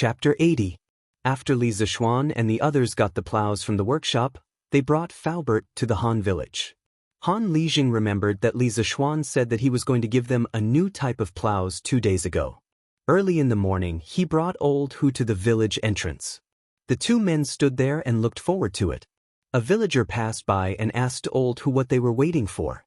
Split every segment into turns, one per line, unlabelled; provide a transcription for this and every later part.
Chapter 80. After Li Zishuan and the others got the plows from the workshop, they brought Faubert to the Han village. Han Lijing remembered that Li Zishuan said that he was going to give them a new type of plows 2 days ago. Early in the morning, he brought Old Hu to the village entrance. The two men stood there and looked forward to it. A villager passed by and asked Old Hu what they were waiting for.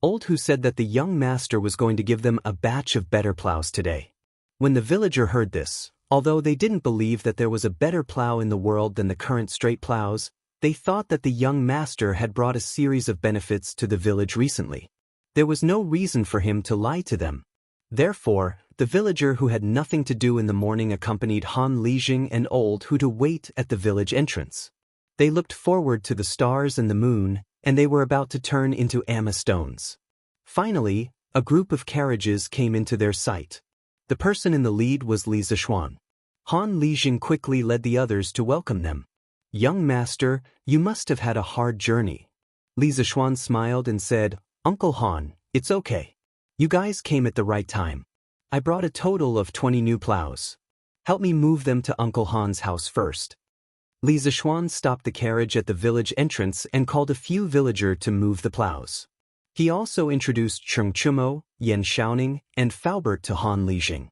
Old Hu said that the young master was going to give them a batch of better plows today. When the villager heard this, although they didn't believe that there was a better plow in the world than the current straight plows, they thought that the young master had brought a series of benefits to the village recently. There was no reason for him to lie to them. Therefore, the villager who had nothing to do in the morning accompanied Han Lijing and Old Hu to wait at the village entrance. They looked forward to the stars and the moon, and they were about to turn into Amma stones. Finally, a group of carriages came into their sight. The person in the lead was Li Zishuan. Han Lijing quickly led the others to welcome them. "Young master, you must have had a hard journey." Li Zishuan smiled and said, "Uncle Han, it's okay. You guys came at the right time. I brought a total of 20 new plows. Help me move them to Uncle Han's house first." Li Zishuan stopped the carriage at the village entrance and called a few villagers to move the plows. He also introduced Cheng Chumo, Yan Xiaoning, and Faubert to Han Lijing.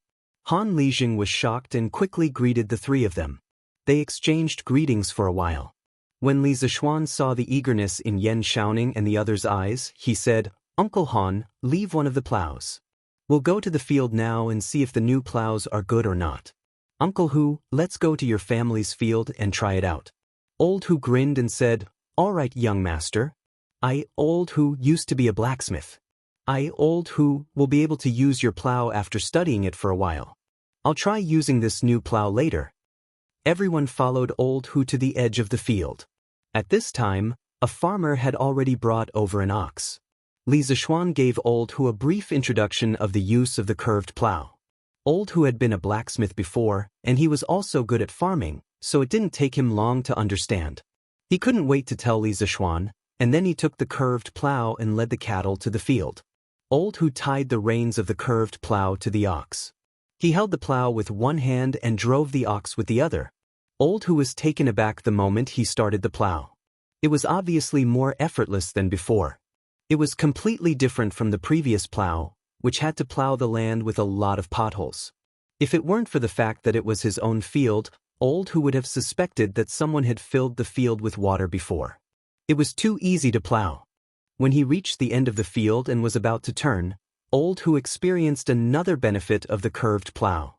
Han Lijing was shocked and quickly greeted the three of them. They exchanged greetings for a while. When Li Zishuan saw the eagerness in Yan Xiaoning and the others' eyes, he said, "Uncle Han, leave one of the plows. We'll go to the field now and see if the new plows are good or not. Uncle Hu, let's go to your family's field and try it out." Old Hu grinned and said, "All right, young master. I, Old Hu, used to be a blacksmith. I, Old Hu, will be able to use your plow after studying it for a while. I'll try using this new plow later." Everyone followed Old Hu to the edge of the field. At this time, a farmer had already brought over an ox. Li Zishuan gave Old Hu a brief introduction of the use of the curved plow. Old Hu had been a blacksmith before, and he was also good at farming, so it didn't take him long to understand. He couldn't wait to tell Li Zishuan, and then he took the curved plow and led the cattle to the field. Old Hu tied the reins of the curved plow to the ox. He held the plow with one hand and drove the ox with the other. Old Hu was taken aback the moment he started the plow. It was obviously more effortless than before. It was completely different from the previous plow, which had to plow the land with a lot of potholes. If it weren't for the fact that it was his own field, Old Hu would have suspected that someone had filled the field with water before. It was too easy to plow. When he reached the end of the field and was about to turn, Old Hu experienced another benefit of the curved plow.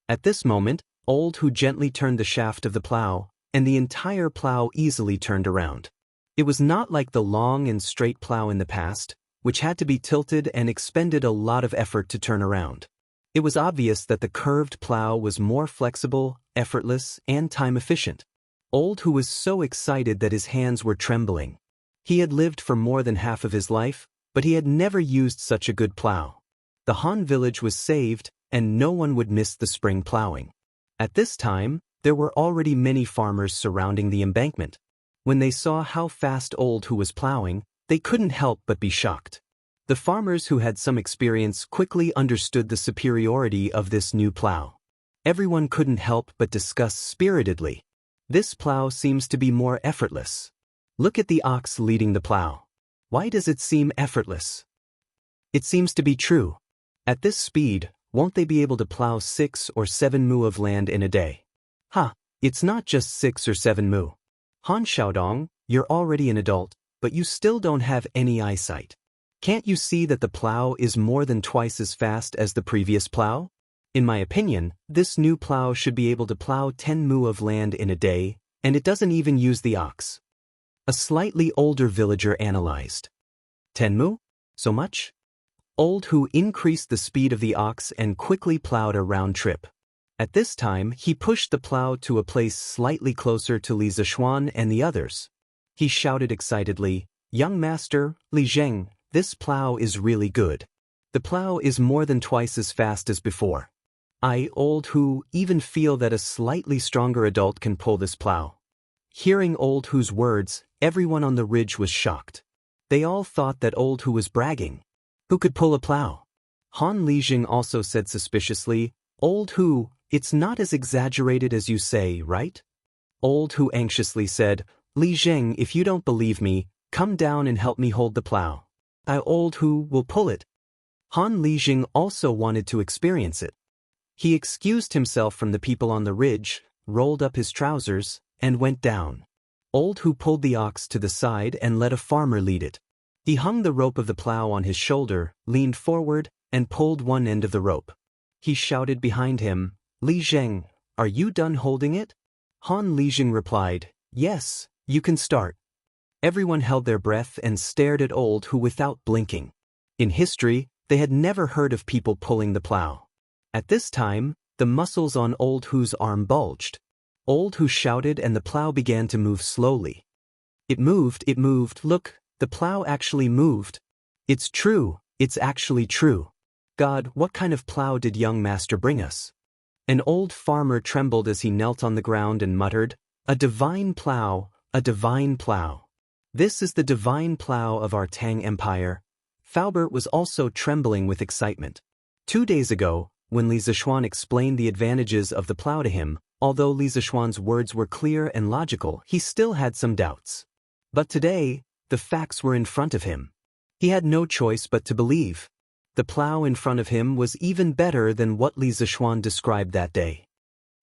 At this moment, Old Hu gently turned the shaft of the plow, and the entire plow easily turned around. It was not like the long and straight plow in the past, which had to be tilted and expended a lot of effort to turn around. It was obvious that the curved plow was more flexible, effortless, and time-efficient. Old Hu was so excited that his hands were trembling. He had lived for more than half of his life, but he had never used such a good plow. The Han village was saved, and no one would miss the spring plowing. At this time, there were already many farmers surrounding the embankment. When they saw how fast Old Hu was plowing, they couldn't help but be shocked. The farmers who had some experience quickly understood the superiority of this new plow. Everyone couldn't help but discuss spiritedly, "This plow seems to be more effortless. Look at the ox leading the plow. Why does it seem effortless? It seems to be true. At this speed, won't they be able to plow 6 or 7 mu of land in a day?" It's not just 6 or 7 mu. Han Xiaodong, you're already an adult, but you still don't have any eyesight. Can't you see that the plow is more than twice as fast as the previous plow? In my opinion, this new plow should be able to plow 10 mu of land in a day, and it doesn't even use the ox. A slightly older villager analyzed. 10 mu? So much? Old Hu increased the speed of the ox and quickly plowed a round trip. At this time, he pushed the plow to a place slightly closer to Li Zishuan and the others. He shouted excitedly, "Young master, Li Zheng, this plow is really good. The plow is more than twice as fast as before. I, Old Hu, even feel that a slightly stronger adult can pull this plow." Hearing Old Hu's words, everyone on the ridge was shocked. They all thought that Old Hu was bragging. Who could pull a plow? Han Lijing also said suspiciously, "Old Hu, It's not as exaggerated as you say, right? Old Hu anxiously said, Li Zheng, if you don't believe me, come down and help me hold the plow. I, Old Hu, will pull it. Han Lijing also wanted to experience it. He excused himself from the people on the ridge, rolled up his trousers, and went down. Old Hu pulled the ox to the side and let a farmer lead it. He hung the rope of the plow on his shoulder, leaned forward, and pulled one end of the rope. He shouted behind him, Li Zheng, are you done holding it? Han Lijing replied, yes, you can start. Everyone held their breath and stared at Old Hu without blinking. In history, they had never heard of people pulling the plow. At this time, the muscles on Old Hu's arm bulged. Old Hu shouted and the plow began to move slowly. It moved, look, the plow actually moved. It's true, it's actually true. God, what kind of plow did young master bring us? An old farmer trembled as he knelt on the ground and muttered, a divine plow, a divine plow. This is the divine plow of our Tang Empire. Faubert was also trembling with excitement. 2 days ago, when Li Zishuan explained the advantages of the plow to him, although Li Zishuan's words were clear and logical, he still had some doubts. But today, the facts were in front of him. He had no choice but to believe. The plow in front of him was even better than what Li Zishuan described that day.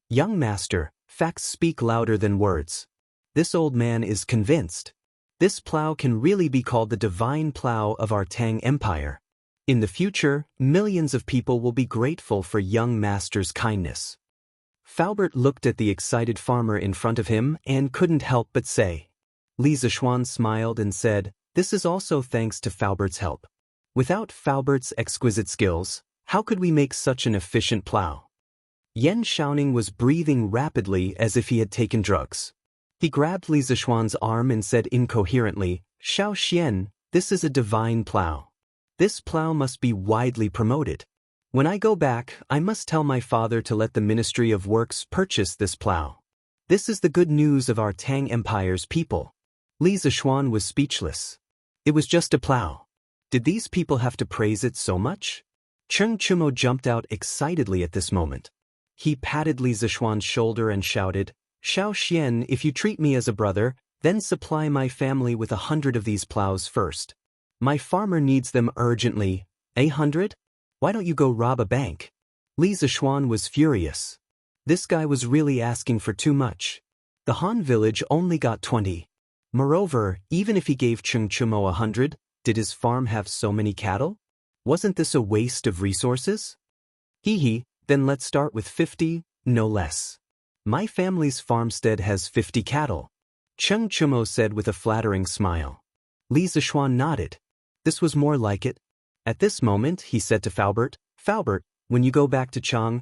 Young master, facts speak louder than words. This old man is convinced. This plow can really be called the divine plow of our Tang Empire. In the future, millions of people will be grateful for young master's kindness. Faubert looked at the excited farmer in front of him and couldn't help but say. Li Zishuan smiled and said, this is also thanks to Faubert's help. Without Faubert's exquisite skills, how could we make such an efficient plow? Yan Shaoning was breathing rapidly as if he had taken drugs. He grabbed Li Zishuan's arm and said incoherently, Xiao Xian, this is a divine plow. This plow must be widely promoted. When I go back, I must tell my father to let the Ministry of Works purchase this plow. This is the good news of our Tang Empire's people. Li Zishuan was speechless. It was just a plow. Did these people have to praise it so much? Cheng Chumo jumped out excitedly at this moment. He patted Li Zishuan's shoulder and shouted, Xiao Xian, if you treat me as a brother, then supply my family with 100 of these plows first. My farmer needs them urgently. 100? Why don't you go rob a bank? Li Zishuan was furious. This guy was really asking for too much. The Han village only got 20. Moreover, even if he gave Cheng Chumo 100, did his farm have so many cattle? Wasn't this a waste of resources? Hee, then let's start with 50, no less. My family's farmstead has 50 cattle. Cheng Chumo said with a flattering smile. Li Zishuan nodded. This was more like it. At this moment, he said to Faubert, Faubert, when you go back to Chang,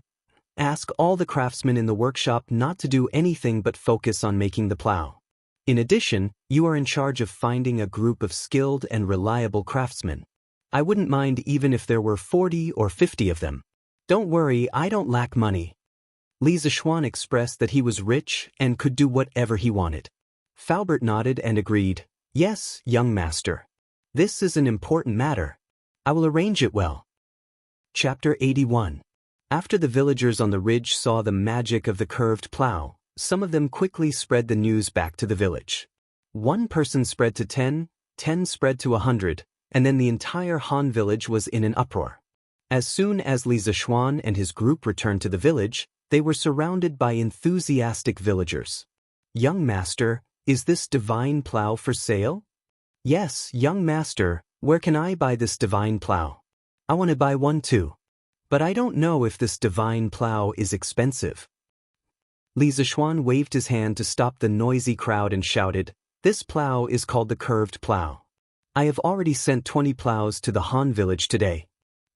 ask all the craftsmen in the workshop not to do anything but focus on making the plow. In addition, you are in charge of finding a group of skilled and reliable craftsmen. I wouldn't mind even if there were 40 or 50 of them. Don't worry, I don't lack money. Li Zishuan expressed that he was rich and could do whatever he wanted. Faubert nodded and agreed, yes, young master. This is an important matter. I will arrange it well. Chapter 81. After the villagers on the ridge saw the magic of the curved plow, some of them quickly spread the news back to the village. 1 person spread to 10, 10 spread to 100, and then the entire Han village was in an uproar. As soon as Li Zishuan and his group returned to the village, they were surrounded by enthusiastic villagers. Young master, is this divine plow for sale? Yes, young master, where can I buy this divine plow? I want to buy one too. But I don't know if this divine plow is expensive. Li Zishuan waved his hand to stop the noisy crowd and shouted, this plow is called the curved plow. I have already sent 20 plows to the Han village today.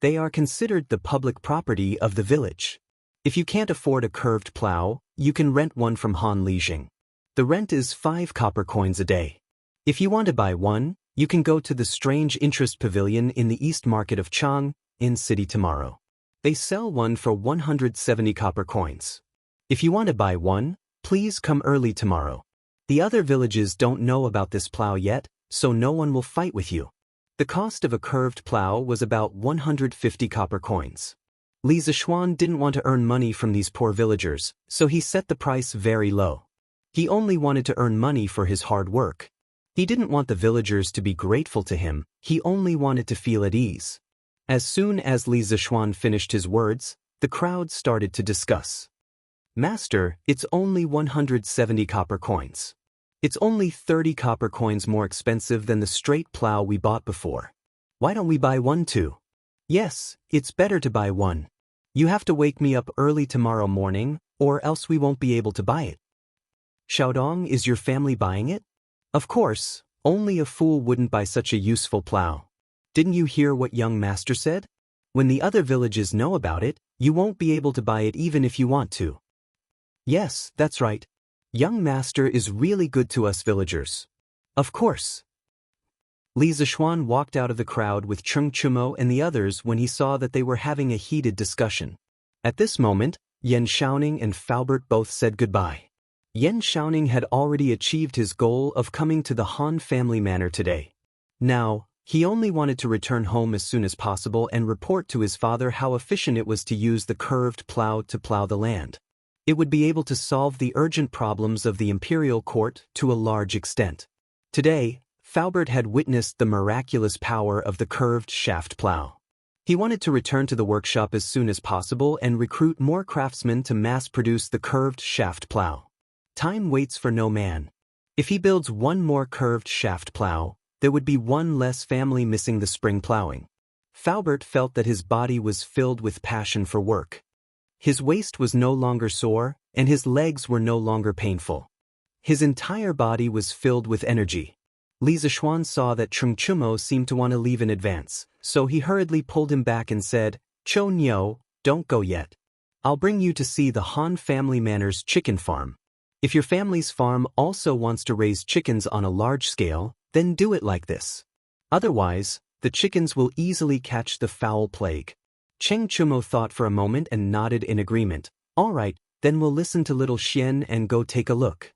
They are considered the public property of the village. If you can't afford a curved plow, you can rent one from Han Lijing. The rent is 5 copper coins a day. If you want to buy one, you can go to the Strange Interest Pavilion in the East Market of Chang, in city tomorrow. They sell one for 170 copper coins. If you want to buy one, please come early tomorrow. The other villages don't know about this plow yet, so no one will fight with you. The cost of a curved plow was about 150 copper coins. Li Zishuan didn't want to earn money from these poor villagers, so he set the price very low. He only wanted to earn money for his hard work. He didn't want the villagers to be grateful to him, he only wanted to feel at ease. As soon as Li Zishuan finished his words, the crowd started to discuss. Master, it's only 170 copper coins. It's only 30 copper coins more expensive than the straight plow we bought before. Why don't we buy one too? Yes, it's better to buy one. You have to wake me up early tomorrow morning, or else we won't be able to buy it. Xiaodong, is your family buying it? Of course, only a fool wouldn't buy such a useful plow. Didn't you hear what young master said? When the other villages know about it, you won't be able to buy it even if you want to. Yes, that's right. Young master is really good to us villagers. Of course. Li Zishuan walked out of the crowd with Cheng Chumo and the others when he saw that they were having a heated discussion. At this moment, Yan Xiaoning and Faubert both said goodbye. Yan Xiaoning had already achieved his goal of coming to the Han family manor today. Now, he only wanted to return home as soon as possible and report to his father how efficient it was to use the curved plow to plow the land. It would be able to solve the urgent problems of the imperial court to a large extent. Today, Faubert had witnessed the miraculous power of the curved shaft plow. He wanted to return to the workshop as soon as possible and recruit more craftsmen to mass-produce the curved shaft plow. Time waits for no man. If he builds one more curved shaft plow, there would be one less family missing the spring plowing. Faubert felt that his body was filled with passion for work. His waist was no longer sore, and his legs were no longer painful. His entire body was filled with energy. Li Zishuan saw that Cheng Chumo seemed to want to leave in advance, so he hurriedly pulled him back and said, "Cho Nyo, don't go yet. I'll bring you to see the Han family manor's chicken farm. If your family's farm also wants to raise chickens on a large scale, then do it like this. Otherwise, the chickens will easily catch the foul plague." Cheng Chumo thought for a moment and nodded in agreement. "All right, then we'll listen to little Xian and go take a look."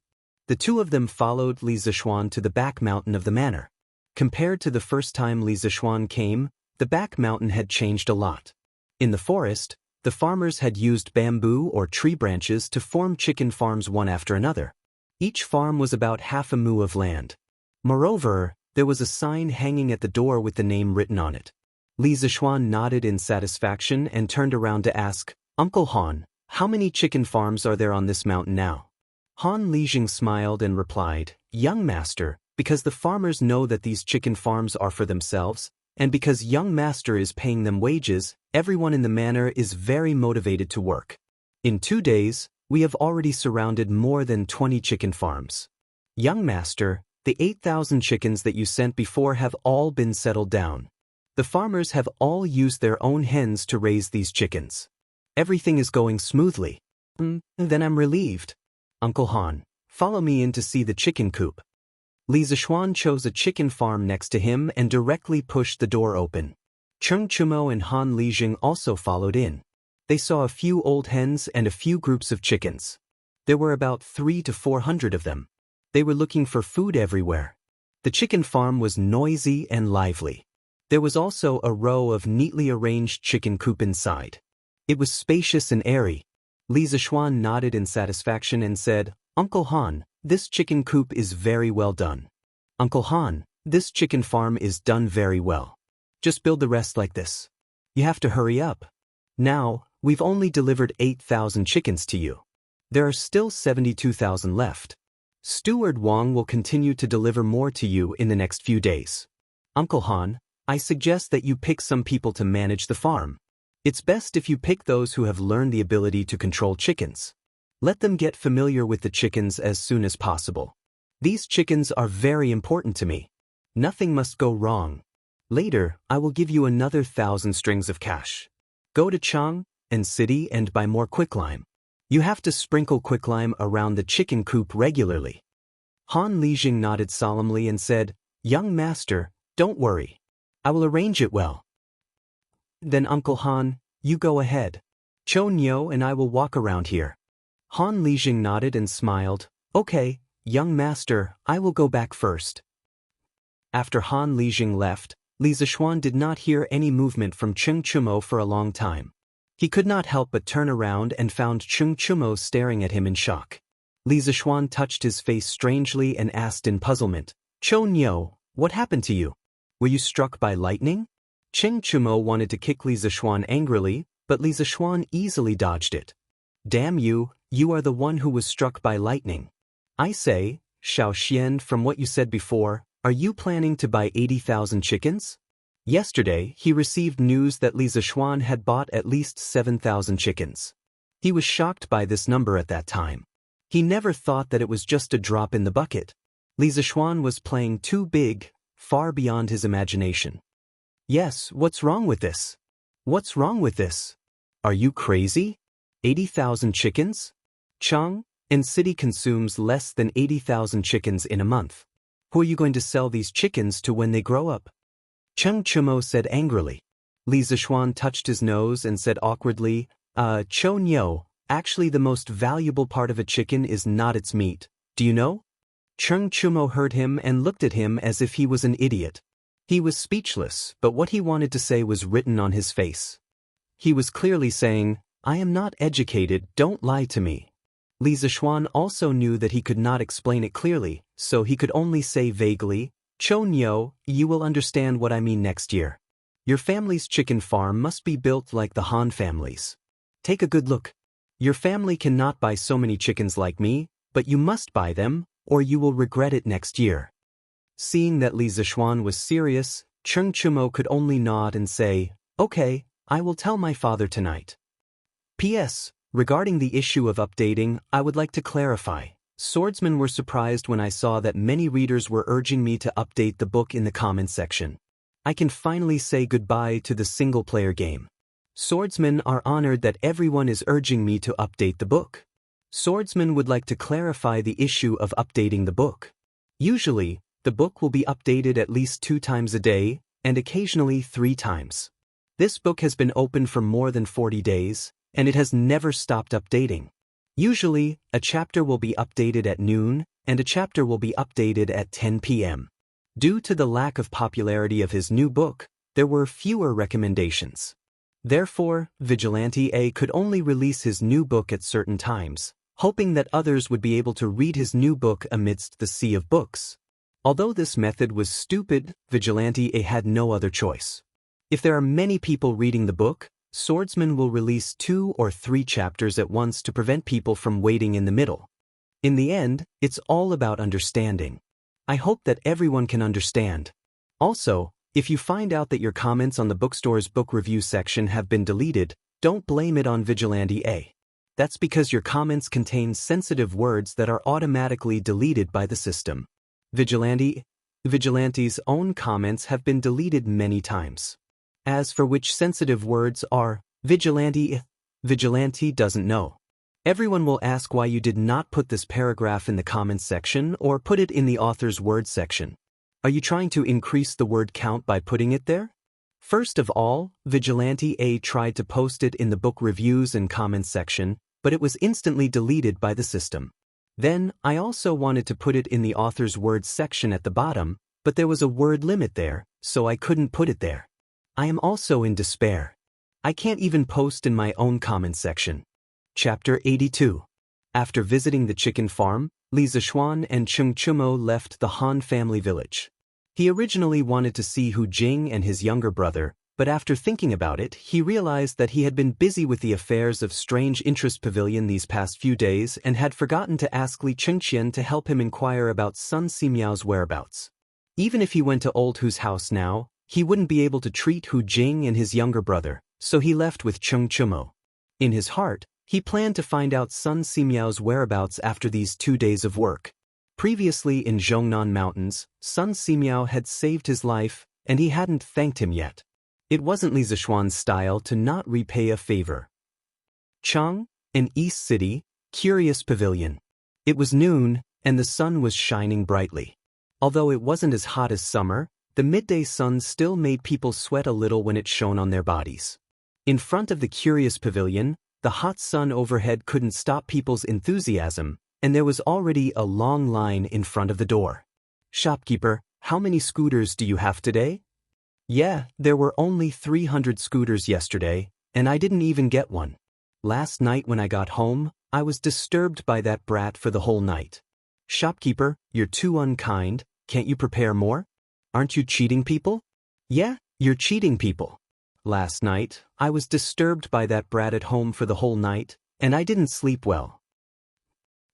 The two of them followed Li Zishuan to the back mountain of the manor. Compared to the first time Li Zishuan came, the back mountain had changed a lot. In the forest, the farmers had used bamboo or tree branches to form chicken farms one after another. Each farm was about half a mu of land. Moreover, there was a sign hanging at the door with the name written on it. Li Zishuan nodded in satisfaction and turned around to ask, "Uncle Han, how many chicken farms are there on this mountain now?" Han Lijing smiled and replied, "Young master, because the farmers know that these chicken farms are for themselves, and because young master is paying them wages, everyone in the manor is very motivated to work. In 2 days, we have already surrounded more than 20 chicken farms. Young master, the 8,000 chickens that you sent before have all been settled down. The farmers have all used their own hens to raise these chickens. Everything is going smoothly." Then I'm relieved. Uncle Han, follow me in to see the chicken coop." Li Zishuan chose a chicken farm next to him and directly pushed the door open. Cheng Chumo and Han Lijing also followed in. They saw a few old hens and a few groups of chickens. There were about 300 to 400 of them. They were looking for food everywhere. The chicken farm was noisy and lively. There was also a row of neatly arranged chicken coop inside. It was spacious and airy. Li Zishuan nodded in satisfaction and said, "Uncle Han, this chicken coop is very well done. Uncle Han, this chicken farm is done very well. Just build the rest like this. You have to hurry up. Now, we've only delivered 8,000 chickens to you. There are still 72,000 left. Steward Wang will continue to deliver more to you in the next few days. Uncle Han, I suggest that you pick some people to manage the farm. It's best if you pick those who have learned the ability to control chickens. Let them get familiar with the chickens as soon as possible. These chickens are very important to me. Nothing must go wrong. Later, I will give you another 1,000 strings of cash. Go to Chang and City and buy more quicklime. You have to sprinkle quicklime around the chicken coop regularly." Han Lijing nodded solemnly and said, "Young master, don't worry. I will arrange it well." "Then Uncle Han, you go ahead. Cho Nyo and I will walk around here." Han Lijing nodded and smiled. "Okay, young master, I will go back first." After Han Lijing left, Li Zishuan did not hear any movement from Cheng Chumo for a long time. He could not help but turn around and found Chung Chumo staring at him in shock. Li Zishuan touched his face strangely and asked in puzzlement, "Cho Nyo, what happened to you? Were you struck by lightning?" Chung Chumo wanted to kick Li Zishuan angrily, but Li Zishuan easily dodged it. "Damn you, you are the one who was struck by lightning. I say, Xiao Xian, from what you said before, are you planning to buy 80,000 chickens?" Yesterday, he received news that Li Zishuan had bought at least 7,000 chickens. He was shocked by this number at that time. He never thought that it was just a drop in the bucket. Li Zishuan was playing too big, far beyond his imagination. "Yes, what's wrong with this? What's wrong with this? Are you crazy? 80,000 chickens? Chang, and city consumes less than 80,000 chickens in a month. Who are you going to sell these chickens to when they grow up?" Chung Chumo said angrily. Li Zishuan touched his nose and said awkwardly, Cho Nyo, actually the most valuable part of a chicken is not its meat, do you know?" Chung Chumo heard him and looked at him as if he was an idiot. He was speechless, but what he wanted to say was written on his face. He was clearly saying, "I am not educated, don't lie to me." Li Zishuan also knew that he could not explain it clearly, so he could only say vaguely, "Cho Nyo, you will understand what I mean next year. Your family's chicken farm must be built like the Han family's. Take a good look. Your family cannot buy so many chickens like me, but you must buy them, or you will regret it next year." Seeing that Li Zishuan was serious, Chung Chumo could only nod and say, "Okay, I will tell my father tonight." P.S. Regarding the issue of updating, I would like to clarify. Swordsmen were surprised when I saw that many readers were urging me to update the book in the comments section. I can finally say goodbye to the single-player game. Swordsmen are honored that everyone is urging me to update the book. Swordsmen would like to clarify the issue of updating the book. Usually, the book will be updated at least 2 times a day, and occasionally 3 times. This book has been open for more than 40 days, and it has never stopped updating. Usually, a chapter will be updated at noon, and a chapter will be updated at 10 p.m. Due to the lack of popularity of his new book, there were fewer recommendations. Therefore, Vigilante A could only release his new book at certain times, hoping that others would be able to read his new book amidst the sea of books. Although this method was stupid, Vigilante A had no other choice. If there are many people reading the book, Swordsman will release 2 or 3 chapters at once to prevent people from waiting in the middle. In the end, it's all about understanding. I hope that everyone can understand. Also, if you find out that your comments on the bookstore's book review section have been deleted, don't blame it on Vigilante A. That's because your comments contain sensitive words that are automatically deleted by the system. Vigilante's own comments have been deleted many times. As for which sensitive words are, Vigilante doesn't know. Everyone will ask why you did not put this paragraph in the comments section or put it in the author's word section. Are you trying to increase the word count by putting it there? First of all, Vigilante A tried to post it in the book reviews and comments section, but it was instantly deleted by the system. Then, I also wanted to put it in the author's words section at the bottom, but there was a word limit there, so I couldn't put it there. I am also in despair. I can't even post in my own comments section. Chapter 82. After visiting the chicken farm, Li Zishuan and Chung Chumo left the Han family village. He originally wanted to see Hu Jing and his younger brother, but after thinking about it, he realized that he had been busy with the affairs of Strange Interest Pavilion these past few days and had forgotten to ask Li Chengqian to help him inquire about Sun Simiao's whereabouts. Even if he went to Old Hu's house now, he wouldn't be able to treat Hu Jing and his younger brother, so he left with Chung Chumo. In his heart, he planned to find out Sun Simiao's whereabouts after these 2 days of work. Previously in Zhongnan Mountains, Sun Simiao had saved his life, and he hadn't thanked him yet. It wasn't Li Zishuan's style to not repay a favor. Chang, an East City, Curious Pavilion. It was noon, and the sun was shining brightly. Although it wasn't as hot as summer, the midday sun still made people sweat a little when it shone on their bodies. In front of the Curious Pavilion, the hot sun overhead couldn't stop people's enthusiasm, and there was already a long line in front of the door. "Shopkeeper, how many scooters do you have today?" "Yeah, there were only 300 scooters yesterday, and I didn't even get one. Last night when I got home, I was disturbed by that brat for the whole night. Shopkeeper, you're too unkind, can't you prepare more? Aren't you cheating people? Yeah, you're cheating people. Last night, I was disturbed by that brat at home for the whole night, and I didn't sleep well.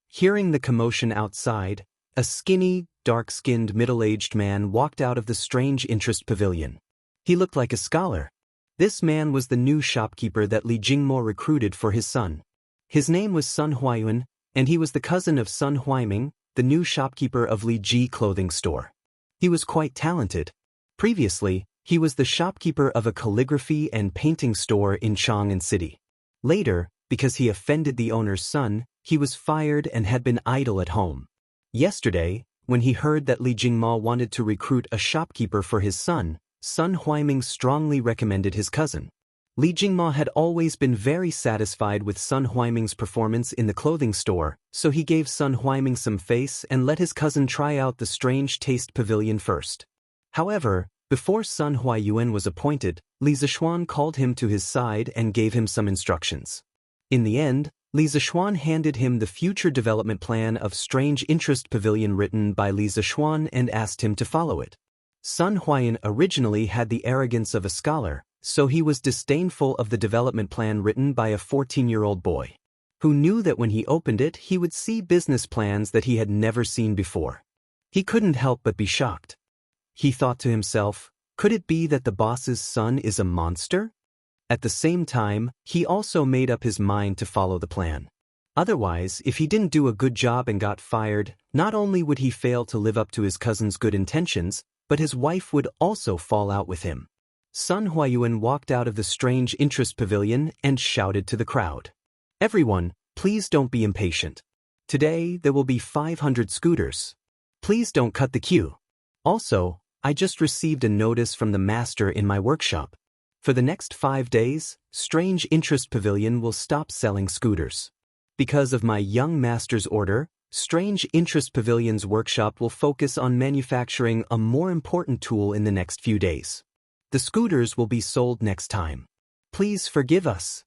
Hearing the commotion outside, a skinny, dark-skinned middle-aged man walked out of the strange interest pavilion. He looked like a scholar. This man was the new shopkeeper that Li Jingmo recruited for his son. His name was Sun Huayuan, and he was the cousin of Sun Huaiming, the new shopkeeper of Li Ji clothing store. He was quite talented. Previously, he was the shopkeeper of a calligraphy and painting store in Chang'an City. Later, because he offended the owner's son, he was fired and had been idle at home. Yesterday, when he heard that Li Jingmo wanted to recruit a shopkeeper for his son, Sun Huaiming strongly recommended his cousin. Li Jingmo had always been very satisfied with Sun Huaiming's performance in the clothing store, so he gave Sun Huaiming some face and let his cousin try out the strange taste pavilion first. However, before Sun Huayuan was appointed, Li Zishuan called him to his side and gave him some instructions. In the end, Li Zishuan handed him the future development plan of Strange Interest Pavilion written by Li Zishuan and asked him to follow it. Sun Huayan originally had the arrogance of a scholar, so he was disdainful of the development plan written by a 14-year-old boy, who knew that when he opened it he would see business plans that he had never seen before. He couldn't help but be shocked. He thought to himself, could it be that the boss's son is a monster? At the same time, he also made up his mind to follow the plan. Otherwise, if he didn't do a good job and got fired, not only would he fail to live up to his cousin's good intentions, but his wife would also fall out with him. Sun Huayuan walked out of the Strange Interest Pavilion and shouted to the crowd. Everyone, please don't be impatient. Today, there will be 500 scooters. Please don't cut the queue. Also, I just received a notice from the master in my workshop. For the next 5 days, Strange Interest Pavilion will stop selling scooters. Because of my young master's order, Strange Interest Pavilion's workshop will focus on manufacturing a more important tool in the next few days. The scooters will be sold next time. Please forgive us.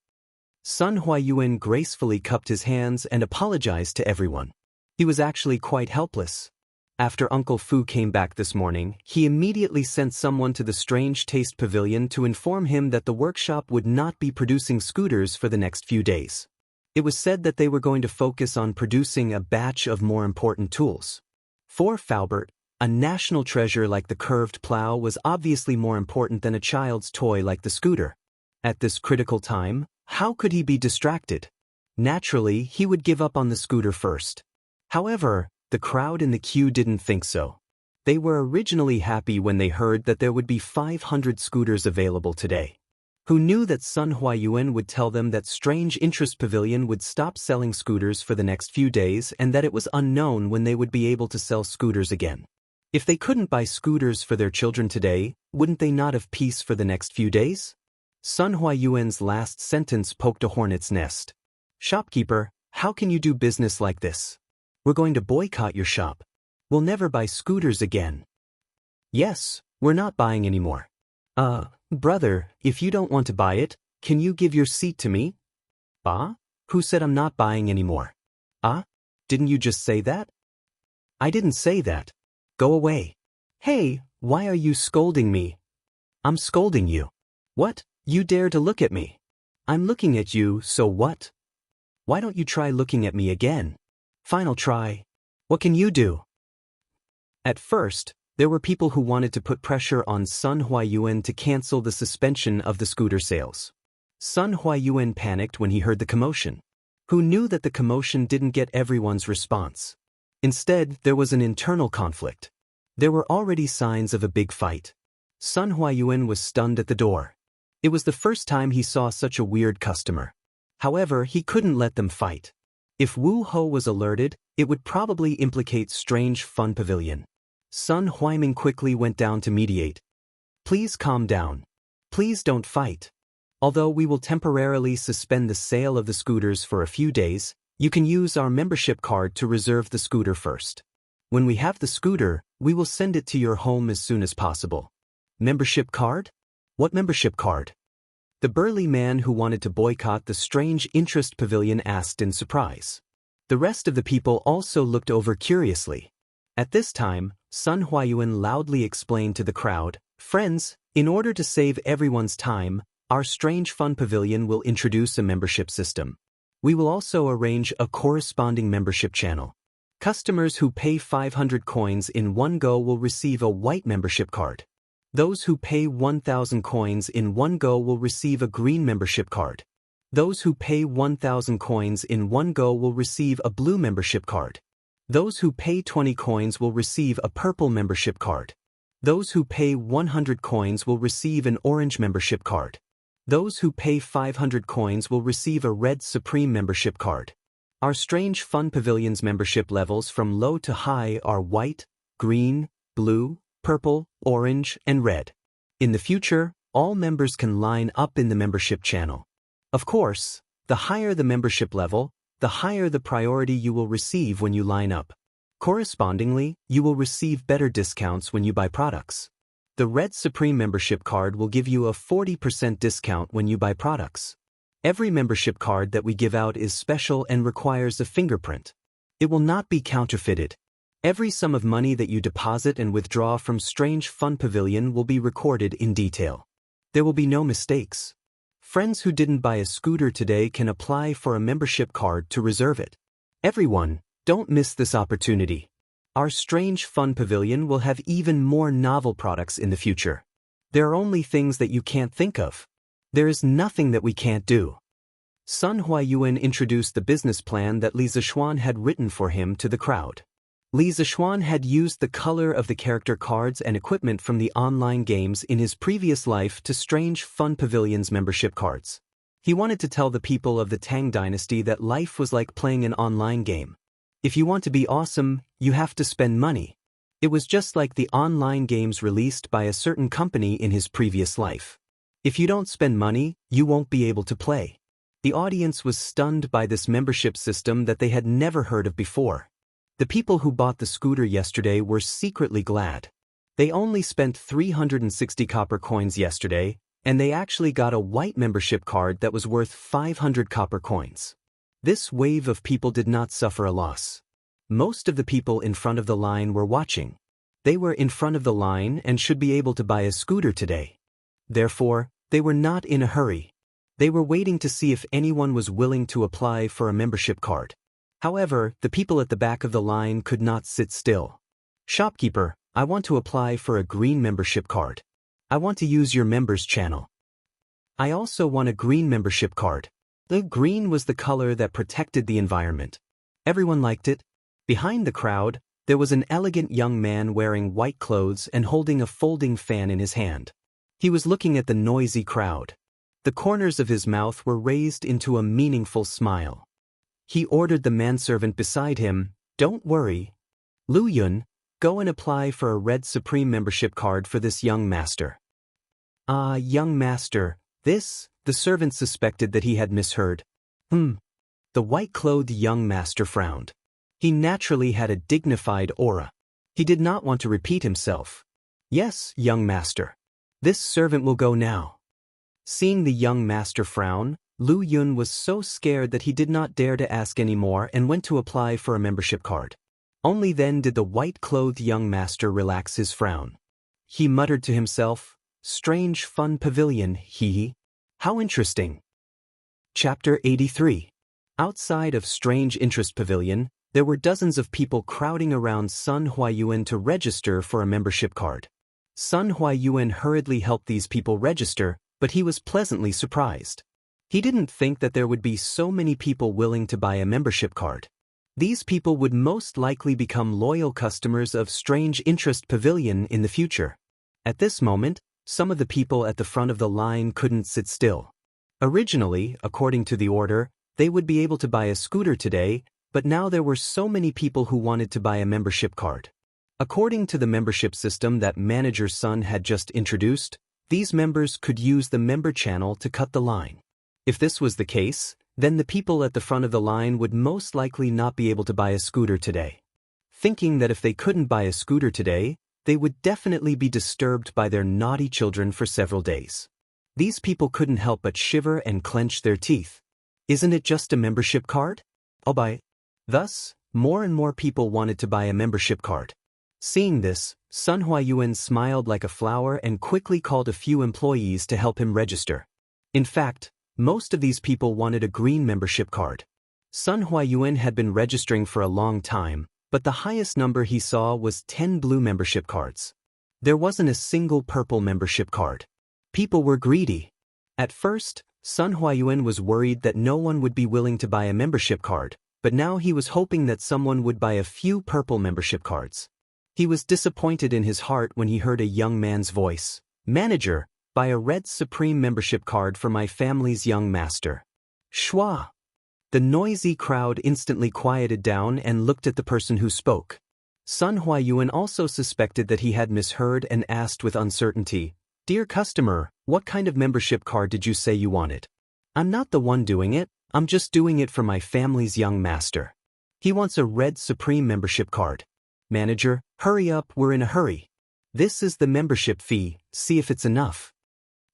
Sun Huayuan gracefully cupped his hands and apologized to everyone. He was actually quite helpless. After Uncle Fu came back this morning, he immediately sent someone to the Strange Taste Pavilion to inform him that the workshop would not be producing scooters for the next few days. It was said that they were going to focus on producing a batch of more important tools. For Faubert, a national treasure like the curved plow was obviously more important than a child's toy like the scooter. At this critical time, how could he be distracted? Naturally, he would give up on the scooter first. However, the crowd in the queue didn't think so. They were originally happy when they heard that there would be 500 scooters available today. Who knew that Sun Huayuan would tell them that Strange Interest Pavilion would stop selling scooters for the next few days and that it was unknown when they would be able to sell scooters again. If they couldn't buy scooters for their children today, wouldn't they not have peace for the next few days? Sun Huayuan's last sentence poked a hornet's nest. Shopkeeper, how can you do business like this? We're going to boycott your shop. We'll never buy scooters again. Yes, we're not buying anymore. Brother, if you don't want to buy it, can you give your seat to me? Who said I'm not buying anymore? Didn't you just say that? I didn't say that. Go away. Hey, why are you scolding me? I'm scolding you. What? You dare to look at me? I'm looking at you, so what? Why don't you try looking at me again? Final try. What can you do? At first, there were people who wanted to put pressure on Sun Huayuan to cancel the suspension of the scooter sales. Sun Huayuan panicked when he heard the commotion. Who knew that the commotion didn't get everyone's response? Instead, there was an internal conflict. There were already signs of a big fight. Sun Huayuan was stunned at the door. It was the first time he saw such a weird customer. However, he couldn't let them fight. If Wu Ho was alerted, it would probably implicate Strange Fun Pavilion. Sun Huaiming quickly went down to mediate. Please calm down. Please don't fight. Although we will temporarily suspend the sale of the scooters for a few days, you can use our membership card to reserve the scooter first. When we have the scooter, we will send it to your home as soon as possible. Membership card? What membership card? The burly man who wanted to boycott the strange interest pavilion asked in surprise. The rest of the people also looked over curiously. At this time, Sun Huayuan loudly explained to the crowd, "Friends, in order to save everyone's time, our strange fun pavilion will introduce a membership system. We will also arrange a corresponding membership channel. Customers who pay 500 coins in one go will receive a white membership card. Those who pay 1,000 coins in one go will receive a green membership card. Those who pay 1,000 coins in one go will receive a blue membership card. Those who pay 20 coins will receive a purple membership card. Those who pay 100 coins will receive an orange membership card. Those who pay 500 coins will receive a red Supreme membership card. Our Strange Fun Pavilion's membership levels from low to high are white, green, blue, purple, orange, and red. In the future, all members can line up in the membership channel. Of course, the higher the membership level, the higher the priority you will receive when you line up. Correspondingly, you will receive better discounts when you buy products. The Red Supreme membership card will give you a 40% discount when you buy products. Every membership card that we give out is special and requires a fingerprint. It will not be counterfeited. Every sum of money that you deposit and withdraw from Strange Fun Pavilion will be recorded in detail. There will be no mistakes. Friends who didn't buy a scooter today can apply for a membership card to reserve it. Everyone, don't miss this opportunity. Our Strange Fun Pavilion will have even more novel products in the future. There are only things that you can't think of. There is nothing that we can't do. Sun Huayuan introduced the business plan that Li Zishuan had written for him to the crowd. Li Zishuan had used the color of the character cards and equipment from the online games in his previous life to Strange Fun Pavilion's membership cards. He wanted to tell the people of the Tang Dynasty that life was like playing an online game. If you want to be awesome, you have to spend money. It was just like the online games released by a certain company in his previous life. If you don't spend money, you won't be able to play. The audience was stunned by this membership system that they had never heard of before. The people who bought the scooter yesterday were secretly glad. They only spent 360 copper coins yesterday, and they actually got a white membership card that was worth 500 copper coins. This wave of people did not suffer a loss. Most of the people in front of the line were watching. They were in front of the line and should be able to buy a scooter today. Therefore, they were not in a hurry. They were waiting to see if anyone was willing to apply for a membership card. However, the people at the back of the line could not sit still. "Shopkeeper, I want to apply for a green membership card. I want to use your members channel. I also want a green membership card." The green was the color that protected the environment. Everyone liked it. Behind the crowd, there was an elegant young man wearing white clothes and holding a folding fan in his hand. He was looking at the noisy crowd. The corners of his mouth were raised into a meaningful smile. He ordered the manservant beside him, "Don't worry. Lu Yun, go and apply for a Red Supreme membership card for this young master." "Ah, young master, this," the servant suspected that he had misheard. The white-clothed young master frowned. He naturally had a dignified aura. He did not want to repeat himself. "Yes, young master. This servant will go now." Seeing the young master frown, Lu Yun was so scared that he did not dare to ask any more and went to apply for a membership card. Only then did the white-clothed young master relax his frown. He muttered to himself, "Strange Fun Pavilion, hee. How interesting." Chapter 83. Outside of Strange Interest Pavilion, there were dozens of people crowding around Sun Huayuan to register for a membership card. Sun Huayuan hurriedly helped these people register, but he was pleasantly surprised. He didn't think that there would be so many people willing to buy a membership card. These people would most likely become loyal customers of Strange Interest Pavilion in the future. At this moment, some of the people at the front of the line couldn't sit still. Originally, according to the order, they would be able to buy a scooter today, but now there were so many people who wanted to buy a membership card. According to the membership system that Manager Sun had just introduced, these members could use the member channel to cut the line. If this was the case, then the people at the front of the line would most likely not be able to buy a scooter today. Thinking that if they couldn't buy a scooter today, they would definitely be disturbed by their naughty children for several days. These people couldn't help but shiver and clench their teeth. Isn't it just a membership card? I'll buy it. Thus, more and more people wanted to buy a membership card. Seeing this, Sun Huayuan smiled like a flower and quickly called a few employees to help him register. In fact, most of these people wanted a green membership card. Sun Huayuan had been registering for a long time, but the highest number he saw was 10 blue membership cards. There wasn't a single purple membership card. People were greedy. At first, Sun Huayuan was worried that no one would be willing to buy a membership card, but now he was hoping that someone would buy a few purple membership cards. He was disappointed in his heart when he heard a young man's voice. "Manager, buy a red Supreme membership card for my family's young master." Shwa! The noisy crowd instantly quieted down and looked at the person who spoke. Sun Huayuan also suspected that he had misheard and asked with uncertainty, "Dear customer, what kind of membership card did you say you wanted?" "I'm not the one doing it, I'm just doing it for my family's young master. He wants a red Supreme membership card." "Manager, hurry up, we're in a hurry. This is the membership fee, see if it's enough."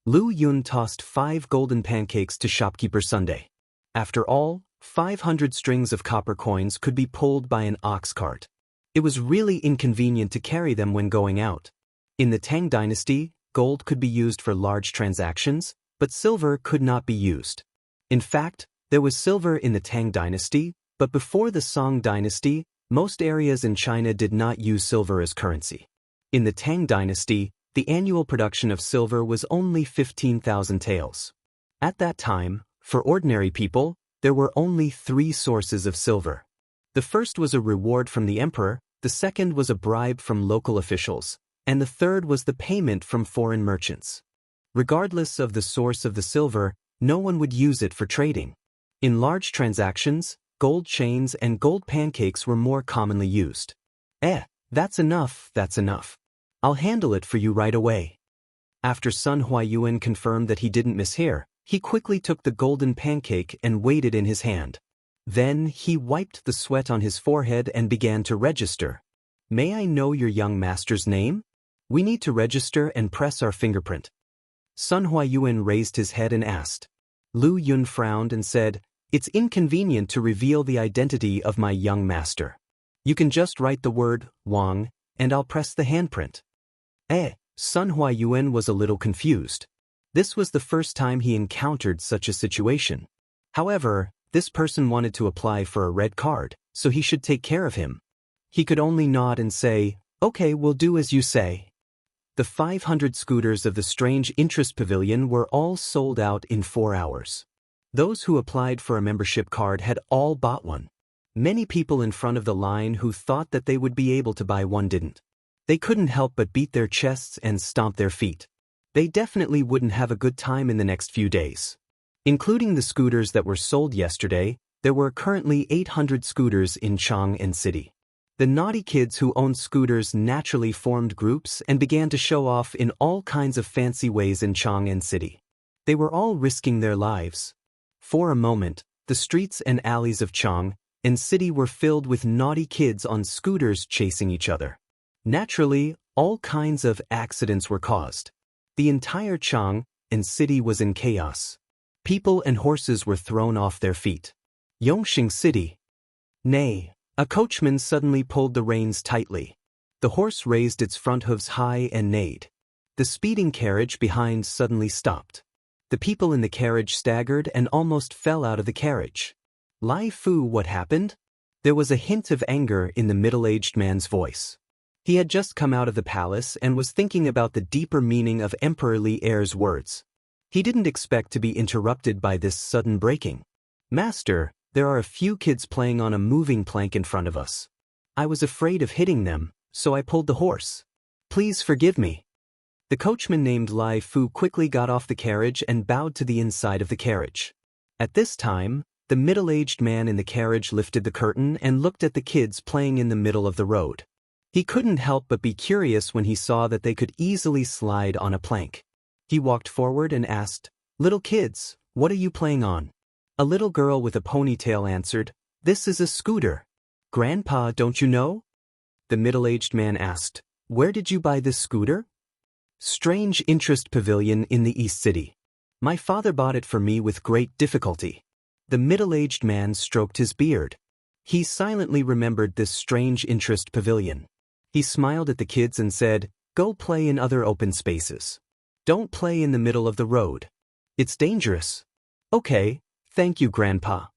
Lu Yun tossed 5 golden pancakes to shopkeeper Sunday. After all, 500 strings of copper coins could be pulled by an ox cart. It was really inconvenient to carry them when going out. In the Tang dynasty, gold could be used for large transactions, but silver could not be used. In fact, there was silver in the Tang dynasty, but before the Song dynasty, most areas in China did not use silver as currency. In the Tang dynasty, the annual production of silver was only 15,000 taels. At that time, for ordinary people, there were only 3 sources of silver. The first was a reward from the emperor, the second was a bribe from local officials, and the third was the payment from foreign merchants. Regardless of the source of the silver, no one would use it for trading. In large transactions, gold chains and gold pancakes were more commonly used. That's enough, that's enough. I'll handle it for you right away." After Sun Huayuan confirmed that he didn't mishear, he quickly took the golden pancake and weighed it in his hand. Then he wiped the sweat on his forehead and began to register. "May I know your young master's name? We need to register and press our fingerprint." Sun Huayuan raised his head and asked. Lu Yun frowned and said, "It's inconvenient to reveal the identity of my young master. You can just write the word, Wang, and I'll press the handprint." Sun Huayuan was a little confused. This was the first time he encountered such a situation. However, this person wanted to apply for a red card, so he should take care of him. He could only nod and say, "Okay, we'll do as you say." The 500 scooters of the Strange Interest Pavilion were all sold out in 4 hours. Those who applied for a membership card had all bought one. Many people in front of the line who thought that they would be able to buy one didn't. They couldn't help but beat their chests and stomp their feet. They definitely wouldn't have a good time in the next few days. Including the scooters that were sold yesterday, there were currently 800 scooters in Chang'an City. The naughty kids who owned scooters naturally formed groups and began to show off in all kinds of fancy ways in Chang'an City. They were all risking their lives. For a moment, the streets and alleys of Chang'an City were filled with naughty kids on scooters chasing each other. Naturally, all kinds of accidents were caused. The entire Chang'an City was in chaos. People and horses were thrown off their feet. Yongxing City. Nay, a coachman suddenly pulled the reins tightly. The horse raised its front hooves high and neighed. The speeding carriage behind suddenly stopped. The people in the carriage staggered and almost fell out of the carriage. "Lai Fu, what happened?" There was a hint of anger in the middle-aged man's voice. He had just come out of the palace and was thinking about the deeper meaning of Emperor Li Er's words. He didn't expect to be interrupted by this sudden breaking. "Master, there are a few kids playing on a moving plank in front of us. I was afraid of hitting them, so I pulled the horse. Please forgive me." The coachman named Lai Fu quickly got off the carriage and bowed to the inside of the carriage. At this time, the middle-aged man in the carriage lifted the curtain and looked at the kids playing in the middle of the road. He couldn't help but be curious when he saw that they could easily slide on a plank. He walked forward and asked, "Little kids, what are you playing on?" A little girl with a ponytail answered, "This is a scooter." "Grandpa, don't you know?" The middle-aged man asked, "Where did you buy this scooter?" "Strange Interest Pavilion in the East City." My father bought it for me with great difficulty. The middle-aged man stroked his beard. He silently remembered this strange interest pavilion. He smiled at the kids and said, "Go play in other open spaces. Don't play in the middle of the road. It's dangerous." "Okay, thank you, Grandpa."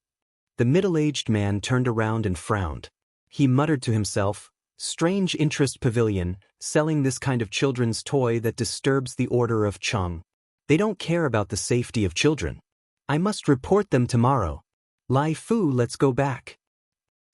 The middle-aged man turned around and frowned. He muttered to himself, "Strange interest pavilion, selling this kind of children's toy that disturbs the order of Chang. They don't care about the safety of children. I must report them tomorrow. Lai Fu, let's go back."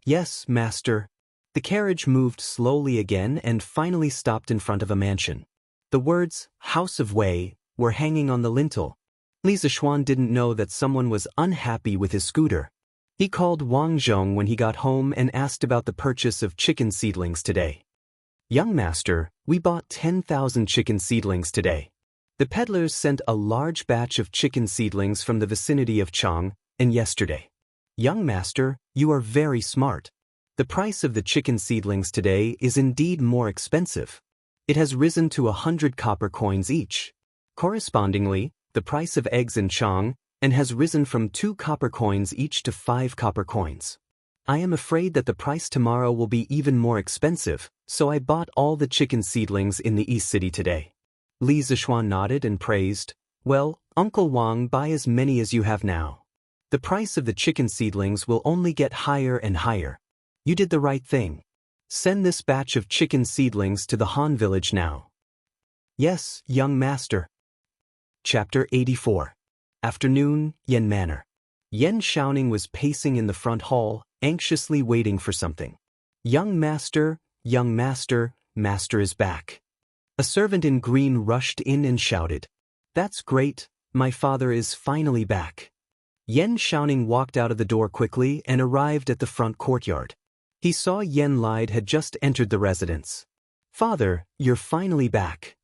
"Yes, master." The carriage moved slowly again and finally stopped in front of a mansion. The words, "House of Wei," were hanging on the lintel. Li Zishuan didn't know that someone was unhappy with his scooter. He called Wang Zhong when he got home and asked about the purchase of chicken seedlings today. "Young master, we bought 10,000 chicken seedlings today. The peddlers sent a large batch of chicken seedlings from the vicinity of Chang, and yesterday." "Young master, you are very smart. The price of the chicken seedlings today is indeed more expensive. It has risen to 100 copper coins each. Correspondingly, the price of eggs in Chang and has risen from 2 copper coins each to 5 copper coins. I am afraid that the price tomorrow will be even more expensive, so I bought all the chicken seedlings in the East City today." Li Zishuan nodded and praised, "Well, Uncle Wang, buy as many as you have now. The price of the chicken seedlings will only get higher and higher. You did the right thing. Send this batch of chicken seedlings to the Han village now." "Yes, young master." Chapter 84. Afternoon, Yan Manor. Yan Xiaoning was pacing in the front hall, anxiously waiting for something. Young master, master is back." A servant in green rushed in and shouted, "That's great, my father is finally back." Yan Xiaoning walked out of the door quickly and arrived at the front courtyard. He saw Yan Lide had just entered the residence. "Father, you're finally back."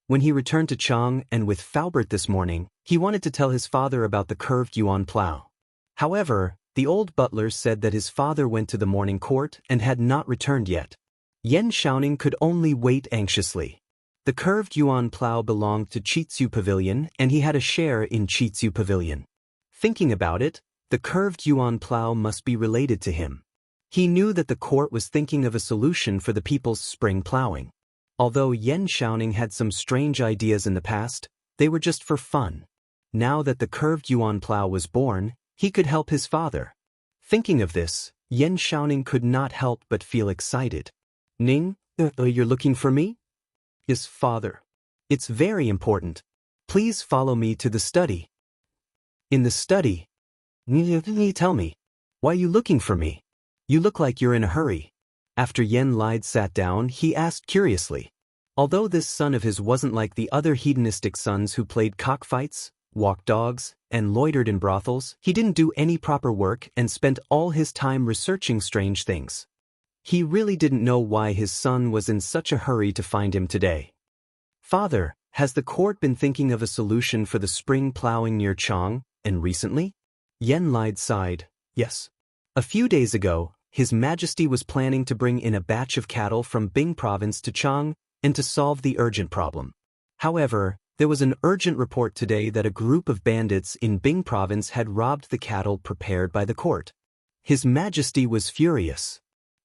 When he returned to Chang and with Faubert this morning, he wanted to tell his father about the curved yuan plow. However, the old butler said that his father went to the morning court and had not returned yet. Yan Xiaoning could only wait anxiously. The curved yuan plow belonged to Chitsu Pavilion and he had a share in Chitsu Pavilion. Thinking about it, the curved yuan plow must be related to him. He knew that the court was thinking of a solution for the people's spring plowing. Although Yan Xiaoning had some strange ideas in the past, they were just for fun. Now that the curved yuan plow was born, he could help his father. Thinking of this, Yan Xiaoning could not help but feel excited. "Ning, you're looking for me?" "Yes, father. It's very important. Please follow me to the study." "In the study? Tell me, why are you looking for me? You look like you're in a hurry." After Yan Lide sat down, he asked curiously. Although this son of his wasn't like the other hedonistic sons who played cockfights, walked dogs, and loitered in brothels, he didn't do any proper work and spent all his time researching strange things. He really didn't know why his son was in such a hurry to find him today. "Father, has the court been thinking of a solution for the spring plowing near Chang, and recently?" Yan Lide sighed. "Yes. A few days ago, His Majesty was planning to bring in a batch of cattle from Bing province to Chang and to solve the urgent problem. However, there was an urgent report today that a group of bandits in Bing province had robbed the cattle prepared by the court. His Majesty was furious.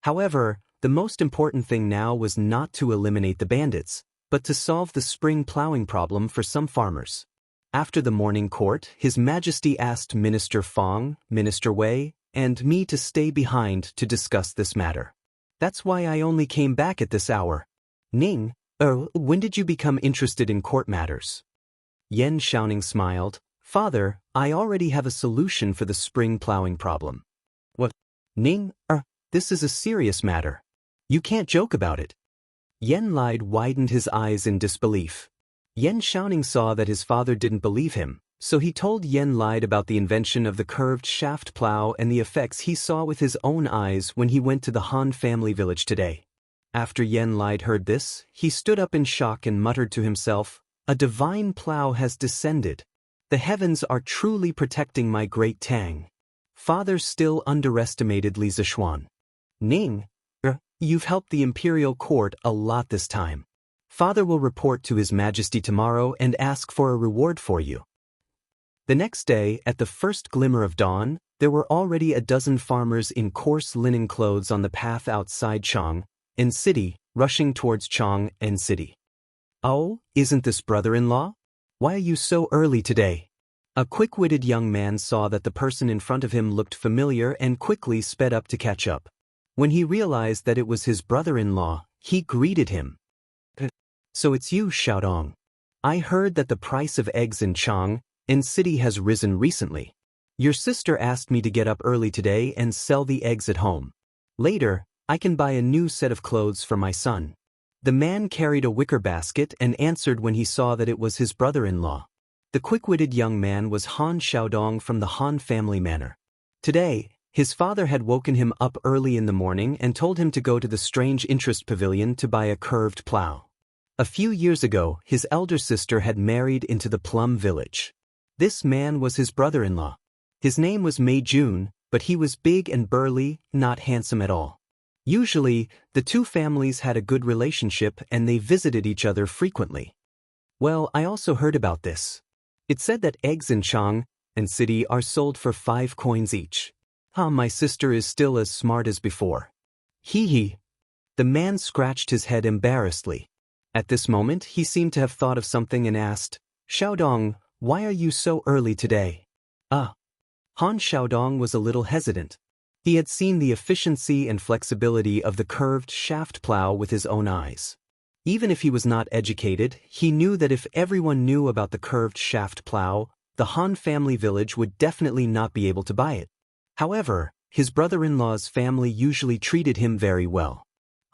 However, the most important thing now was not to eliminate the bandits, but to solve the spring plowing problem for some farmers. After the morning court, His Majesty asked Minister Fong, Minister Wei, and me to stay behind to discuss this matter. That's why I only came back at this hour. Ning, when did you become interested in court matters? Yan Xiaoning smiled. Father, I already have a solution for the spring plowing problem. What? Ning, this is a serious matter. You can't joke about it. Yan Lide widened his eyes in disbelief. Yan Xiaoning saw that his father didn't believe him, so he told Yan Lide about the invention of the curved shaft plow and the effects he saw with his own eyes when he went to the Han family village today. After Yan Lide heard this, he stood up in shock and muttered to himself, "A divine plow has descended. The heavens are truly protecting my great Tang." Father still underestimated Li Zishuan. Ning, you've helped the imperial court a lot this time. Father will report to His Majesty tomorrow and ask for a reward for you. The next day, at the first glimmer of dawn, there were already a dozen farmers in coarse linen clothes on the path outside Chang and City, rushing towards Chang and City. "Oh, isn't this brother-in-law? Why are you so early today?" A quick-witted young man saw that the person in front of him looked familiar and quickly sped up to catch up. When he realized that it was his brother-in-law, he greeted him. "So it's you, Xiaodong. I heard that the price of eggs in Chang and City has risen recently. Your sister asked me to get up early today and sell the eggs at home. Later, I can buy a new set of clothes for my son." The man carried a wicker basket and answered when he saw that it was his brother-in-law. The quick-witted young man was Han Xiaodong from the Han family manor. Today, his father had woken him up early in the morning and told him to go to the Strange Interest Pavilion to buy a curved plow. A few years ago, his elder sister had married into the Plum Village. This man was his brother-in-law. His name was Mei Jun, but he was big and burly, not handsome at all. Usually, the two families had a good relationship and they visited each other frequently. "Well, I also heard about this. It said that eggs in Chang and City are sold for 5 coins each. My sister is still as smart as before." Hee. The man scratched his head embarrassedly. At this moment, he seemed to have thought of something and asked, "Xiaodong, why are you so early today?" Han Xiaodong was a little hesitant. He had seen the efficiency and flexibility of the curved shaft plow with his own eyes. Even if he was not educated, he knew that if everyone knew about the curved shaft plow, the Han family village would definitely not be able to buy it. However, his brother-in-law's family usually treated him very well.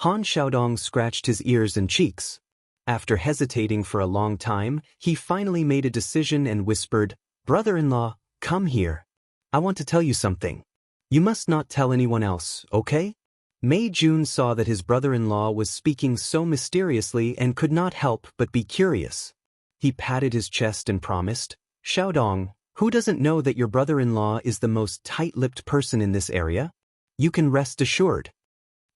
Han Xiaodong scratched his ears and cheeks. After hesitating for a long time, he finally made a decision and whispered, "Brother-in-law, come here. I want to tell you something. You must not tell anyone else, okay?" Mei Jun saw that his brother-in-law was speaking so mysteriously and could not help but be curious. He patted his chest and promised, "Xiaodong, who doesn't know that your brother-in-law is the most tight-lipped person in this area? You can rest assured."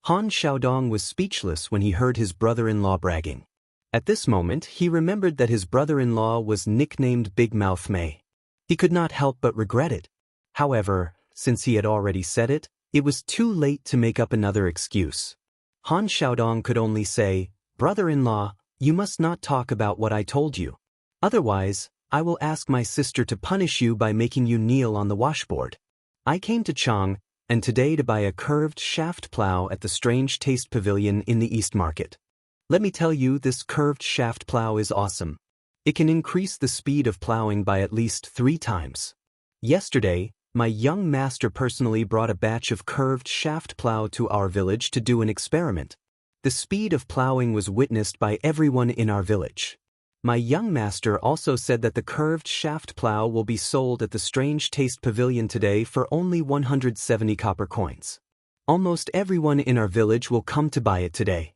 Han Xiaodong was speechless when he heard his brother-in-law bragging. At this moment, he remembered that his brother-in-law was nicknamed Big Mouth Mei. He could not help but regret it. However, since he had already said it, it was too late to make up another excuse. Han Xiaodong could only say, "Brother-in-law, you must not talk about what I told you. Otherwise, I will ask my sister to punish you by making you kneel on the washboard. I came to Chang and today to buy a curved shaft plow at the Strange Taste Pavilion in the East Market. Let me tell you, this curved shaft plow is awesome. It can increase the speed of plowing by at least 3 times. Yesterday, my young master personally brought a batch of curved shaft plow to our village to do an experiment. The speed of plowing was witnessed by everyone in our village. My young master also said that the curved shaft plow will be sold at the Strange Taste Pavilion today for only 170 copper coins. Almost everyone in our village will come to buy it today.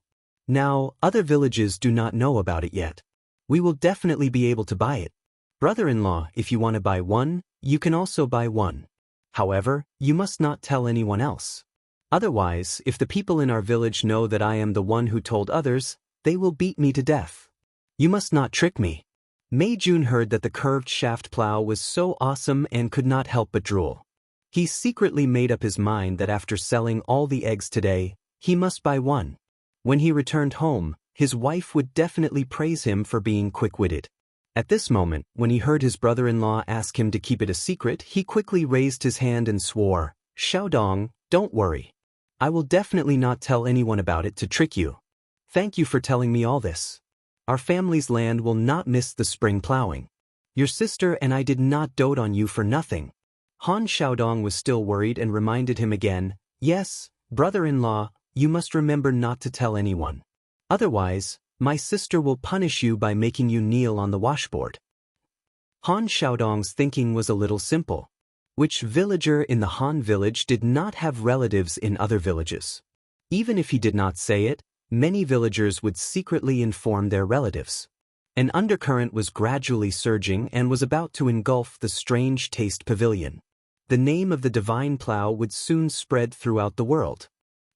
Now, other villages do not know about it yet. We will definitely be able to buy it. Brother-in-law, if you want to buy one, you can also buy one. However, you must not tell anyone else. Otherwise, if the people in our village know that I am the one who told others, they will beat me to death. You must not trick me." Mei Jun heard that the curved shaft plow was so awesome and could not help but drool. He secretly made up his mind that after selling all the eggs today, he must buy one. When he returned home, his wife would definitely praise him for being quick-witted. At this moment, when he heard his brother-in-law ask him to keep it a secret, he quickly raised his hand and swore, "Xiaodong, don't worry. I will definitely not tell anyone about it to trick you. Thank you for telling me all this. Our family's land will not miss the spring plowing. Your sister and I did not dote on you for nothing." Han Xiaodong was still worried and reminded him again, "Yes, brother-in-law, you must remember not to tell anyone. Otherwise, my sister will punish you by making you kneel on the washboard." Han Xiaodong's thinking was a little simple. Which villager in the Han village did not have relatives in other villages? Even if he did not say it, many villagers would secretly inform their relatives. An undercurrent was gradually surging and was about to engulf the Strange Taste Pavilion. The name of the divine plow would soon spread throughout the world.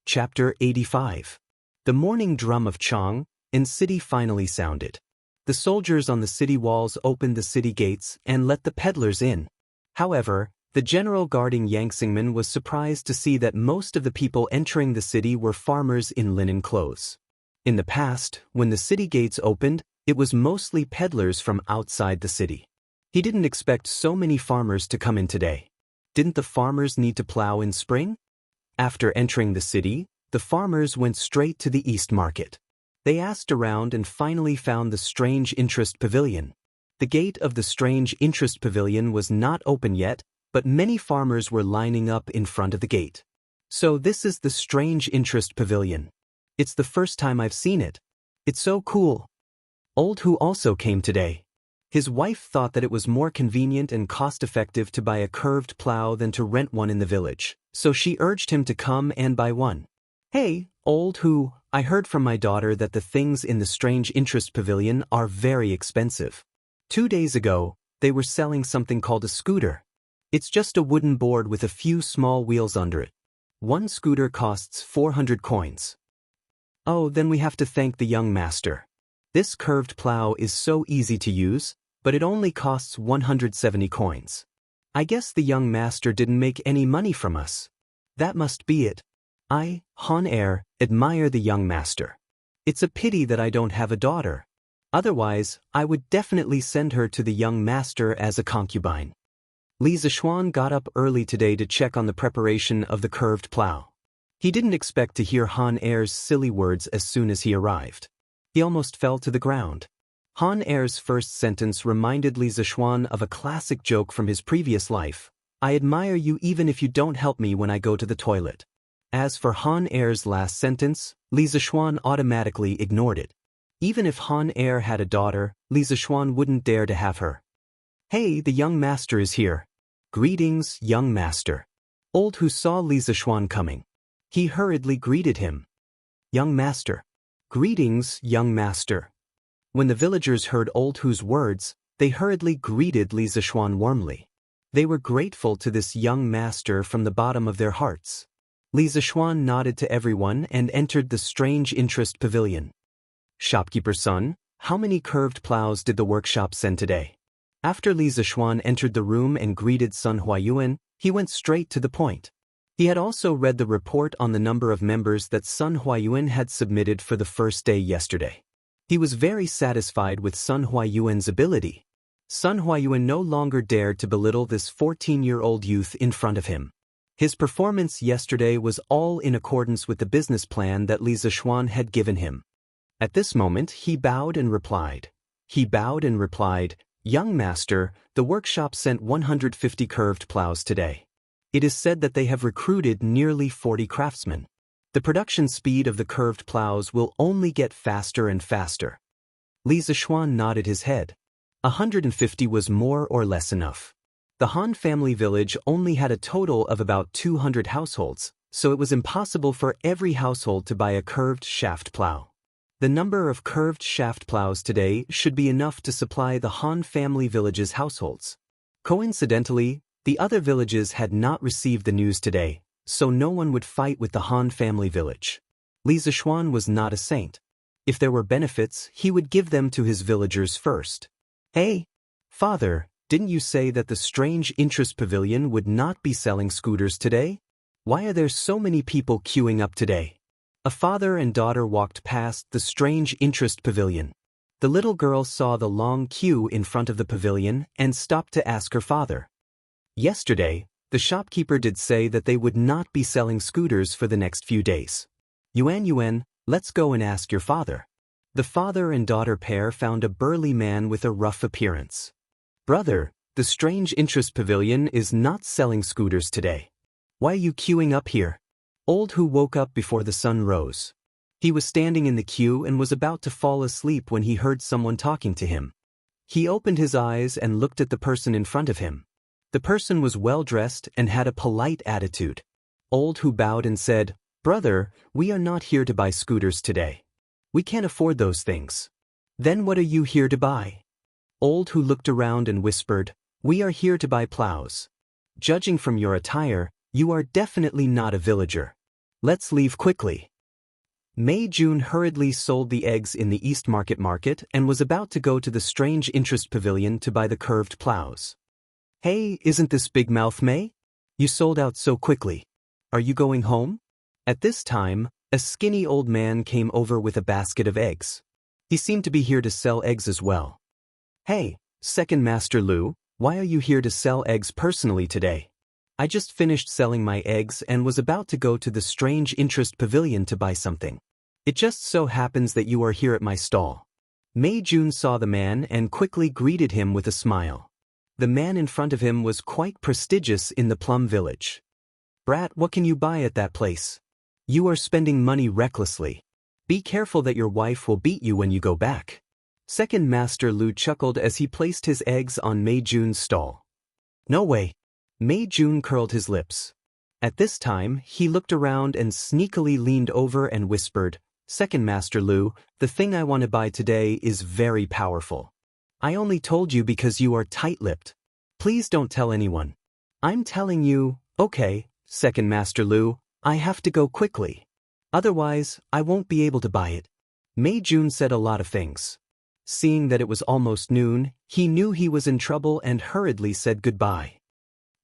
Chapter 85. The morning drum of Chang and City finally sounded. The soldiers on the city walls opened the city gates and let the peddlers in. However, the general guarding Yangxingmen was surprised to see that most of the people entering the city were farmers in linen clothes. In the past, when the city gates opened, it was mostly peddlers from outside the city. He didn't expect so many farmers to come in today. Didn't the farmers need to plow in spring? After entering the city, the farmers went straight to the East Market. They asked around and finally found the Strange Interest Pavilion. The gate of the Strange Interest Pavilion was not open yet, but many farmers were lining up in front of the gate. So this is the Strange Interest Pavilion. It's the first time I've seen it. It's so cool. Old Hu also came today. His wife thought that it was more convenient and cost-effective to buy a curved plow than to rent one in the village, so she urged him to come and buy one. Hey, Old Hu, I heard from my daughter that the things in the Strange Interest Pavilion are very expensive. 2 days ago, they were selling something called a scooter. It's just a wooden board with a few small wheels under it. One scooter costs 400 coins. Oh, then we have to thank the young master. This curved plow is so easy to use, but it only costs 170 coins. I guess the young master didn't make any money from us. That must be it. I, Han Er, admire the young master. It's a pity that I don't have a daughter. Otherwise, I would definitely send her to the young master as a concubine. Li Zishuan got up early today to check on the preparation of the curved plow. He didn't expect to hear Han Er's silly words as soon as he arrived. He almost fell to the ground. Han Er's first sentence reminded Li Zishuan of a classic joke from his previous life. I admire you even if you don't help me when I go to the toilet. As for Han Er's last sentence, Li Zishuan automatically ignored it. Even if Han Er had a daughter, Li Zishuan wouldn't dare to have her. Hey, the young master is here. Greetings, young master. Old Hu saw Li Zishuan coming. He hurriedly greeted him. Young master. Greetings, young master. When the villagers heard Old Hu's words, they hurriedly greeted Li Zishuan warmly. They were grateful to this young master from the bottom of their hearts. Li Zishuan nodded to everyone and entered the Strange Interest Pavilion. Shopkeeper's son, how many curved plows did the workshop send today? After Li Zishuan entered the room and greeted Sun Huayuan, he went straight to the point. He had also read the report on the number of members that Sun Huayuan had submitted for the first day yesterday. He was very satisfied with Sun Huayuan's ability. Sun Huayuan no longer dared to belittle this 14-year-old youth in front of him. His performance yesterday was all in accordance with the business plan that Li Zishuan had given him. At this moment, he bowed and replied. Young master, the workshop sent 150 curved plows today. It is said that they have recruited nearly 40 craftsmen. The production speed of the curved plows will only get faster and faster. Li Zishuan nodded his head. 150 was more or less enough. The Han family village only had a total of about 200 households, so it was impossible for every household to buy a curved shaft plow. The number of curved shaft plows today should be enough to supply the Han family village's households. Coincidentally, the other villages had not received the news today, so no one would fight with the Han family village. Li Zishuan was not a saint. If there were benefits, he would give them to his villagers first. Hey, father, didn't you say that the Strange Interest Pavilion would not be selling scooters today? Why are there so many people queuing up today? A father and daughter walked past the Strange Interest Pavilion. The little girl saw the long queue in front of the pavilion and stopped to ask her father. Yesterday, the shopkeeper did say that they would not be selling scooters for the next few days. Yuan, let's go and ask your father. The father and daughter pair found a burly man with a rough appearance. Brother, the Strange Interest Pavilion is not selling scooters today. Why are you queuing up here? Old Hu woke up before the sun rose. He was standing in the queue and was about to fall asleep when he heard someone talking to him. He opened his eyes and looked at the person in front of him. The person was well-dressed and had a polite attitude. Old Hu bowed and said, Brother, we are not here to buy scooters today. We can't afford those things. Then what are you here to buy? Old Hu looked around and whispered, We are here to buy plows. Judging from your attire, you are definitely not a villager. Let's leave quickly. Mei Jun hurriedly sold the eggs in the East Market and was about to go to the Strange Interest Pavilion to buy the curved plows. Hey, isn't this Big Mouth Mei? You sold out so quickly. Are you going home? At this time, a skinny old man came over with a basket of eggs. He seemed to be here to sell eggs as well. Hey, Second Master Lu, why are you here to sell eggs personally today? I just finished selling my eggs and was about to go to the Strange Interest Pavilion to buy something. It just so happens that you are here at my stall. Mei Jun saw the man and quickly greeted him with a smile. The man in front of him was quite prestigious in the Plum Village. Brat, what can you buy at that place? You are spending money recklessly. Be careful that your wife will beat you when you go back. Second Master Lu chuckled as he placed his eggs on Mei Jun's stall. No way. Mei Jun curled his lips. At this time, he looked around and sneakily leaned over and whispered, Second Master Lu, the thing I want to buy today is very powerful. I only told you because you are tight-lipped. Please don't tell anyone. I'm telling you, okay, Second Master Lu, I have to go quickly. Otherwise, I won't be able to buy it. Mei Jun said a lot of things. Seeing that it was almost noon, he knew he was in trouble and hurriedly said goodbye.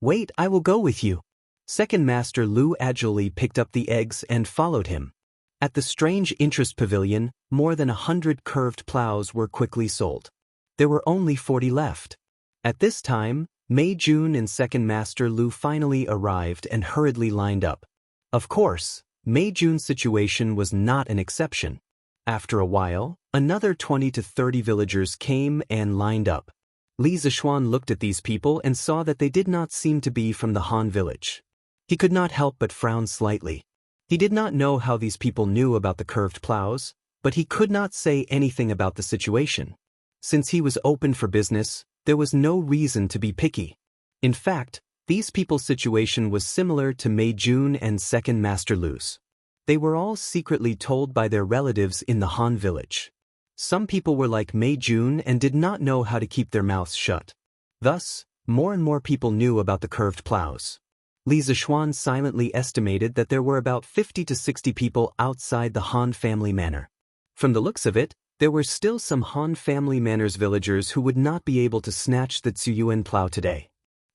Wait, I will go with you. Second Master Lu agilely picked up the eggs and followed him. At the Strange Interest Pavilion, more than 100 curved plows were quickly sold. There were only 40 left. At this time, Mei Jun and Second Master Lu finally arrived and hurriedly lined up. Of course, Mei Jun's situation was not an exception. After a while, another 20 to 30 villagers came and lined up. Li Zishuan looked at these people and saw that they did not seem to be from the Han village. He could not help but frown slightly. He did not know how these people knew about the curved plows, but he could not say anything about the situation. Since he was open for business, there was no reason to be picky. In fact, these people's situation was similar to Mei Jun and Second Master Lu's. They were all secretly told by their relatives in the Han village. Some people were like Mei Jun and did not know how to keep their mouths shut. Thus, more and more people knew about the curved plows. Li Zishuan silently estimated that there were about 50 to 60 people outside the Han family manor. From the looks of it, there were still some Han family manor's villagers who would not be able to snatch the Ziyuan plow today.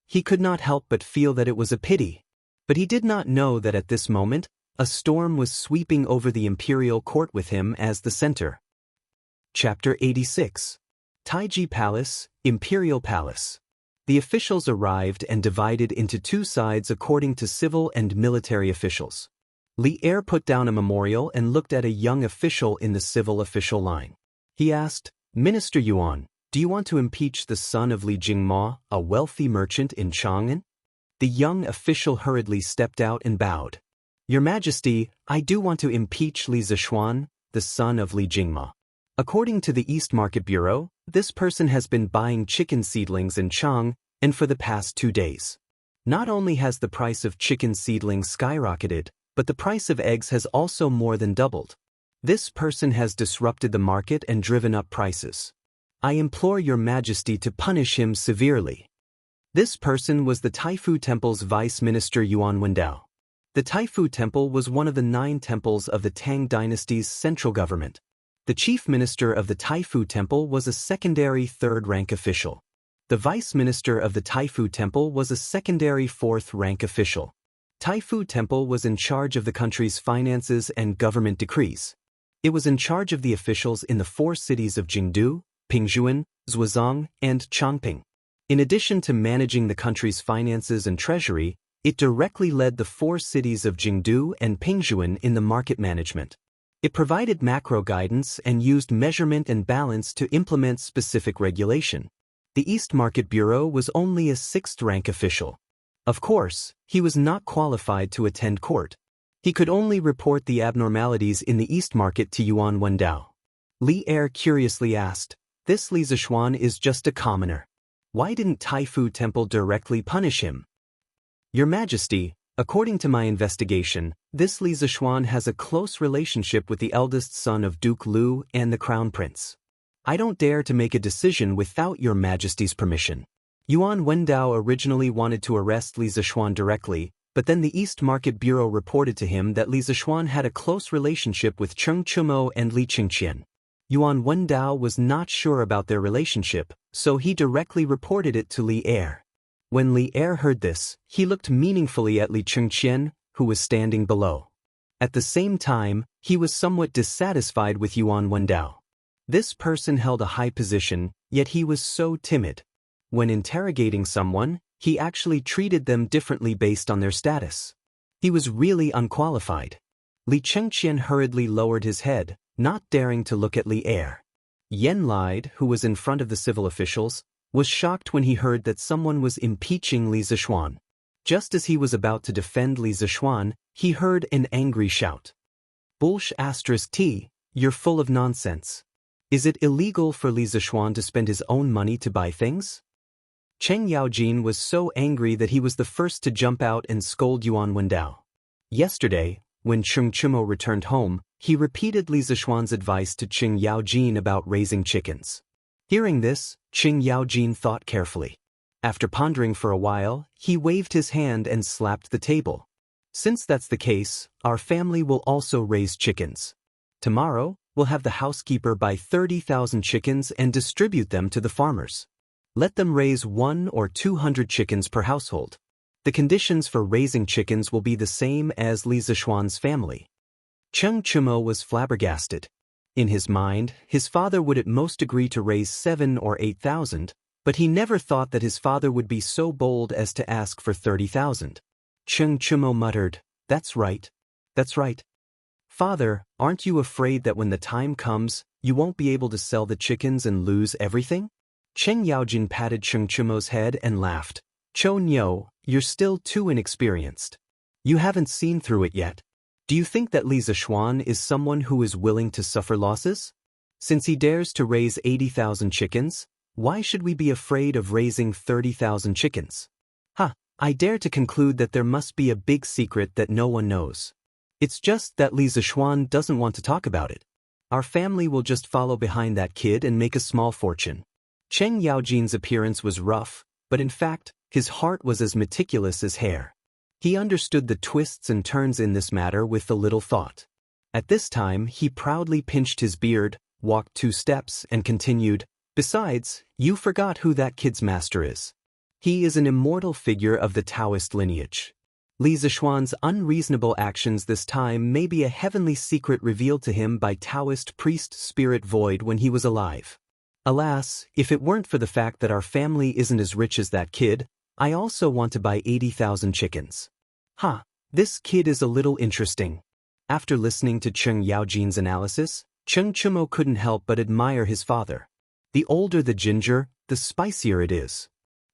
He could not help but feel that it was a pity. But he did not know that at this moment, a storm was sweeping over the imperial court with him as the center. Chapter 86. Taiji Palace, Imperial Palace. The officials arrived and divided into two sides according to civil and military officials. Li Er put down a memorial and looked at a young official in the civil official line. He asked, Minister Yuan, do you want to impeach the son of Li Jingma, a wealthy merchant in Chang'an? The young official hurriedly stepped out and bowed. Your Majesty, I do want to impeach Li Zishuan, the son of Li Jingma. According to the East Market Bureau, this person has been buying chicken seedlings in Chang, and for the past 2 days. Not only has the price of chicken seedlings skyrocketed, but the price of eggs has also more than doubled. This person has disrupted the market and driven up prices. I implore your Majesty to punish him severely. This person was the Taifu Temple's Vice Minister Yuan Wendao. The Taifu Temple was one of the 9 temples of the Tang dynasty's central government. The chief minister of the Taifu Temple was a secondary 3rd-rank official. The vice minister of the Taifu Temple was a secondary 4th-rank official. Taifu Temple was in charge of the country's finances and government decrees. It was in charge of the officials in the 4 cities of Jingdu, Pingzhuan, Zhuozong, and Chongping. In addition to managing the country's finances and treasury, it directly led the 4 cities of Jingdu and Pingzhuan in the market management. It provided macro guidance and used measurement and balance to implement specific regulation. The East Market Bureau was only a 6th-rank official. Of course, he was not qualified to attend court. He could only report the abnormalities in the East Market to Yuan Wendao. Li Er curiously asked, This Li Zishuan is just a commoner. Why didn't Taifu Temple directly punish him? Your Majesty, according to my investigation, this Li Zishuan has a close relationship with the eldest son of Duke Lu and the Crown Prince. I don't dare to make a decision without your Majesty's permission. Yuan Wendao originally wanted to arrest Li Zishuan directly, But then the East Market Bureau reported to him that Li Zishuan had a close relationship with Cheng Chumo and Li Qingqian. Yuan Wendao was not sure about their relationship, so he directly reported it to Li Er. When Li Er heard this, he looked meaningfully at Li Qingqian, who was standing below. At the same time, he was somewhat dissatisfied with Yuan Wendao. This person held a high position, yet he was so timid. When interrogating someone, he actually treated them differently based on their status. He was really unqualified. Li Qingqian hurriedly lowered his head, not daring to look at Li Er. Yen Lide, who was in front of the civil officials, was shocked when he heard that someone was impeaching Li Zishuan. Just as he was about to defend Li Zishuan, he heard an angry shout. Bullsh*T, you're full of nonsense. Is it illegal for Li Zishuan to spend his own money to buy things? Cheng Yaojin was so angry that he was the first to jump out and scold Yuan Wendao. Yesterday, when Cheng Chumo returned home, he repeated Li Zishuan's advice to Cheng Yaojin about raising chickens. Hearing this, Cheng Yaojin thought carefully. After pondering for a while, he waved his hand and slapped the table. Since that's the case, our family will also raise chickens. Tomorrow, we'll have the housekeeper buy 30,000 chickens and distribute them to the farmers. Let them raise 100 or 200 chickens per household. The conditions for raising chickens will be the same as Li Zishuan's family. Cheng Chumo was flabbergasted. In his mind, his father would at most agree to raise 7,000 or 8,000, but he never thought that his father would be so bold as to ask for 30,000. Cheng Chumo muttered, "That's right. That's right. Father, aren't you afraid that when the time comes, you won't be able to sell the chickens and lose everything?" Cheng Yaojin patted Cheng Chumo's head and laughed. "Cho Nyo, you're still too inexperienced. You haven't seen through it yet. Do you think that Li Zishuan is someone who is willing to suffer losses? Since he dares to raise 80,000 chickens, why should we be afraid of raising 30,000 chickens? I dare to conclude that there must be a big secret that no one knows. It's just that Li Zishuan doesn't want to talk about it. Our family will just follow behind that kid and make a small fortune." Cheng Yaojin's appearance was rough, but in fact, his heart was as meticulous as hair. He understood the twists and turns in this matter with the little thought. At this time, he proudly pinched his beard, walked 2 steps, and continued, "Besides, you forgot who that kid's master is. He is an immortal figure of the Daoist lineage. Li Zishuan's unreasonable actions this time may be a heavenly secret revealed to him by Daoist priest Spirit Void when he was alive. Alas, if it weren't for the fact that our family isn't as rich as that kid, I also want to buy 80,000 chickens. This kid is a little interesting." After listening to Cheng Yaojin's analysis, Cheng Chumo couldn't help but admire his father. The older the ginger, the spicier it is.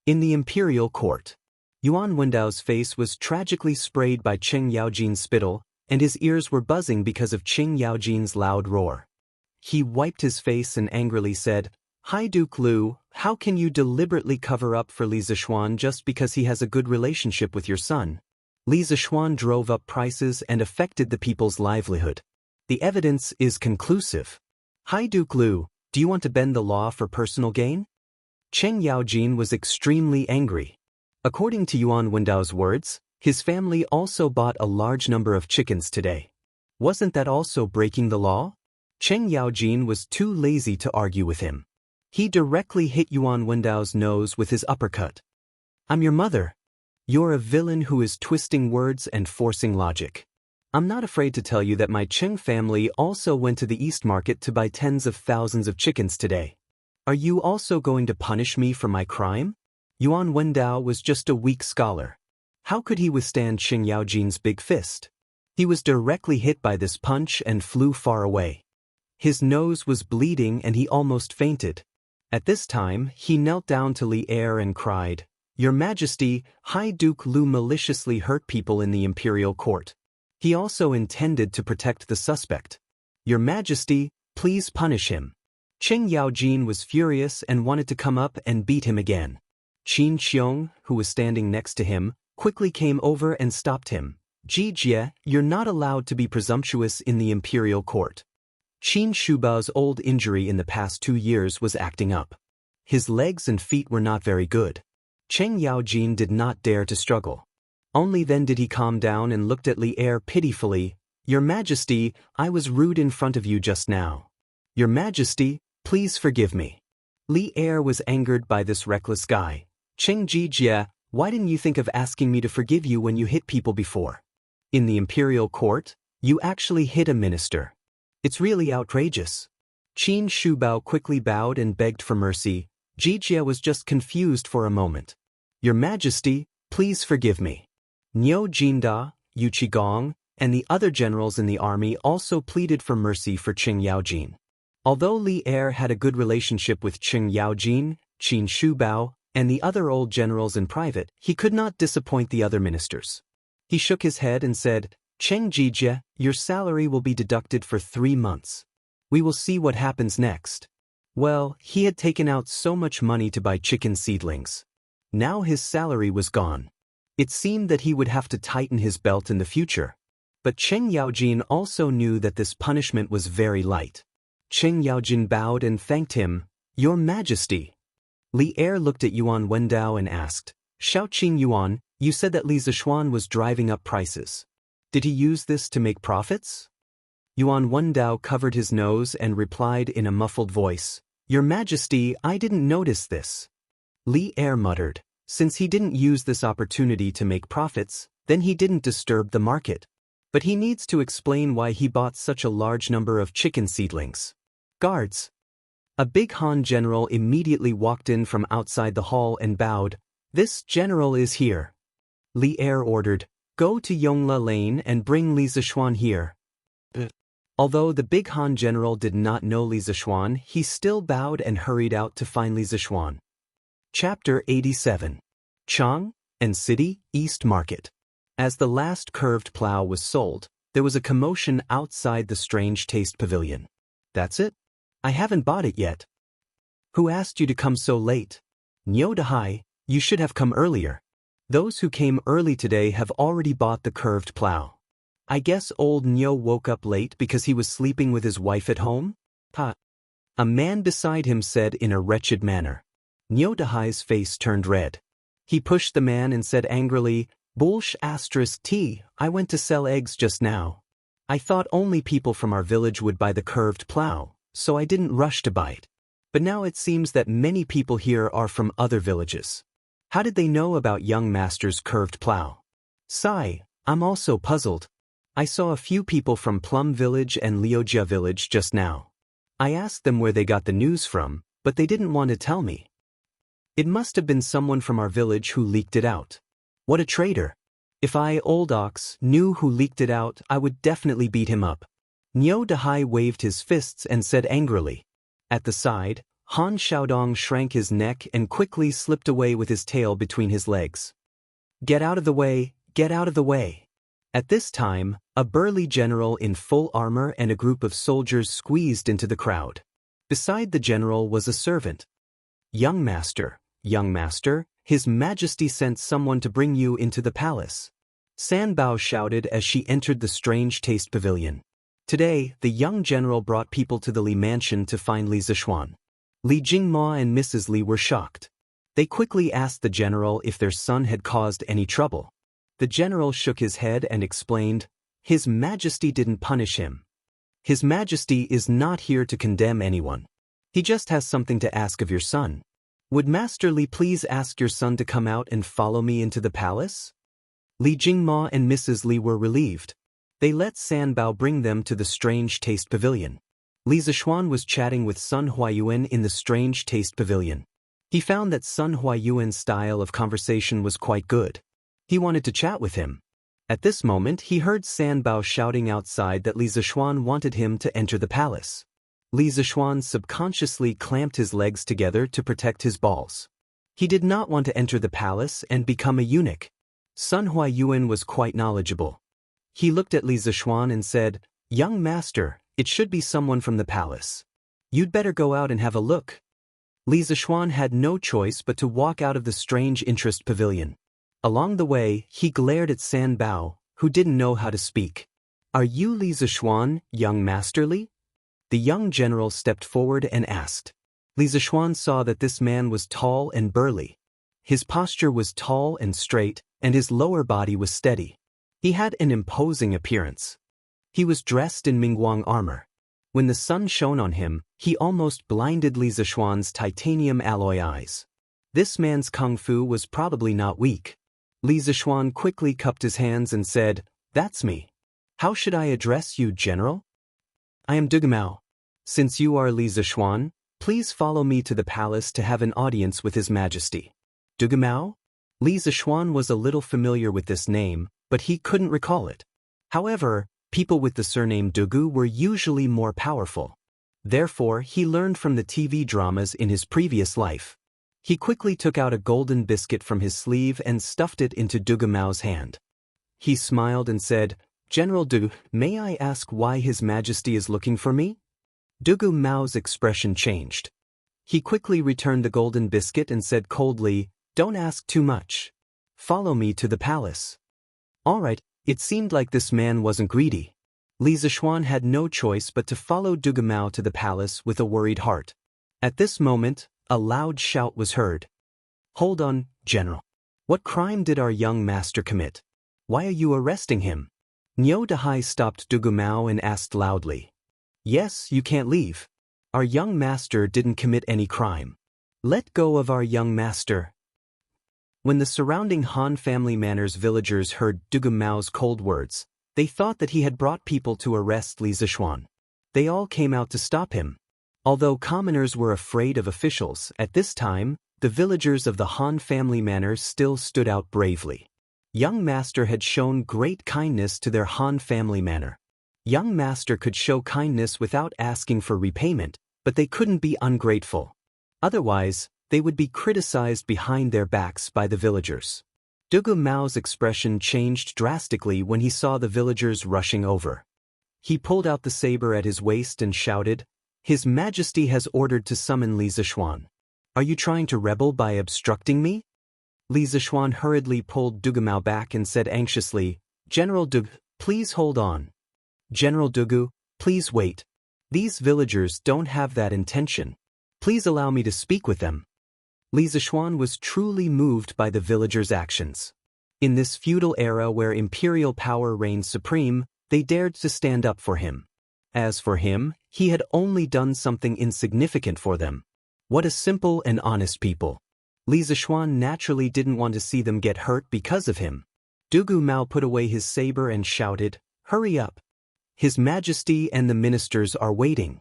In the imperial court, Yuan Wendao's face was tragically sprayed by Cheng Yaojin's spittle, and his ears were buzzing because of Cheng Yaojin's loud roar. He wiped his face and angrily said, "Hi Duke Lu, how can you deliberately cover up for Li Zishuan just because he has a good relationship with your son? Li Zishuan drove up prices and affected the people's livelihood. The evidence is conclusive. Hi Duke Lu, do you want to bend the law for personal gain?" Cheng Yaojin was extremely angry. According to Yuan Wendao's words, his family also bought a large number of chickens today. Wasn't that also breaking the law? Cheng Yaojin was too lazy to argue with him. He directly hit Yuan Wendao's nose with his uppercut. "I'm your mother. You're a villain who is twisting words and forcing logic. I'm not afraid to tell you that my Cheng family also went to the East Market to buy tens of thousands of chickens today. Are you also going to punish me for my crime?" Yuan Wendao was just a weak scholar. How could he withstand Cheng Yaojin's big fist? He was directly hit by this punch and flew far away. His nose was bleeding and he almost fainted. At this time, he knelt down to Li Er and cried, "Your Majesty, High Duke Lu maliciously hurt people in the imperial court. He also intended to protect the suspect. Your Majesty, please punish him." Cheng Yaojin was furious and wanted to come up and beat him again. Qin Xiong, who was standing next to him, quickly came over and stopped him. "Ji Jie, you're not allowed to be presumptuous in the imperial court." Qin Shubao's old injury in the past 2 years was acting up. His legs and feet were not very good. Cheng Yaojin did not dare to struggle. Only then did he calm down and looked at Li Er pitifully. Your Majesty, I was rude in front of you just now. Your Majesty, please forgive me. Li Er was angered by this reckless guy. Cheng Jijie, why didn't you think of asking me to forgive you when you hit people before? In the imperial court, you actually hit a minister. It's really outrageous. Qin Shubao quickly bowed and begged for mercy. Jijie was just confused for a moment. Your Majesty, please forgive me. Niu Jinda, Yu Qigong, and the other generals in the army also pleaded for mercy for Qing Yaojin. Although Li Er had a good relationship with Qing Yaojin, Qin Shubao, and the other old generals in private, he could not disappoint the other ministers. He shook his head and said, Cheng Jijie, your salary will be deducted for 3 months. We will see what happens next. Well, he had taken out so much money to buy chicken seedlings. Now his salary was gone. It seemed that he would have to tighten his belt in the future. But Cheng Yaojin also knew that this punishment was very light. Cheng Yaojin bowed and thanked him. Your Majesty. Li Er looked at Yuan Wendao and asked, Shaoqing Yuan, you said that Li Zishuan was driving up prices. Did he use this to make profits? Yuan Wendao covered his nose and replied in a muffled voice, Your Majesty, I didn't notice this. Li Er muttered, since he didn't use this opportunity to make profits, then he didn't disturb the market. But he needs to explain why he bought such a large number of chicken seedlings. Guards. A big Han general immediately walked in from outside the hall and bowed. This general is here. Li Er ordered, Go to Yongla Lane and bring Li Zishuan here. Although the big Han general did not know Li Zishuan, he still bowed and hurried out to find Li Zishuan. Chapter 87. Chang and City, East Market. As the last curved plow was sold, there was a commotion outside the Strange Taste Pavilion. That's it? I haven't bought it yet. Who asked you to come so late? Niu Dahai, you should have come earlier. Those who came early today have already bought the curved plow. I guess old Niu woke up late because he was sleeping with his wife at home? Ha! A man beside him said in a wretched manner. Niu Dahai's face turned red. He pushed the man and said angrily, Bullsh *T, I went to sell eggs just now. I thought only people from our village would buy the curved plow, so I didn't rush to buy it. But now it seems that many people here are from other villages. How did they know about young master's curved plow? Sigh, I'm also puzzled. I saw a few people from Plum Village and Liujia Village just now. I asked them where they got the news from, but they didn't want to tell me. It must have been someone from our village who leaked it out. What a traitor. If I, Old Ox, knew who leaked it out, I would definitely beat him up. Niu Dahai waved his fists and said angrily. At the side, Han Xiaodong shrank his neck and quickly slipped away with his tail between his legs. Get out of the way, get out of the way. At this time, a burly general in full armor and a group of soldiers squeezed into the crowd. Beside the general was a servant. Young master, His Majesty sent someone to bring you into the palace. San Bao shouted as she entered the Strange Taste Pavilion. Today, the young general brought people to the Li mansion to find Li Zishuan. Li Jingma and Mrs. Li were shocked. They quickly asked the general if their son had caused any trouble. The general shook his head and explained, His Majesty didn't punish him. His Majesty is not here to condemn anyone. He just has something to ask of your son. Would Master Li please ask your son to come out and follow me into the palace? Li Jingma and Mrs. Li were relieved. They let San Bao bring them to the Strange Taste Pavilion. Li Zishuan was chatting with Sun Huayuan in the Strange Taste Pavilion. He found that Sun Huayuan's style of conversation was quite good. He wanted to chat with him. At this moment he heard San Bao shouting outside that Li Zishuan wanted him to enter the palace. Li Zishuan subconsciously clamped his legs together to protect his balls. He did not want to enter the palace and become a eunuch. Sun Huayuan was quite knowledgeable. He looked at Li Zishuan and said, Young master, it should be someone from the palace. You'd better go out and have a look. Li Zishuan had no choice but to walk out of the Strange Interest Pavilion. Along the way, he glared at San Bao, who didn't know how to speak. Are you Li Zishuan, young master Li? The young general stepped forward and asked. Li Zishuan saw that this man was tall and burly. His posture was tall and straight, and his lower body was steady. He had an imposing appearance. He was dressed in Mingguang armor. When the sun shone on him, he almost blinded Li Zishuan's titanium alloy eyes. This man's kung fu was probably not weak. Li Zishuan quickly cupped his hands and said, "That's me. How should I address you, General?" "I am Dugumao. Since you are Li Zishuan, please follow me to the palace to have an audience with His Majesty." Dugumao? Li Zishuan was a little familiar with this name, but he couldn't recall it. However, people with the surname Dugu were usually more powerful. Therefore, he learned from the TV dramas in his previous life. He quickly took out a golden biscuit from his sleeve and stuffed it into Dugumao's hand. He smiled and said, "General Du, may I ask why His Majesty is looking for me?" Dugumao's expression changed. He quickly returned the golden biscuit and said coldly, "Don't ask too much. Follow me to the palace." All right. It seemed like this man wasn't greedy. Li Zishuan had no choice but to follow Dugumao to the palace with a worried heart. At this moment, a loud shout was heard. "Hold on, General. What crime did our young master commit? Why are you arresting him?" Niu Dahai stopped Dugumao and asked loudly. "Yes, you can't leave. Our young master didn't commit any crime. Let go of our young master." When the surrounding Han family manors villagers heard Dugumao's cold words, they thought that he had brought people to arrest Li Zishuan. They all came out to stop him. Although commoners were afraid of officials, at this time, the villagers of the Han family manors still stood out bravely. Young master had shown great kindness to their Han family manor. Young master could show kindness without asking for repayment, but they couldn't be ungrateful. Otherwise, they would be criticized behind their backs by the villagers. Dugumao's expression changed drastically when he saw the villagers rushing over. He pulled out the saber at his waist and shouted, "His Majesty has ordered to summon Li Zishuan. Are you trying to rebel by obstructing me?" Li Zishuan hurriedly pulled Dugumao back and said anxiously, "General Dug, please hold on. General Dugu, please wait. These villagers don't have that intention. Please allow me to speak with them." Li Zishuan was truly moved by the villagers' actions. In this feudal era where imperial power reigned supreme, they dared to stand up for him. As for him, he had only done something insignificant for them. What a simple and honest people. Li Zishuan naturally didn't want to see them get hurt because of him. Dugumao put away his saber and shouted, "Hurry up. His Majesty and the ministers are waiting."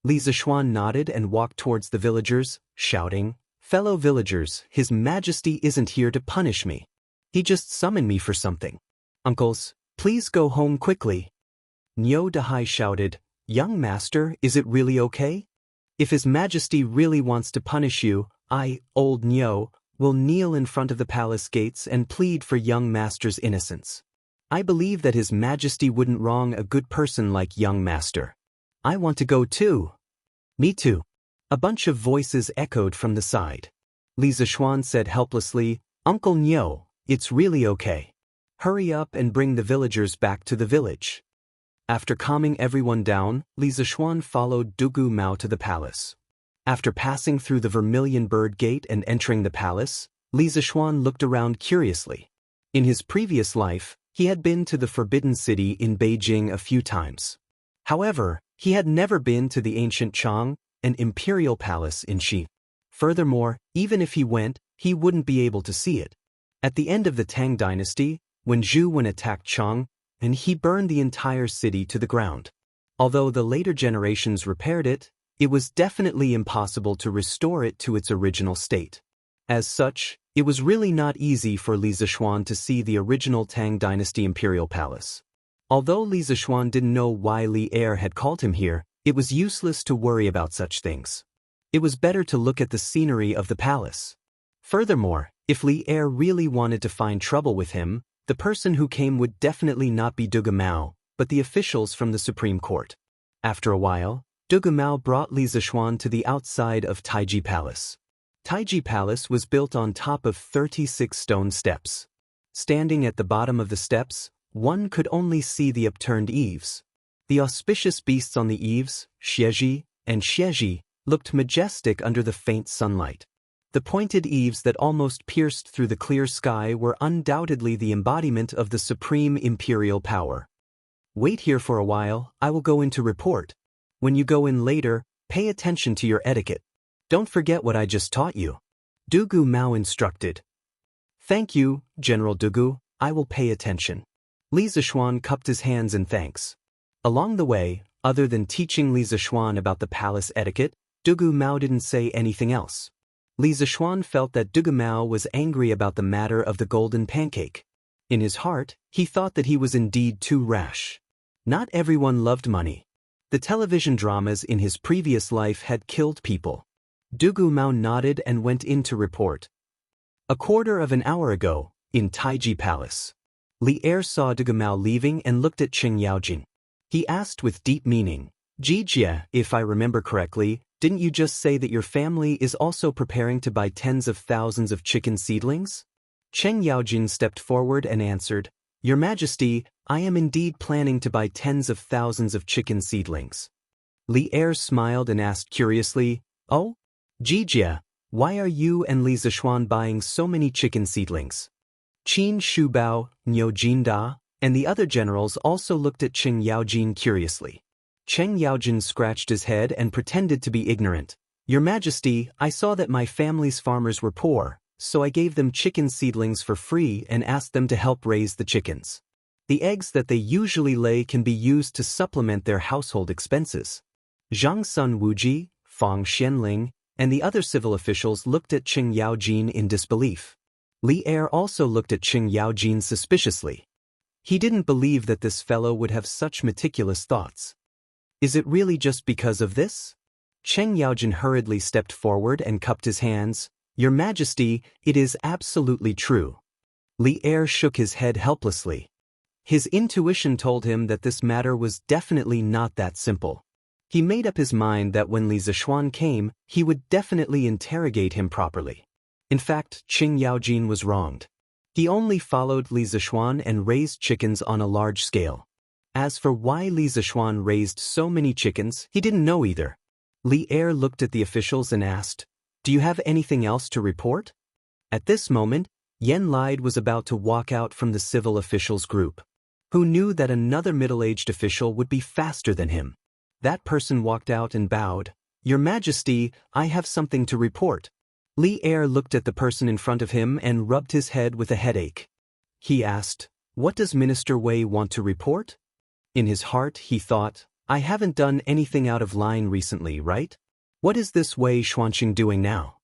Li Zishuan nodded and walked towards the villagers, shouting, "Fellow villagers, His Majesty isn't here to punish me. He just summoned me for something. Uncles, please go home quickly." Niu Dahai shouted, "Young master, is it really okay? If His Majesty really wants to punish you, I, old Niu, will kneel in front of the palace gates and plead for young master's innocence. I believe that His Majesty wouldn't wrong a good person like young master. I want to go too." "Me too." A bunch of voices echoed from the side. Li Zishuan said helplessly, "Uncle Niu, it's really okay. Hurry up and bring the villagers back to the village." After calming everyone down, Li Zishuan followed Dugumao to the palace. After passing through the Vermilion Bird Gate and entering the palace, Li Zishuan looked around curiously. In his previous life, he had been to the Forbidden City in Beijing a few times. However, he had never been to the ancient Chang, an imperial palace in Xi. Furthermore, even if he went, he wouldn't be able to see it. At the end of the Tang dynasty, when Zhu Wen attacked Chang, and he burned the entire city to the ground. Although the later generations repaired it, it was definitely impossible to restore it to its original state. As such, it was really not easy for Li Zishuan to see the original Tang dynasty imperial palace. Although Li Zishuan didn't know why Li Er had called him here, it was useless to worry about such things. It was better to look at the scenery of the palace. Furthermore, if Li Er really wanted to find trouble with him, the person who came would definitely not be Dugumao, but the officials from the Supreme Court. After a while, Dugumao brought Li Zishuan to the outside of Taiji Palace. Taiji Palace was built on top of 36 stone steps. Standing at the bottom of the steps, one could only see the upturned eaves. The auspicious beasts on the eaves, Xieji and Xieji, looked majestic under the faint sunlight. The pointed eaves that almost pierced through the clear sky were undoubtedly the embodiment of the supreme imperial power. Wait here for a while, I will go in to report. When you go in later, pay attention to your etiquette. Don't forget what I just taught you. Dugu Mao instructed. Thank you, General Dugu, I will pay attention. Li Zishuan cupped his hands in thanks. Along the way, other than teaching Li Zishuan about the palace etiquette, Dugu Mao didn't say anything else. Li Zishuan felt that Dugu Mao was angry about the matter of the golden pancake. In his heart, he thought that he was indeed too rash. Not everyone loved money. The television dramas in his previous life had killed people. Dugu Mao nodded and went in to report. A quarter of an hour ago, in Taiji Palace, Li Er saw Dugu Mao leaving and looked at Qing Yaojin. He asked with deep meaning, Jijia, if I remember correctly, didn't you just say that your family is also preparing to buy tens of thousands of chicken seedlings? Cheng Yaojin stepped forward and answered, Your Majesty, I am indeed planning to buy tens of thousands of chicken seedlings. Li Er smiled and asked curiously, Oh? Jijia, why are you and Li Zishuan buying so many chicken seedlings? Qin Shubao, Niu Jinda, and the other generals also looked at Cheng Yaojin curiously. Cheng Yaojin scratched his head and pretended to be ignorant. Your Majesty, I saw that my family's farmers were poor, so I gave them chicken seedlings for free and asked them to help raise the chickens. The eggs that they usually lay can be used to supplement their household expenses. Zhang Sun Wuji, Fang Xianling, and the other civil officials looked at Cheng Yaojin in disbelief. Li Er also looked at Cheng Yaojin suspiciously. He didn't believe that this fellow would have such meticulous thoughts. Is it really just because of this? Cheng Yaojin hurriedly stepped forward and cupped his hands. Your Majesty, it is absolutely true. Li Er shook his head helplessly. His intuition told him that this matter was definitely not that simple. He made up his mind that when Li Zishuan came, he would definitely interrogate him properly. In fact, Cheng Yaojin was wronged. He only followed Li Zishuan and raised chickens on a large scale. As for why Li Zishuan raised so many chickens, he didn't know either. Li Er looked at the officials and asked, Do you have anything else to report? At this moment, Yen Lide was about to walk out from the civil officials group. Who knew that another middle-aged official would be faster than him? That person walked out and bowed. Your Majesty, I have something to report. Li Er looked at the person in front of him and rubbed his head with a headache. He asked, What does Minister Wei want to report? In his heart, he thought, I haven't done anything out of line recently, right? What is this Wei Xuanqing doing now?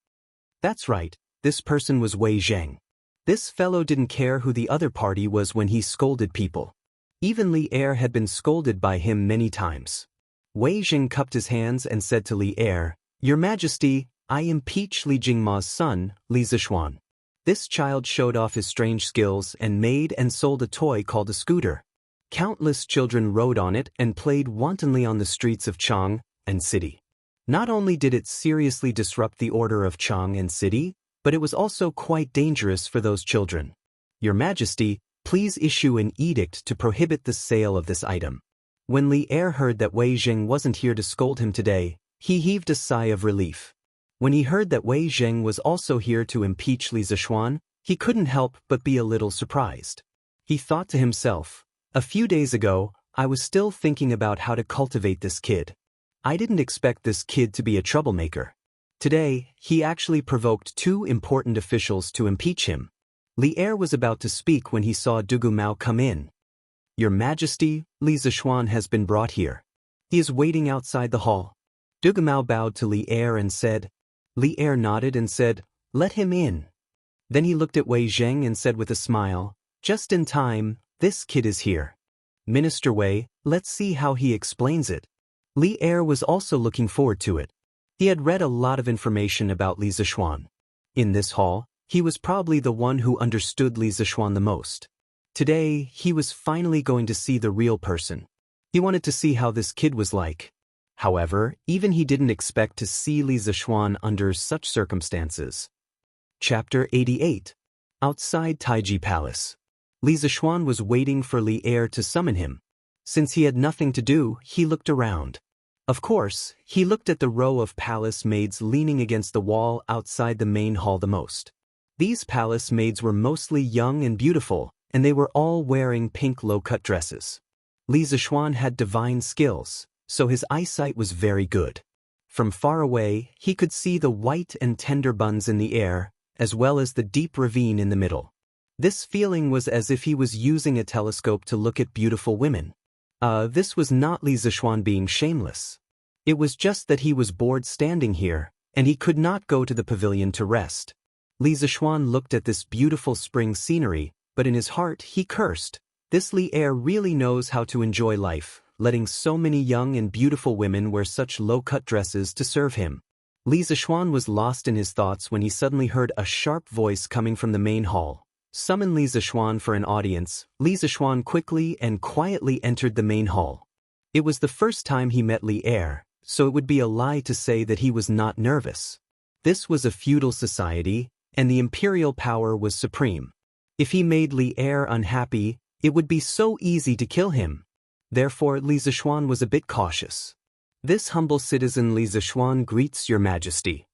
That's right, this person was Wei Zheng. This fellow didn't care who the other party was when he scolded people. Even Li Er had been scolded by him many times. Wei Zheng cupped his hands and said to Li Er, Your Majesty, I impeach Li Jingma's son, Li Zishuan. This child showed off his strange skills and made and sold a toy called a scooter. Countless children rode on it and played wantonly on the streets of Chang and city. Not only did it seriously disrupt the order of Chang and city, but it was also quite dangerous for those children. Your Majesty, please issue an edict to prohibit the sale of this item. When Li Er heard that Wei Zheng wasn't here to scold him today, he heaved a sigh of relief. When he heard that Wei Zheng was also here to impeach Li Zishuan, he couldn't help but be a little surprised. He thought to himself, A few days ago, I was still thinking about how to cultivate this kid. I didn't expect this kid to be a troublemaker. Today, he actually provoked two important officials to impeach him. Li Er was about to speak when he saw Dugu Mao come in. Your Majesty, Li Zishuan has been brought here. He is waiting outside the hall. Dugu Mao bowed to Li Er and said. Li Er nodded and said, Let him in. Then he looked at Wei Zheng and said with a smile, Just in time, this kid is here. Minister Wei, let's see how he explains it. Li Er was also looking forward to it. He had read a lot of information about Li Zishuan. In this hall, he was probably the one who understood Li Zishuan the most. Today, he was finally going to see the real person. He wanted to see how this kid was like. However, even he didn't expect to see Li Zishuan under such circumstances. Chapter 88. Outside Taiji Palace. Li Zishuan was waiting for Li Er to summon him. Since he had nothing to do, he looked around. Of course, he looked at the row of palace maids leaning against the wall outside the main hall the most. These palace maids were mostly young and beautiful, and they were all wearing pink low-cut dresses. Li Zishuan had divine skills, so his eyesight was very good. From far away, he could see the white and tender buns in the air, as well as the deep ravine in the middle. This feeling was as if he was using a telescope to look at beautiful women. This was not Li Zishuan being shameless. It was just that he was bored standing here, and he could not go to the pavilion to rest. Li Zishuan looked at this beautiful spring scenery, but in his heart he cursed. This Li Er really knows how to enjoy life, letting so many young and beautiful women wear such low-cut dresses to serve him. Li Zishuan was lost in his thoughts when he suddenly heard a sharp voice coming from the main hall. Summon Li Zishuan for an audience. Li Zishuan quickly and quietly entered the main hall. It was the first time he met Li Er, so it would be a lie to say that he was not nervous. This was a feudal society, and the imperial power was supreme. If he made Li Er unhappy, it would be so easy to kill him. Therefore, Li Zishuan was a bit cautious. "This humble citizen Li Zishuan greets your majesty."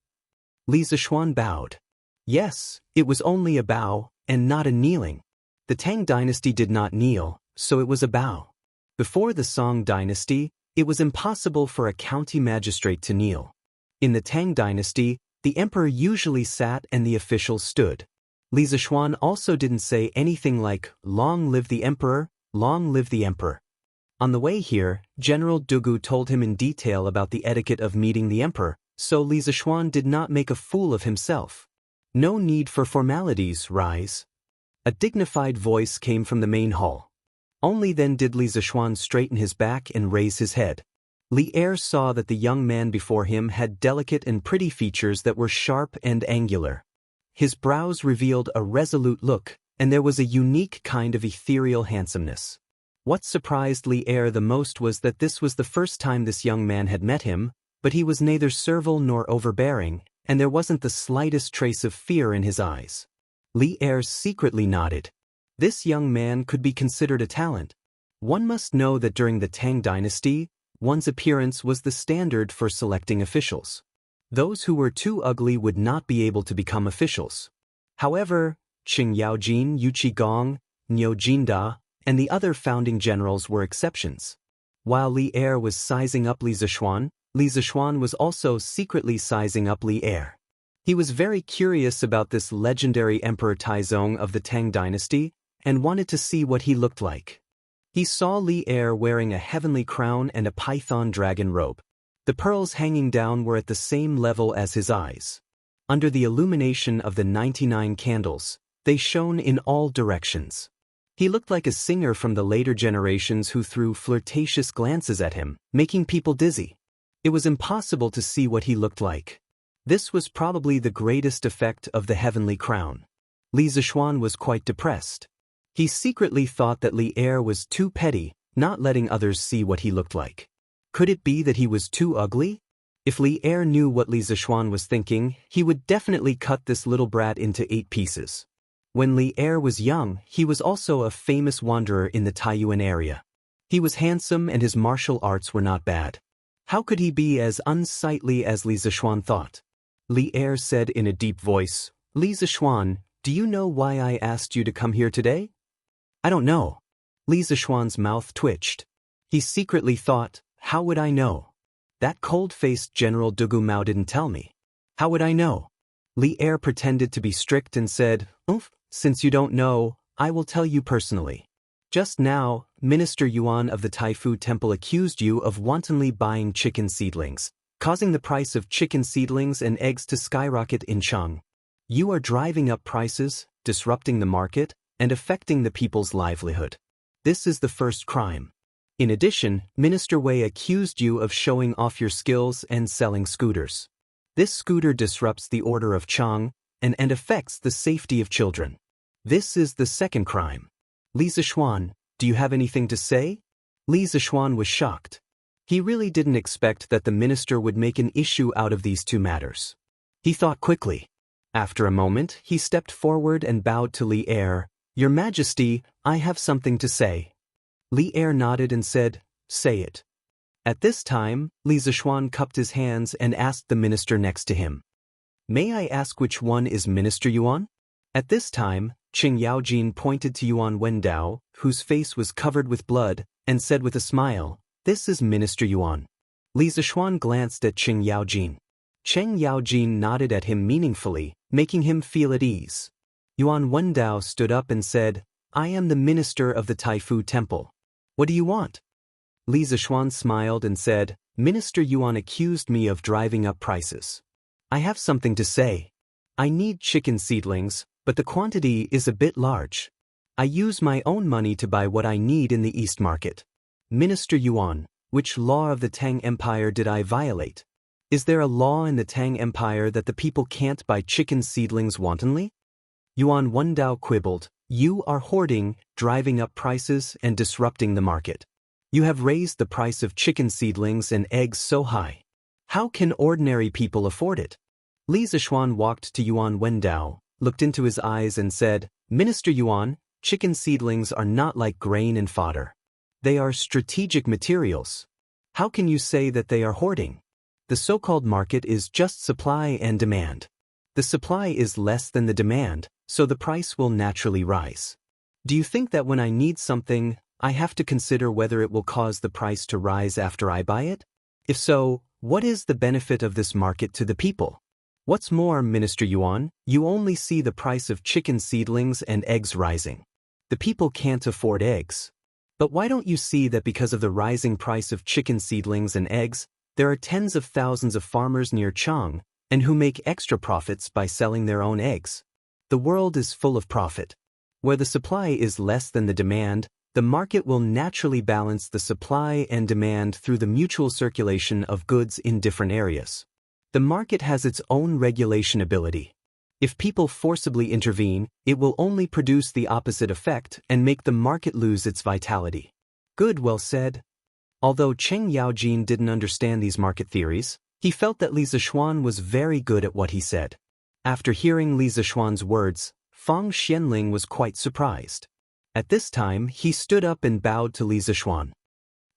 Li Zishuan bowed. Yes, it was only a bow, and not a kneeling. The Tang dynasty did not kneel, so it was a bow. Before the Song dynasty, it was impossible for a county magistrate to kneel. In the Tang dynasty, the emperor usually sat and the officials stood. Li Zishuan also didn't say anything like, "Long live the emperor, long live the emperor." On the way here, General Dugu told him in detail about the etiquette of meeting the emperor, so Li Zishuan did not make a fool of himself. "No need for formalities, rise." A dignified voice came from the main hall. Only then did Li Zishuan straighten his back and raise his head. Li Er saw that the young man before him had delicate and pretty features that were sharp and angular. His brows revealed a resolute look, and there was a unique kind of ethereal handsomeness. What surprised Li Er the most was that this was the first time this young man had met him, but he was neither servile nor overbearing, and there wasn't the slightest trace of fear in his eyes. Li Er secretly nodded. This young man could be considered a talent. One must know that during the Tang dynasty, one's appearance was the standard for selecting officials. Those who were too ugly would not be able to become officials. However, Qing Yaojin, Yu Qigong, Niu Jinda, and the other founding generals were exceptions. While Li Er was sizing up Li Zishuan was also secretly sizing up Li Er. He was very curious about this legendary Emperor Taizong of the Tang dynasty and wanted to see what he looked like. He saw Li Er wearing a heavenly crown and a python dragon robe. The pearls hanging down were at the same level as his eyes. Under the illumination of the 99 candles, they shone in all directions. He looked like a singer from the later generations who threw flirtatious glances at him, making people dizzy. It was impossible to see what he looked like. This was probably the greatest effect of the heavenly crown. Li Zishuan was quite depressed. He secretly thought that Li Er was too petty, not letting others see what he looked like. Could it be that he was too ugly? If Li Er knew what Li Zishuan was thinking, he would definitely cut this little brat into 8 pieces. When Li Er was young, he was also a famous wanderer in the Taiyuan area. He was handsome and his martial arts were not bad. How could he be as unsightly as Li Zishuan thought? Li Er said in a deep voice, "Li Zishuan, do you know why I asked you to come here today?" "I don't know." Li Zishuan's mouth twitched. He secretly thought, how would I know? That cold-faced General Dugu Mao didn't tell me. How would I know? Li Er pretended to be strict and said, "Since you don't know, I will tell you personally. Just now, Minister Yuan of the Taifu Temple accused you of wantonly buying chicken seedlings, causing the price of chicken seedlings and eggs to skyrocket in Cheng. You are driving up prices, disrupting the market, and affecting the people's livelihood. This is the first crime. In addition, Minister Wei accused you of showing off your skills and selling scooters. This scooter disrupts the order of Cheng and affects the safety of children. This is the second crime. Li Zishuan, do you have anything to say?" Li Zishuan was shocked. He really didn't expect that the minister would make an issue out of these 2 matters. He thought quickly. After a moment, he stepped forward and bowed to Li Er. "Your Majesty, I have something to say." Li Er nodded and said, "Say it." At this time, Li Zishuan cupped his hands and asked the minister next to him. May I ask which one is Minister Yuan? At this time, Qing Yaojin pointed to Yuan Wendao, whose face was covered with blood, and said with a smile, This is Minister Yuan. Li Zishuan glanced at Qing Yaojin. Qing Yaojin nodded at him meaningfully, making him feel at ease. Yuan Wendao stood up and said, I am the minister of the Taifu Temple. What do you want? Li Zishuan smiled and said, Minister Yuan accused me of driving up prices. I have something to say. I need chicken seedlings, but the quantity is a bit large. I use my own money to buy what I need in the East Market. Minister Yuan, which law of the Tang Empire did I violate? Is there a law in the Tang Empire that the people can't buy chicken seedlings wantonly? Yuan Wendao quibbled, You are hoarding, driving up prices, and disrupting the market. You have raised the price of chicken seedlings and eggs so high. How can ordinary people afford it? Li Zishuan walked to Yuan Wendao, looked into his eyes and said, Minister Yuan, chicken seedlings are not like grain and fodder. They are strategic materials. How can you say that they are hoarding? The so-called market is just supply and demand. The supply is less than the demand, so the price will naturally rise. Do you think that when I need something, I have to consider whether it will cause the price to rise after I buy it? If so, what is the benefit of this market to the people? What's more, Minister Yuan, you only see the price of chicken seedlings and eggs rising. The people can't afford eggs. But why don't you see that because of the rising price of chicken seedlings and eggs, there are tens of thousands of farmers near Chang, and who make extra profits by selling their own eggs? The world is full of profit. Where the supply is less than the demand, the market will naturally balance the supply and demand through the mutual circulation of goods in different areas. The market has its own regulation ability. If people forcibly intervene, it will only produce the opposite effect and make the market lose its vitality. Good, well said. Although Qing Yaojin didn't understand these market theories, he felt that Li Zishuan was very good at what he said. After hearing Li Zishuan's words, Fang Xianling was quite surprised. At this time, he stood up and bowed to Li Zishuan.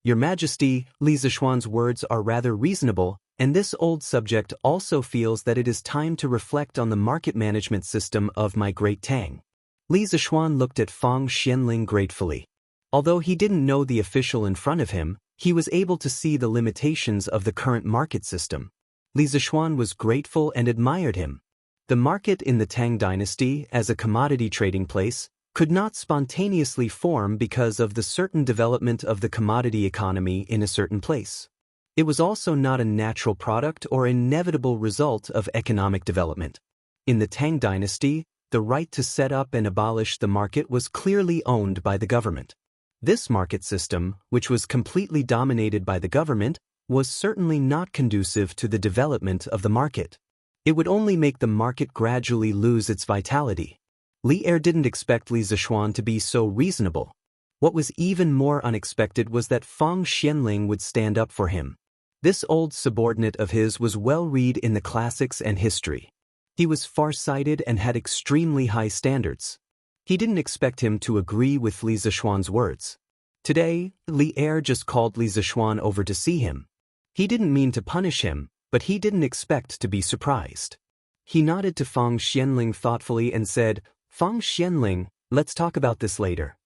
Your Majesty, Li Zishuan's words are rather reasonable, and this old subject also feels that it is time to reflect on the market management system of my great Tang. Li Zishuan looked at Fang Xianling gratefully. Although he didn't know the official in front of him, he was able to see the limitations of the current market system. Li Zishuan was grateful and admired him. The market in the Tang dynasty, as a commodity trading place, could not spontaneously form because of the certain development of the commodity economy in a certain place. It was also not a natural product or inevitable result of economic development. In the Tang dynasty, the right to set up and abolish the market was clearly owned by the government. This market system, which was completely dominated by the government, was certainly not conducive to the development of the market. It would only make the market gradually lose its vitality. Li Er didn't expect Li Zishuan to be so reasonable. What was even more unexpected was that Fang Xianling would stand up for him. This old subordinate of his was well-read in the classics and history. He was far-sighted and had extremely high standards. He didn't expect him to agree with Li Zishuan's words. Today, Li Er just called Li Zishuan over to see him. He didn't mean to punish him, but he didn't expect to be surprised. He nodded to Fang Xianling thoughtfully and said, Fang Xianling, let's talk about this later.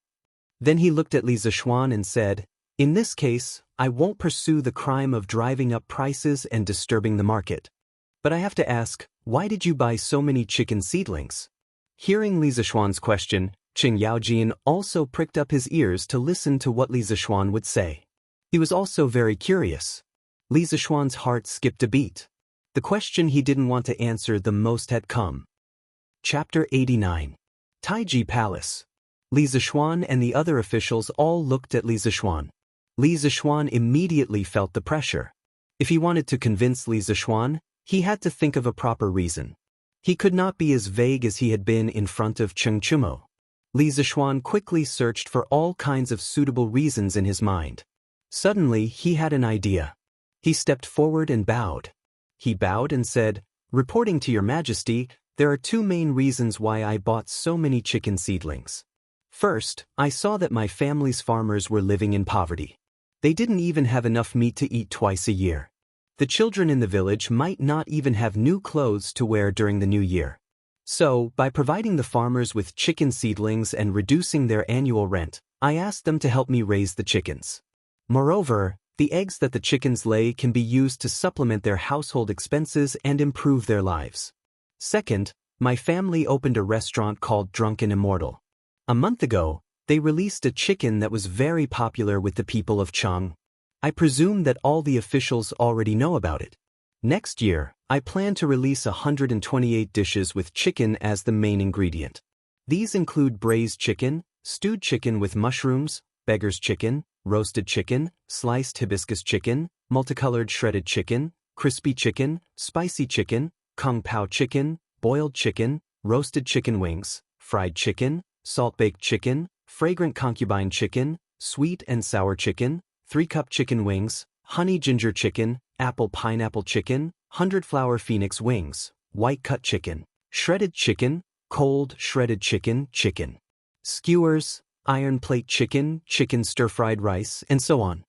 Then he looked at Li Zishuan and said, In this case, I won't pursue the crime of driving up prices and disturbing the market. But I have to ask, why did you buy so many chicken seedlings? Hearing Li Zishuan's question, Qing Yaojin also pricked up his ears to listen to what Li Zishuan would say. He was also very curious. Li Zishuan's heart skipped a beat. The question he didn't want to answer the most had come. Chapter 89. Taiji Palace. Li Zishuan and the other officials all looked at Li Zishuan. Li Zishuan immediately felt the pressure. If he wanted to convince Li Zishuan, he had to think of a proper reason. He could not be as vague as he had been in front of Cheng Chumo. Li Zishuan quickly searched for all kinds of suitable reasons in his mind. Suddenly, he had an idea. He stepped forward and bowed. He bowed and said, Reporting to Your Majesty, there are two main reasons why I bought so many chicken seedlings. First, I saw that my family's farmers were living in poverty. They didn't even have enough meat to eat twice a year. The children in the village might not even have new clothes to wear during the new year. So, by providing the farmers with chicken seedlings and reducing their annual rent, I asked them to help me raise the chickens. Moreover, the eggs that the chickens lay can be used to supplement their household expenses and improve their lives. Second, my family opened a restaurant called Drunken Immortal. A month ago, they released a chicken that was very popular with the people of Chang. I presume that all the officials already know about it. Next year, I plan to release 128 dishes with chicken as the main ingredient. These include braised chicken, stewed chicken with mushrooms, beggar's chicken, roasted chicken, sliced hibiscus chicken, multicolored shredded chicken, crispy chicken, spicy chicken, kung pao chicken, boiled chicken, roasted chicken wings, fried chicken, salt-baked chicken, fragrant concubine chicken, sweet and sour chicken, 3-cup chicken wings, honey ginger chicken, apple pineapple chicken, 100-flower phoenix wings, white cut chicken, shredded chicken, cold shredded chicken, skewers, iron plate chicken, chicken stir-fried rice, and so on.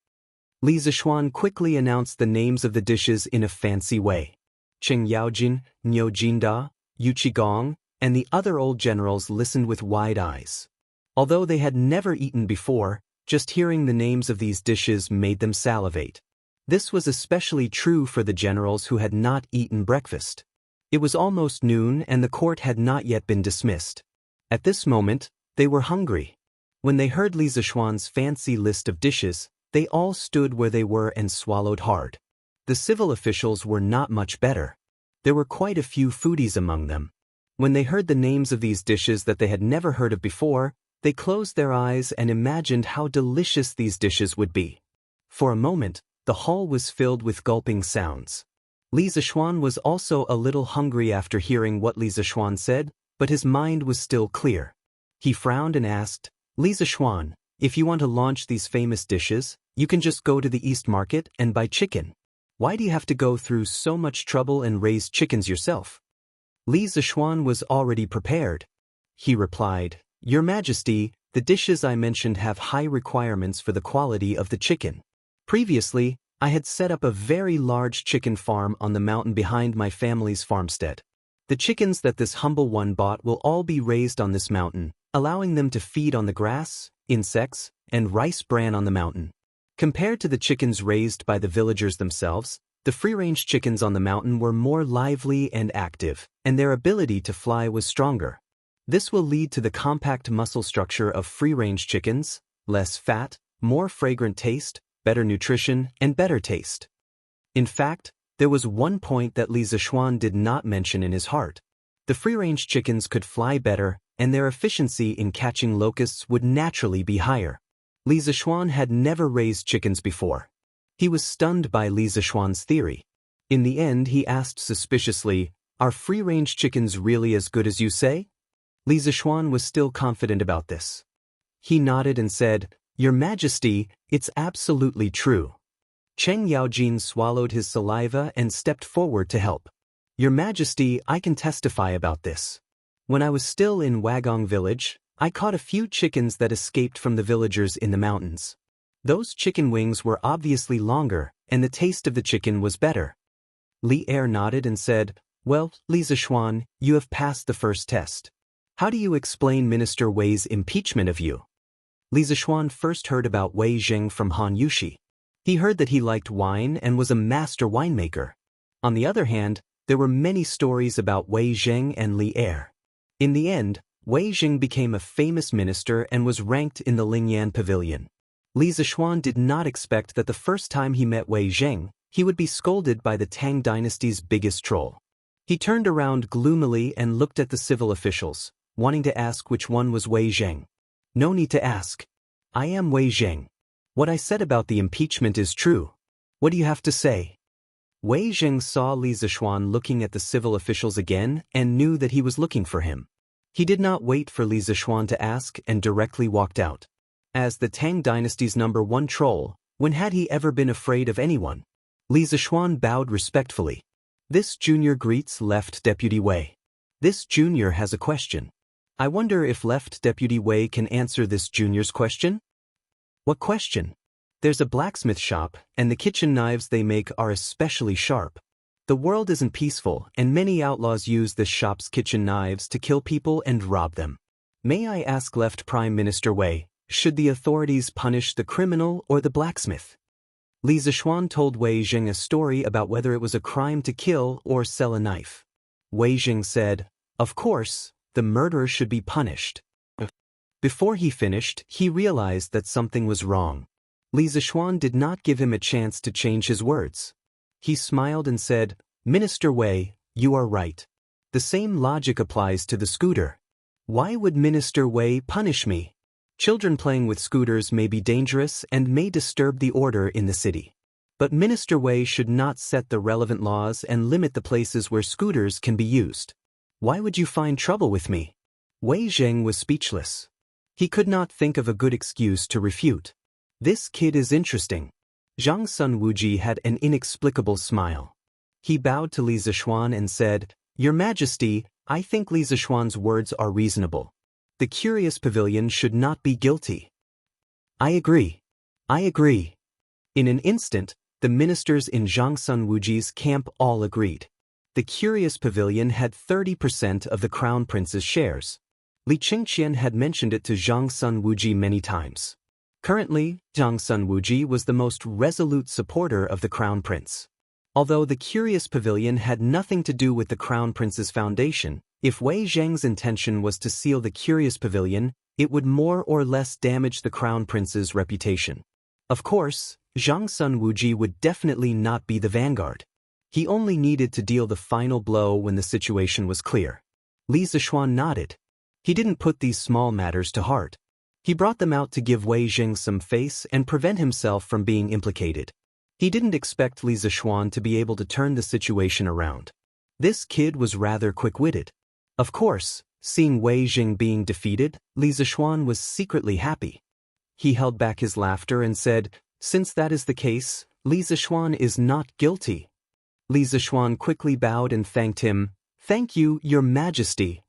Li Zishuan quickly announced the names of the dishes in a fancy way. Cheng Yaojin, Niu Jinda, Yu Qigong, and the other old generals listened with wide eyes. Although they had never eaten before, just hearing the names of these dishes made them salivate. This was especially true for the generals who had not eaten breakfast. It was almost noon and the court had not yet been dismissed. At this moment, they were hungry. When they heard Li Zishuan's fancy list of dishes, they all stood where they were and swallowed hard. The civil officials were not much better. There were quite a few foodies among them. When they heard the names of these dishes that they had never heard of before, they closed their eyes and imagined how delicious these dishes would be. For a moment, the hall was filled with gulping sounds. Li Zishuan was also a little hungry after hearing what Li Zishuan said, but his mind was still clear. He frowned and asked, Li Zishuan, if you want to launch these famous dishes, you can just go to the East Market and buy chicken. Why do you have to go through so much trouble and raise chickens yourself? Li Zishuan was already prepared. He replied, Your Majesty, the dishes I mentioned have high requirements for the quality of the chicken. Previously, I had set up a very large chicken farm on the mountain behind my family's farmstead. The chickens that this humble one bought will all be raised on this mountain, allowing them to feed on the grass, insects, and rice bran on the mountain. Compared to the chickens raised by the villagers themselves, the free-range chickens on the mountain were more lively and active, and their ability to fly was stronger. This will lead to the compact muscle structure of free-range chickens, less fat, more fragrant taste, better nutrition, and better taste. In fact, there was one point that Li Zishuan did not mention in his heart. The free-range chickens could fly better, and their efficiency in catching locusts would naturally be higher. Li Zishuan had never raised chickens before. He was stunned by Li Zishuan's theory. In the end, he asked suspiciously, Are free-range chickens really as good as you say? Li Zishuan was still confident about this. He nodded and said, Your Majesty, it's absolutely true. Cheng Yaojin swallowed his saliva and stepped forward to help. Your Majesty, I can testify about this. When I was still in Wagong village, I caught a few chickens that escaped from the villagers in the mountains. Those chicken wings were obviously longer, and the taste of the chicken was better. Li Er nodded and said, Well, Li Zishuan, you have passed the first test. How do you explain Minister Wei's impeachment of you? Li Zishuan first heard about Wei Zheng from Han Yushi. He heard that he liked wine and was a master winemaker. On the other hand, there were many stories about Wei Zheng and Li Er. In the end, Wei Zheng became a famous minister and was ranked in the Lingyan Pavilion. Li Zishuan did not expect that the first time he met Wei Zheng, he would be scolded by the Tang dynasty's biggest troll. He turned around gloomily and looked at the civil officials, wanting to ask which one was Wei Zheng. No need to ask. I am Wei Zheng. What I said about the impeachment is true. What do you have to say? Wei Zheng saw Li Zishuan looking at the civil officials again and knew that he was looking for him. He did not wait for Li Zishuan to ask and directly walked out. As the Tang dynasty's #1 troll, when had he ever been afraid of anyone? Li Zishuan bowed respectfully. This junior greets Left Deputy Wei. This junior has a question. I wonder if Left Deputy Wei can answer this junior's question? What question? There's a blacksmith shop, and the kitchen knives they make are especially sharp. The world isn't peaceful, and many outlaws use this shop's kitchen knives to kill people and rob them. May I ask, left Prime Minister Wei, should the authorities punish the criminal or the blacksmith? Li Zishuan told Wei Jing a story about whether it was a crime to kill or sell a knife. Wei Jing said, "Of course, the murderer should be punished." Before he finished, he realized that something was wrong. Li Zishuan did not give him a chance to change his words. He smiled and said, "Minister Wei, you are right. The same logic applies to the scooter. Why would Minister Wei punish me? Children playing with scooters may be dangerous and may disturb the order in the city. But Minister Wei should not set the relevant laws and limit the places where scooters can be used. Why would you find trouble with me?" Wei Zheng was speechless. He could not think of a good excuse to refute. This kid is interesting. Zhang Sun Wuji had an inexplicable smile. He bowed to Li Zishuan and said, "Your Majesty, I think Li Zishuan's words are reasonable. The Curious Pavilion should not be guilty." "I agree. I agree." In an instant, the ministers in Zhang Sun Wuji's camp all agreed. The Curious Pavilion had 30% of the Crown Prince's shares. Li Qingqian had mentioned it to Zhang Sun Wuji many times. Currently, Zhang Sun Wuji was the most resolute supporter of the Crown Prince. Although the Curious Pavilion had nothing to do with the Crown Prince's foundation, if Wei Zheng's intention was to seal the Curious Pavilion, it would more or less damage the Crown Prince's reputation. Of course, Zhang Sun Wuji would definitely not be the vanguard. He only needed to deal the final blow when the situation was clear. Li Zishuan nodded. He didn't put these small matters to heart. He brought them out to give Wei Jing some face and prevent himself from being implicated. He didn't expect Li Zishuan to be able to turn the situation around. This kid was rather quick-witted. Of course, seeing Wei Jing being defeated, Li Zishuan was secretly happy. He held back his laughter and said, "Since that is the case, Li Zishuan is not guilty." Li Zishuan quickly bowed and thanked him. "Thank you, Your Majesty."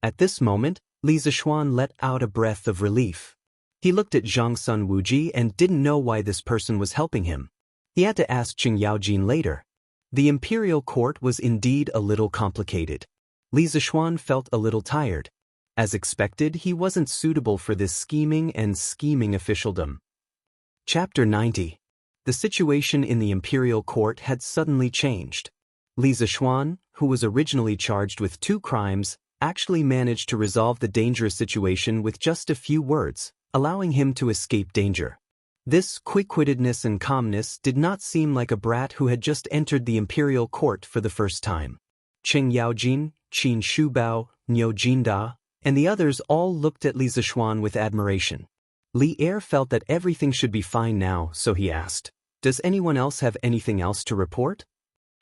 At this moment, Li Zishuan let out a breath of relief. He looked at Zhang Sun Wuji and didn't know why this person was helping him. He had to ask Qing Yaojin later. The imperial court was indeed a little complicated. Li Zishuan felt a little tired. As expected, he wasn't suitable for this scheming officialdom. Chapter 90. The situation in the imperial court had suddenly changed. Li Zishuan, who was originally charged with 2 crimes, actually managed to resolve the dangerous situation with just a few words, allowing him to escape danger. This quick-wittedness and calmness did not seem like a brat who had just entered the imperial court for the first time. Qing Yaojin, Qin Shubao, Niu Jinda, and the others all looked at Li Zishuan with admiration. Li Er felt that everything should be fine now, so he asked, "Does anyone else have anything else to report?"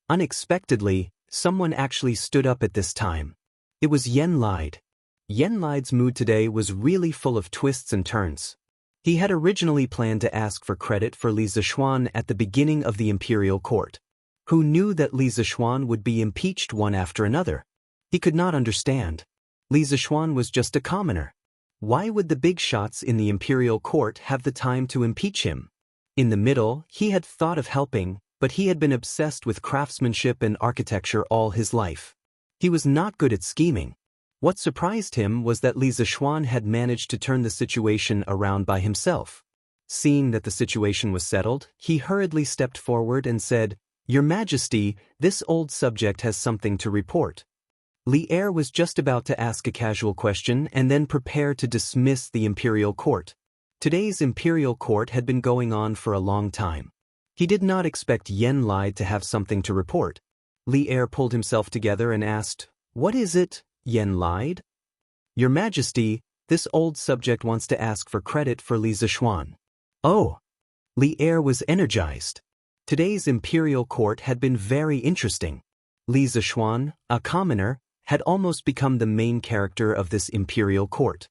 Unexpectedly, someone actually stood up at this time. It was Yen Lide. Yen Lide's mood today was really full of twists and turns. He had originally planned to ask for credit for Li Zishuan at the beginning of the imperial court. Who knew that Li Zishuan would be impeached one after another? He could not understand. Li Zishuan was just a commoner. Why would the big shots in the imperial court have the time to impeach him? In the middle, he had thought of helping, but he had been obsessed with craftsmanship and architecture all his life. He was not good at scheming. What surprised him was that Li Zishuan had managed to turn the situation around by himself. Seeing that the situation was settled, he hurriedly stepped forward and said, "Your Majesty, this old subject has something to report." Li Er was just about to ask a casual question and then prepare to dismiss the imperial court. Today's imperial court had been going on for a long time. He did not expect Yen Lide to have something to report. Li Er pulled himself together and asked, "What is it, Yen Lide?" "Your Majesty, this old subject wants to ask for credit for Li Zishuan." Oh! Li Er was energized. Today's imperial court had been very interesting. Li Zishuan, a commoner, had almost become the main character of this imperial court.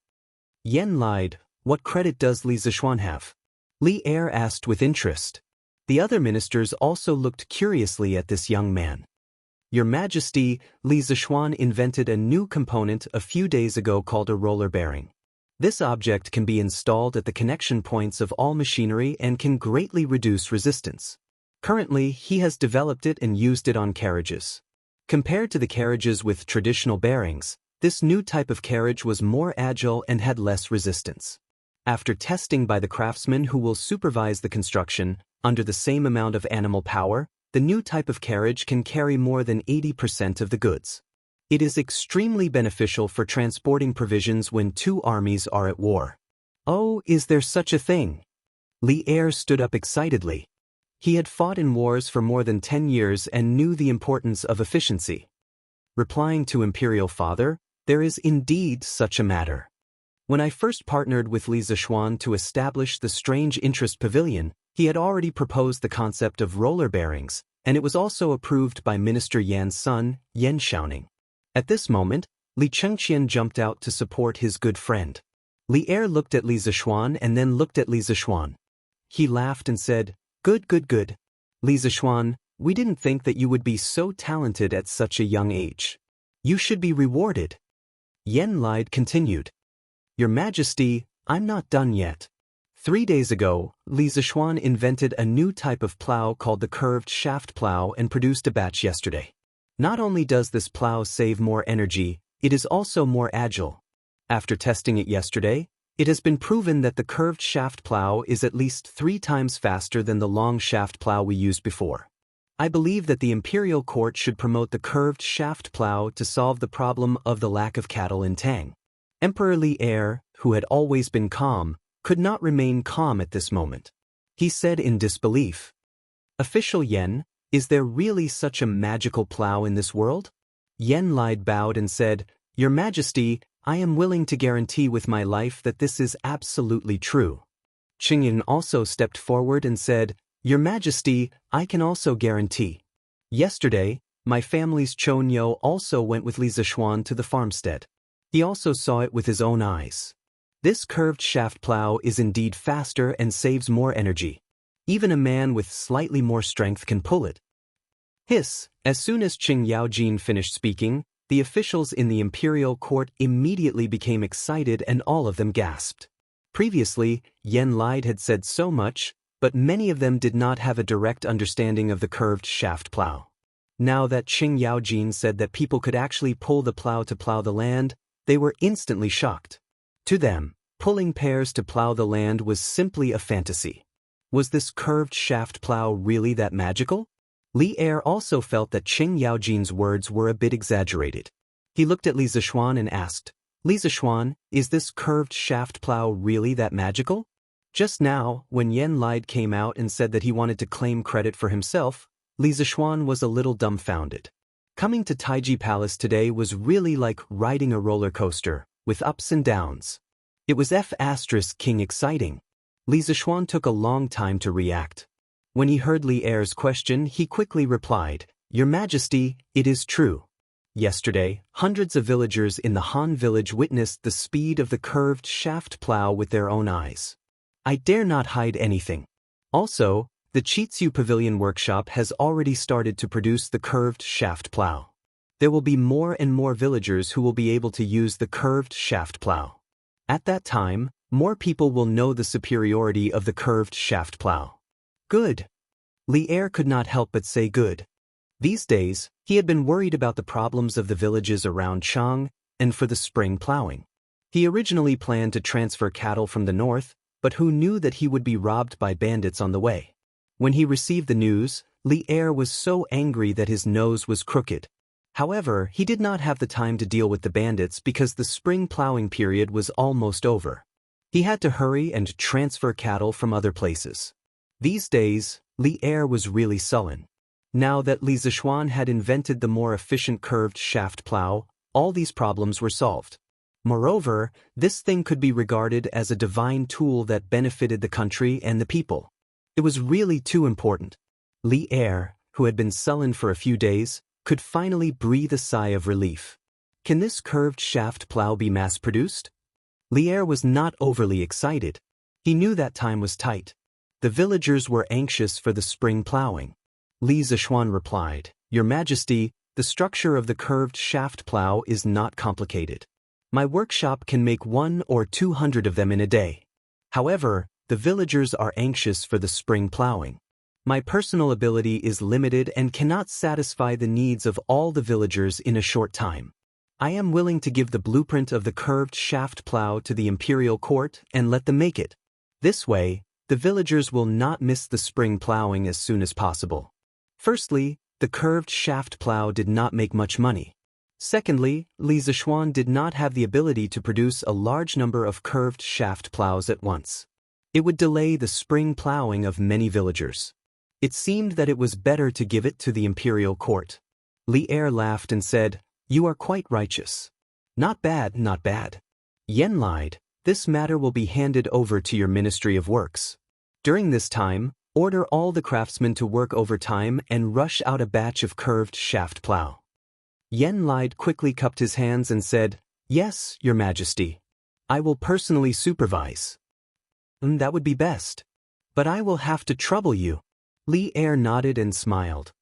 "Yen Lide, what credit does Li Zishuan have?" Li Er asked with interest. The other ministers also looked curiously at this young man. "Your Majesty, Li Zishuan invented a new component a few days ago called a roller bearing. This object can be installed at the connection points of all machinery and can greatly reduce resistance. Currently, he has developed it and used it on carriages. Compared to the carriages with traditional bearings, this new type of carriage was more agile and had less resistance. After testing by the craftsmen who will supervise the construction, under the same amount of animal power, the new type of carriage can carry more than 80% of the goods. It is extremely beneficial for transporting provisions when two armies are at war. Oh, is there such a thing? Li Er stood up excitedly. He had fought in wars for more than 10 years and knew the importance of efficiency. Replying to Imperial Father, there is indeed such a matter. When I first partnered with Li Zishuan to establish the Strange Interest Pavilion, he had already proposed the concept of roller bearings, and it was also approved by Minister Yan's son, Yan Xiaoning. At this moment, Li Chengqian jumped out to support his good friend. Li Er looked at Li Zishuan and then looked at Li Zishuan. He laughed and said, "Good, good, good. Li Zishuan, we didn't think that you would be so talented at such a young age. You should be rewarded." Yan Lide continued, "Your Majesty, I'm not done yet. 3 days ago, Li Zishuan invented a new type of plow called the curved shaft plow and produced a batch yesterday. Not only does this plow save more energy, it is also more agile. After testing it yesterday, it has been proven that the curved shaft plow is at least 3 times faster than the long shaft plow we used before. I believe that the imperial court should promote the curved shaft plow to solve the problem of the lack of cattle in Tang." Emperor Li Er, who had always been calm, could not remain calm at this moment. He said in disbelief, "Official Yen, is there really such a magical plow in this world?" Yan Lide bowed and said, "Your Majesty, I am willing to guarantee with my life that this is absolutely true." Qingyin also stepped forward and said, "Your Majesty, I can also guarantee. Yesterday, my family's Chonyo also went with Li Zishuan to the farmstead. He also saw it with his own eyes. This curved shaft plow is indeed faster and saves more energy. Even a man with slightly more strength can pull it." Hiss, as soon as Qing Yaojin finished speaking, the officials in the imperial court immediately became excited and all of them gasped. Previously, Yan Lide had said so much, but many of them did not have a direct understanding of the curved shaft plow. Now that Qing Yaojin said that people could actually pull the plow to plow the land, they were instantly shocked. To them, pulling pears to plow the land was simply a fantasy. Was this curved shaft plow really that magical? Li Er also felt that Qing Yaojin's words were a bit exaggerated. He looked at Li Zishuan and asked, "Li Zishuan, is this curved shaft plow really that magical?" Just now, when Yan Lide came out and said that he wanted to claim credit for himself, Li Zishuan was a little dumbfounded. Coming to Taiji Palace today was really like riding a roller coaster, with ups and downs. It was King exciting. Li Zishuan took a long time to react. When he heard Li Er's question, he quickly replied, "Your Majesty, it is true. Yesterday, hundreds of villagers in the Han village witnessed the speed of the curved shaft plow with their own eyes. I dare not hide anything. Also, the Chitsu Pavilion workshop has already started to produce the curved shaft plow. There will be more and more villagers who will be able to use the curved shaft plow. At that time, more people will know the superiority of the curved shaft plow." Good. Li Er could not help but say good. These days, he had been worried about the problems of the villages around Chang and for the spring plowing. He originally planned to transfer cattle from the north, but who knew that he would be robbed by bandits on the way? When he received the news, Li Er was so angry that his nose was crooked. However, he did not have the time to deal with the bandits because the spring plowing period was almost over. He had to hurry and transfer cattle from other places. These days, Li Er was really sullen. Now that Li Zishuan had invented the more efficient curved shaft plow, all these problems were solved. Moreover, this thing could be regarded as a divine tool that benefited the country and the people. It was really too important. Li Er, who had been sullen for a few days, could finally breathe a sigh of relief. Can this curved shaft plow be mass-produced? Li Er was not overly excited. He knew that time was tight. The villagers were anxious for the spring plowing. Li Zishuan replied, "Your Majesty, the structure of the curved shaft plow is not complicated. My workshop can make 1 or 200 of them in a day. However, the villagers are anxious for the spring plowing. My personal ability is limited and cannot satisfy the needs of all the villagers in a short time. I am willing to give the blueprint of the curved shaft plow to the imperial court and let them make it. This way, the villagers will not miss the spring plowing as soon as possible. Firstly, the curved shaft plow did not make much money. Secondly, Li Zishuan did not have the ability to produce a large number of curved shaft plows at once. It would delay the spring plowing of many villagers. It seemed that it was better to give it to the imperial court. Li Er laughed and said, "You are quite righteous. Not bad, not bad." Yen lied, "This matter will be handed over to your Ministry of Works. During this time, order all the craftsmen to work overtime and rush out a batch of curved shaft plow." Yen lied quickly cupped his hands and said, "Yes, Your Majesty. I will personally supervise." "That would be best. But I will have to trouble you." Li Er nodded and smiled.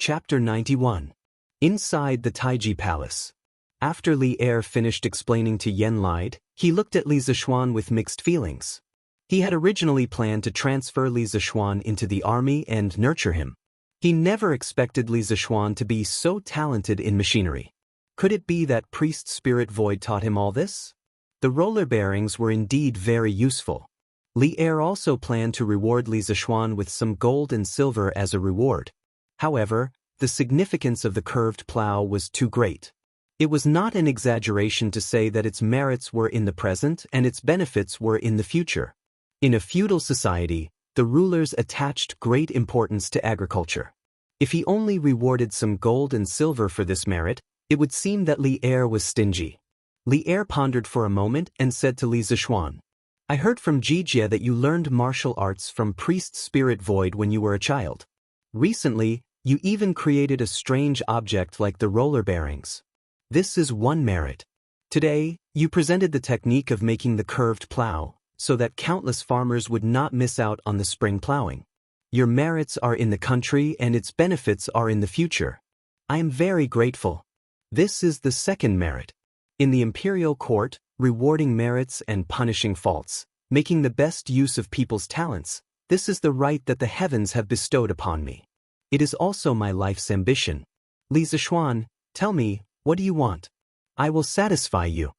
Chapter 91. Inside the Taiji Palace. After Li Er finished explaining to Yen lied, he looked at Li Zishuan with mixed feelings. He had originally planned to transfer Li Zishuan into the army and nurture him. He never expected Li Zishuan to be so talented in machinery. Could it be that priest spirit void taught him all this? The roller bearings were indeed very useful. Li Er also planned to reward Li Zishuan with some gold and silver as a reward. However, the significance of the curved plow was too great. It was not an exaggeration to say that its merits were in the present and its benefits were in the future. In a feudal society, the rulers attached great importance to agriculture. If he only rewarded some gold and silver for this merit, it would seem that Li Er was stingy. Li Er pondered for a moment and said to Li Zishuan, "I heard from Jijie that you learned martial arts from Priest Spirit Void when you were a child. Recently, you even created a strange object like the roller bearings. This is one merit. Today, you presented the technique of making the curved plow, so that countless farmers would not miss out on the spring plowing. Your merits are in the country and its benefits are in the future. I am very grateful." This is the second merit. In the imperial court, rewarding merits and punishing faults, making the best use of people's talents, this is the right that the heavens have bestowed upon me. It is also my life's ambition. Li Zishuan, tell me, what do you want? I will satisfy you.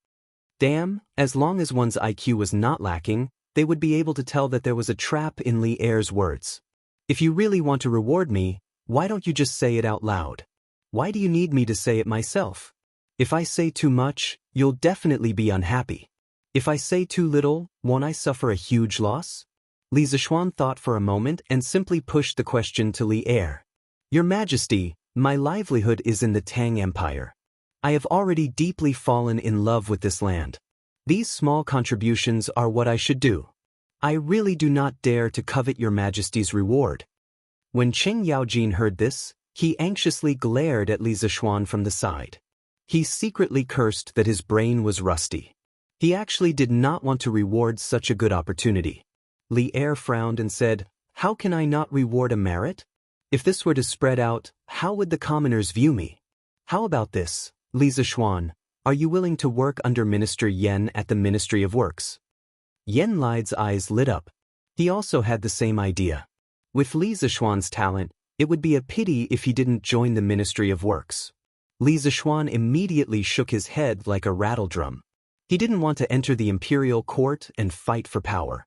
Damn, as long as one's IQ was not lacking, they would be able to tell that there was a trap in Li Er's words. If you really want to reward me, why don't you just say it out loud? Why do you need me to say it myself? If I say too much, you'll definitely be unhappy. If I say too little, won't I suffer a huge loss? Li Zishuan thought for a moment and simply pushed the question to Li Er. Your Majesty, my livelihood is in the Tang Empire. I have already deeply fallen in love with this land. These small contributions are what I should do. I really do not dare to covet your Majesty's reward. When Qing Yaojin heard this, he anxiously glared at Li Zishuan from the side. He secretly cursed that his brain was rusty. He actually did not want to reward such a good opportunity. Li Er frowned and said, "How can I not reward a merit? If this were to spread out, how would the commoners view me? How about this, Li Zishuan, are you willing to work under Minister Yen at the Ministry of Works?" Yen Lide's eyes lit up. He also had the same idea. With Li Zishuan's talent, it would be a pity if he didn't join the Ministry of Works. Li Zishuan immediately shook his head like a rattledrum. He didn't want to enter the imperial court and fight for power.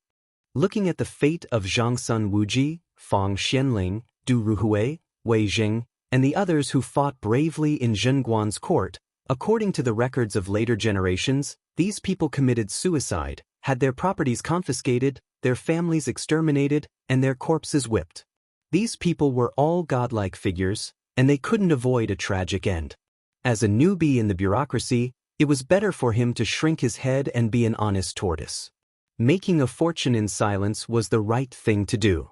Looking at the fate of Zhangsun Wuji, Fang Xianling, Du Ruhui, Wei Jing, and the others who fought bravely in Zhenguan's court, according to the records of later generations, these people committed suicide, had their properties confiscated, their families exterminated, and their corpses whipped. These people were all godlike figures, and they couldn't avoid a tragic end. As a newbie in the bureaucracy, it was better for him to shrink his head and be an honest tortoise. Making a fortune in silence was the right thing to do.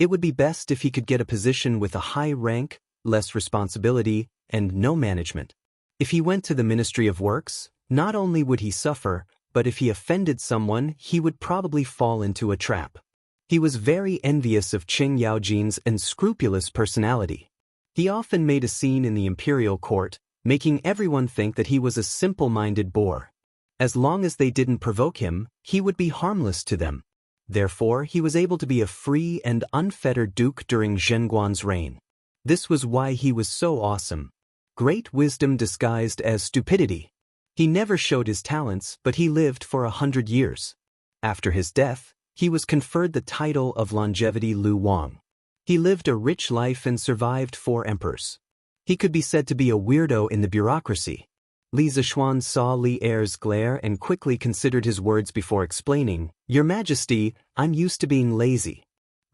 It would be best if he could get a position with a high rank, less responsibility, and no management. If he went to the Ministry of Works, not only would he suffer, but if he offended someone, he would probably fall into a trap. He was very envious of Qing Yaojin's unscrupulous personality. He often made a scene in the imperial court, making everyone think that he was a simple-minded boor, As long as they didn't provoke him, he would be harmless to them. Therefore, he was able to be a free and unfettered duke during Zhenguan's reign. This was why he was so awesome. Great wisdom disguised as stupidity. He never showed his talents, but he lived for 100 years. After his death, he was conferred the title of longevity Lu Wang. He lived a rich life and survived 4 emperors. He could be said to be a weirdo in the bureaucracy. Li Zishuan saw Li Er's glare and quickly considered his words before explaining, "Your Majesty, I'm used to being lazy.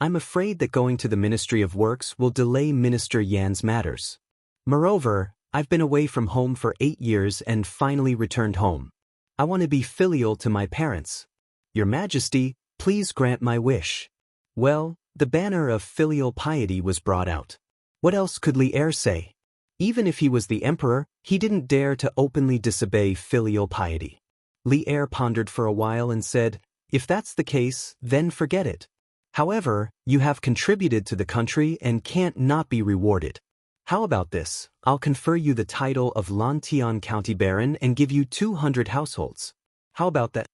I'm afraid that going to the Ministry of Works will delay Minister Yan's matters. Moreover, I've been away from home for 8 years and finally returned home. I want to be filial to my parents. Your Majesty, please grant my wish." Well, the banner of filial piety was brought out. What else could Li Er say? Even if he was the emperor, he didn't dare to openly disobey filial piety. Li Er pondered for a while and said, "If that's the case, then forget it. However, you have contributed to the country and can't not be rewarded. How about this? I'll confer you the title of Lantian County Baron and give you 200 households. How about that?"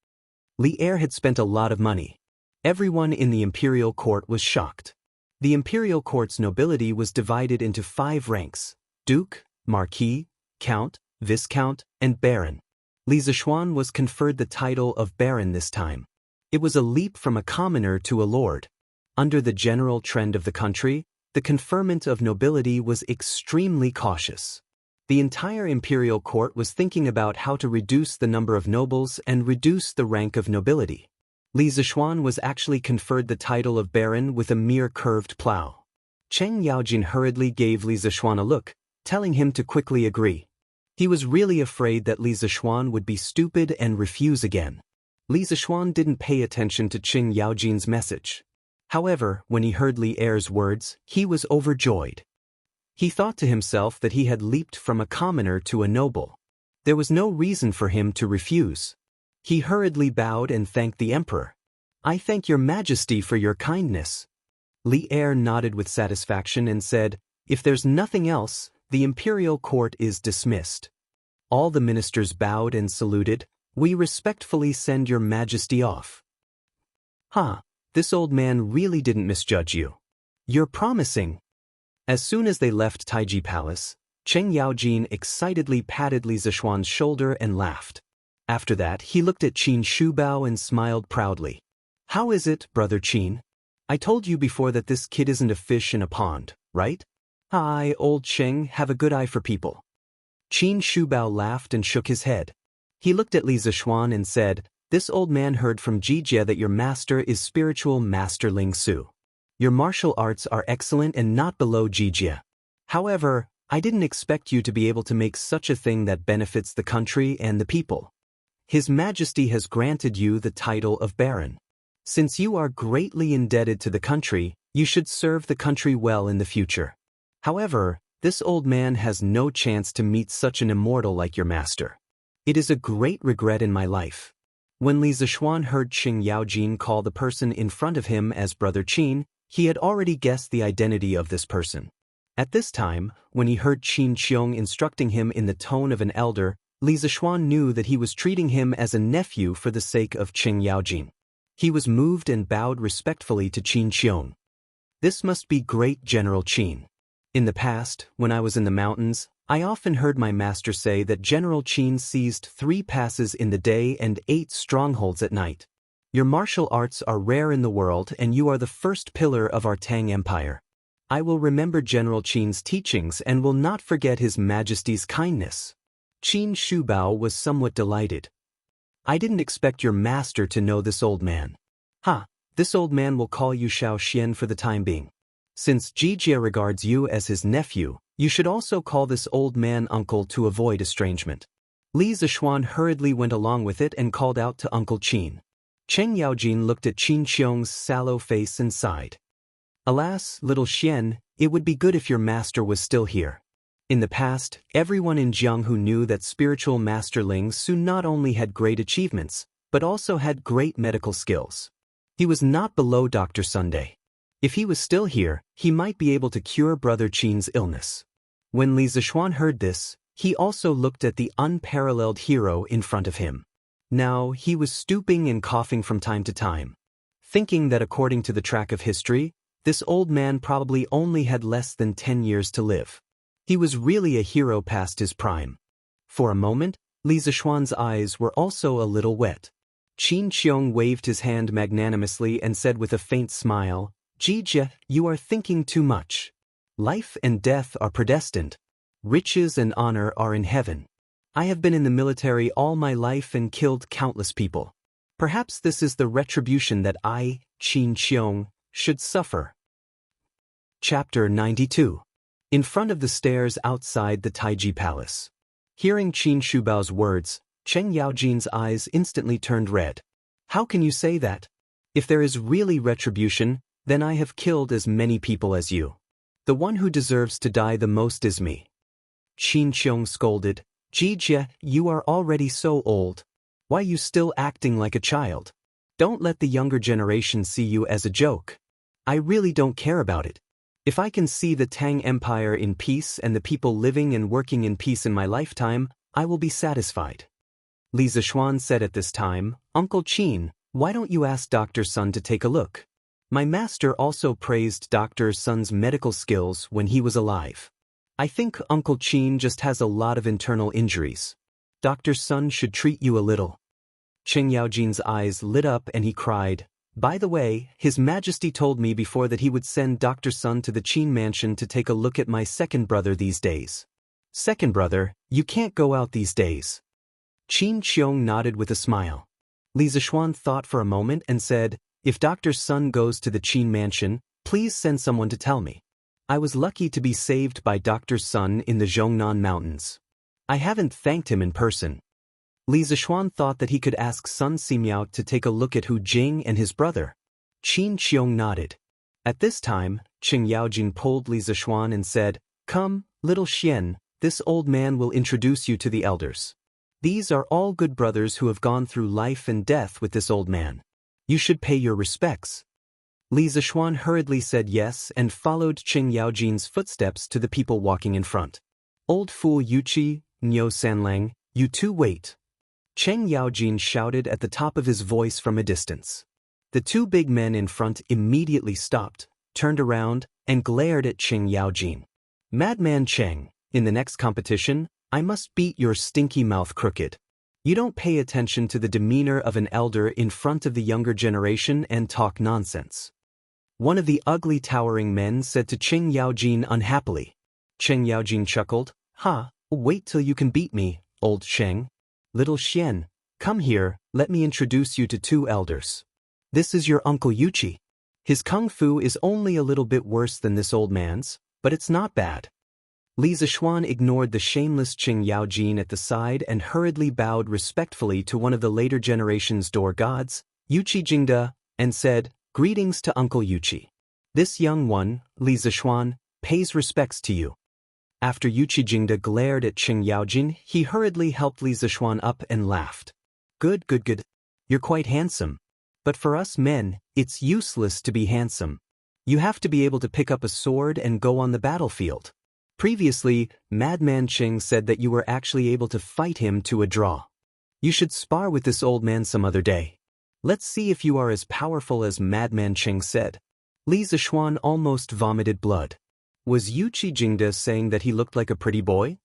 Li Er had spent a lot of money. Everyone in the imperial court was shocked. The imperial court's nobility was divided into 5 ranks: Duke, Marquis, Count, Viscount, and Baron. Li Zishuan was conferred the title of Baron this time. It was a leap from a commoner to a lord. Under the general trend of the country, the conferment of nobility was extremely cautious. The entire imperial court was thinking about how to reduce the number of nobles and reduce the rank of nobility. Li Zishuan was actually conferred the title of Baron with a mere curved plow. Cheng Yaojin hurriedly gave Li Zishuan a look, telling him to quickly agree. He was really afraid that Li Zishuan would be stupid and refuse again. Li Zishuan didn't pay attention to Cheng Yaojin's message. However, when he heard Li Er's words, he was overjoyed. He thought to himself that he had leaped from a commoner to a noble. There was no reason for him to refuse. He hurriedly bowed and thanked the emperor. "I thank your Majesty for your kindness." Li Er nodded with satisfaction and said, "If there's nothing else, the imperial court is dismissed." All the ministers bowed and saluted. "We respectfully send your Majesty off." This old man really didn't misjudge you. You're promising. As soon as they left Taiji Palace, Cheng Yaojin excitedly patted Li Zishuan's shoulder and laughed. After that, he looked at Qin Shubao and smiled proudly. "How is it, Brother Qin? I told you before that this kid isn't a fish in a pond, right?" "Hi, old Cheng, have a good eye for people." Qin Shubao laughed and shook his head. He looked at Li Zishuan and said, "This old man heard from Jijie that your master is spiritual master Ling Su. Your martial arts are excellent and not below Jijie. However, I didn't expect you to be able to make such a thing that benefits the country and the people. His Majesty has granted you the title of Baron. Since you are greatly indebted to the country, you should serve the country well in the future. However, this old man has no chance to meet such an immortal like your master. It is a great regret in my life." When Li Zishuan heard Cheng Yaojin call the person in front of him as Brother Qin, he had already guessed the identity of this person. At this time, when he heard Qin Qiong instructing him in the tone of an elder, Li Zishuan knew that he was treating him as a nephew for the sake of Cheng Yaojin. He was moved and bowed respectfully to Qin Qiong. "This must be great General Qin. In the past, when I was in the mountains, I often heard my master say that General Qin seized 3 passes in the day and 8 strongholds at night. Your martial arts are rare in the world and you are the first pillar of our Tang Empire. I will remember General Qin's teachings and will not forget His Majesty's kindness." Qin Shubao was somewhat delighted. "I didn't expect your master to know this old man." This old man will call you Xiao Xian for the time being. Since Jijie regards you as his nephew, you should also call this old man uncle to avoid estrangement." Li Zishuan hurriedly went along with it and called out to Uncle Qin. Cheng Yaojin looked at Qin Qiong's sallow face and sighed. "Alas, little Xian, it would be good if your master was still here." In the past, everyone in Jianghu knew that spiritual master Ling Su not only had great achievements, but also had great medical skills. He was not below Dr. Sunday. If he was still here, he might be able to cure Brother Qin's illness. When Li Zishuan heard this, he also looked at the unparalleled hero in front of him. Now, he was stooping and coughing from time to time, thinking that according to the track of history, this old man probably only had less than 10 years to live. He was really a hero past his prime. For a moment, Li Zishuan's eyes were also a little wet. Qin Qiong waved his hand magnanimously and said with a faint smile, "Jie, you are thinking too much. Life and death are predestined. Riches and honor are in heaven. I have been in the military all my life and killed countless people. Perhaps this is the retribution that I, Qin Qiong, should suffer." Chapter 92. In front of the stairs outside the Taiji Palace. Hearing Qin Shubao's words, Cheng Yaojin's eyes instantly turned red. "How can you say that? If there is really retribution, then I have killed as many people as you. The one who deserves to die the most is me." Qin Qiong scolded, "Jie, you are already so old. Why you still acting like a child? Don't let the younger generation see you as a joke. I really don't care about it. If I can see the Tang Empire in peace and the people living and working in peace in my lifetime, I will be satisfied." Li Zishuan said at this time, "Uncle Qin, why don't you ask Dr. Sun to take a look? My master also praised Dr. Sun's medical skills when he was alive. I think Uncle Qin just has a lot of internal injuries. Dr. Sun should treat you a little." Cheng Yaojin's eyes lit up and he cried, "By the way, His Majesty told me before that he would send Dr. Sun to the Qin mansion to take a look at my second brother these days." "Second brother, you can't go out these days." Qin Qiong nodded with a smile. Li Zishuan thought for a moment and said, "If Dr. Sun goes to the Qin mansion, please send someone to tell me. I was lucky to be saved by Dr. Sun in the Zhongnan Mountains. I haven't thanked him in person." Li Zishuan thought that he could ask Sun Simiao to take a look at Hu Jing and his brother. Qin Qiong nodded. At this time, Cheng Yaojin pulled Li Zishuan and said, "Come, little Xian, this old man will introduce you to the elders. These are all good brothers who have gone through life and death with this old man. You should pay your respects." Li Zishuan hurriedly said yes and followed Cheng Yaojin's footsteps to the people walking in front. "Old fool Yuqi, Niu Sanlang, you two wait." Cheng Yaojin shouted at the top of his voice from a distance. The two big men in front immediately stopped, turned around, and glared at Cheng Yaojin. "Madman Cheng, in the next competition, I must beat your stinky mouth crooked. You don't pay attention to the demeanor of an elder in front of the younger generation and talk nonsense." One of the ugly towering men said to Cheng Yaojin unhappily. Cheng Yaojin chuckled, "Ha, wait till you can beat me, old Cheng. Little Xian, come here, let me introduce you to two elders. This is your Uncle Yuqi. His kung fu is only a little bit worse than this old man's, but it's not bad." Li Zishuan ignored the shameless Cheng Yaojin at the side and hurriedly bowed respectfully to one of the later generation's door gods, Yuqi Jingda, and said, "Greetings to Uncle Yuqi. This young one, Li Zishuan, pays respects to you." After Yuqi Jingda glared at Cheng Yaojin, he hurriedly helped Li Zishuan up and laughed. Good. You're quite handsome. But for us men, it's useless to be handsome. You have to be able to pick up a sword and go on the battlefield. Previously, Madman Cheng said that you were actually able to fight him to a draw. You should spar with this old man some other day. Let's see if you are as powerful as Madman Cheng said." Li Zishuan almost vomited blood. Was Yuqi Jingda saying that he looked like a pretty boy?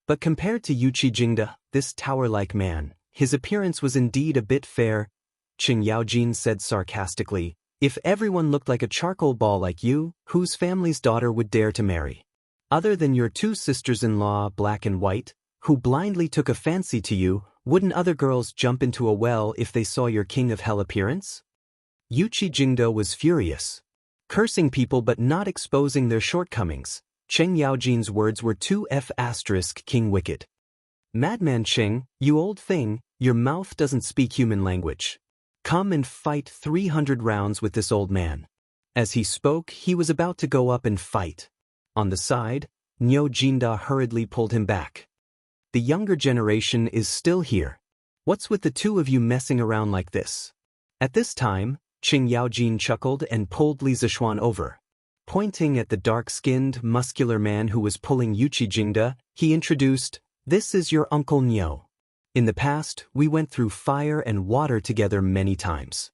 But compared to Yuqi Jingda, this tower-like man, his appearance was indeed a bit fair. Cheng Yaojin said sarcastically, "If everyone looked like a charcoal ball like you, whose family's daughter would dare to marry? Other than your two sisters-in-law, Black and White, who blindly took a fancy to you, wouldn't other girls jump into a well if they saw your king of hell appearance?" Yuqi Jingda was furious. Cursing people but not exposing their shortcomings, Cheng Yaojin's words were too King wicked. "Madman Cheng, you old thing, your mouth doesn't speak human language. Come and fight 300 rounds with this old man." As he spoke, he was about to go up and fight. On the side, Niu Jinda hurriedly pulled him back. "The younger generation is still here. What's with the two of you messing around like this?" At this time, Cheng Yaojin chuckled and pulled Li Zishuan over. Pointing at the dark-skinned, muscular man who was pulling Yuqi Jingda, he introduced, "This is your Uncle Niu. In the past, we went through fire and water together many times.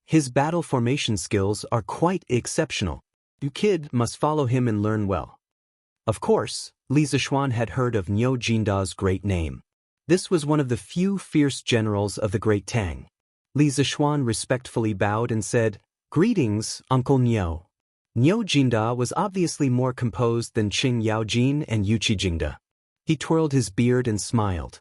His battle formation skills are quite exceptional. You kid must follow him and learn well. Of course, Li Zishuan had heard of Niu Jinda's great name. This was one of the few fierce generals of the Great Tang. Li Zishuan respectfully bowed and said, "Greetings, Uncle Niu." Niu Jinda was obviously more composed than Qing Yaojin and Yuqi Jingda. He twirled his beard and smiled.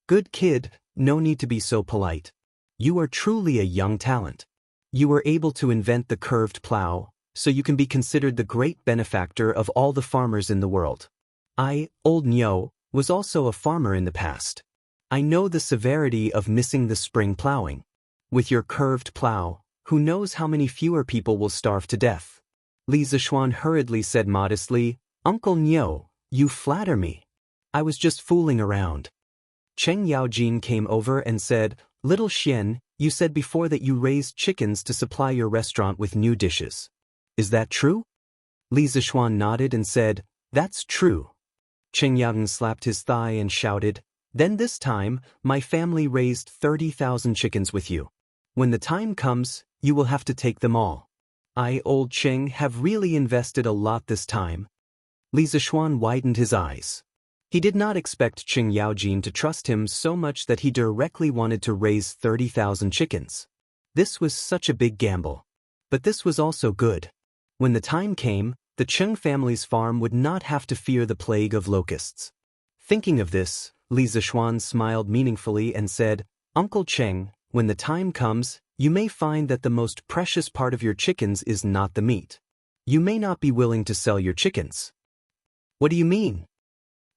"Good kid, no need to be so polite. You are truly a young talent. You were able to invent the curved plow, so you can be considered the great benefactor of all the farmers in the world. I, old Niu, was also a farmer in the past. I know the severity of missing the spring plowing. With your curved plow, who knows how many fewer people will starve to death." Li Zishuan hurriedly said modestly, "Uncle Niu, you flatter me. I was just fooling around." Cheng Yaojin came over and said, "Little Xian, you said before that you raised chickens to supply your restaurant with new dishes. Is that true?" Li Zishuan nodded and said, "That's true." Cheng Yaojin slapped his thigh and shouted, "Then this time, my family raised 30,000 chickens with you. When the time comes, you will have to take them all. I, old Cheng, have really invested a lot this time." Li Zishuan widened his eyes. He did not expect Cheng Yaojin to trust him so much that he directly wanted to raise 30,000 chickens. This was such a big gamble. But this was also good. When the time came, the Cheng family's farm would not have to fear the plague of locusts. Thinking of this, Li Zishuan smiled meaningfully and said, "Uncle Cheng, when the time comes, you may find that the most precious part of your chickens is not the meat. You may not be willing to sell your chickens." "What do you mean?"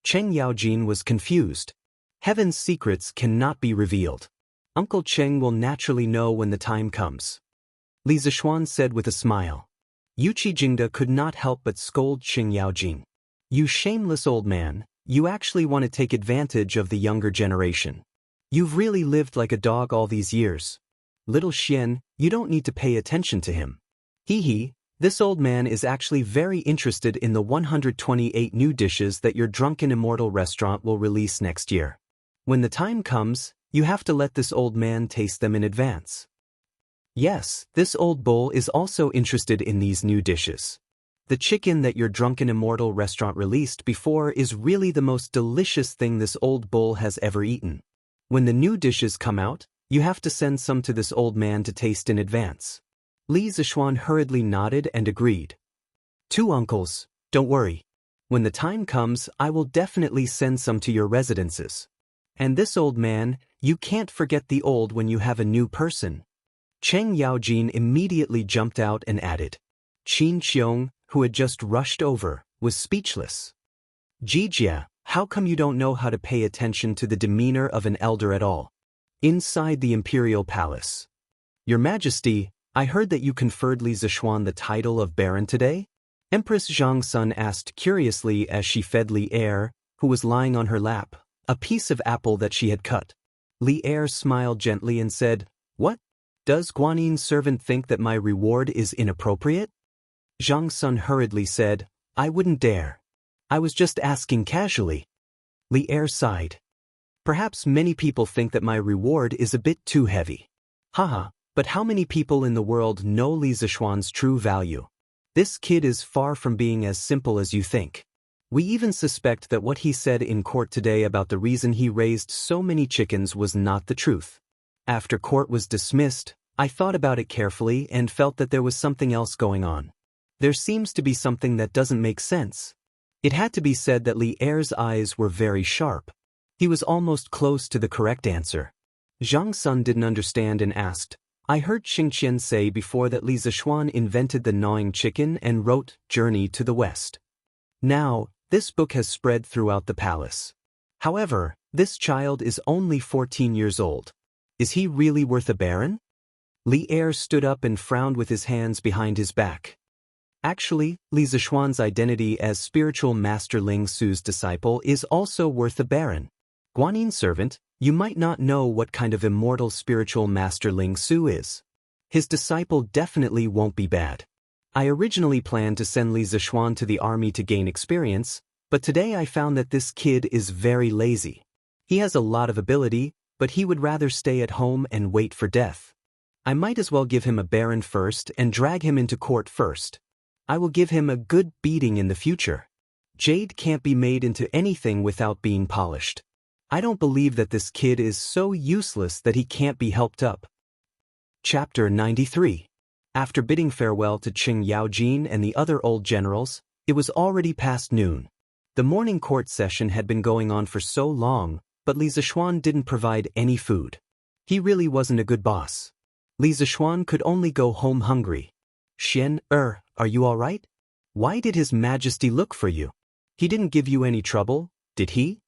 Cheng Yaojin was confused. Heaven's secrets cannot be revealed. Uncle Cheng will naturally know when the time comes. Li Zishuan said with a smile. Yuqi Jingda could not help but scold Cheng Yaojin. "You shameless old man, you actually want to take advantage of the younger generation. You've really lived like a dog all these years. Little Xian, you don't need to pay attention to him. Hee, this old man is actually very interested in the 128 new dishes that your drunken immortal restaurant will release next year. When the time comes, you have to let this old man taste them in advance." Yes, this old bull is also interested in these new dishes. The chicken that your drunken immortal restaurant released before is really the most delicious thing this old bull has ever eaten. When the new dishes come out, you have to send some to this old man to taste in advance. Li Zishuan hurriedly nodded and agreed. "Two uncles, don't worry. When the time comes, I will definitely send some to your residences. And this old man, you can't forget the old when you have a new person." Cheng Yaojin immediately jumped out and added. Qin Xiong, who had just rushed over, was speechless. "Jijia, how come you don't know how to pay attention to the demeanor of an elder at all? Inside the imperial palace. Your Majesty, I heard that you conferred Li Zishuan the title of Baron today?" Empress Zhang Sun asked curiously as she fed Li Er, who was lying on her lap, a piece of apple that she had cut. Li Er smiled gently and said, "What? Does Guanin's servant think that my reward is inappropriate?" Zhang Sun hurriedly said, "I wouldn't dare. I was just asking casually." Li Er sighed. "Perhaps many people think that my reward is a bit too heavy. Haha, but how many people in the world know Li Zishuan's true value? This kid is far from being as simple as you think. We even suspect that what he said in court today about the reason he raised so many chickens was not the truth. After court was dismissed, I thought about it carefully and felt that there was something else going on. There seems to be something that doesn't make sense." It had to be said that Li Er's eyes were very sharp. He was almost close to the correct answer. Zhang Sun didn't understand and asked, "I heard Xingqian say before that Li Zishuan invented the gnawing chicken and wrote Journey to the West. Now, this book has spread throughout the palace. However, this child is only 14 years old. Is he really worth a baron?" Li Er stood up and frowned with his hands behind his back. Actually, Li Zishuan's identity as spiritual master Ling Su's disciple is also worth a baron. Guanin's servant, you might not know what kind of immortal spiritual master Ling Su is. His disciple definitely won't be bad. I originally planned to send Li Zishuan to the army to gain experience, but today I found that this kid is very lazy. He has a lot of ability, but he would rather stay at home and wait for death. I might as well give him a baron first and drag him into court first. I will give him a good beating in the future. Jade can't be made into anything without being polished. I don't believe that this kid is so useless that he can't be helped up. Chapter 93. After bidding farewell to Qing Yaojin and the other old generals, it was already past noon. The morning court session had been going on for so long, but Li Zishuan didn't provide any food. He really wasn't a good boss. Li Zishuan could only go home hungry. Are you all right? Why did His Majesty look for you? He didn't give you any trouble, did he?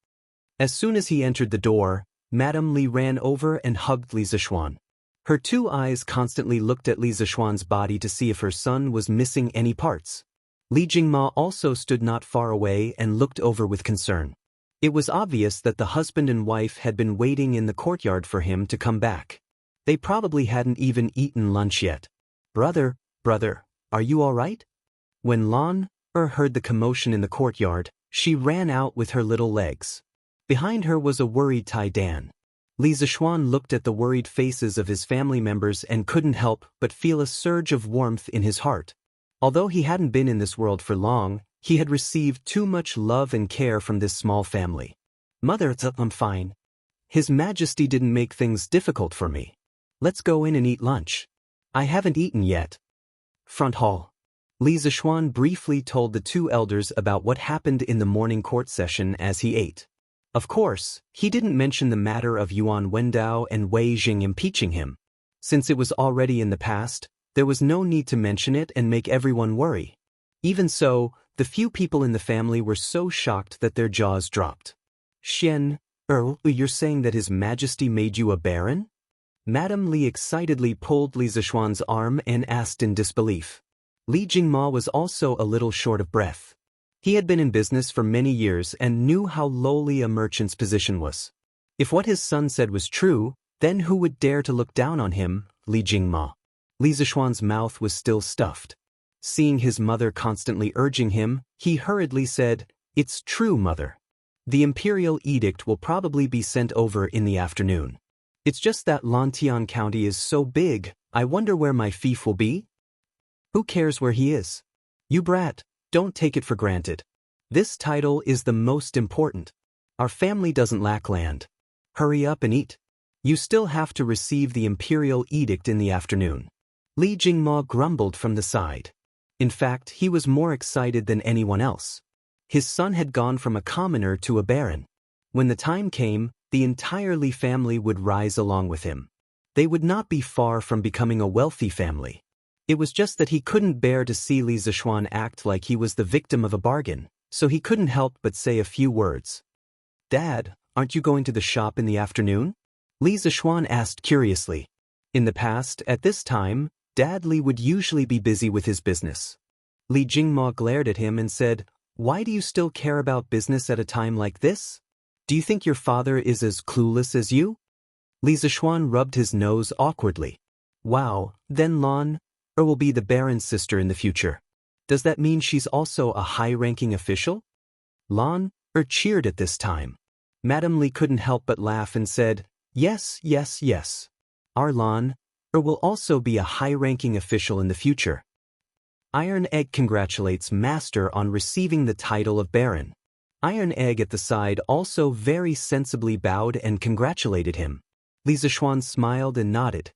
As soon as he entered the door, Madame Li ran over and hugged Li Zishuan. Her two eyes constantly looked at Li Zishuan's body to see if her son was missing any parts. Li Jingma also stood not far away and looked over with concern. It was obvious that the husband and wife had been waiting in the courtyard for him to come back. They probably hadn't even eaten lunch yet. Brother, are you all right? When Lan heard the commotion in the courtyard, she ran out with her little legs. Behind her was a worried Tai Dan. Li Zishuan looked at the worried faces of his family members and couldn't help but feel a surge of warmth in his heart. Although he hadn't been in this world for long, he had received too much love and care from this small family. Mother, I'm fine. His Majesty didn't make things difficult for me. Let's go in and eat lunch. I haven't eaten yet. Front hall. Li Zishuan briefly told the two elders about what happened in the morning court session as he ate. Of course, he didn't mention the matter of Yuan Wendao and Wei Jing impeaching him. Since it was already in the past, there was no need to mention it and make everyone worry. Even so, the few people in the family were so shocked that their jaws dropped. You're saying that His Majesty made you a baron? Madame Li excitedly pulled Li Zishuan's arm and asked in disbelief. Li Jingma was also a little short of breath. He had been in business for many years and knew how lowly a merchant's position was. If what his son said was true, then who would dare to look down on him, Li Jingma? Li Zishuan's mouth was still stuffed. Seeing his mother constantly urging him, he hurriedly said, "It's true, mother. The imperial edict will probably be sent over in the afternoon. It's just that Lantian County is so big, I wonder where my fief will be? Who cares where he is? You brat, don't take it for granted. This title is the most important. Our family doesn't lack land. Hurry up and eat. You still have to receive the imperial edict in the afternoon." Li Jingma grumbled from the side. In fact, he was more excited than anyone else. His son had gone from a commoner to a baron. When the time came, the entire Li family would rise along with him. They would not be far from becoming a wealthy family. It was just that he couldn't bear to see Li Zishuan act like he was the victim of a bargain, so he couldn't help but say a few words. "Dad, aren't you going to the shop in the afternoon?" Li Zishuan asked curiously. In the past, at this time, Dad Li would usually be busy with his business. Li Jingma glared at him and said, "Why do you still care about business at a time like this? Do you think your father is as clueless as you?" Li Zishuan rubbed his nose awkwardly. "Wow, then Lan will be the baron's sister in the future. Does that mean she's also a high-ranking official?" Lan cheered at this time. Madame Li couldn't help but laugh and said, "Yes. Our Lan will also be a high-ranking official in the future." Iron Egg congratulates Master on receiving the title of Baron. Iron Egg at the side also very sensibly bowed and congratulated him. Li Zishuan smiled and nodded.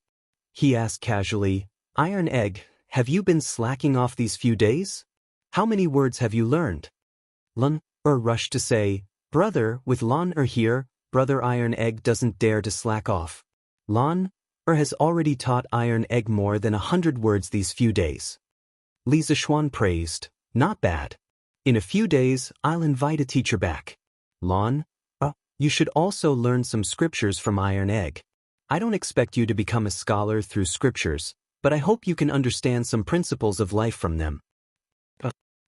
He asked casually, "Iron Egg, have you been slacking off these few days? How many words have you learned?" Lan rushed to say, "Brother, with Lan here, Brother Iron Egg doesn't dare to slack off. Lan has already taught Iron Egg more than 100 words these few days." Li Zishuan praised, "Not bad. In a few days, I'll invite a teacher back. Lan, you should also learn some scriptures from Iron Egg. I don't expect you to become a scholar through scriptures, but I hope you can understand some principles of life from them."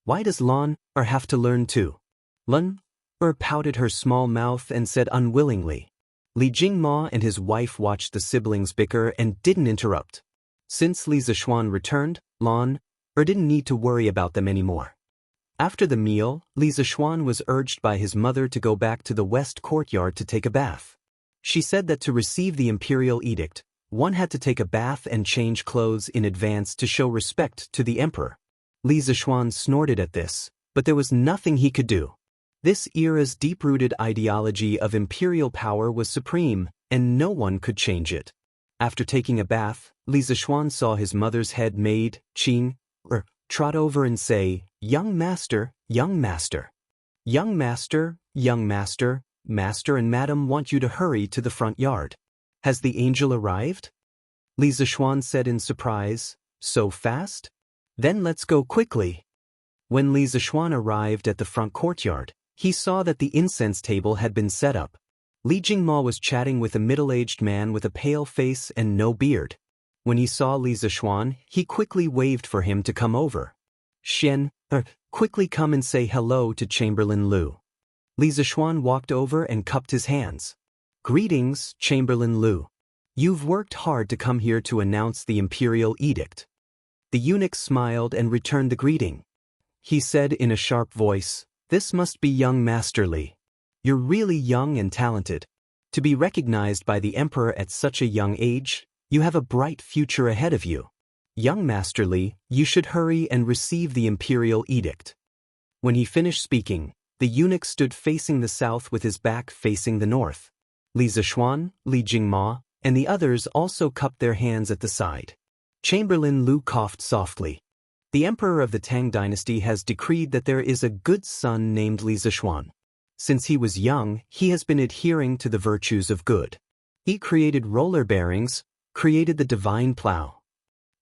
"Why does Lan have to learn too?" Lan pouted her small mouth and said unwillingly. Li Jingma and his wife watched the siblings bicker and didn't interrupt. Since Li Zishuan returned, Lan didn't need to worry about them anymore. After the meal, Li Zishuan was urged by his mother to go back to the west courtyard to take a bath. She said that to receive the imperial edict, one had to take a bath and change clothes in advance to show respect to the emperor. Li Zishuan snorted at this, but there was nothing he could do. This era's deep-rooted ideology of imperial power was supreme, and no one could change it. After taking a bath, Li Zishuan saw his mother's head maid, Qing, trot over and say, "Young master, young master. Young master, young master, master and madam want you to hurry to the front yard. Has the angel arrived?" Li Zishuan said in surprise, "So fast? Then let's go quickly." When Li Zishuan arrived at the front courtyard, he saw that the incense table had been set up. Li Jingma was chatting with a middle-aged man with a pale face and no beard. When he saw Li Zishuan, he quickly waved for him to come over. Quickly come and say hello to Chamberlain Lu." Li Zishuan walked over and cupped his hands. "Greetings, Chamberlain Lu. You've worked hard to come here to announce the imperial edict." The eunuch smiled and returned the greeting. He said in a sharp voice, "This must be young Master Li. You're really young and talented. To be recognized by the emperor at such a young age, you have a bright future ahead of you. Young Master Li, you should hurry and receive the imperial edict." When he finished speaking, the eunuch stood facing the south with his back facing the north. Li Zishuan, Li Jingma, and the others also cupped their hands at the side. Chamberlain Lu coughed softly. "The emperor of the Tang dynasty has decreed that there is a good son named Li Zishuan. Since he was young, he has been adhering to the virtues of good. He created roller bearings, created the divine plow."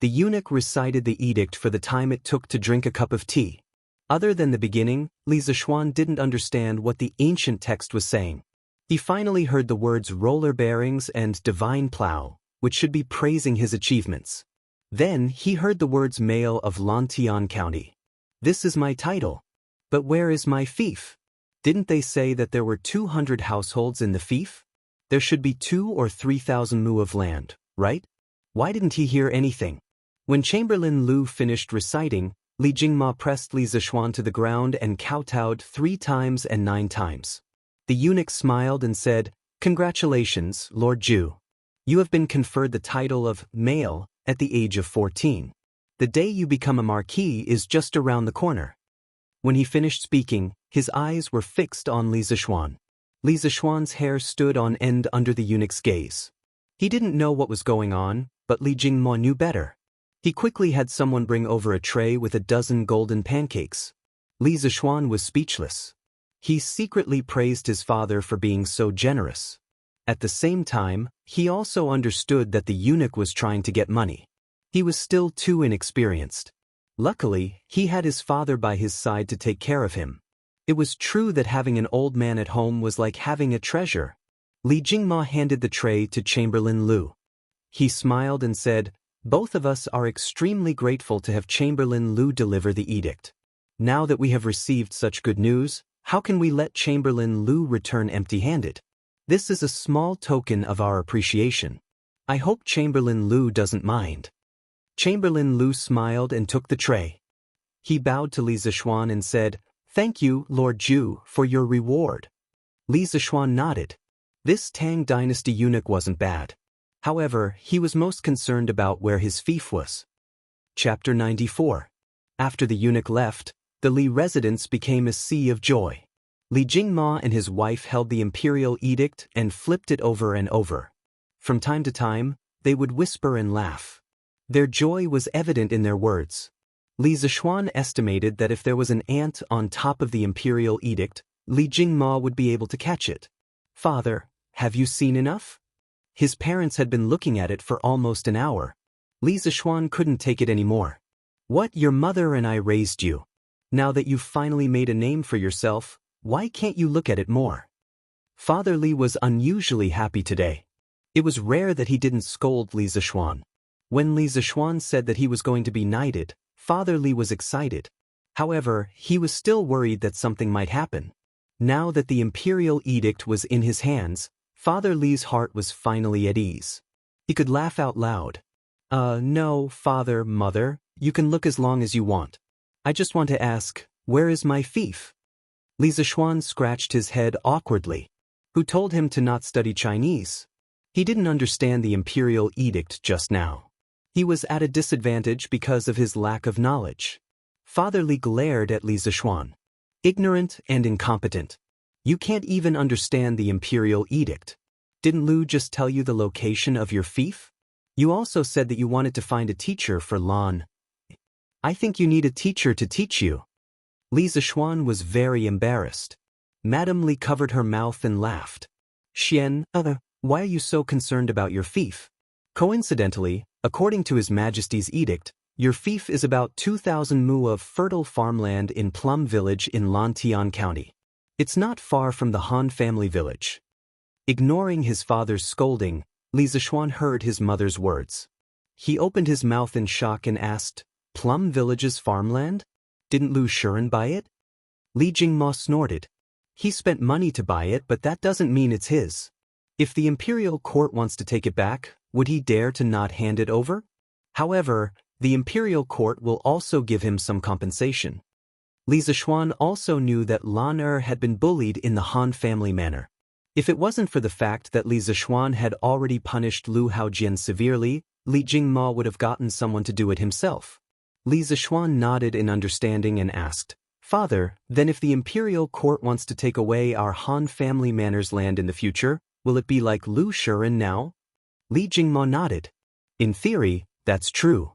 The eunuch recited the edict for the time it took to drink a cup of tea. Other than the beginning, Li Zishuan didn't understand what the ancient text was saying. He finally heard the words roller bearings and divine plow, which should be praising his achievements. Then he heard the words male of Longtime County. "This is my title. But where is my fief? Didn't they say that there were 200 households in the fief? There should be 2,000 or 3,000 mu of land, right? Why didn't he hear anything?" When Chamberlain Lu finished reciting, Li Jingma pressed Li Zishuan to the ground and kowtowed 3 times and 9 times. The eunuch smiled and said, "Congratulations, Lord Zhu. You have been conferred the title of male at the age of 14. The day you become a marquis is just around the corner." When he finished speaking, his eyes were fixed on Li Zishuan. Li Zishuan's hair stood on end under the eunuch's gaze. He didn't know what was going on, but Li Jingma knew better. He quickly had someone bring over a tray with a dozen golden pancakes. Li Zishuan was speechless. He secretly praised his father for being so generous. At the same time, he also understood that the eunuch was trying to get money. He was still too inexperienced. Luckily, he had his father by his side to take care of him. It was true that having an old man at home was like having a treasure. Li Jingma handed the tray to Chamberlain Lu. He smiled and said, "Both of us are extremely grateful to have Chamberlain Lu deliver the edict. Now that we have received such good news, how can we let Chamberlain Lu return empty-handed? This is a small token of our appreciation. I hope Chamberlain Lu doesn't mind." Chamberlain Lu smiled and took the tray. He bowed to Li Zishuan and said, "Thank you, Lord Zhu, for your reward." Li Zishuan nodded. This Tang dynasty eunuch wasn't bad. However, he was most concerned about where his fief was. Chapter 94. After the eunuch left, the Li residence became a sea of joy. Li Jingma and his wife held the imperial edict and flipped it over and over. From time to time, they would whisper and laugh. Their joy was evident in their words. Li Zishuan estimated that if there was an ant on top of the imperial edict, Li Jingma would be able to catch it. "Father, have you seen enough?" His parents had been looking at it for almost an hour. Li Zishuan couldn't take it anymore. "What, your mother and I raised you. Now that you've finally made a name for yourself, why can't you look at it more?" Father Li was unusually happy today. It was rare that he didn't scold Li Zishuan. When Li Zishuan said that he was going to be knighted, Father Li was excited. However, he was still worried that something might happen. Now that the imperial edict was in his hands, Father Li's heart was finally at ease. He could laugh out loud. No, father, mother, you can look as long as you want. I just want to ask, Where is my fief? Li Zishuan scratched his head awkwardly. Who told him to not study Chinese? He didn't understand the imperial edict just now. He was at a disadvantage because of his lack of knowledge. Father Li glared at Li Zishuan. Ignorant and incompetent. You can't even understand the imperial edict. Didn't Lu just tell you the location of your fief? You also said that you wanted to find a teacher for Lan. I think you need a teacher to teach you. Li Zishuan was very embarrassed. Madame Li covered her mouth and laughed. Xian, why are you so concerned about your fief? Coincidentally, according to His Majesty's edict, your fief is about 2,000 mu of fertile farmland in Plum Village in Lantian County. It's not far from the Han family village. Ignoring his father's scolding, Li Zishuan heard his mother's words. He opened his mouth in shock and asked, Plum Village's farmland? Didn't Lu Shuren buy it? Li Jingma snorted. He spent money to buy it, but that doesn't mean it's his. If the imperial court wants to take it back, would he dare to not hand it over? However, the imperial court will also give him some compensation. Li Zishuan also knew that Lan had been bullied in the Han family manner. If it wasn't for the fact that Li Zishuan had already punished Lu Haojian severely, Li Jingma would have gotten someone to do it himself. Li Zishuan nodded in understanding and asked, Father, then if the imperial court wants to take away our Han family manor's land in the future, will it be like Lu Shuren now? Li Jingma nodded. In theory, that's true.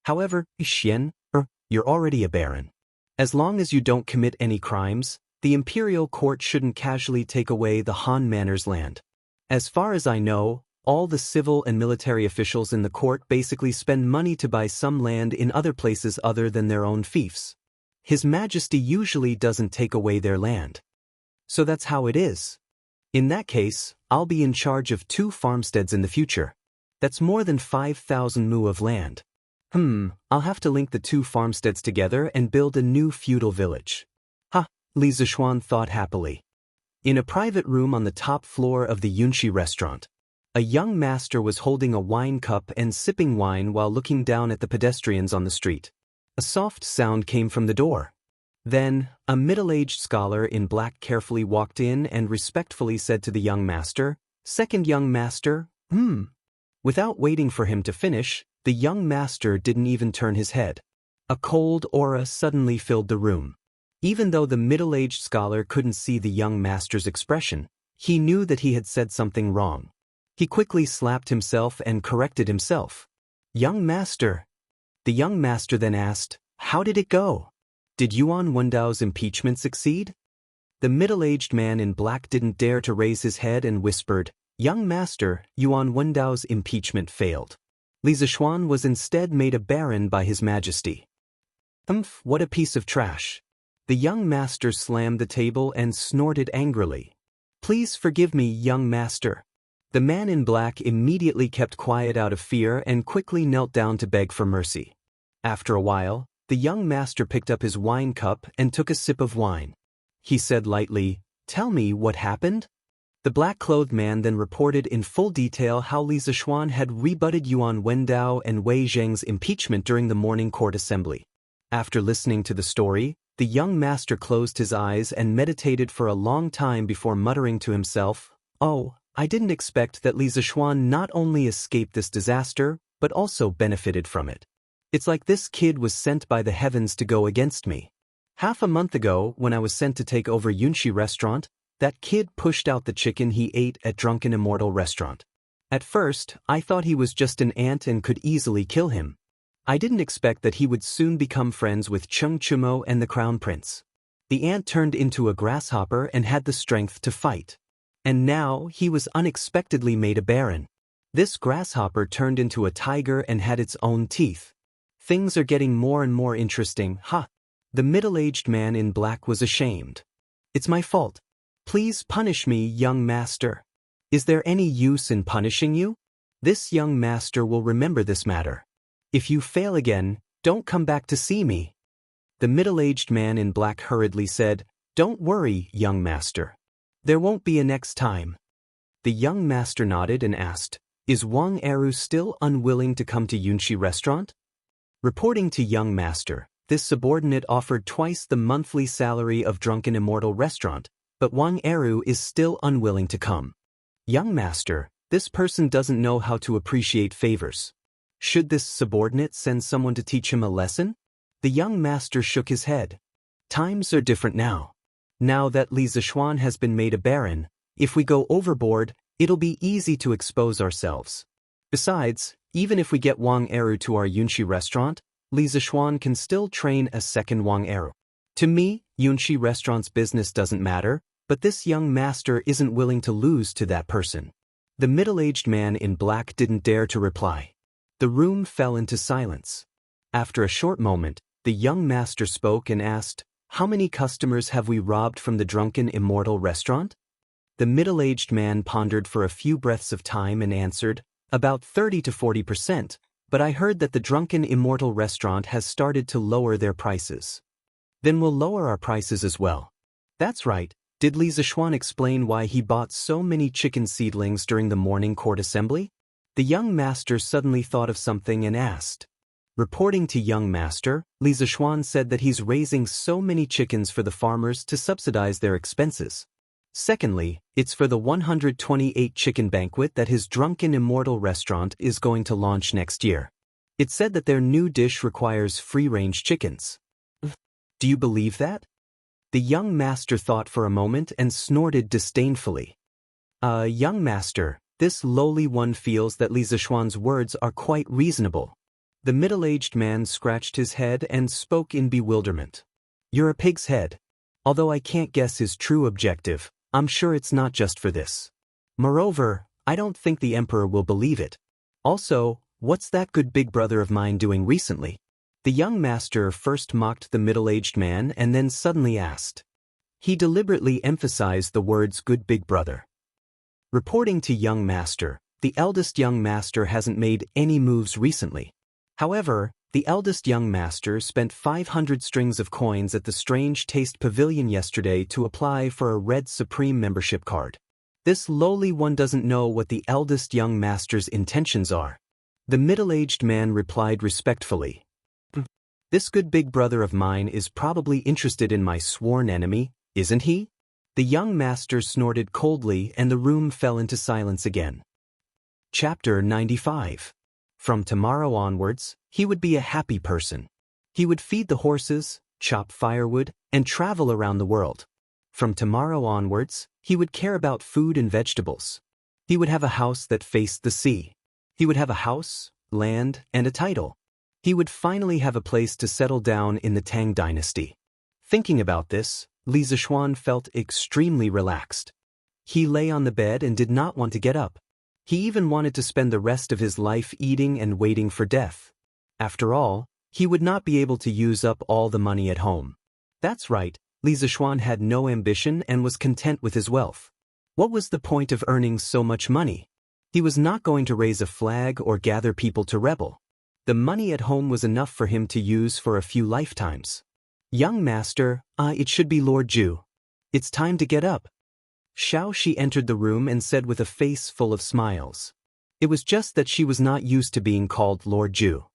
However, Xian, you're already a baron. As long as you don't commit any crimes, the imperial court shouldn't casually take away the Han manor's land. As far as I know, all the civil and military officials in the court basically spend money to buy some land in other places other than their own fiefs. His Majesty usually doesn't take away their land. So that's how it is. In that case, I'll be in charge of 2 farmsteads in the future. That's more than 5,000 mu of land. I'll have to link the 2 farmsteads together and build a new feudal village. Li Zishuan thought happily. In a private room on the top floor of the Yunxi restaurant, a young master was holding a wine cup and sipping wine while looking down at the pedestrians on the street. A soft sound came from the door. Then, a middle-aged scholar in black carefully walked in and respectfully said to the young master, Second young master, Without waiting for him to finish, the young master didn't even turn his head. A cold aura suddenly filled the room. Even though the middle-aged scholar couldn't see the young master's expression, he knew that he had said something wrong. He quickly slapped himself and corrected himself. Young master. The young master then asked, How did it go? Did Yuan Wendao's impeachment succeed? The middle-aged man in black didn't dare to raise his head and whispered, Young master, Yuan Wendao's impeachment failed. Li Zishuan was instead made a baron by His Majesty. What a piece of trash. The young master slammed the table and snorted angrily. Please forgive me, young master. The man in black immediately kept quiet out of fear and quickly knelt down to beg for mercy. After a while, the young master picked up his wine cup and took a sip of wine. He said lightly, Tell me what happened? The black-clothed man then reported in full detail how Li Zishuan had rebutted Yuan Wendao and Wei Zheng's impeachment during the morning court assembly. After listening to the story, the young master closed his eyes and meditated for a long time before muttering to himself, Oh, I didn't expect that Li Zishuan not only escaped this disaster, but also benefited from it. It's like this kid was sent by the heavens to go against me. Half a month ago, when I was sent to take over Yunxi restaurant, that kid pushed out the chicken he ate at drunken Immortal restaurant. At first, I thought he was just an ant and could easily kill him. I didn't expect that he would soon become friends with Cheng Chumo and the Crown Prince. The ant turned into a grasshopper and had the strength to fight. And now, he was unexpectedly made a baron. This grasshopper turned into a tiger and had its own teeth. Things are getting more and more interesting, The middle-aged man in black was ashamed. It's my fault. Please punish me, young master. Is there any use in punishing you? This young master will remember this matter. If you fail again, don't come back to see me. The middle-aged man in black hurriedly said, Don't worry, young master. There won't be a next time. The young master nodded and asked, Is Wang Eru still unwilling to come to Yunxi restaurant? Reporting to young master, this subordinate offered twice the monthly salary of drunken Immortal restaurant, but Wang Eru is still unwilling to come. Young master, this person doesn't know how to appreciate favors. Should this subordinate send someone to teach him a lesson? The young master shook his head. Times are different now. Now that Li Zishuan has been made a baron, if we go overboard, it'll be easy to expose ourselves. Besides, even if we get Wang Eru to our Yunxi restaurant, Li Zishuan can still train a second Wang Eru. To me, Yunxi restaurant's business doesn't matter, but this young master isn't willing to lose to that person. The middle-aged man in black didn't dare to reply. The room fell into silence. After a short moment, the young master spoke and asked, "How many customers have we robbed from the drunken Immortal restaurant?" The middle-aged man pondered for a few breaths of time and answered, "About 30 to 40%, but I heard that the drunken Immortal restaurant has started to lower their prices." "Then we'll lower our prices as well." "That's right." Did Li Zishuan explain why he bought so many chicken seedlings during the morning court assembly? The young master suddenly thought of something and asked. Reporting to young master, Li Zishuan said that he's raising so many chickens for the farmers to subsidize their expenses. Secondly, it's for the 128 chicken banquet that his drunken Immortal restaurant is going to launch next year. It said that their new dish requires free-range chickens. Do you believe that? The young master thought for a moment and snorted disdainfully. Young master, this lowly one feels that Li Zishuan's words are quite reasonable. The middle-aged man scratched his head and spoke in bewilderment. You're a pig's head. Although I can't guess his true objective, I'm sure it's not just for this. Moreover, I don't think the emperor will believe it. Also, what's that good big brother of mine doing recently? The young master first mocked the middle-aged man and then suddenly asked. He deliberately emphasized the words good big brother. Reporting to young master, the eldest young master hasn't made any moves recently. However, the eldest young master spent 500 strings of coins at the Strange Taste Pavilion yesterday to apply for a Red Supreme membership card. This lowly one doesn't know what the eldest young master's intentions are. The middle-aged man replied respectfully. This good big brother of mine is probably interested in my sworn enemy, isn't he? The young master snorted coldly and the room fell into silence again. Chapter 95. From tomorrow onwards, he would be a happy person. He would feed the horses, chop firewood, and travel around the world. From tomorrow onwards, he would care about food and vegetables. He would have a house that faced the sea. He would have a house, land, and a title. He would finally have a place to settle down in the Tang dynasty. Thinking about this, Li Zishuan felt extremely relaxed. He lay on the bed and did not want to get up. He even wanted to spend the rest of his life eating and waiting for death. After all, he would not be able to use up all the money at home. That's right, Li Zishuan had no ambition and was content with his wealth. What was the point of earning so much money? He was not going to raise a flag or gather people to rebel. The money at home was enough for him to use for a few lifetimes. Young master, it should be Lord Ju. It's time to get up. Xiaoxi entered the room and said with a face full of smiles. It was just that she was not used to being called Lord Ju.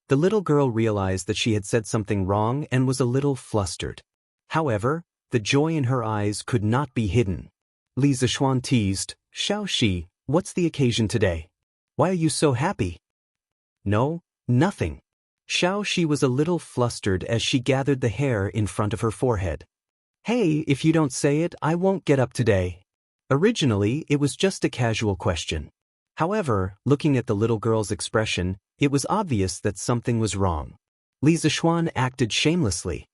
The little girl realized that she had said something wrong and was a little flustered. However, the joy in her eyes could not be hidden. Li Zishuan teased, Xiaoxi, what's the occasion today? Why are you so happy? No, nothing. Xiaoxi was a little flustered as she gathered the hair in front of her forehead. Hey, if you don't say it, I won't get up today. Originally, it was just a casual question. However, looking at the little girl's expression, it was obvious that something was wrong. Li Zishuan acted shamelessly.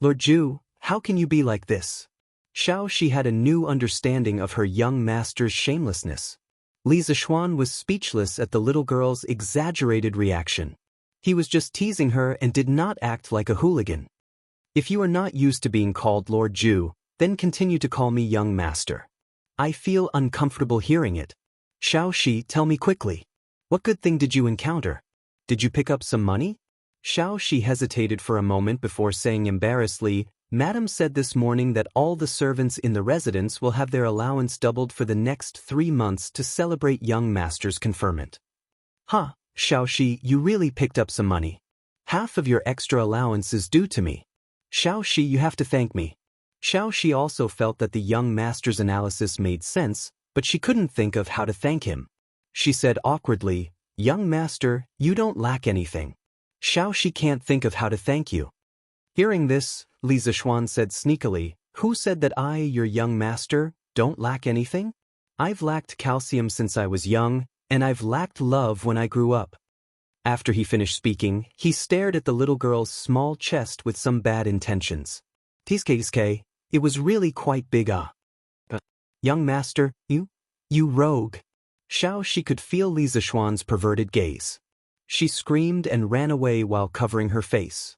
Lord Ju, how can you be like this? Xiaoxi had a new understanding of her young master's shamelessness. Li Zishuan was speechless at the little girl's exaggerated reaction. He was just teasing her and did not act like a hooligan. If you are not used to being called Lord Ju, then continue to call me young master. I feel uncomfortable hearing it. Xiaoxi, tell me quickly. What good thing did you encounter? Did you pick up some money? Xiaoxi hesitated for a moment before saying embarrassedly, Madam said this morning that all the servants in the residence will have their allowance doubled for the next 3 months to celebrate young master's conferment. Huh, Xiaoxi, you really picked up some money. Half of your extra allowance is due to me. Xiaoxi, you have to thank me. Xiaoxi also felt that the young master's analysis made sense, but she couldn't think of how to thank him. She said awkwardly, young master, you don't lack anything. Xiaoxi can't think of how to thank you. Hearing this, Li Zishuan said sneakily, who said that I, your young master, don't lack anything? I've lacked calcium since I was young, and I've lacked love when I grew up. After he finished speaking, he stared at the little girl's small chest with some bad intentions. Tiske, it was really quite big. Young master, you rogue. She could feel Li Zishuan's perverted gaze. She screamed and ran away while covering her face.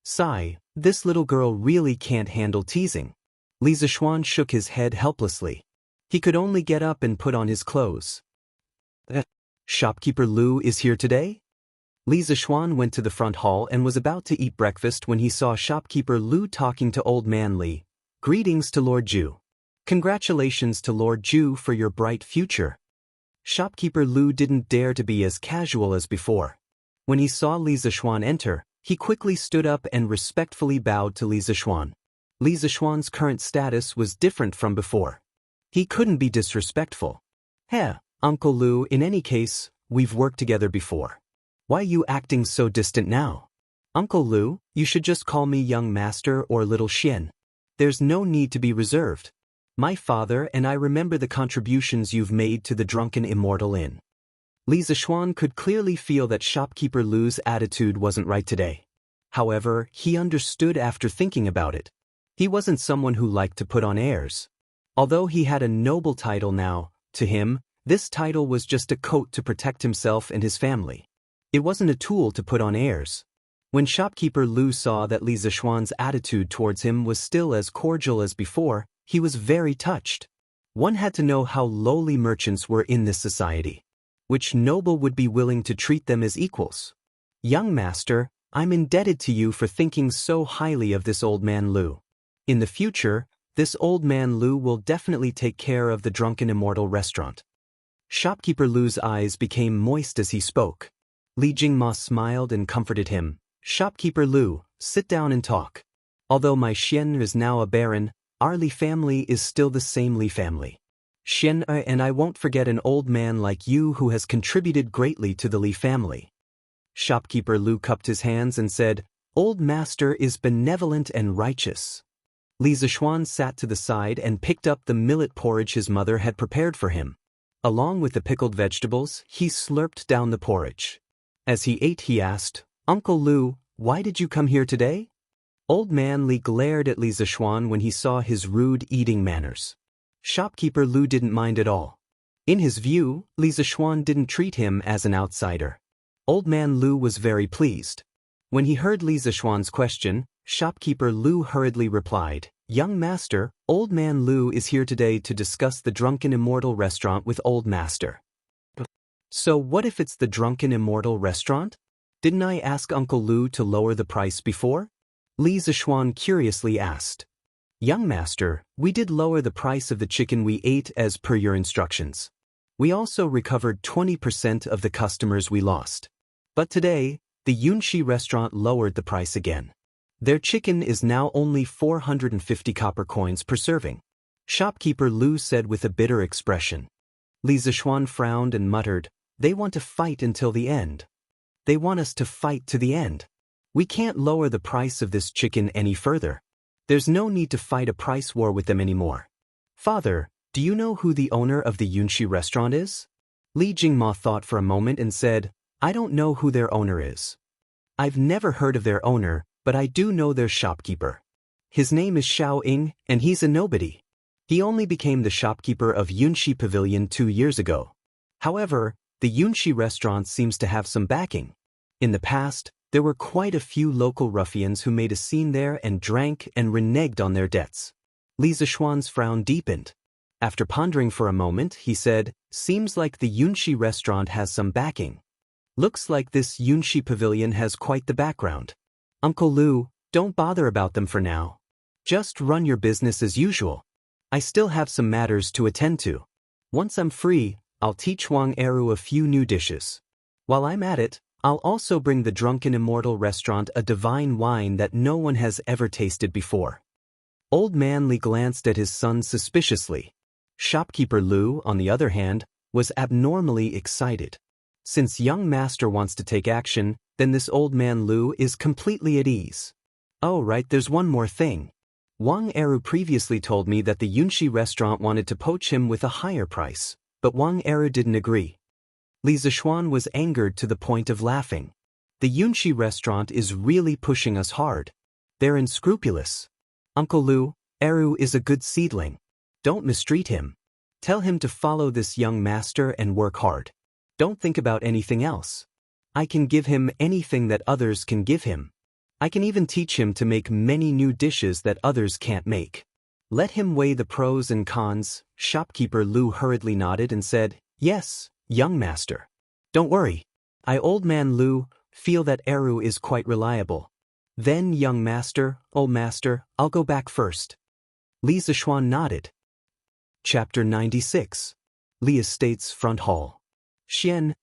Sigh, this little girl really can't handle teasing. Li Zishuan shook his head helplessly. He could only get up and put on his clothes. Shopkeeper Lu is here today? Li Zishuan went to the front hall and was about to eat breakfast when he saw shopkeeper Lu talking to old man Li. Greetings to Lord Ju. Congratulations to Lord Ju for your bright future. Shopkeeper Lu didn't dare to be as casual as before. When he saw Li Zishuan enter, he quickly stood up and respectfully bowed to Li Zishuan. Li Zishuan's current status was different from before. He couldn't be disrespectful. Hey, Uncle Lu, in any case, we've worked together before. Why are you acting so distant now? Uncle Lu, you should just call me young master or little Xian. There's no need to be reserved. My father and I remember the contributions you've made to the drunken Immortal Inn. Li Zishuan could clearly feel that shopkeeper Lu's attitude wasn't right today. However, he understood after thinking about it. He wasn't someone who liked to put on airs. Although he had a noble title now, to him, this title was just a coat to protect himself and his family. It wasn't a tool to put on airs. When shopkeeper Lu saw that Li Zishuan's attitude towards him was still as cordial as before, he was very touched. One had to know how lowly merchants were in this society. Which noble would be willing to treat them as equals? Young master, I'm indebted to you for thinking so highly of this old man Lu. In the future, this old man Lu will definitely take care of the drunken Immortal restaurant. Shopkeeper Lu's eyes became moist as he spoke. Li Jingma smiled and comforted him. Shopkeeper Lu, sit down and talk. Although my Xian is now a baron, our Li family is still the same Li family. Xian and I won't forget an old man like you who has contributed greatly to the Li family. Shopkeeper Lu cupped his hands and said, Old master is benevolent and righteous. Li Zishuan sat to the side and picked up the millet porridge his mother had prepared for him. Along with the pickled vegetables, he slurped down the porridge. As he ate, he asked, Uncle Lu, why did you come here today? Old man Li glared at Li Zishuan when he saw his rude eating manners. Shopkeeper Lu didn't mind at all. In his view, Li Zishuan didn't treat him as an outsider. Old man Lu was very pleased. When he heard Li Zishuan's question, shopkeeper Lu hurriedly replied, Young master, old man Lu is here today to discuss the drunken Immortal restaurant with old master. So what if it's the drunken Immortal restaurant? Didn't I ask Uncle Lu to lower the price before? Li Zishuan curiously asked. Young master, we did lower the price of the chicken we ate as per your instructions. We also recovered 20% of the customers we lost. But today, the Yunxi restaurant lowered the price again. Their chicken is now only 450 copper coins per serving. Shopkeeper Lu said with a bitter expression. Li Zishuan frowned and muttered, They want to fight until the end. They want us to fight to the end. We can't lower the price of this chicken any further. There's no need to fight a price war with them anymore. Father, do you know who the owner of the Yunxi restaurant is? Li Jingma thought for a moment and said, I don't know who their owner is. I've never heard of their owner, but I do know their shopkeeper. His name is Xiao Ying, and he's a nobody. He only became the shopkeeper of Yunxi Pavilion 2 years ago. However, the Yunxi restaurant seems to have some backing. In the past, there were quite a few local ruffians who made a scene there and drank and reneged on their debts. Li Zishuan's frown deepened. After pondering for a moment, he said, Seems like the Yunxi restaurant has some backing. Looks like this Yunxi Pavilion has quite the background. Uncle Lu, don't bother about them for now. Just run your business as usual. I still have some matters to attend to. Once I'm free, I'll teach Wang Eru a few new dishes. While I'm at it, I'll also bring the drunken Immortal restaurant a divine wine that no one has ever tasted before. Old Man Li glanced at his son suspiciously. Shopkeeper Lu, on the other hand, was abnormally excited. Since young master wants to take action, then this old man Lu is completely at ease. Oh right, there's one more thing. Wang Eru previously told me that the Yunxi restaurant wanted to poach him with a higher price, but Wang Eru didn't agree. Li Zishuan was angered to the point of laughing. The Yunxi restaurant is really pushing us hard. They're unscrupulous. Uncle Lu, Eru is a good seedling. Don't mistreat him. Tell him to follow this young master and work hard. Don't think about anything else. I can give him anything that others can give him. I can even teach him to make many new dishes that others can't make. Let him weigh the pros and cons. Shopkeeper Lu hurriedly nodded and said, Yes, young master. Don't worry. I, old man Lu, feel that Eru is quite reliable. Then, young master, old master, I'll go back first. Li Zishuan nodded. Chapter 96. Li Estate's Front Hall. Xian,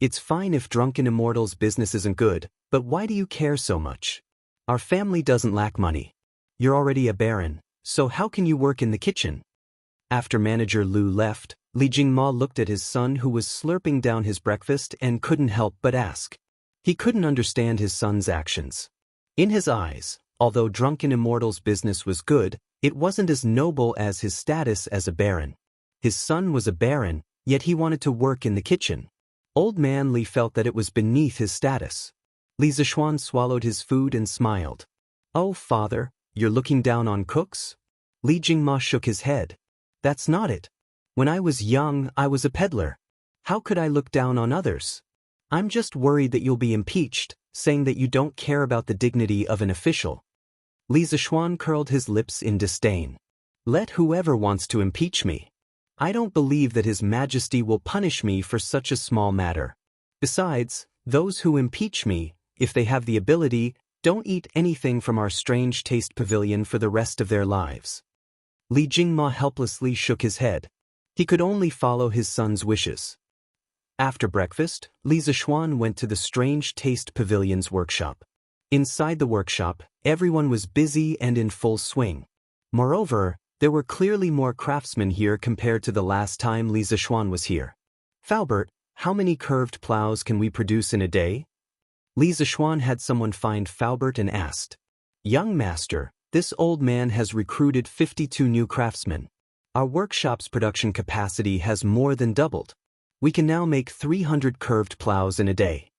it's fine if drunken Immortal's business isn't good, but why do you care so much? Our family doesn't lack money. You're already a baron, so how can you work in the kitchen? After manager Lu left, Li Jingma looked at his son who was slurping down his breakfast and couldn't help but ask. He couldn't understand his son's actions. In his eyes, although drunken Immortal's business was good, it wasn't as noble as his status as a baron. His son was a baron, yet he wanted to work in the kitchen. Old man Li felt that it was beneath his status. Li Zishuan swallowed his food and smiled. Oh, father, you're looking down on cooks? Li Jingma shook his head. That's not it. When I was young, I was a peddler. How could I look down on others? I'm just worried that you'll be impeached, saying that you don't care about the dignity of an official. Li Zishuan curled his lips in disdain. Let whoever wants to impeach me. I don't believe that His Majesty will punish me for such a small matter. Besides, those who impeach me, if they have the ability, don't eat anything from our strange taste pavilion for the rest of their lives. Li Jingma helplessly shook his head. He could only follow his son's wishes. After breakfast, Li Zishuan went to the strange taste pavilion's workshop. Inside the workshop, everyone was busy and in full swing. Moreover, there were clearly more craftsmen here compared to the last time Li Zishuan was here. Faubert, how many curved plows can we produce in a day? Li Zishuan had someone find Faubert and asked. Young master, this old man has recruited 52 new craftsmen. Our workshop's production capacity has more than doubled. We can now make 300 curved plows in a day.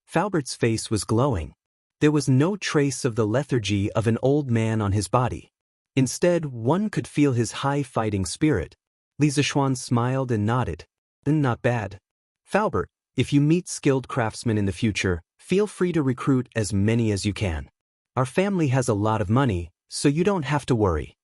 Faubert's face was glowing. There was no trace of the lethargy of an old man on his body. Instead, one could feel his high fighting spirit. Li Zishuan smiled and nodded. Not bad. Faubert, if you meet skilled craftsmen in the future, feel free to recruit as many as you can. Our family has a lot of money, so you don't have to worry.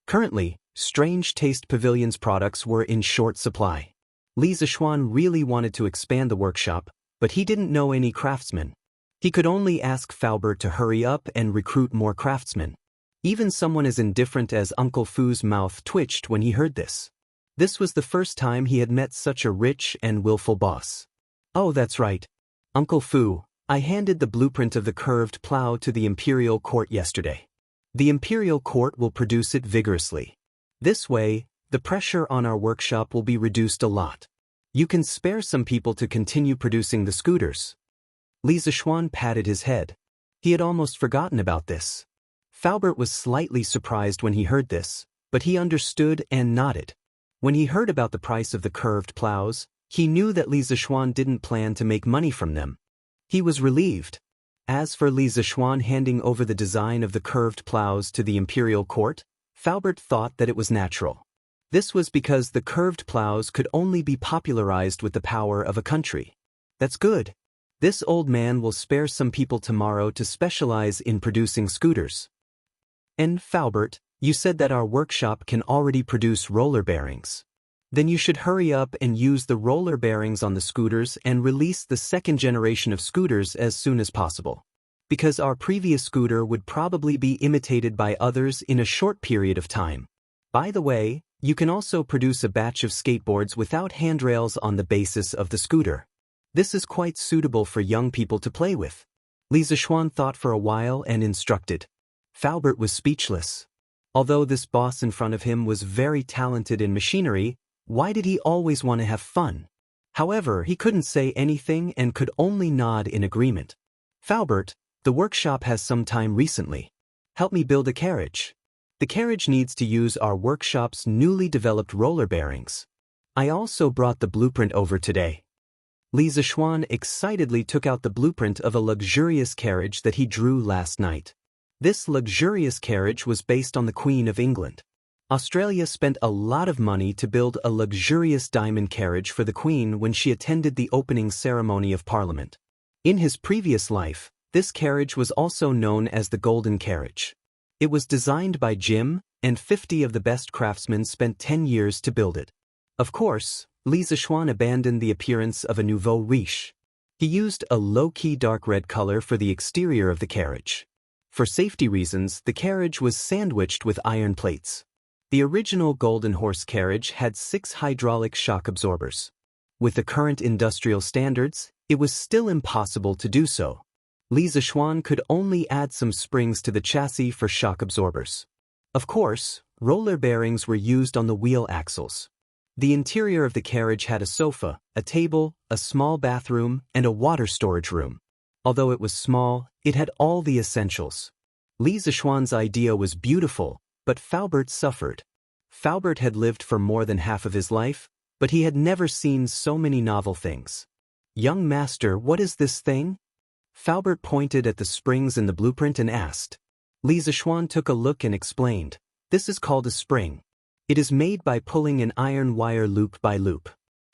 Currently, Strange Taste Pavilion's products were in short supply. Li Zishuan really wanted to expand the workshop, but he didn't know any craftsmen. He could only ask Faubert to hurry up and recruit more craftsmen. Even someone as indifferent as Uncle Fu's mouth twitched when he heard this. This was the first time he had met such a rich and willful boss. Oh, that's right. Uncle Fu, I handed the blueprint of the curved plow to the Imperial Court yesterday. The Imperial Court will produce it vigorously. This way, the pressure on our workshop will be reduced a lot. You can spare some people to continue producing the scooters. Li Zishuan patted his head. He had almost forgotten about this. Faubert was slightly surprised when he heard this, but he understood and nodded. When he heard about the price of the curved plows, he knew that Li Zishuan didn't plan to make money from them. He was relieved. As for Li Zishuan handing over the design of the curved plows to the Imperial Court, Faubert thought that it was natural. This was because the curved plows could only be popularized with the power of a country. That's good. This old man will spare some people tomorrow to specialize in producing scooters. And Faubert, you said that our workshop can already produce roller bearings. Then you should hurry up and use the roller bearings on the scooters and release the second generation of scooters as soon as possible. Because our previous scooter would probably be imitated by others in a short period of time. By the way, you can also produce a batch of skateboards without handrails on the basis of the scooter. This is quite suitable for young people to play with. Li Zixuan thought for a while and instructed. Faubert was speechless. Although this boss in front of him was very talented in machinery, why did he always want to have fun? However, he couldn't say anything and could only nod in agreement. Faubert, the workshop has some time recently. Help me build a carriage. The carriage needs to use our workshop's newly developed roller bearings. I also brought the blueprint over today. Li Zixuan excitedly took out the blueprint of a luxurious carriage that he drew last night. This luxurious carriage was based on the Queen of England. Australia spent a lot of money to build a luxurious diamond carriage for the Queen when she attended the opening ceremony of Parliament. In his previous life, this carriage was also known as the Golden Carriage. It was designed by Jim, and 50 of the best craftsmen spent 10 years to build it. Of course, Li Zixuan abandoned the appearance of a nouveau riche. He used a low-key dark red color for the exterior of the carriage. For safety reasons, the carriage was sandwiched with iron plates. The original Golden Horse carriage had 6 hydraulic shock absorbers. With the current industrial standards, it was still impossible to do so. Li Zixuan could only add some springs to the chassis for shock absorbers. Of course, roller bearings were used on the wheel axles. The interior of the carriage had a sofa, a table, a small bathroom, and a water storage room. Although it was small, it had all the essentials. Li Zixuan's idea was beautiful, but Faubert suffered. Faubert had lived for more than half of his life, but he had never seen so many novel things. Young master, what is this thing? Faubert pointed at the springs in the blueprint and asked. Li Zixuan took a look and explained. This is called a spring. It is made by pulling an iron wire loop by loop.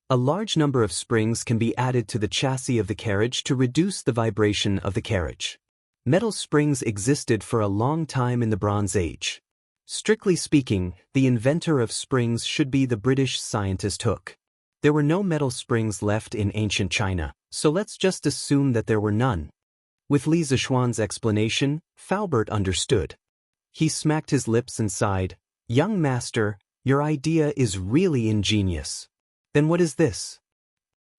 A large number of springs can be added to the chassis of the carriage to reduce the vibration of the carriage. Metal springs existed for a long time in the Bronze Age. Strictly speaking, the inventor of springs should be the British scientist Hooke. There were no metal springs left in ancient China, so let's just assume that there were none. With Li Zixuan's explanation, Faubert understood. He smacked his lips and sighed. Young master, your idea is really ingenious. Then what is this?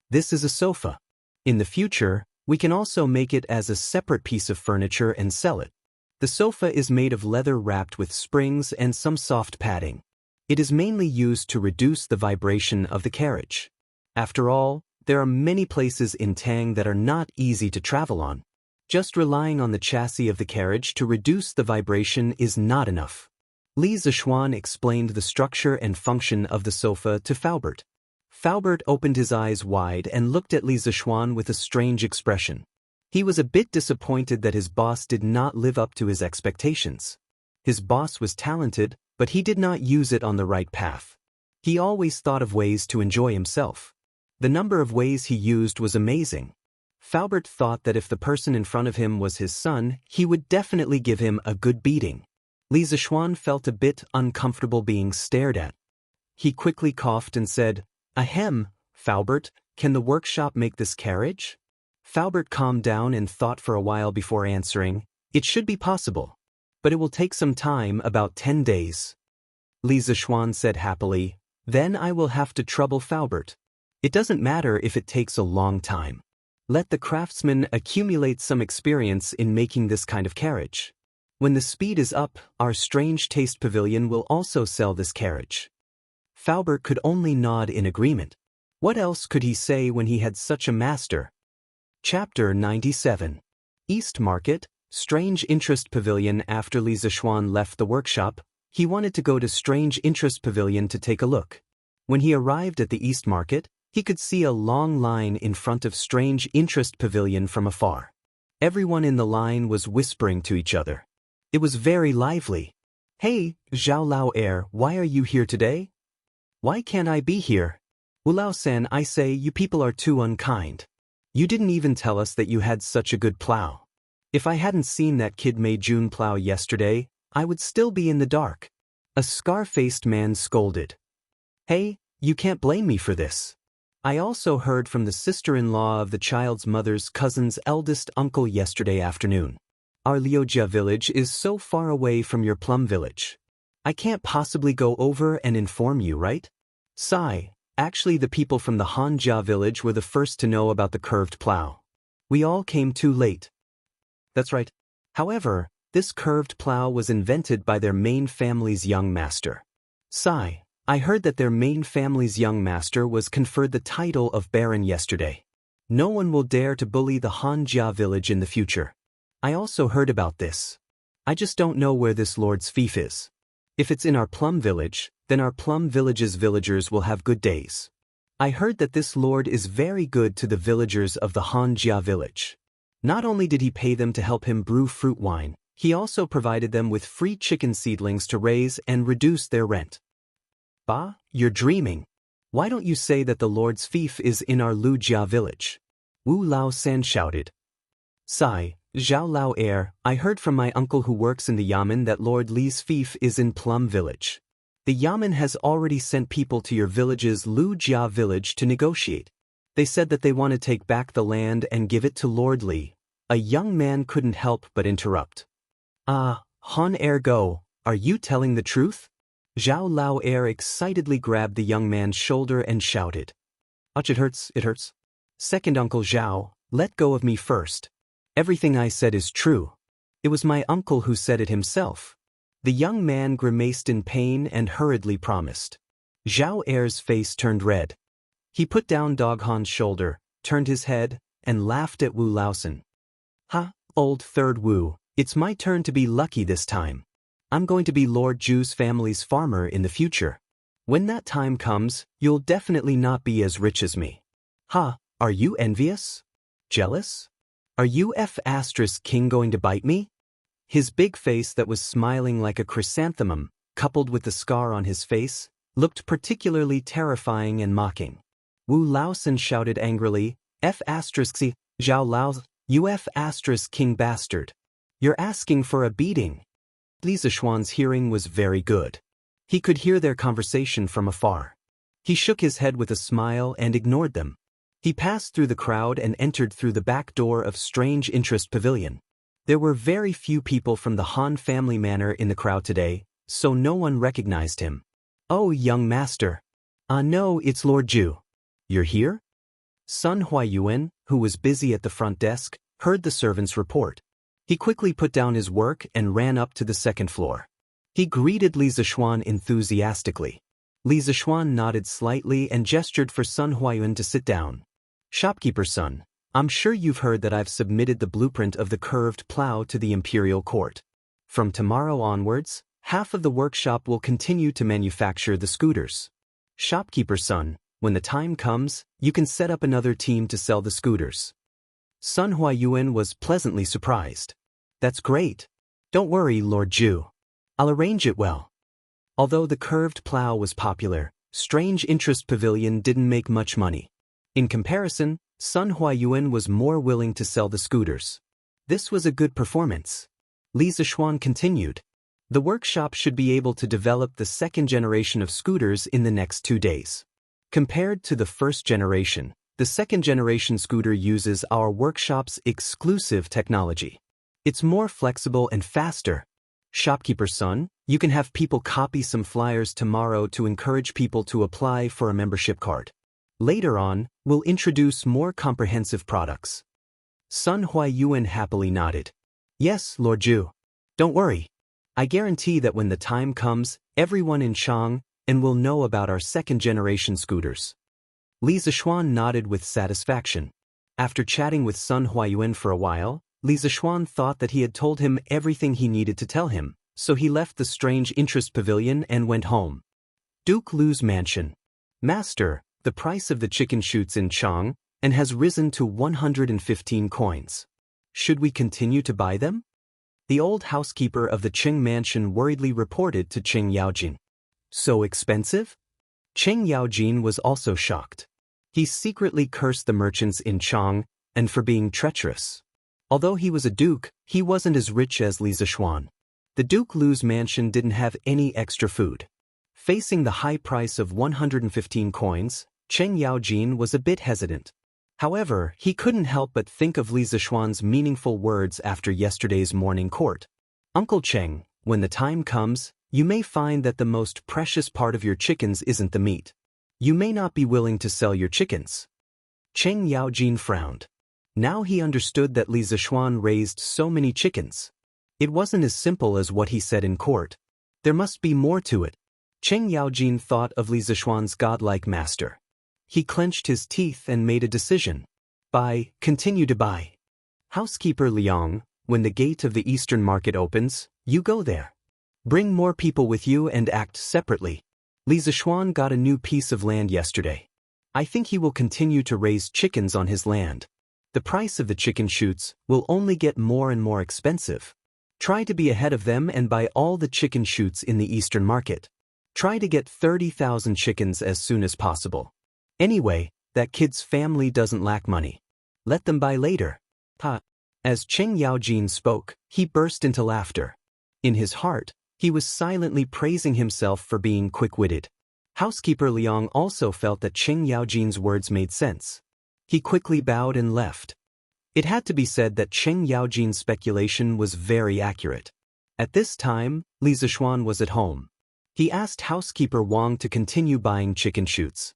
This is a sofa. In the future, we can also make it as a separate piece of furniture and sell it. The sofa is made of leather wrapped with springs and some soft padding. It is mainly used to reduce the vibration of the carriage. After all, there are many places in Tang that are not easy to travel on. Just relying on the chassis of the carriage to reduce the vibration is not enough. Li Zixuan explained the structure and function of the sofa to Faubert. Faubert opened his eyes wide and looked at Li Zixuan with a strange expression. He was a bit disappointed that his boss did not live up to his expectations. His boss was talented, but he did not use it on the right path. He always thought of ways to enjoy himself. The number of ways he used was amazing. Faubert thought that if the person in front of him was his son, he would definitely give him a good beating. Li Zixuan felt a bit uncomfortable being stared at. He quickly coughed and said, Ahem, Faubert, can the workshop make this carriage? Faubert calmed down and thought for a while before answering, It should be possible. But it will take some time, about 10 days. Li Zixuan said happily, Then I will have to trouble Faubert. It doesn't matter if it takes a long time. Let the craftsmen accumulate some experience in making this kind of carriage. When the speed is up, our Strange Taste Pavilion will also sell this carriage. Faubert could only nod in agreement. What else could he say when he had such a master? Chapter 97. East Market, Strange Interest Pavilion. After Li Zixuan left the workshop, he wanted to go to Strange Interest Pavilion to take a look. When he arrived at the East Market, he could see a long line in front of Strange Interest Pavilion from afar. Everyone in the line was whispering to each other. It was very lively. Hey, Zhao Lao Air, why are you here today? Why can't I be here? Wulao-san, I say, you people are too unkind. You didn't even tell us that you had such a good plow. If I hadn't seen that kid Mei Jun plow yesterday, I would still be in the dark. A scar-faced man scolded. Hey, you can't blame me for this. I also heard from the sister-in-law of the child's mother's cousin's eldest uncle yesterday afternoon. Our Liujia village is so far away from your plum village. I can't possibly go over and inform you, right? Sigh. Actually, the people from the Hanja village were the first to know about the curved plow. We all came too late. That's right. However, this curved plow was invented by their main family's young master. Sigh, I heard that their main family's young master was conferred the title of Baron yesterday. No one will dare to bully the Hanja village in the future. I also heard about this. I just don't know where this lord's fief is. If it's in our Plum Village, then our Plum Village's villagers will have good days. I heard that this lord is very good to the villagers of the Hanja village. Not only did he pay them to help him brew fruit wine, he also provided them with free chicken seedlings to raise and reduce their rent. Bah, you're dreaming. Why don't you say that the lord's fief is in our Lujia village? Wu Lao San shouted. Sigh, Zhao Lao Air, I heard from my uncle who works in the Yamen that Lord Li's fief is in Plum Village. The Yamen has already sent people to your village's Lujia village to negotiate. They said that they want to take back the land and give it to Lord Li. A young man couldn't help but interrupt. Ah, Han Ergo, are you telling the truth? Zhao Lao Air excitedly grabbed the young man's shoulder and shouted. Ouch, it hurts, it hurts. Second Uncle Zhao, let go of me first. Everything I said is true. It was my uncle who said it himself. The young man grimaced in pain and hurriedly promised. Zhao Air's face turned red. He put down Dog Han's shoulder, turned his head, and laughed at Wu Laosan. Ha, old third Wu, it's my turn to be lucky this time. I'm going to be Lord Zhu's family's farmer in the future. When that time comes, you'll definitely not be as rich as me. Ha, are you envious? Jealous? Are you King going to bite me? His big face that was smiling like a chrysanthemum, coupled with the scar on his face, looked particularly terrifying and mocking. Wu Laosan shouted angrily, C, Zhao Lao, you King bastard. You're asking for a beating. Li Zishuan's hearing was very good. He could hear their conversation from afar. He shook his head with a smile and ignored them. He passed through the crowd and entered through the back door of Strange Interest Pavilion. There were very few people from the Han family manor in the crowd today, so no one recognized him. Oh, young master. No, it's Lord Zhu. You're here? Sun Huayuan, who was busy at the front desk, heard the servant's report. He quickly put down his work and ran up to the second floor. He greeted Li Zishuan enthusiastically. Li Zishuan nodded slightly and gestured for Sun Huayuan to sit down. Shopkeeper son, I'm sure you've heard that I've submitted the blueprint of the curved plow to the imperial court. From tomorrow onwards, half of the workshop will continue to manufacture the scooters. Shopkeeper son, when the time comes, you can set up another team to sell the scooters. Sun Huayuan was pleasantly surprised. That's great. Don't worry, Lord Zhu. I'll arrange it well. Although the curved plow was popular, Strange Interest Pavilion didn't make much money. In comparison, Sun Huayuan was more willing to sell the scooters. This was a good performance. Li Zishuan continued. The workshop should be able to develop the second generation of scooters in the next 2 days. Compared to the first generation, the second generation scooter uses our workshop's exclusive technology. It's more flexible and faster. Shopkeeper son, you can have people copy some flyers tomorrow to encourage people to apply for a membership card. Later on, we'll introduce more comprehensive products. Sun Huayuan happily nodded. Yes, Lord Zhu. Don't worry. I guarantee that when the time comes, everyone in Chang will know about our second-generation scooters. Li Zishuan nodded with satisfaction. After chatting with Sun Huayuan for a while, Li Zishuan thought that he had told him everything he needed to tell him, so he left the Strange Interest Pavilion and went home. Duke Lu's mansion. Master, the price of the chicken shoots in Chang has risen to 115 coins. Should we continue to buy them? The old housekeeper of the Qing mansion worriedly reported to Qing Yaojin. So expensive? Qing Yaojin was also shocked. He secretly cursed the merchants in Chang for being treacherous. Although he was a duke, he wasn't as rich as Li Zishuan. The Duke Lu's mansion didn't have any extra food. Facing the high price of 115 coins, Qing Yaojin was a bit hesitant. However, he couldn't help but think of Li Zishuan's meaningful words after yesterday's morning court. Uncle Cheng, when the time comes, you may find that the most precious part of your chickens isn't the meat. You may not be willing to sell your chickens. Cheng Yaojin frowned. Now he understood that Li Zishuan raised so many chickens. It wasn't as simple as what he said in court. There must be more to it. Cheng Yaojin thought of Li Zishuan's godlike master. He clenched his teeth and made a decision. Buy, continue to buy. Housekeeper Liang, when the gate of the eastern market opens, you go there. Bring more people with you and act separately. Li Zishuan got a new piece of land yesterday. I think he will continue to raise chickens on his land. The price of the chicken shoots will only get more and more expensive. Try to be ahead of them and buy all the chicken shoots in the eastern market. Try to get 30,000 chickens as soon as possible. Anyway, that kid's family doesn't lack money. Let them buy later. Ha! As Cheng Yaojin spoke, he burst into laughter. In his heart, he was silently praising himself for being quick-witted. Housekeeper Liang also felt that Cheng Yaojin's words made sense. He quickly bowed and left. It had to be said that Cheng Yaojin's speculation was very accurate. At this time, Li Zishuan was at home. He asked housekeeper Wang to continue buying chicken shoots.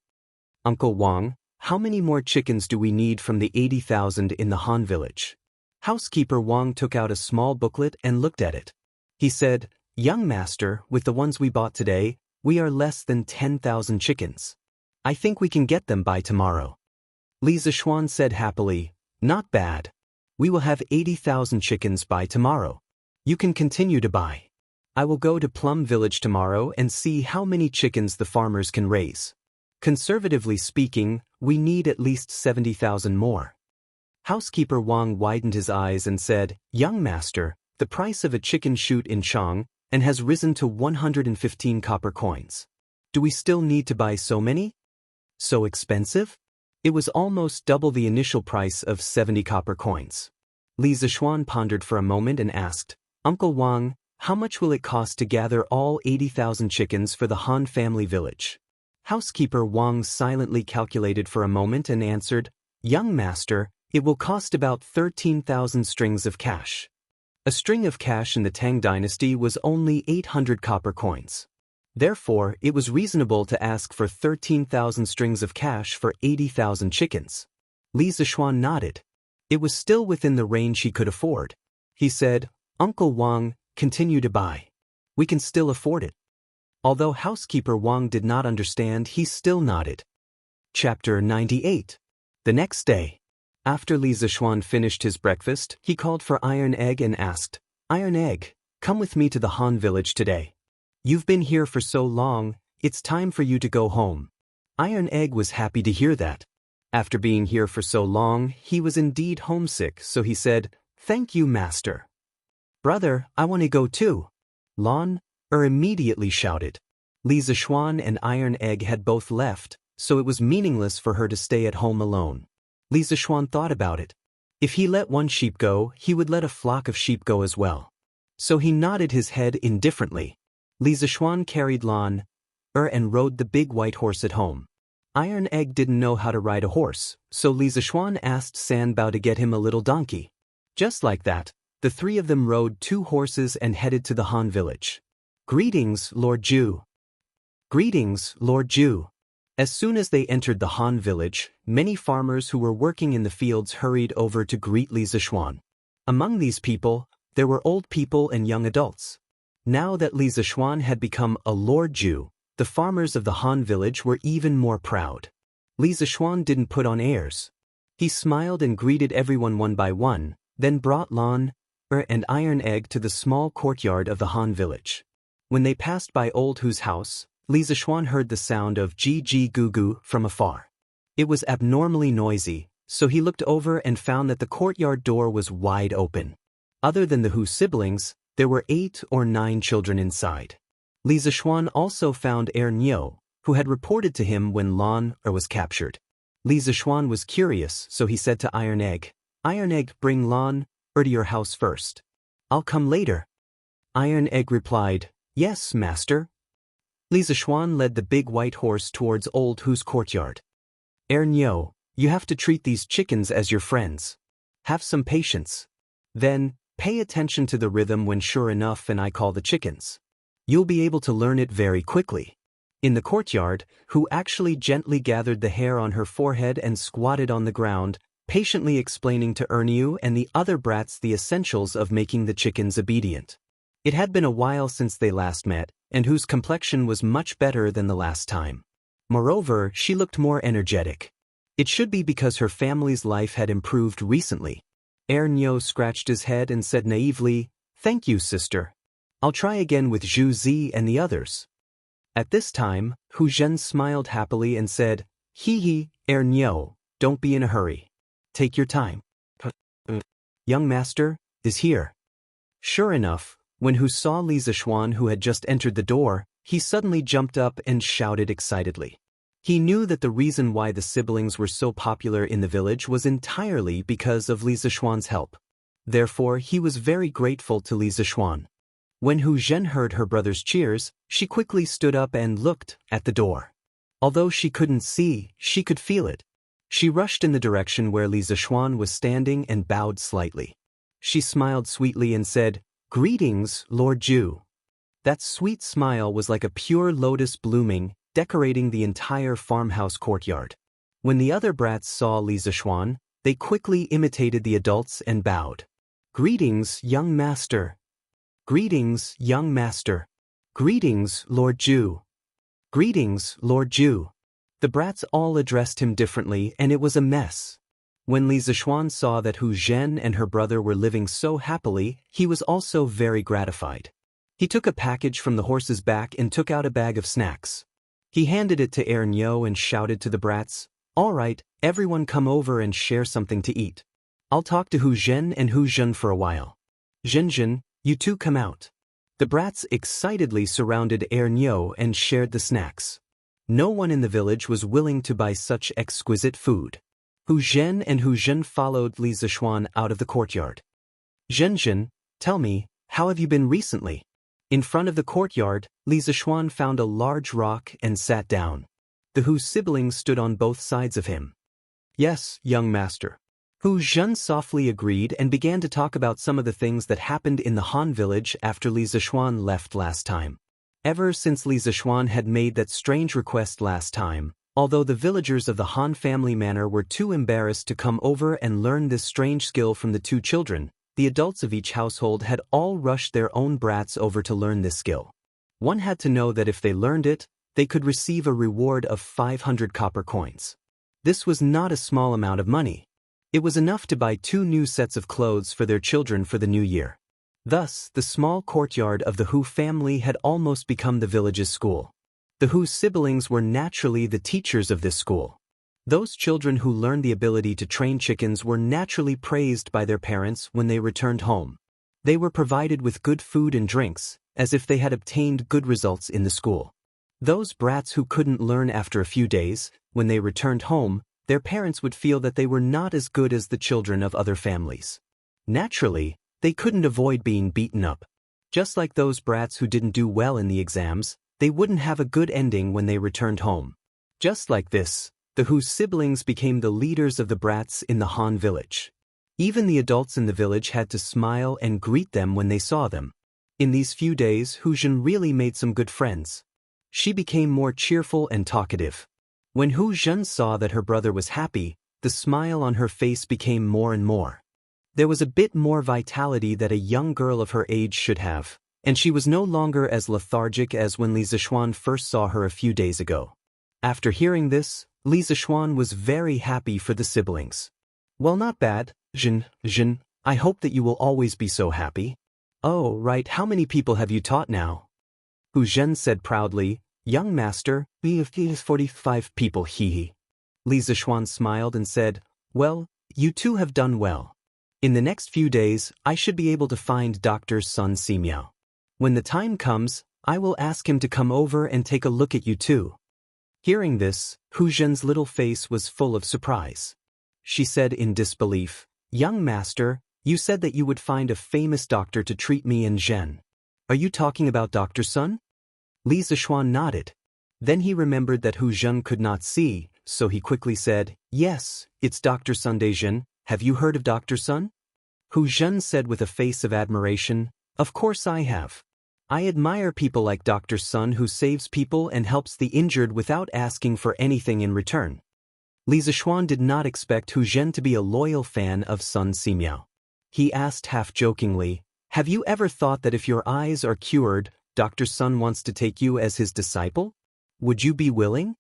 Uncle Wang, how many more chickens do we need from the 80,000 in the Han village? Housekeeper Wang took out a small booklet and looked at it. He said, Young master, with the ones we bought today, we are less than 10,000 chickens. I think we can get them by tomorrow. Li Zishuan said happily, Not bad. We will have 80,000 chickens by tomorrow. You can continue to buy. I will go to Plum Village tomorrow and see how many chickens the farmers can raise. Conservatively speaking, we need at least 70,000 more. Housekeeper Wang widened his eyes and said, Young master, the price of a chicken shoot in Chang and has risen to 115 copper coins. Do we still need to buy so many? So expensive? It was almost double the initial price of 70 copper coins. Li Zishuan pondered for a moment and asked, Uncle Wang, how much will it cost to gather all 80,000 chickens for the Han family village? Housekeeper Wang silently calculated for a moment and answered, Young master, it will cost about 13,000 strings of cash. A string of cash in the Tang dynasty was only 800 copper coins. Therefore, it was reasonable to ask for 13,000 strings of cash for 80,000 chickens. Li Zishuan nodded. It was still within the range he could afford. He said, Uncle Wang, continue to buy. We can still afford it. Although housekeeper Wang did not understand, he still nodded. Chapter 98. The next day. After Li Zishuan finished his breakfast, he called for Iron Egg and asked, Iron Egg, come with me to the Han village today. You've been here for so long, it's time for you to go home. Iron Egg was happy to hear that. After being here for so long, he was indeed homesick, so he said, Thank you, master. Brother, I want to go too. Lon immediately shouted. Li Zishuan and Iron Egg had both left, so it was meaningless for her to stay at home alone. Li Zishuan thought about it. If he let one sheep go, he would let a flock of sheep go as well. So he nodded his head indifferently. Li Zishuan carried Lan and rode the big white horse at home. Iron Egg didn't know how to ride a horse, so Li Zishuan asked Sanbao to get him a little donkey. Just like that, the three of them rode 2 horses and headed to the Han village. Greetings, Lord Zhu. Greetings, Lord Zhu. As soon as they entered the Han village, many farmers who were working in the fields hurried over to greet Li Zishuan. Among these people, there were old people and young adults. Now that Li Zishuan had become a Lord Zhu, the farmers of the Han village were even more proud. Li Zishuan didn't put on airs. He smiled and greeted everyone one by one, then brought Lan and Iron Egg to the small courtyard of the Han village. When they passed by Old Hu's house, Li Zishuan heard the sound of goo-goo from afar. It was abnormally noisy, so he looked over and found that the courtyard door was wide open. Other than the Hu siblings, there were 8 or 9 children inside. Li Zishuan also found Niu, who had reported to him when Lan was captured. Li Zishuan was curious, so he said to Iron Egg, Iron Egg, bring Lan to your house first. I'll come later. Iron Egg replied, Yes, master. Li Zishuan led the big white horse towards Old Hu's courtyard. Niu, you have to treat these chickens as your friends. Have some patience. Then, pay attention to the rhythm when sure enough and I call the chickens. You'll be able to learn it very quickly. In the courtyard, Hu actually gently gathered the hair on her forehead and squatted on the ground, patiently explaining to Ernyu and the other brats the essentials of making the chickens obedient. It had been a while since they last met, and Hu's complexion was much better than the last time. Moreover, she looked more energetic. It should be because her family's life had improved recently. Ernyu scratched his head and said naively, "Thank you, sister. I'll try again with Zhu Zi and the others." At this time, Hu Zhen smiled happily and said, "Hee, Ernyu, don't be in a hurry. Take your time. Young master is here." Sure enough, when Hu saw Li Zishuan who had just entered the door, he suddenly jumped up and shouted excitedly. He knew that the reason why the siblings were so popular in the village was entirely because of Li Zishuan's help. Therefore, he was very grateful to Li Zishuan. When Hu Zhen heard her brother's cheers, she quickly stood up and looked at the door. Although she couldn't see, she could feel it. She rushed in the direction where Li Zishuan was standing and bowed slightly. She smiled sweetly and said, "Greetings, Lord Zhu." That sweet smile was like a pure lotus blooming, decorating the entire farmhouse courtyard. When the other brats saw Li Zishuan, they quickly imitated the adults and bowed. "Greetings, young master." "Greetings, young master." "Greetings, Lord Zhu." "Greetings, Lord Zhu." The brats all addressed him differently, and it was a mess. When Li Zishuan saw that Hu Zhen and her brother were living so happily, he was also very gratified. He took a package from the horse's back and took out a bag of snacks. He handed it to Ernyu and shouted to the brats, "All right, everyone come over and share something to eat. I'll talk to Hu Zhen and Hu Zhen for a while. Zhen, you two come out." The brats excitedly surrounded Ernyu and shared the snacks. No one in the village was willing to buy such exquisite food. Hu Zhen and Hu Zhen followed Li Zishuan out of the courtyard. "Zhen, tell me, how have you been recently?" In front of the courtyard, Li Zishuan found a large rock and sat down. The Hu siblings stood on both sides of him. "Yes, young master." Hu Zhen softly agreed and began to talk about some of the things that happened in the Han village after Li Zishuan left last time. Ever since Li Zishuan had made that strange request last time, although the villagers of the Han family manor were too embarrassed to come over and learn this strange skill from the two children, the adults of each household had all rushed their own brats over to learn this skill. One had to know that if they learned it, they could receive a reward of 500 copper coins. This was not a small amount of money. It was enough to buy 2 new sets of clothes for their children for the new year. Thus, the small courtyard of the Hu family had almost become the village's school. The Hu siblings were naturally the teachers of this school. Those children who learned the ability to train chickens were naturally praised by their parents when they returned home. They were provided with good food and drinks, as if they had obtained good results in the school. Those brats who couldn't learn after a few days, when they returned home, their parents would feel that they were not as good as the children of other families. Naturally, they couldn't avoid being beaten up. Just like those brats who didn't do well in the exams, they wouldn't have a good ending when they returned home. Just like this, the Hu siblings became the leaders of the brats in the Han village. Even the adults in the village had to smile and greet them when they saw them. In these few days, Hu Zhen really made some good friends. She became more cheerful and talkative. When Hu Zhen saw that her brother was happy, the smile on her face became more and more. There was a bit more vitality that a young girl of her age should have, and she was no longer as lethargic as when Li Zishuan first saw her a few days ago. After hearing this, Li Zishuan was very happy for the siblings. "Well, not bad, Zhen, I hope that you will always be so happy." "Oh, right, how many people have you taught now?" Hu Zhen said proudly, "Young master, we have 45 people, hee." Li Zishuan smiled and said, "Well, you two have done well. In the next few days, I should be able to find Dr. Sun Simiao. When the time comes, I will ask him to come over and take a look at you too." Hearing this, Hu Zhen's little face was full of surprise. She said in disbelief, "Young master, you said that you would find a famous doctor to treat me and Zhen. Are you talking about Dr. Sun?" Li Zishuan nodded. Then he remembered that Hu Zhen could not see, so he quickly said, "Yes, it's Dr. Sun Zhen. Have you heard of Dr. Sun?" Hu Zhen said with a face of admiration, "Of course I have. I admire people like Dr. Sun who saves people and helps the injured without asking for anything in return. Li Zishuan did not expect Hu Zhen to be a loyal fan of Sun Simiao. He asked half-jokingly, "Have you ever thought that if your eyes are cured, Dr. Sun wants to take you as his disciple? Would you be willing?"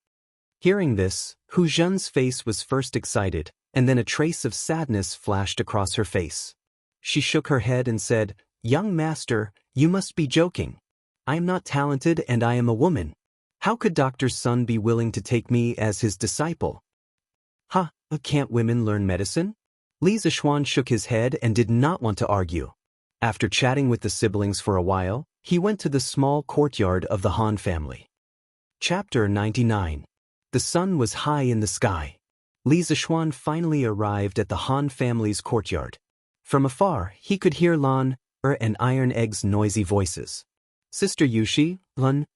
Hearing this, Hu Zhen's face was first excited, and then a trace of sadness flashed across her face. She shook her head and said, "Young master, you must be joking. I am not talented and I am a woman. How could Dr. Sun be willing to take me as his disciple?" "Huh, can't women learn medicine?" Li Zishuan shook his head and did not want to argue. After chatting with the siblings for a while, he went to the small courtyard of the Han family. Chapter 99. The sun was high in the sky. Li Zishuan finally arrived at the Han family's courtyard. From afar, he could hear Lan, and Iron Egg's noisy voices. "Sister Yushi, Lan,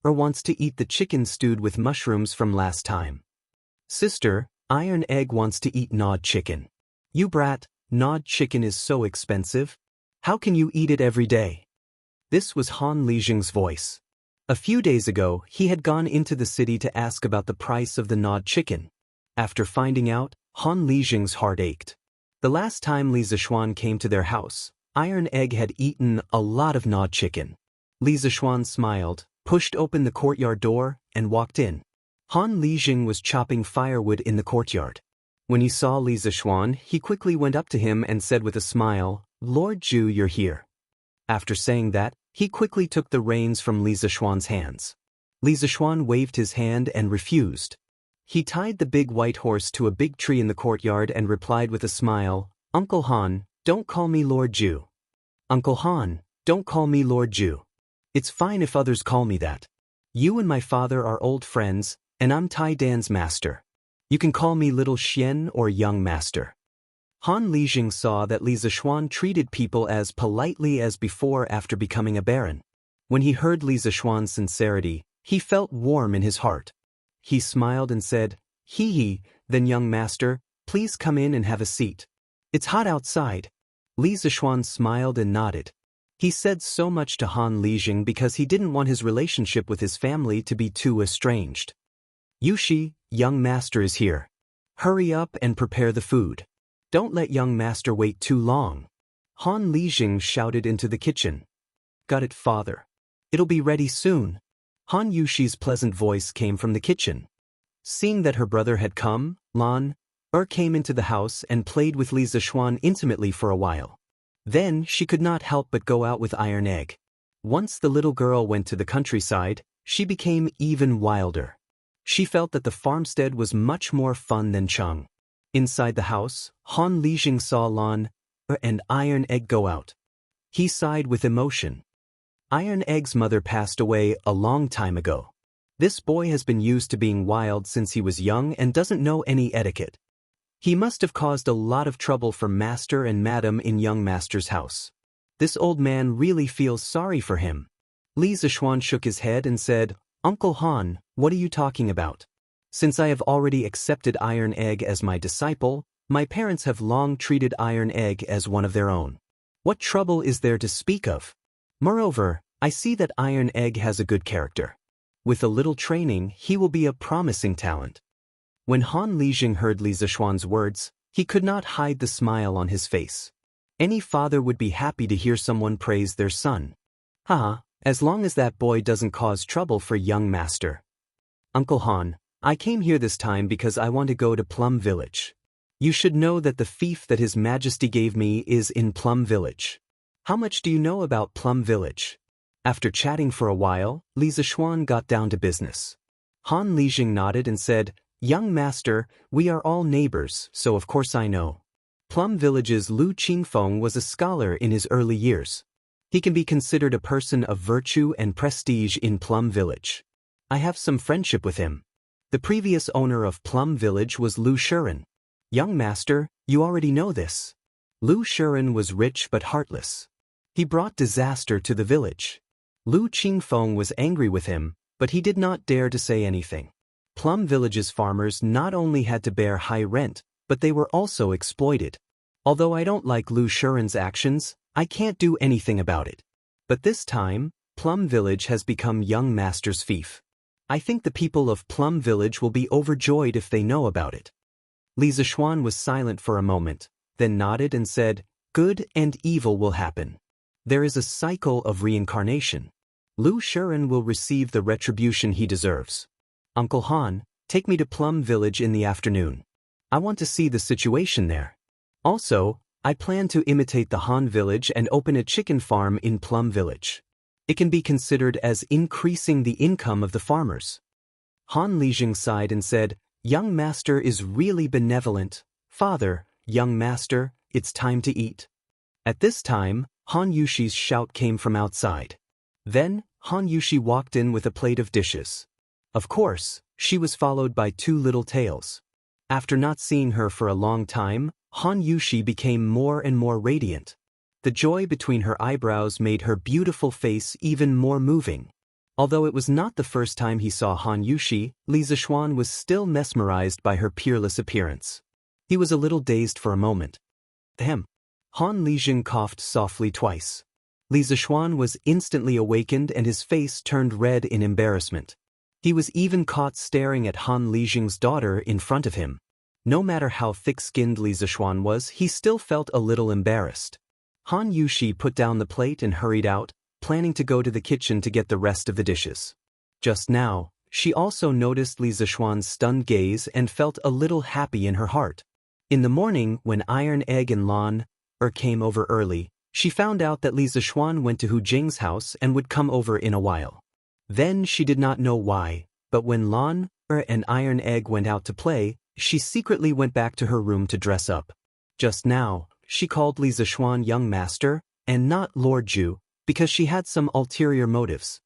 wants to eat the chicken stewed with mushrooms from last time. Sister, Iron Egg wants to eat gnawed chicken. You brat, gnawed chicken is so expensive. How can you eat it every day?" This was Han Lijing's voice. A few days ago, he had gone into the city to ask about the price of the gnawed chicken. After finding out, Han Lijing's heart ached. The last time Li Zishuan came to their house, Iron Egg had eaten a lot of gnawed chicken. Li Zishuan smiled, pushed open the courtyard door, and walked in. Han Lijing was chopping firewood in the courtyard. When he saw Li Zishuan, he quickly went up to him and said with a smile, "Lord Zhu, you're here." After saying that, he quickly took the reins from Li Zishuan's hands. Li Zishuan waved his hand and refused. He tied the big white horse to a big tree in the courtyard and replied with a smile, "Uncle Han, don't call me Lord Zhu. Uncle Han, don't call me Lord Zhu. It's fine if others call me that. You and my father are old friends, and I'm Tai Dan's master. You can call me Little Xian or Young Master." Han Lijing saw that Li Zishuan treated people as politely as before after becoming a baron. When he heard Li Zishuan's sincerity, he felt warm in his heart. He smiled and said, "Hee, then young master, please come in and have a seat. It's hot outside." Li Zishuan smiled and nodded. He said so much to Han Lijing because he didn't want his relationship with his family to be too estranged. "Yushi, young master is here. Hurry up and prepare the food. Don't let young master wait too long." Han Lijing shouted into the kitchen. "Got it, father. It'll be ready soon." Han Yushi's pleasant voice came from the kitchen. Seeing that her brother had come, Lan came into the house and played with Li Zishuan intimately for a while. Then she could not help but go out with Iron Egg. Once the little girl went to the countryside, she became even wilder. She felt that the farmstead was much more fun than Cheng. Inside the house, Han Lijing saw Lan and Iron Egg go out. He sighed with emotion. Iron Egg's mother passed away a long time ago. This boy has been used to being wild since he was young and doesn't know any etiquette. He must have caused a lot of trouble for Master and Madam in young Master's house. This old man really feels sorry for him. Li Zishuan shook his head and said, "Uncle Han, what are you talking about? Since I have already accepted Iron Egg as my disciple, my parents have long treated Iron Egg as one of their own. What trouble is there to speak of? Moreover, I see that Iron Egg has a good character. With a little training, he will be a promising talent." When Han Lijing heard Li Zishuan's words, he could not hide the smile on his face. Any father would be happy to hear someone praise their son. Haha, as long as that boy doesn't cause trouble for young master. "Uncle Han, I came here this time because I want to go to Plum Village. You should know that the fief that His Majesty gave me is in Plum Village. How much do you know about Plum Village?" After chatting for a while, Li Zishuan got down to business. Han Lijing nodded and said, "Young master, we are all neighbors, so of course I know. Plum Village's Lu Qingfeng was a scholar in his early years. He can be considered a person of virtue and prestige in Plum Village. I have some friendship with him. The previous owner of Plum Village was Lu Shuren. Young master, you already know this. Lu Shuren was rich but heartless. He brought disaster to the village. Lu Qingfeng was angry with him, but he did not dare to say anything. Plum Village's farmers not only had to bear high rent, but they were also exploited. Although I don't like Lu Shuren's actions, I can't do anything about it. But this time, Plum Village has become young master's fief. I think the people of Plum Village will be overjoyed if they know about it. Li Zishuan was silent for a moment, then nodded and said, "Good and evil will happen. There is a cycle of reincarnation. Lu Shiren will receive the retribution he deserves. Uncle Han, take me to Plum Village in the afternoon. I want to see the situation there. Also, I plan to imitate the Han village and open a chicken farm in Plum Village. It can be considered as increasing the income of the farmers." Han Lijing sighed and said, "Young master is really benevolent. Father, young master, it's time to eat." At this time, Han Yushi's shout came from outside. Then, Han Yushi walked in with a plate of dishes. Of course, she was followed by two little tails. After not seeing her for a long time, Han Yushi became more and more radiant. The joy between her eyebrows made her beautiful face even more moving. Although it was not the first time he saw Han Yushi, Li Zishuan was still mesmerized by her peerless appearance. He was a little dazed for a moment. Ahem. Han Lijing coughed softly twice. Li Zishuan was instantly awakened and his face turned red in embarrassment. He was even caught staring at Han Lijing's daughter in front of him. No matter how thick-skinned Li Zishuan was, he still felt a little embarrassed. Han Yushi put down the plate and hurried out, planning to go to the kitchen to get the rest of the dishes. Just now, she also noticed Li Zishuan's stunned gaze and felt a little happy in her heart. In the morning, when Iron Egg and Lan came over early, she found out that Li Zishuan went to Hu Jing's house and would come over in a while. Then she did not know why, but when Lan and Iron Egg went out to play, she secretly went back to her room to dress up. Just now, she called Li Zishuan young master, and not Lord Ju, because she had some ulterior motives.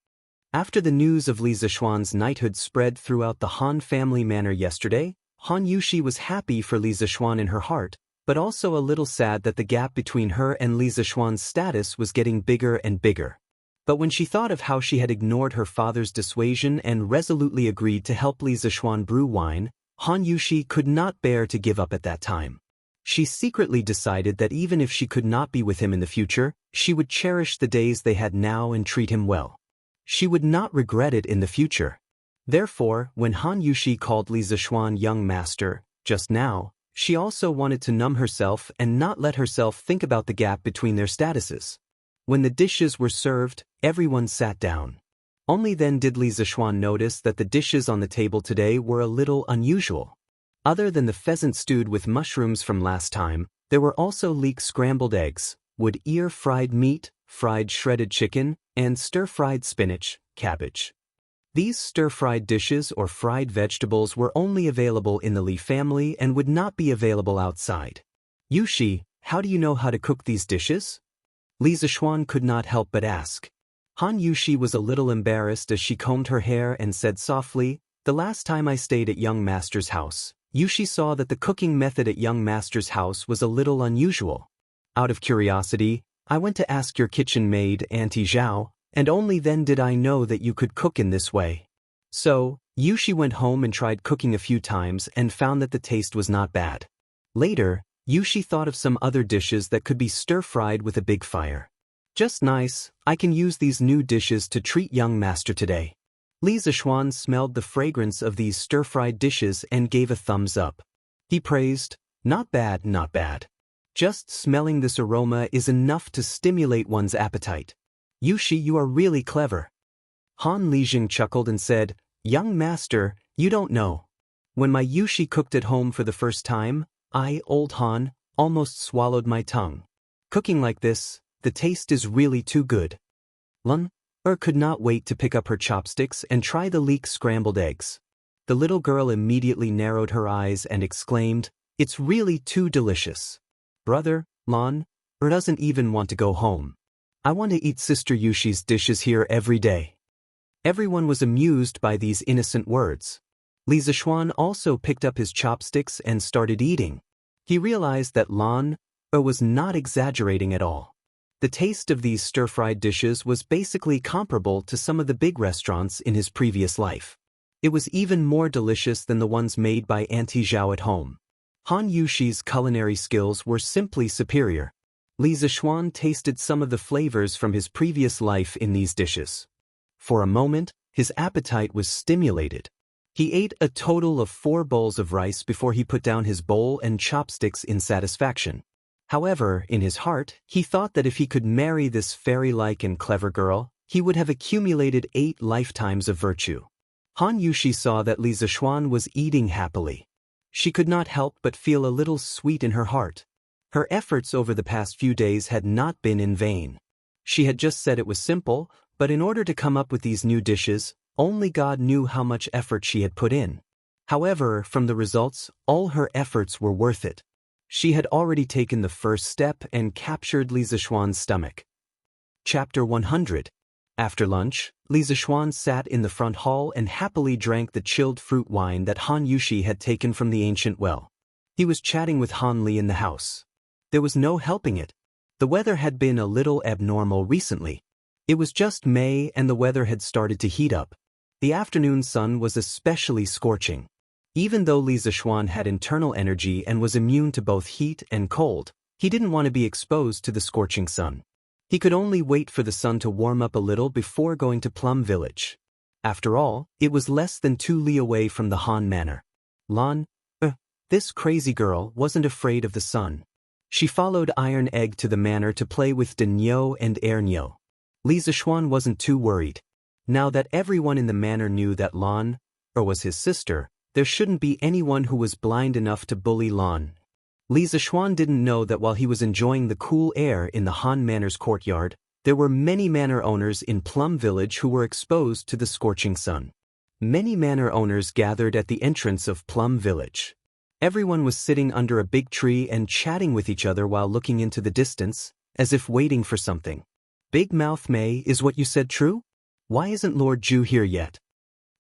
After the news of Li Zishuan's knighthood spread throughout the Han family manor yesterday, Han Yushi was happy for Li Zishuan in her heart, but also a little sad that the gap between her and Li Zishuan's status was getting bigger and bigger. But when she thought of how she had ignored her father's dissuasion and resolutely agreed to help Li Zishuan brew wine, Han Yushi could not bear to give up at that time. She secretly decided that even if she could not be with him in the future, she would cherish the days they had now and treat him well. She would not regret it in the future. Therefore, when Han Yushi called Li Zishuan young master, just now, she also wanted to numb herself and not let herself think about the gap between their statuses. When the dishes were served, everyone sat down. Only then did Li Zishuan notice that the dishes on the table today were a little unusual. Other than the pheasant stewed with mushrooms from last time, there were also leek scrambled eggs, wood ear fried meat, fried shredded chicken, and stir-fried spinach, cabbage. These stir-fried dishes or fried vegetables were only available in the Li family and would not be available outside. "Yushi, how do you know how to cook these dishes?" Li Zishuan could not help but ask. Han Yushi was a little embarrassed as she combed her hair and said softly, "The last time I stayed at young master's house, Yushi saw that the cooking method at young master's house was a little unusual. Out of curiosity, I went to ask your kitchen maid, Auntie Zhao, and only then did I know that you could cook in this way." So, Yushi went home and tried cooking a few times and found that the taste was not bad. Later, Yushi thought of some other dishes that could be stir-fried with a big fire. "Just nice, I can use these new dishes to treat young master today." Li Zishuan smelled the fragrance of these stir-fried dishes and gave a thumbs up. He praised, "Not bad, not bad. Just smelling this aroma is enough to stimulate one's appetite. Yushi, you are really clever." Han Lijing chuckled and said, "Young master, you don't know. When my Yushi cooked at home for the first time, I, old Han, almost swallowed my tongue. Cooking like this, the taste is really too good." Lun could not wait to pick up her chopsticks and try the leek scrambled eggs. The little girl immediately narrowed her eyes and exclaimed, "It's really too delicious. Brother, Lan, doesn't even want to go home. I want to eat Sister Yushi's dishes here every day." Everyone was amused by these innocent words. Li Zishuan also picked up his chopsticks and started eating. He realized that Lan was not exaggerating at all. The taste of these stir-fried dishes was basically comparable to some of the big restaurants in his previous life. It was even more delicious than the ones made by Auntie Zhao at home. Han Yushi's culinary skills were simply superior. Li Zishuan tasted some of the flavors from his previous life in these dishes. For a moment, his appetite was stimulated. He ate a total of 4 bowls of rice before he put down his bowl and chopsticks in satisfaction. However, in his heart, he thought that if he could marry this fairy-like and clever girl, he would have accumulated 8 lifetimes of virtue. Han Yushi saw that Li Zishuan was eating happily. She could not help but feel a little sweet in her heart. Her efforts over the past few days had not been in vain. She had just said it was simple, but in order to come up with these new dishes, only God knew how much effort she had put in. However, from the results, all her efforts were worth it. She had already taken the first step and captured Li Zishuan's stomach. Chapter 100. After lunch, Li Zishuan sat in the front hall and happily drank the chilled fruit wine that Han Yushi had taken from the ancient well. He was chatting with Han Li in the house. There was no helping it. The weather had been a little abnormal recently. It was just May and the weather had started to heat up. The afternoon sun was especially scorching. Even though Li Zishuan had internal energy and was immune to both heat and cold, he didn't want to be exposed to the scorching sun. He could only wait for the sun to warm up a little before going to Plum Village. After all, it was less than 2 li away from the Han Manor. This crazy girl wasn't afraid of the sun. She followed Iron Egg to the manor to play with Denyo and Ernyo. Li Zishuan wasn't too worried. Now that everyone in the manor knew that Lan was his sister, there shouldn't be anyone who was blind enough to bully Lan. Li Zishuan didn't know that while he was enjoying the cool air in the Han Manor's courtyard, there were many manor owners in Plum Village who were exposed to the scorching sun. Many manor owners gathered at the entrance of Plum Village. Everyone was sitting under a big tree and chatting with each other while looking into the distance, as if waiting for something. Big Mouth May, is what you said true? Why isn't Lord Ju here yet?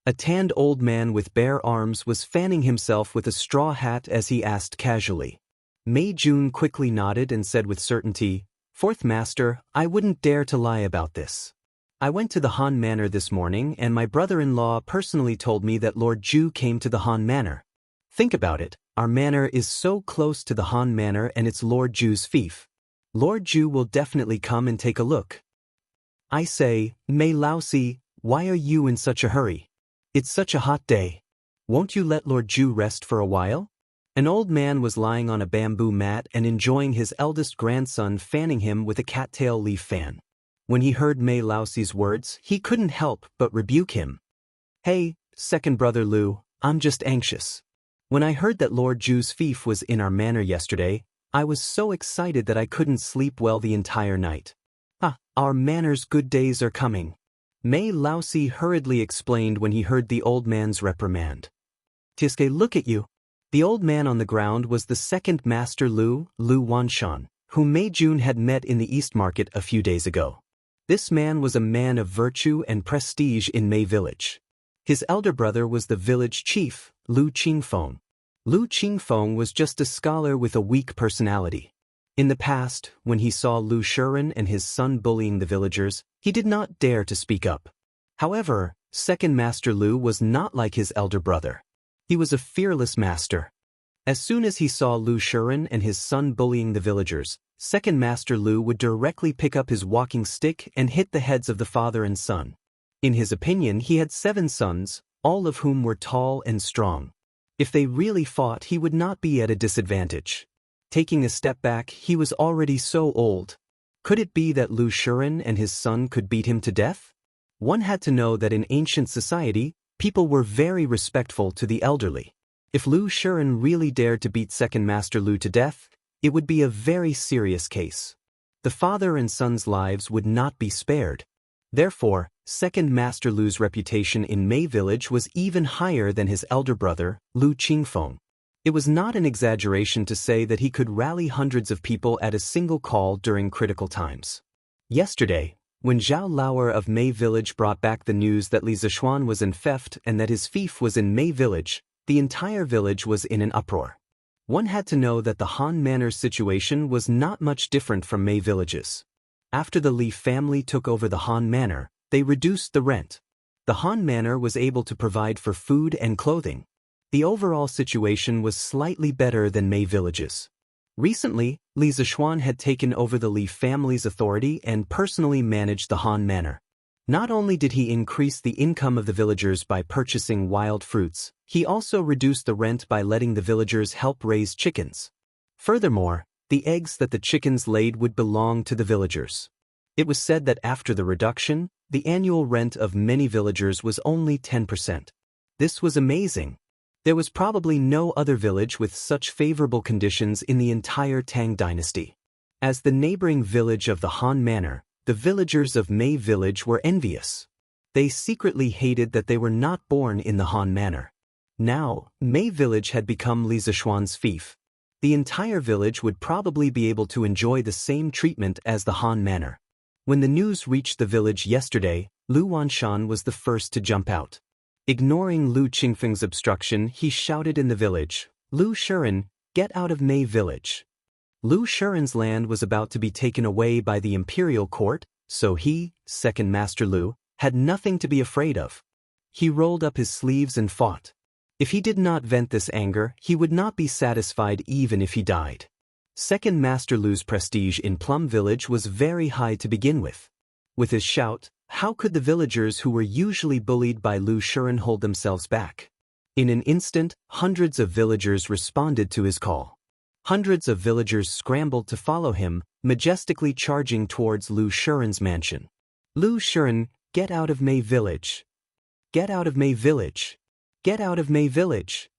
A tanned old man with bare arms was fanning himself with a straw hat as he asked casually. Mei Jun quickly nodded and said with certainty, "Fourth Master, I wouldn't dare to lie about this. I went to the Han Manor this morning and my brother-in-law personally told me that Lord Ju came to the Han Manor. Think about it, our manor is so close to the Han Manor and it's Lord Ju's fief. Lord Ju will definitely come and take a look. I say, Mei Laosi, why are you in such a hurry? It's such a hot day. Won't you let Lord Ju rest for a while?" An old man was lying on a bamboo mat and enjoying his eldest grandson fanning him with a cattail leaf fan. When he heard Mei Laosi's words, he couldn't help but rebuke him. "Hey, second brother Lu, I'm just anxious. When I heard that Lord Ju's fief was in our manor yesterday, I was so excited that I couldn't sleep well the entire night. Our manor's good days are coming," Mei Laosi hurriedly explained when he heard the old man's reprimand. "Tiske, look at you." The old man on the ground was the second master Lu Wanshan, whom Mei Jun had met in the East Market a few days ago. This man was a man of virtue and prestige in Mei Village. His elder brother was the village chief, Lu Qingfeng. Lu Qingfeng was just a scholar with a weak personality. In the past, when he saw Lu Shiren and his son bullying the villagers, he did not dare to speak up. However, second master Lu was not like his elder brother. He was a fearless master. As soon as he saw Lu Shiren and his son bullying the villagers, second master Lu would directly pick up his walking stick and hit the heads of the father and son. In his opinion, he had 7 sons, all of whom were tall and strong. If they really fought, he would not be at a disadvantage. Taking a step back, he was already so old. Could it be that Lu Shiren and his son could beat him to death? One had to know that in ancient society, people were very respectful to the elderly. If Lu Shiren really dared to beat second master Lu to death, it would be a very serious case. The father and son's lives would not be spared. Therefore, second master Lu's reputation in Mei Village was even higher than his elder brother, Lu Qingfeng. It was not an exaggeration to say that he could rally hundreds of people at a single call during critical times. Yesterday, when Zhao Lauer of Mei Village brought back the news that Li Zishuan was in theft and that his fief was in Mei Village, the entire village was in an uproar. One had to know that the Han Manor's situation was not much different from Mei Village's. After the Li family took over the Han Manor, they reduced the rent. The Han Manor was able to provide for food and clothing. The overall situation was slightly better than Mei Village's. Recently, Li Zixuan had taken over the Li family's authority and personally managed the Han Manor. Not only did he increase the income of the villagers by purchasing wild fruits, he also reduced the rent by letting the villagers help raise chickens. Furthermore, the eggs that the chickens laid would belong to the villagers. It was said that after the reduction, the annual rent of many villagers was only 10%. This was amazing. There was probably no other village with such favorable conditions in the entire Tang dynasty. As the neighboring village of the Han Manor, the villagers of Mei Village were envious. They secretly hated that they were not born in the Han Manor. Now, Mei Village had become Li Zixuan's fief. The entire village would probably be able to enjoy the same treatment as the Han Manor. When the news reached the village yesterday, Lu Wanshan was the first to jump out. Ignoring Lu Qingfeng's obstruction, he shouted in the village, "Lu Shiren, get out of Mei Village." Lu Shiren's land was about to be taken away by the imperial court, so he, Second Master Lu, had nothing to be afraid of. He rolled up his sleeves and fought. If he did not vent this anger, he would not be satisfied even if he died. Second Master Lu's prestige in Plum Village was very high to begin with. With his shout, how could the villagers who were usually bullied by Lu Shiren hold themselves back? In an instant, hundreds of villagers responded to his call. Hundreds of villagers scrambled to follow him, majestically charging towards Lu Shiren's mansion. "Lu Shiren, get out of Mei Village! Get out of Mei Village! Get out of Mei Village!"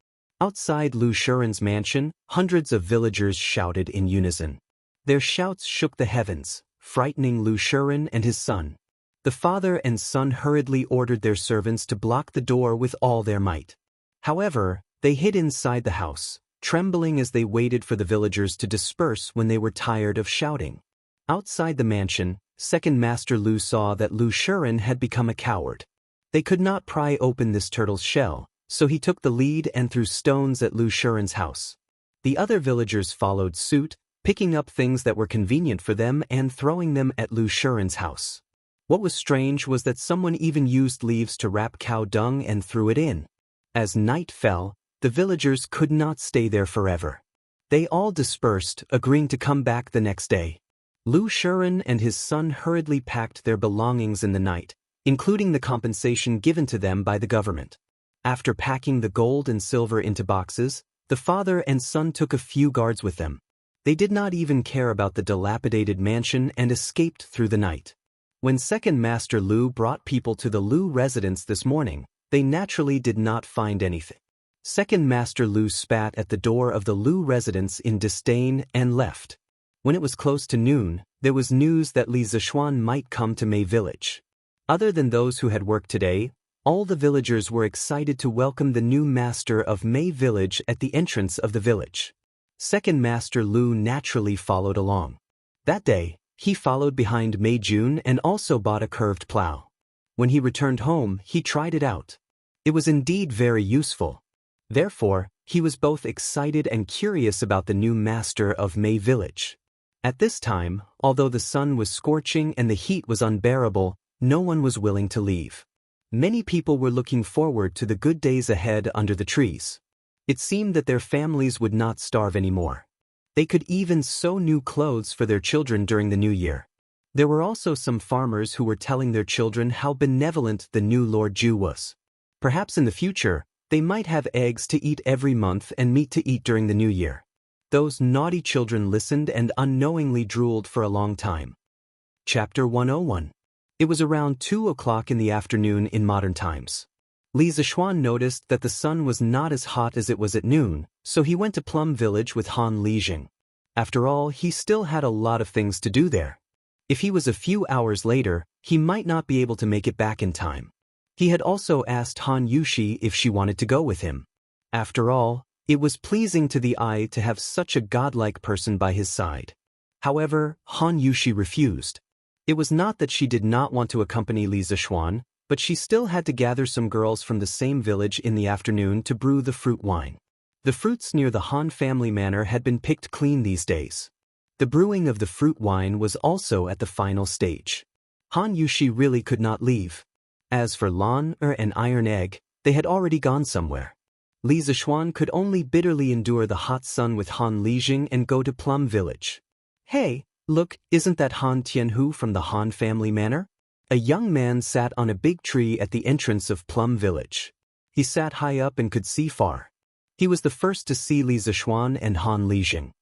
Outside Lu Shiren's mansion, hundreds of villagers shouted in unison. Their shouts shook the heavens, frightening Lu Shiren and his son. The father and son hurriedly ordered their servants to block the door with all their might. However, they hid inside the house, trembling as they waited for the villagers to disperse when they were tired of shouting. Outside the mansion, Second Master Lu saw that Lu Shiren had become a coward. They could not pry open this turtle's shell, so he took the lead and threw stones at Lu Shiren's house. The other villagers followed suit, picking up things that were convenient for them and throwing them at Lu Shiren's house. What was strange was that someone even used leaves to wrap cow dung and threw it in. As night fell, the villagers could not stay there forever. They all dispersed, agreeing to come back the next day. Lu Shiren and his son hurriedly packed their belongings in the night, including the compensation given to them by the government. After packing the gold and silver into boxes, the father and son took a few guards with them. They did not even care about the dilapidated mansion and escaped through the night. When Second Master Lu brought people to the Lu residence this morning, they naturally did not find anything. Second Master Lu spat at the door of the Lu residence in disdain and left. When it was close to noon, there was news that Li Zixuan might come to Mei Village. Other than those who had worked today, all the villagers were excited to welcome the new master of Mei Village at the entrance of the village. Second Master Lu naturally followed along. That day, he followed behind Mei Jun and also bought a curved plow. When he returned home, he tried it out. It was indeed very useful. Therefore, he was both excited and curious about the new master of Mei Village. At this time, although the sun was scorching and the heat was unbearable, no one was willing to leave. Many people were looking forward to the good days ahead under the trees. It seemed that their families would not starve anymore. They could even sew new clothes for their children during the new year. There were also some farmers who were telling their children how benevolent the new Lord Ju was. Perhaps in the future, they might have eggs to eat every month and meat to eat during the new year. Those naughty children listened and unknowingly drooled for a long time. Chapter 101. It was around 2 o'clock in the afternoon in modern times. Li Zixuan noticed that the sun was not as hot as it was at noon, so he went to Plum Village with Han Lijing. After all, he still had a lot of things to do there. If he was a few hours later, he might not be able to make it back in time. He had also asked Han Yushi if she wanted to go with him. After all, it was pleasing to the eye to have such a godlike person by his side. However, Han Yushi refused. It was not that she did not want to accompany Li Zixuan, but she still had to gather some girls from the same village in the afternoon to brew the fruit wine. The fruits near the Han family manor had been picked clean these days. The brewing of the fruit wine was also at the final stage. Han Yushi really could not leave. As for Lan and Iron Egg, they had already gone somewhere. Li Zishuan could only bitterly endure the hot sun with Han Lijing and go to Plum Village. Hey, look, isn't that Han Tianhu from the Han family manor? A young man sat on a big tree at the entrance of Plum Village. He sat high up and could see far. He was the first to see Li Zishuan and Han Lijing.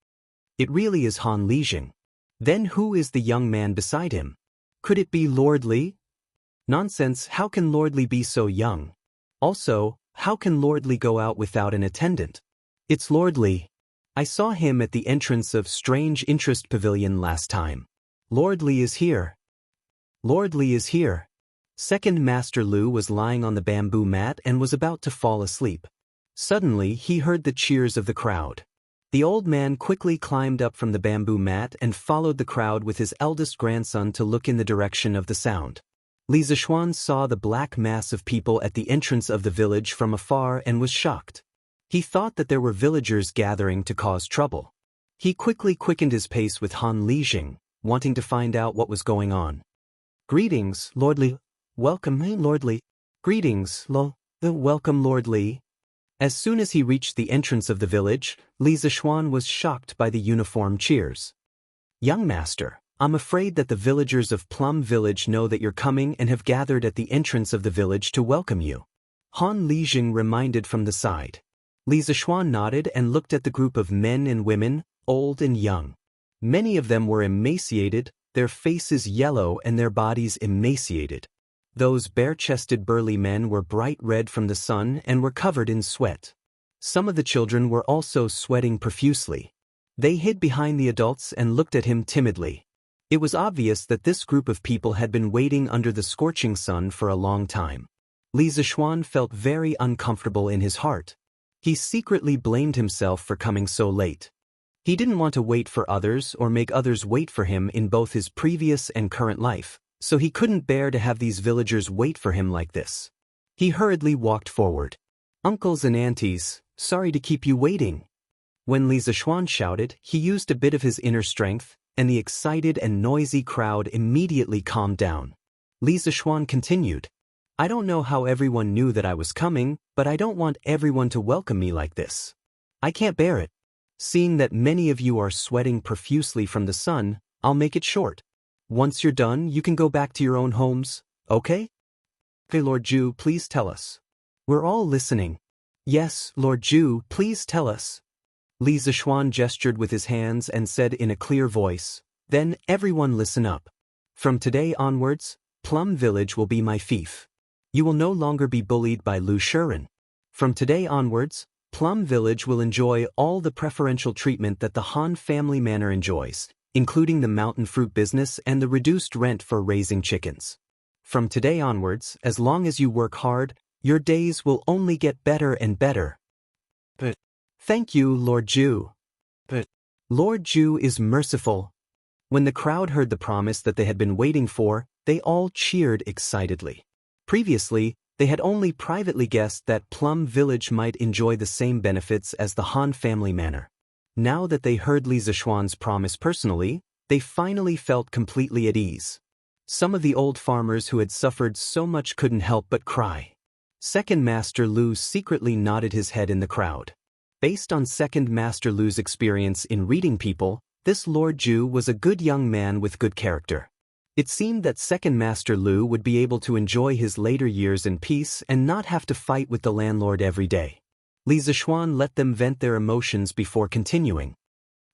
It really is Han Lijing. Then who is the young man beside him? Could it be Lord Li? Nonsense, how can Lord Li be so young? Also, how can Lord Li go out without an attendant? It's Lord Li. I saw him at the entrance of Strange Interest Pavilion last time. Lord Li is here. Lord Li is here. Second Master Lu was lying on the bamboo mat and was about to fall asleep. Suddenly, he heard the cheers of the crowd. The old man quickly climbed up from the bamboo mat and followed the crowd with his eldest grandson to look in the direction of the sound. Li Zishuan saw the black mass of people at the entrance of the village from afar and was shocked. He thought that there were villagers gathering to cause trouble. He quickly quickened his pace with Han Lijing, wanting to find out what was going on. Greetings, Lord Li. Welcome, Lord Li. Greetings, welcome, Lord Li. As soon as he reached the entrance of the village, Li Zishuan was shocked by the uniform cheers. Young master, I'm afraid that the villagers of Plum Village know that you're coming and have gathered at the entrance of the village to welcome you. Han Lijing reminded from the side. Li Zishuan nodded and looked at the group of men and women, old and young. Many of them were emaciated, their faces yellow and their bodies emaciated. Those bare-chested burly men were bright red from the sun and were covered in sweat. Some of the children were also sweating profusely. They hid behind the adults and looked at him timidly. It was obvious that this group of people had been waiting under the scorching sun for a long time. Li Zishuan felt very uncomfortable in his heart. He secretly blamed himself for coming so late. He didn't want to wait for others or make others wait for him in both his previous and current life, so he couldn't bear to have these villagers wait for him like this. He hurriedly walked forward. Uncles and aunties, sorry to keep you waiting. When Li Zishuan shouted, he used a bit of his inner strength, and the excited and noisy crowd immediately calmed down. Li Zishuan continued, I don't know how everyone knew that I was coming, but I don't want everyone to welcome me like this. I can't bear it. Seeing that many of you are sweating profusely from the sun, I'll make it short. Once you're done, you can go back to your own homes, okay? Okay, Lord Zhu, please tell us. We're all listening. Yes, Lord Zhu, please tell us. Li Zishuan gestured with his hands and said in a clear voice, Then everyone listen up. From today onwards, Plum Village will be my fief. You will no longer be bullied by Lu Shiren. From today onwards, Plum Village will enjoy all the preferential treatment that the Han family manor enjoys, including the mountain fruit business and the reduced rent for raising chickens. From today onwards, as long as you work hard, your days will only get better and better. But thank you, Lord Zhu. But Lord Zhu is merciful. When the crowd heard the promise that they had been waiting for, they all cheered excitedly. Previously, they had only privately guessed that Plum Village might enjoy the same benefits as the Han family manor. Now that they heard Li Zishuan's promise personally, they finally felt completely at ease. Some of the old farmers who had suffered so much couldn't help but cry. Second Master Lu secretly nodded his head in the crowd. Based on Second Master Lu's experience in reading people, this Lord Zhu was a good young man with good character. It seemed that Second Master Lu would be able to enjoy his later years in peace and not have to fight with the landlord every day. Li Zishuan let them vent their emotions before continuing.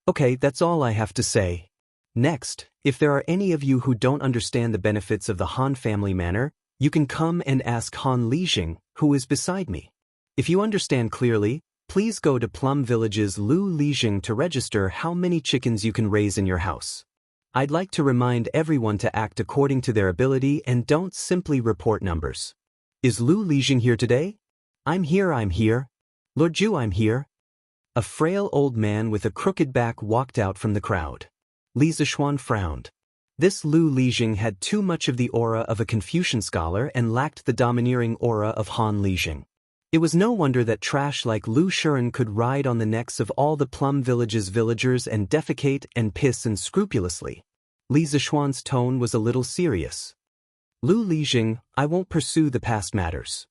Okay, that's all I have to say. Next, if there are any of you who don't understand the benefits of the Han family manor, you can come and ask Han Lijing, who is beside me. If you understand clearly, please go to Plum Village's Lu Lijing to register how many chickens you can raise in your house. I'd like to remind everyone to act according to their ability and don't simply report numbers. Is Lu Lijing here today? I'm here. Lord Zhu, I'm here. A frail old man with a crooked back walked out from the crowd. Li Zishuan frowned. This Lu Lijing had too much of the aura of a Confucian scholar and lacked the domineering aura of Han Lijing. It was no wonder that trash like Lu Shiren could ride on the necks of all the Plum Village's villagers and defecate and piss unscrupulously. Li Zishuan's tone was a little serious. Lu Lijing, I won't pursue the past matters.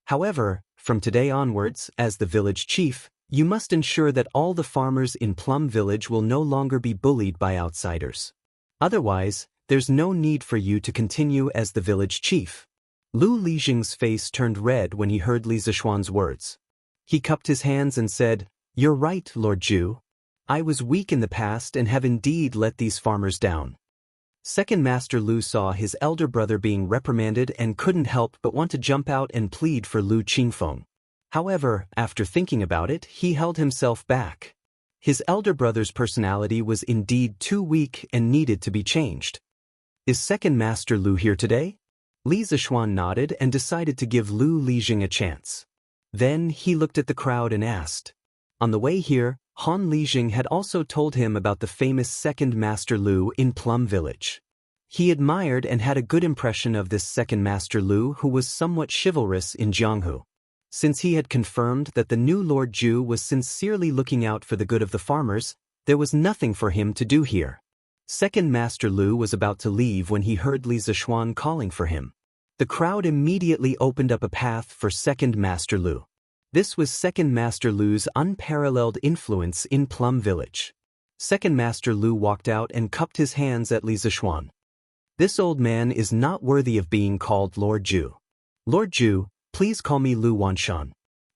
However, From today onwards, as the village chief, you must ensure that all the farmers in Plum Village will no longer be bullied by outsiders. Otherwise, there's no need for you to continue as the village chief. Lu Lijing's face turned red when he heard Li Zishuan's words. He cupped his hands and said, "You're right, Lord Zhu. I was weak in the past and have indeed let these farmers down." Second Master Lu saw his elder brother being reprimanded and couldn't help but want to jump out and plead for Lu Qingfeng. However, after thinking about it, he held himself back. His elder brother's personality was indeed too weak and needed to be changed. "Is Second Master Lu here today?" Li Zishuan nodded and decided to give Lu Lijing a chance. Then he looked at the crowd and asked. On the way here, Han Lijing had also told him about the famous Second Master Lu in Plum Village. He admired and had a good impression of this Second Master Lu, who was somewhat chivalrous in Jianghu. Since he had confirmed that the new Lord Zhu was sincerely looking out for the good of the farmers, there was nothing for him to do here. Second Master Lu was about to leave when he heard Li Zishuan calling for him. The crowd immediately opened up a path for Second Master Lu. This was Second Master Lu's unparalleled influence in Plum Village. Second Master Lu walked out and cupped his hands at Li Zishuan. "This old man is not worthy of being called Lord Zhu. Lord Zhu, please call me Lu Wanshan."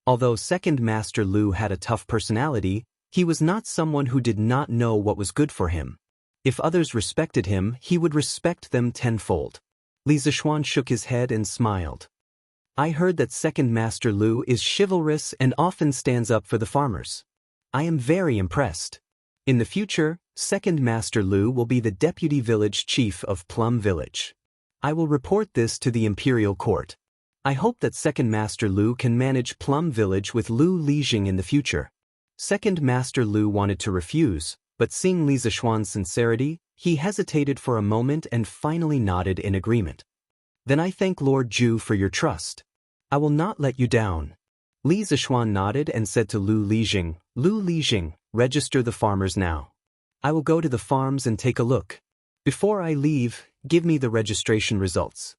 Although Second Master Lu had a tough personality, he was not someone who did not know what was good for him. If others respected him, he would respect them tenfold. Li Zishuan shook his head and smiled. "I heard that Second Master Lu is chivalrous and often stands up for the farmers. I am very impressed. In the future, Second Master Lu will be the deputy village chief of Plum Village. I will report this to the imperial court. I hope that Second Master Lu can manage Plum Village with Lu Lijing in the future." Second Master Lu wanted to refuse, but seeing Li Zishuan's sincerity, he hesitated for a moment and finally nodded in agreement. "Then I thank Lord Zhu for your trust. I will not let you down." Li Zishuan nodded and said to Lu Lijing, "Lu Lijing, register the farmers now. I will go to the farms and take a look. Before I leave, give me the registration results."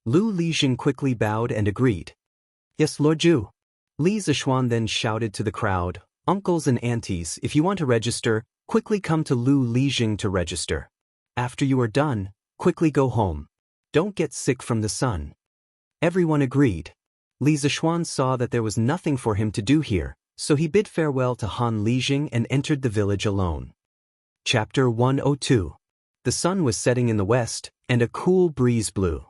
Lu Lijing quickly bowed and agreed. "Yes, Lord Zhu." Li Zishuan then shouted to the crowd, "Uncles and aunties, if you want to register, quickly come to Lu Lijing to register. After you are done, quickly go home. Don't get sick from the sun." Everyone agreed. Li Zishuan saw that there was nothing for him to do here, so he bid farewell to Han Lijing and entered the village alone. Chapter 102. The sun was setting in the west, and a cool breeze blew.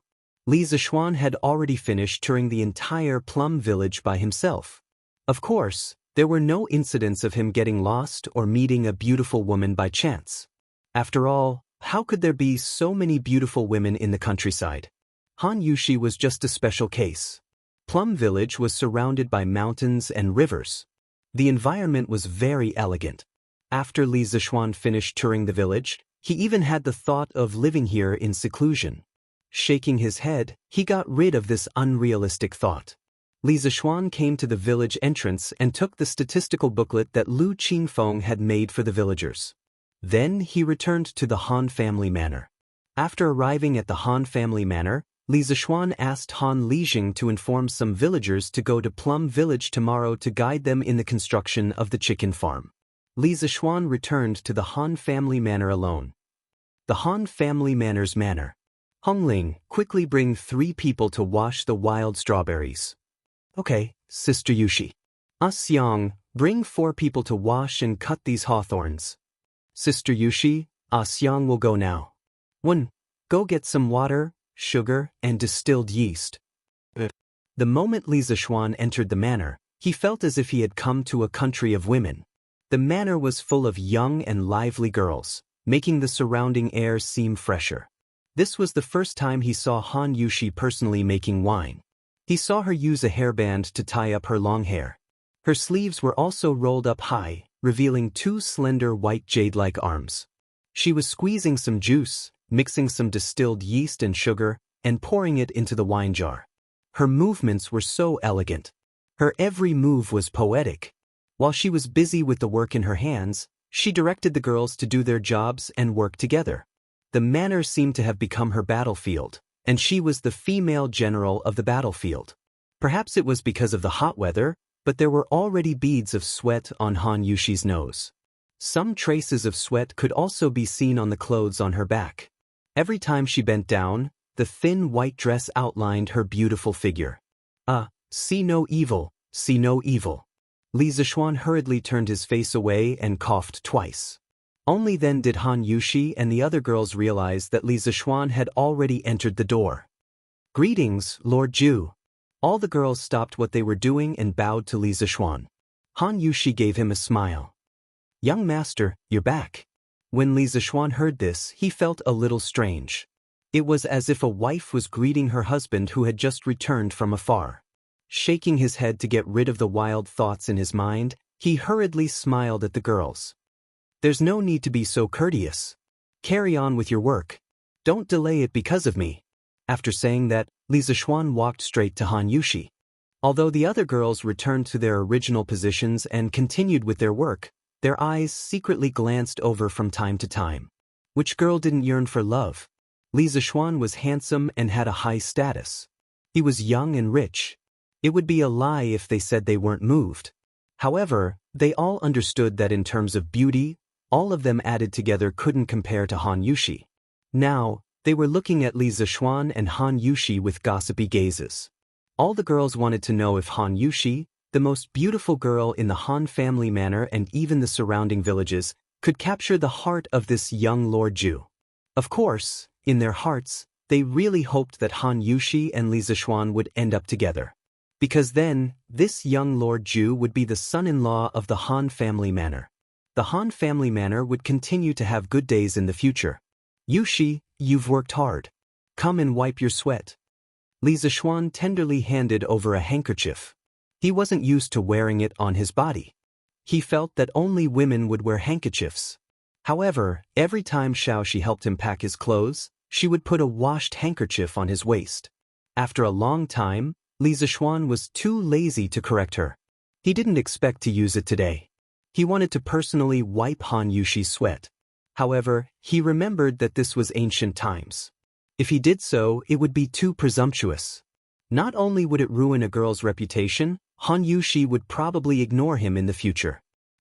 Li Zishuan had already finished touring the entire Plum Village by himself. Of course, there were no incidents of him getting lost or meeting a beautiful woman by chance. After all, how could there be so many beautiful women in the countryside? Han Yushi was just a special case. Plum Village was surrounded by mountains and rivers. The environment was very elegant. After Li Zishuan finished touring the village, he even had the thought of living here in seclusion. Shaking his head, he got rid of this unrealistic thought. Li Zishuan came to the village entrance and took the statistical booklet that Lu Qingfeng had made for the villagers. Then he returned to the Han family manor. After arriving at the Han family manor, Li Zishuan asked Han Lijing to inform some villagers to go to Plum Village tomorrow to guide them in the construction of the chicken farm. Li Zishuan returned to the Han family manor alone. The Han family manor's manor. "Hongling, quickly bring 3 people to wash the wild strawberries." "Okay, Sister Yushi." "Xiang, bring 4 people to wash and cut these hawthorns." "Sister Yushi, Xiang will go now." "One, go get some water, sugar, and distilled yeast." The moment Li Zishuan entered the manor, he felt as if he had come to a country of women. The manor was full of young and lively girls, making the surrounding air seem fresher. This was the first time he saw Han Yushi personally making wine. He saw her use a hairband to tie up her long hair. Her sleeves were also rolled up high, revealing 2 slender white jade-like arms. She was squeezing some juice, mixing some distilled yeast and sugar, and pouring it into the wine jar. Her movements were so elegant. Her every move was poetic. While she was busy with the work in her hands, she directed the girls to do their jobs and work together. The manor seemed to have become her battlefield, and she was the female general of the battlefield. Perhaps it was because of the hot weather, but there were already beads of sweat on Han Yushi's nose. Some traces of sweat could also be seen on the clothes on her back. Every time she bent down, the thin white dress outlined her beautiful figure. See no evil, see no evil. Li Zishuan hurriedly turned his face away and coughed twice. Only then did Han Yushi and the other girls realize that Li Zishuan had already entered the door. Greetings, Lord Ju. All the girls stopped what they were doing and bowed to Li Zishuan. Han Yushi gave him a smile. Young master, you're back. When Li Zishuan heard this, he felt a little strange. It was as if a wife was greeting her husband who had just returned from afar. Shaking his head to get rid of the wild thoughts in his mind, he hurriedly smiled at the girls. There's no need to be so courteous. Carry on with your work. Don't delay it because of me. After saying that, Li Zishuan walked straight to Han Yushi. Although the other girls returned to their original positions and continued with their work, their eyes secretly glanced over from time to time. Which girl didn't yearn for love? Li Zishuan was handsome and had a high status. He was young and rich. It would be a lie if they said they weren't moved. However, they all understood that in terms of beauty, all of them added together couldn't compare to Han Yushi. Now, they were looking at Li Zishuan and Han Yushi with gossipy gazes. All the girls wanted to know if Han Yushi, the most beautiful girl in the Han family manor and even the surrounding villages, could capture the heart of this young Lord Ju. Of course, in their hearts, they really hoped that Han Yushi and Li Zishuan would end up together. Because then, this young Lord Ju would be the son-in-law of the Han family manor. The Han family manor would continue to have good days in the future. Yushi, you've worked hard. Come and wipe your sweat. Li Zishuan tenderly handed over a handkerchief. He wasn't used to wearing it on his body. He felt that only women would wear handkerchiefs. However, every time Xiaoxi helped him pack his clothes, she would put a washed handkerchief on his waist. After a long time, Li Zishuan was too lazy to correct her. He didn't expect to use it today. He wanted to personally wipe Han Yushi's sweat. However, he remembered that this was ancient times. If he did so, it would be too presumptuous. Not only would it ruin a girl's reputation, Han Yushi would probably ignore him in the future.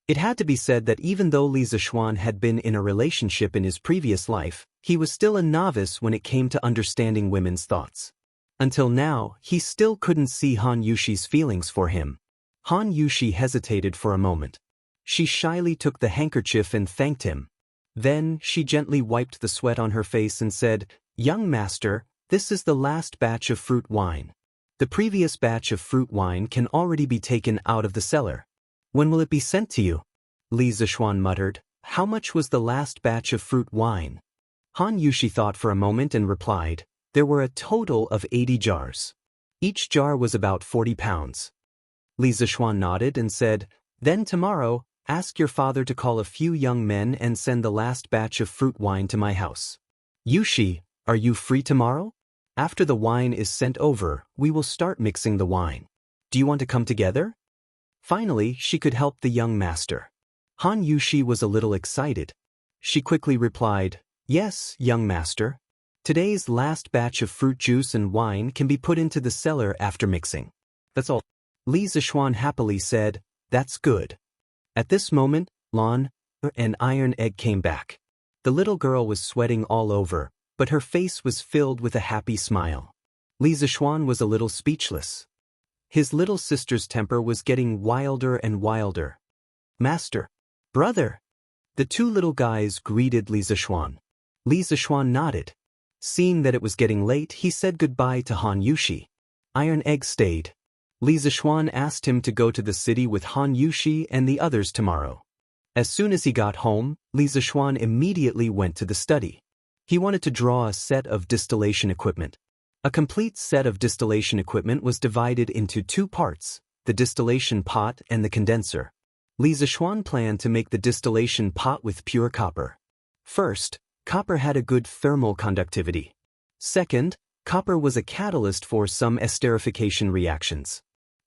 It had to be said that even though Li Zishuan had been in a relationship in his previous life, he was still a novice when it came to understanding women's thoughts. Until now, he still couldn't see Han Yushi's feelings for him. Han Yushi hesitated for a moment. She shyly took the handkerchief and thanked him. Then, she gently wiped the sweat on her face and said, Young master, this is the last batch of fruit wine. The previous batch of fruit wine can already be taken out of the cellar. When will it be sent to you? Li Zishuan muttered. How much was the last batch of fruit wine? Han Yushi thought for a moment and replied, there were a total of 80 jars. Each jar was about 40 pounds. Li Zishuan nodded and said, Then tomorrow, ask your father to call a few young men and send the last batch of fruit wine to my house. Yushi, are you free tomorrow? After the wine is sent over, we will start mixing the wine. Do you want to come together? Finally, she could help the young master. Han Yushi was a little excited. She quickly replied, Yes, young master. Today's last batch of fruit juice and wine can be put into the cellar after mixing. That's all. Li Zishuan happily said, That's good. At this moment, Lan and Iron Egg came back. The little girl was sweating all over, but her face was filled with a happy smile. Li Zishuan was a little speechless. His little sister's temper was getting wilder and wilder. Master. Brother. The two little guys greeted Li Zishuan. Li Zishuan nodded. Seeing that it was getting late, he said goodbye to Han Yushi. Iron Egg stayed. Li Zishuan asked him to go to the city with Han Yushi and the others tomorrow. As soon as he got home, Li Zishuan immediately went to the study. He wanted to draw a set of distillation equipment. A complete set of distillation equipment was divided into two parts, the distillation pot and the condenser. Li Zishuan planned to make the distillation pot with pure copper. First, copper had a good thermal conductivity. Second, copper was a catalyst for some esterification reactions.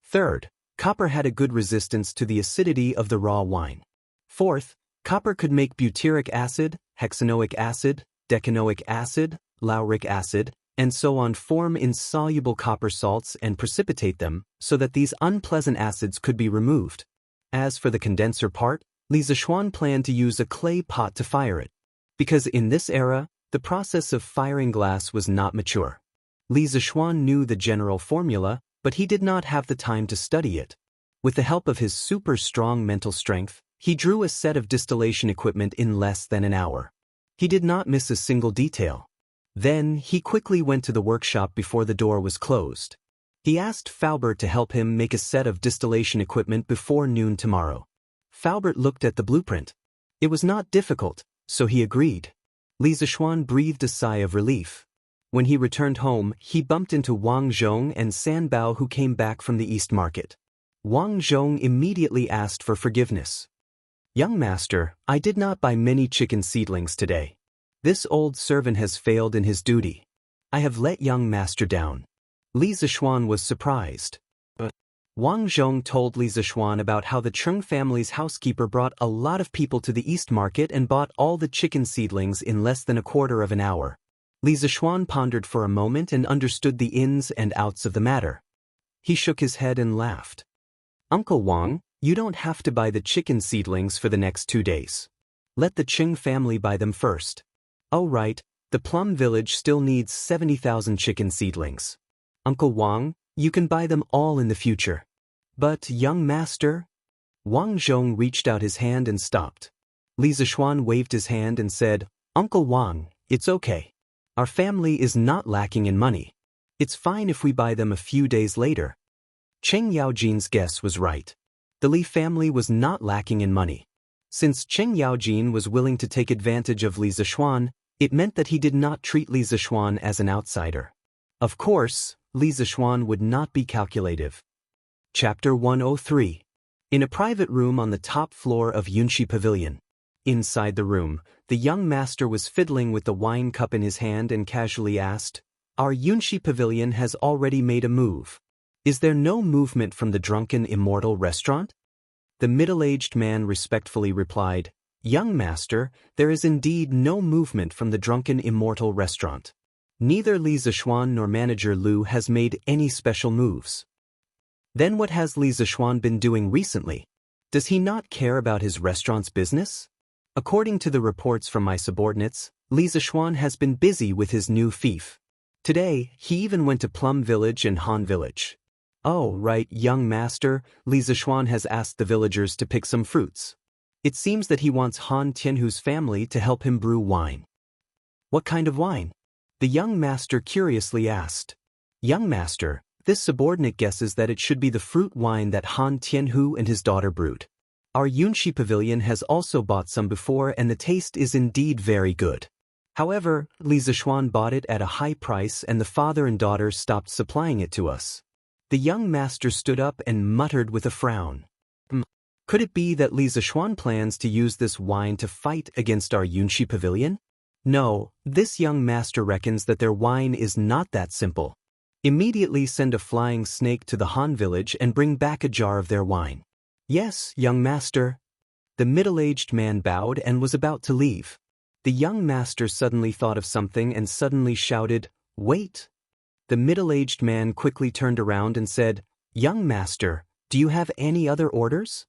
Third, copper had a good resistance to the acidity of the raw wine. Fourth, copper could make butyric acid, hexanoic acid, decanoic acid, lauric acid, and so on form insoluble copper salts and precipitate them so that these unpleasant acids could be removed. As for the condenser part, Li Zishuan planned to use a clay pot to fire it, because in this era, the process of firing glass was not mature. Li Zishuan knew the general formula, but he did not have the time to study it. With the help of his super strong mental strength, he drew a set of distillation equipment in less than an hour. He did not miss a single detail. Then, he quickly went to the workshop before the door was closed. He asked Faubert to help him make a set of distillation equipment before noon tomorrow. Faubert looked at the blueprint. It was not difficult, so he agreed. Li Zishuan breathed a sigh of relief. When he returned home, he bumped into Wang Zhong and San Bao, who came back from the East Market. Wang Zhong immediately asked for forgiveness. "Young master, I did not buy many chicken seedlings today. This old servant has failed in his duty. I have let young master down." Li Zishuan was surprised. Wang Zhong told Li Zishuan about how the Cheng family's housekeeper brought a lot of people to the East Market and bought all the chicken seedlings in less than a quarter of an hour. Li Zishuan pondered for a moment and understood the ins and outs of the matter. He shook his head and laughed. "Uncle Wang, you don't have to buy the chicken seedlings for the next 2 days. Let the Cheng family buy them first. Oh right, the Plum Village still needs 70,000 chicken seedlings. Uncle Wang, you can buy them all in the future." "But, young master?" Wang Zhong reached out his hand and stopped. Li Zishuan waved his hand and said, "Uncle Wang, it's okay. Our family is not lacking in money. It's fine if we buy them a few days later." Cheng Yaojin's guess was right. The Li family was not lacking in money. Since Cheng Yaojin was willing to take advantage of Li Zishuan, it meant that he did not treat Li Zishuan as an outsider. Of course, Li Zishuan would not be calculative. Chapter 103. In a private room on the top floor of Yunxi Pavilion. Inside the room, the young master was fiddling with the wine cup in his hand and casually asked, "Our Yunxi Pavilion has already made a move. Is there no movement from the drunken Immortal restaurant?" The middle-aged man respectfully replied, "Young master, there is indeed no movement from the drunken Immortal restaurant. Neither Li Zishuan nor manager Lu has made any special moves." "Then what has Li Zishuan been doing recently? Does he not care about his restaurant's business?" "According to the reports from my subordinates, Li Zishuan has been busy with his new fief. Today, he even went to Plum Village and Han Village." "Oh, right, young master, Li Zishuan has asked the villagers to pick some fruits. It seems that he wants Han Tianhu's family to help him brew wine." "What kind of wine?" the young master curiously asked. "Young master, this subordinate guesses that it should be the fruit wine that Han Tianhu and his daughter brewed. Our Yunxi Pavilion has also bought some before and the taste is indeed very good. However, Li Zishuan bought it at a high price and the father and daughter stopped supplying it to us." The young master stood up and muttered with a frown. Could it be that Li Zishuan plans to use this wine to fight against our Yunxi Pavilion? No, this young master reckons that their wine is not that simple. Immediately send a flying snake to the Han village and bring back a jar of their wine. "Yes, young master." The middle-aged man bowed and was about to leave. The young master suddenly thought of something and suddenly shouted, "Wait!" The middle-aged man quickly turned around and said, "Young master, do you have any other orders?"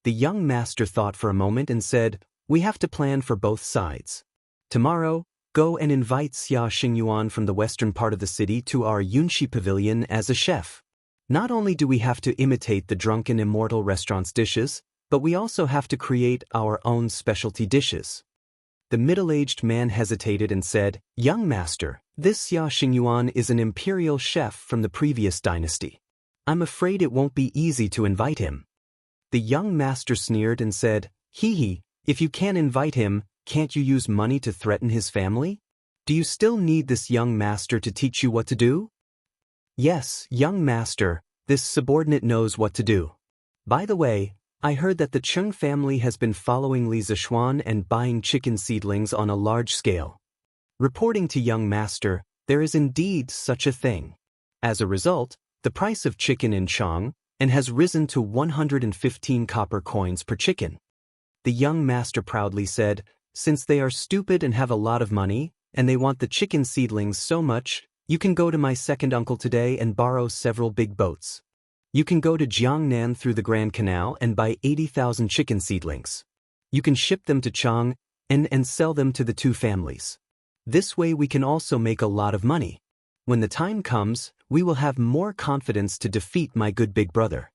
The young master thought for a moment and said, "We have to plan for both sides. Tomorrow, go and invite Xia Xingyuan from the western part of the city to our Yunxi Pavilion as a chef. Not only do we have to imitate the drunken Immortal restaurant's dishes, but we also have to create our own specialty dishes." The middle-aged man hesitated and said, "Young master, this Xia Xingyuan is an imperial chef from the previous dynasty. I'm afraid it won't be easy to invite him." The young master sneered and said, "Hee, if you can't invite him, can't you use money to threaten his family? Do you still need this young master to teach you what to do?" "Yes, young master, this subordinate knows what to do. By the way, I heard that the Cheng family has been following Li Zishuan and buying chicken seedlings on a large scale. Reporting to young master, there is indeed such a thing. As a result, the price of chicken in Chang and has risen to 115 copper coins per chicken." The young master proudly said, "Since they are stupid and have a lot of money, and they want the chicken seedlings so much, You can go to my second uncle today and borrow several big boats. You can go to Jiangnan through the Grand Canal and buy 80,000 chicken seedlings. You can ship them to Chang and sell them to the two families. This way we can also make a lot of money. When the time comes, we will have more confidence to defeat my good big brother."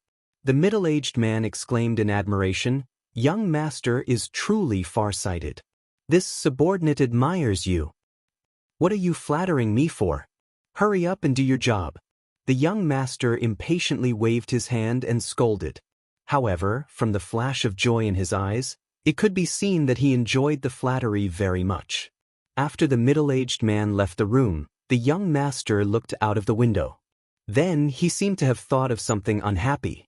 The middle-aged man exclaimed in admiration, "Young master is truly far-sighted. This subordinate admires you. What are you flattering me for? Hurry up and do your job." The young master impatiently waved his hand and scolded. However, from the flash of joy in his eyes, it could be seen that he enjoyed the flattery very much. After the middle-aged man left the room, the young master looked out of the window. Then he seemed to have thought of something unhappy.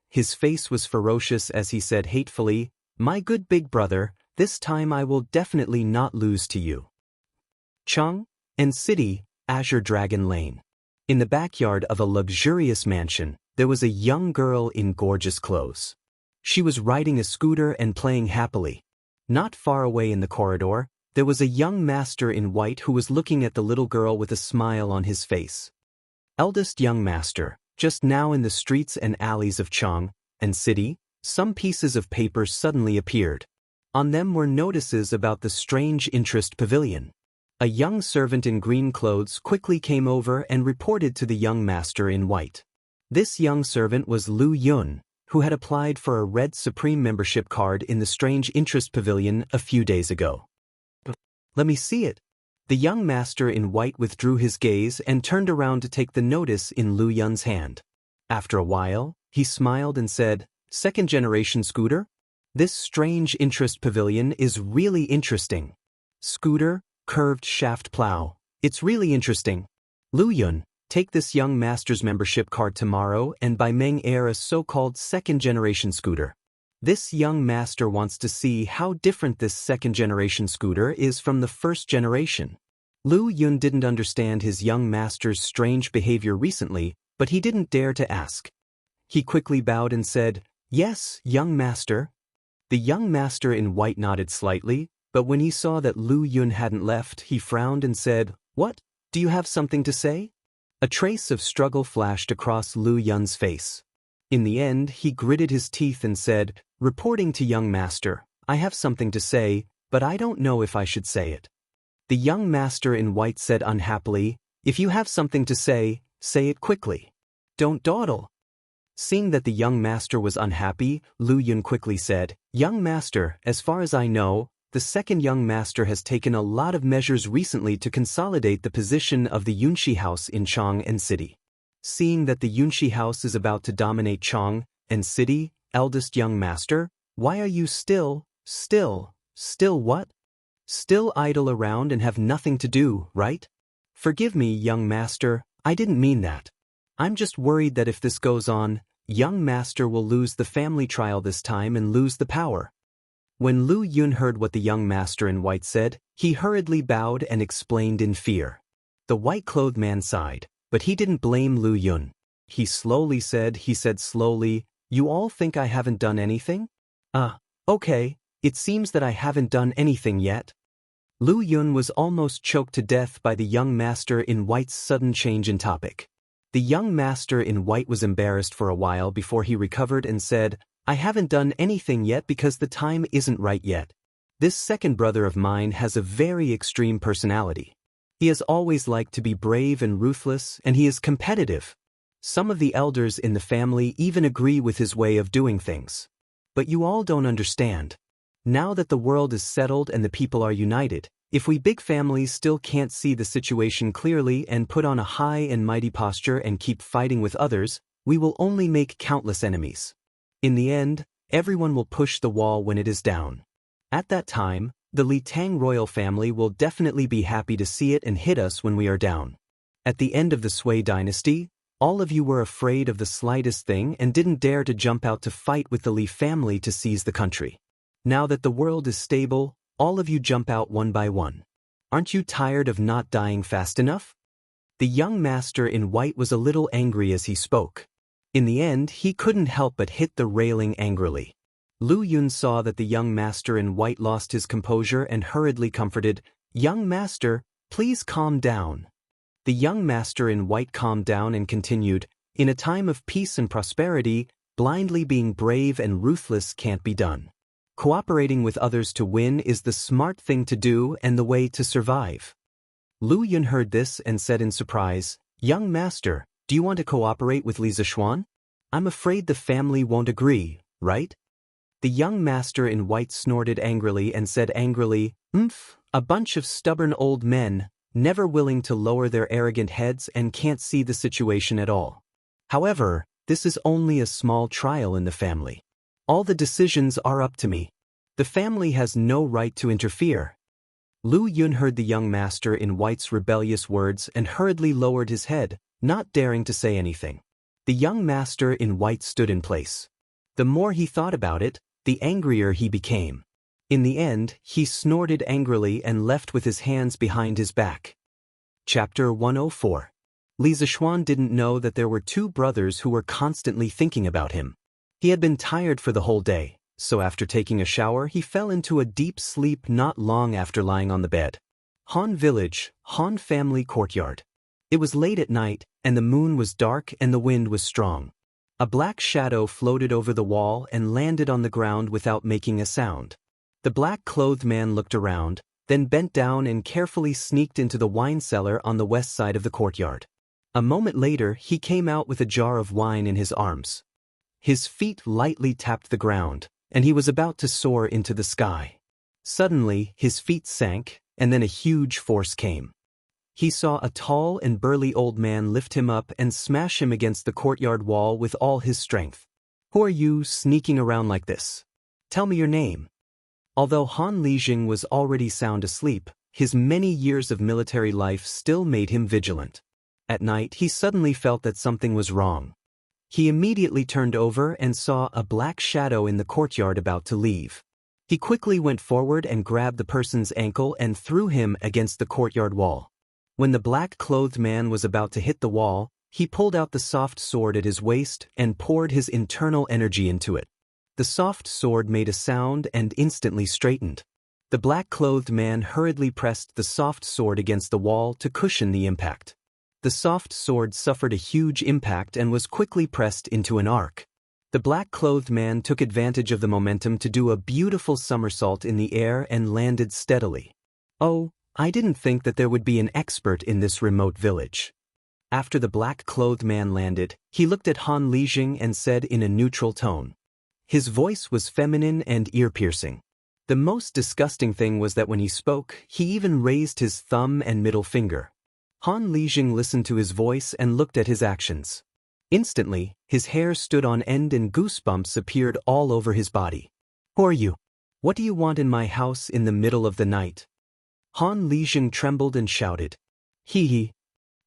His face was ferocious as he said hatefully, "My good big brother, this time I will definitely not lose to you." Chang and City, Azure Dragon Lane. In the backyard of a luxurious mansion, there was a young girl in gorgeous clothes. She was riding a scooter and playing happily. Not far away in the corridor, there was a young master in white who was looking at the little girl with a smile on his face. Eldest young master, just now in the streets and alleys of Chang and City, some pieces of paper suddenly appeared. On them were notices about the strange interest pavilion. A young servant in green clothes quickly came over and reported to the young master in white. This young servant was Lu Yun, who had applied for a Red Supreme membership card in the Strange Interest Pavilion a few days ago. "Let me see it." The young master in white withdrew his gaze and turned around to take the notice in Lu Yun's hand. After a while, he smiled and said, "Second-generation scooter? This Strange Interest Pavilion is really interesting. Scooter, curved shaft plow. It's really interesting. Lu Yun, take this young master's membership card tomorrow and buy Meng Air a so-called second-generation scooter. This young master wants to see how different this second-generation scooter is from the first generation." Lu Yun didn't understand his young master's strange behavior recently, but he didn't dare to ask. He quickly bowed and said, "Yes, young master." The young master in white nodded slightly, but when he saw that Lu Yun hadn't left, he frowned and said, "What? Do you have something to say?" A trace of struggle flashed across Lu Yun's face. In the end, he gritted his teeth and said, "Reporting to young master, I have something to say, but I don't know if I should say it." The young master in white said unhappily, "If you have something to say it quickly. Don't dawdle." Seeing that the young master was unhappy, Lu Yun quickly said, "Young master, as far as I know, the second young master has taken a lot of measures recently to consolidate the position of the Yunshi house in Chang and City. Seeing that the Yunshi house is about to dominate Chang and City, eldest young master, why are you still what? Still idle around and have nothing to do, right? Forgive me, young master, I didn't mean that. I'm just worried that if this goes on, young master will lose the family trial this time and lose the power." When Lu Yun heard what the young master in white said, he hurriedly bowed and explained in fear. The white-clothed man sighed, but he didn't blame Lu Yun. He said slowly, "You all think I haven't done anything? Okay, it seems that I haven't done anything yet." Lu Yun was almost choked to death by the young master in white's sudden change in topic. The young master in white was embarrassed for a while before he recovered and said, "I haven't done anything yet because the time isn't right yet. This second brother of mine has a very extreme personality. He has always liked to be brave and ruthless, and he is competitive. Some of the elders in the family even agree with his way of doing things. But you all don't understand. Now that the world is settled and the people are united, if we big families still can't see the situation clearly and put on a high and mighty posture and keep fighting with others, we will only make countless enemies. In the end, everyone will push the wall when it is down. At that time, the Li Tang royal family will definitely be happy to see it and hit us when we are down. At the end of the Sui dynasty, all of you were afraid of the slightest thing and didn't dare to jump out to fight with the Li family to seize the country. Now that the world is stable, all of you jump out one by one. Aren't you tired of not dying fast enough?" The young master in white was a little angry as he spoke. In the end, he couldn't help but hit the railing angrily. Lu Yun saw that the young master in white lost his composure and hurriedly comforted, "Young master, please calm down. The young master in white calmed down and continued, "In a time of peace and prosperity, blindly being brave and ruthless can't be done. Cooperating with others to win is the smart thing to do and the way to survive." Lu Yun heard this and said in surprise, "Young master, do you want to cooperate with Li Zishuan? I'm afraid the family won't agree, right?" The young master in white snorted angrily and said angrily, "A bunch of stubborn old men, never willing to lower their arrogant heads and can't see the situation at all. However, this is only a small trial in the family. All the decisions are up to me. The family has no right to interfere." Lu Yun heard the young master in white's rebellious words and hurriedly lowered his head, not daring to say anything. The young master in white stood in place. The more he thought about it, the angrier he became. In the end, he snorted angrily and left with his hands behind his back. Chapter 104. Li Zishuan didn't know that there were two brothers who were constantly thinking about him. He had been tired for the whole day, so after taking a shower he fell into a deep sleep not long after lying on the bed. Han Village, Han Family Courtyard. It was late at night, and the moon was dark and the wind was strong. A black shadow floated over the wall and landed on the ground without making a sound. The black-clothed man looked around, then bent down and carefully sneaked into the wine cellar on the west side of the courtyard. A moment later, he came out with a jar of wine in his arms. His feet lightly tapped the ground, and he was about to soar into the sky. Suddenly, his feet sank, and then a huge force came. He saw a tall and burly old man lift him up and smash him against the courtyard wall with all his strength. "Who are you sneaking around like this? Tell me your name." Although Han Lijing was already sound asleep, his many years of military life still made him vigilant. At night, he suddenly felt that something was wrong. He immediately turned over and saw a black shadow in the courtyard about to leave. He quickly went forward and grabbed the person's ankle and threw him against the courtyard wall. When the black-clothed man was about to hit the wall, he pulled out the soft sword at his waist and poured his internal energy into it. The soft sword made a sound and instantly straightened. The black-clothed man hurriedly pressed the soft sword against the wall to cushion the impact. The soft sword suffered a huge impact and was quickly pressed into an arc. The black-clothed man took advantage of the momentum to do a beautiful somersault in the air and landed steadily. "Oh, I didn't think that there would be an expert in this remote village." After the black-clothed man landed, he looked at Han Lijing and said in a neutral tone. His voice was feminine and ear-piercing. The most disgusting thing was that when he spoke, he even raised his thumb and middle finger. Han Lijing listened to his voice and looked at his actions. Instantly, his hair stood on end and goosebumps appeared all over his body. "Who are you? What do you want in my house in the middle of the night?" Han Lijing trembled and shouted. "Hee."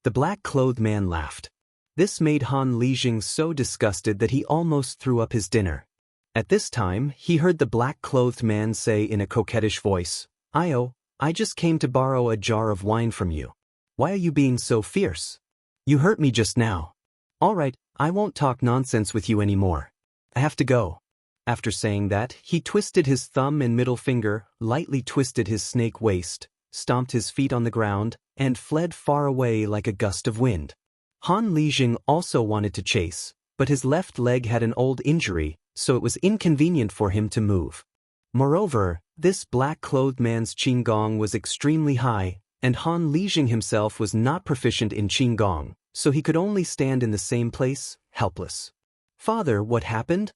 The black-clothed man laughed. This made Han Lijing so disgusted that he almost threw up his dinner. At this time, he heard the black-clothed man say in a coquettish voice, I just came to borrow a jar of wine from you. Why are you being so fierce? You hurt me just now. All right, I won't talk nonsense with you anymore. I have to go." After saying that, he twisted his thumb and middle finger, lightly twisted his snake waist, stomped his feet on the ground, and fled far away like a gust of wind. Han Lijing also wanted to chase, but his left leg had an old injury, so it was inconvenient for him to move. Moreover, this black-clothed man's Qinggong was extremely high, and Han Lijing himself was not proficient in Qinggong, so he could only stand in the same place, helpless. "Father, what happened?"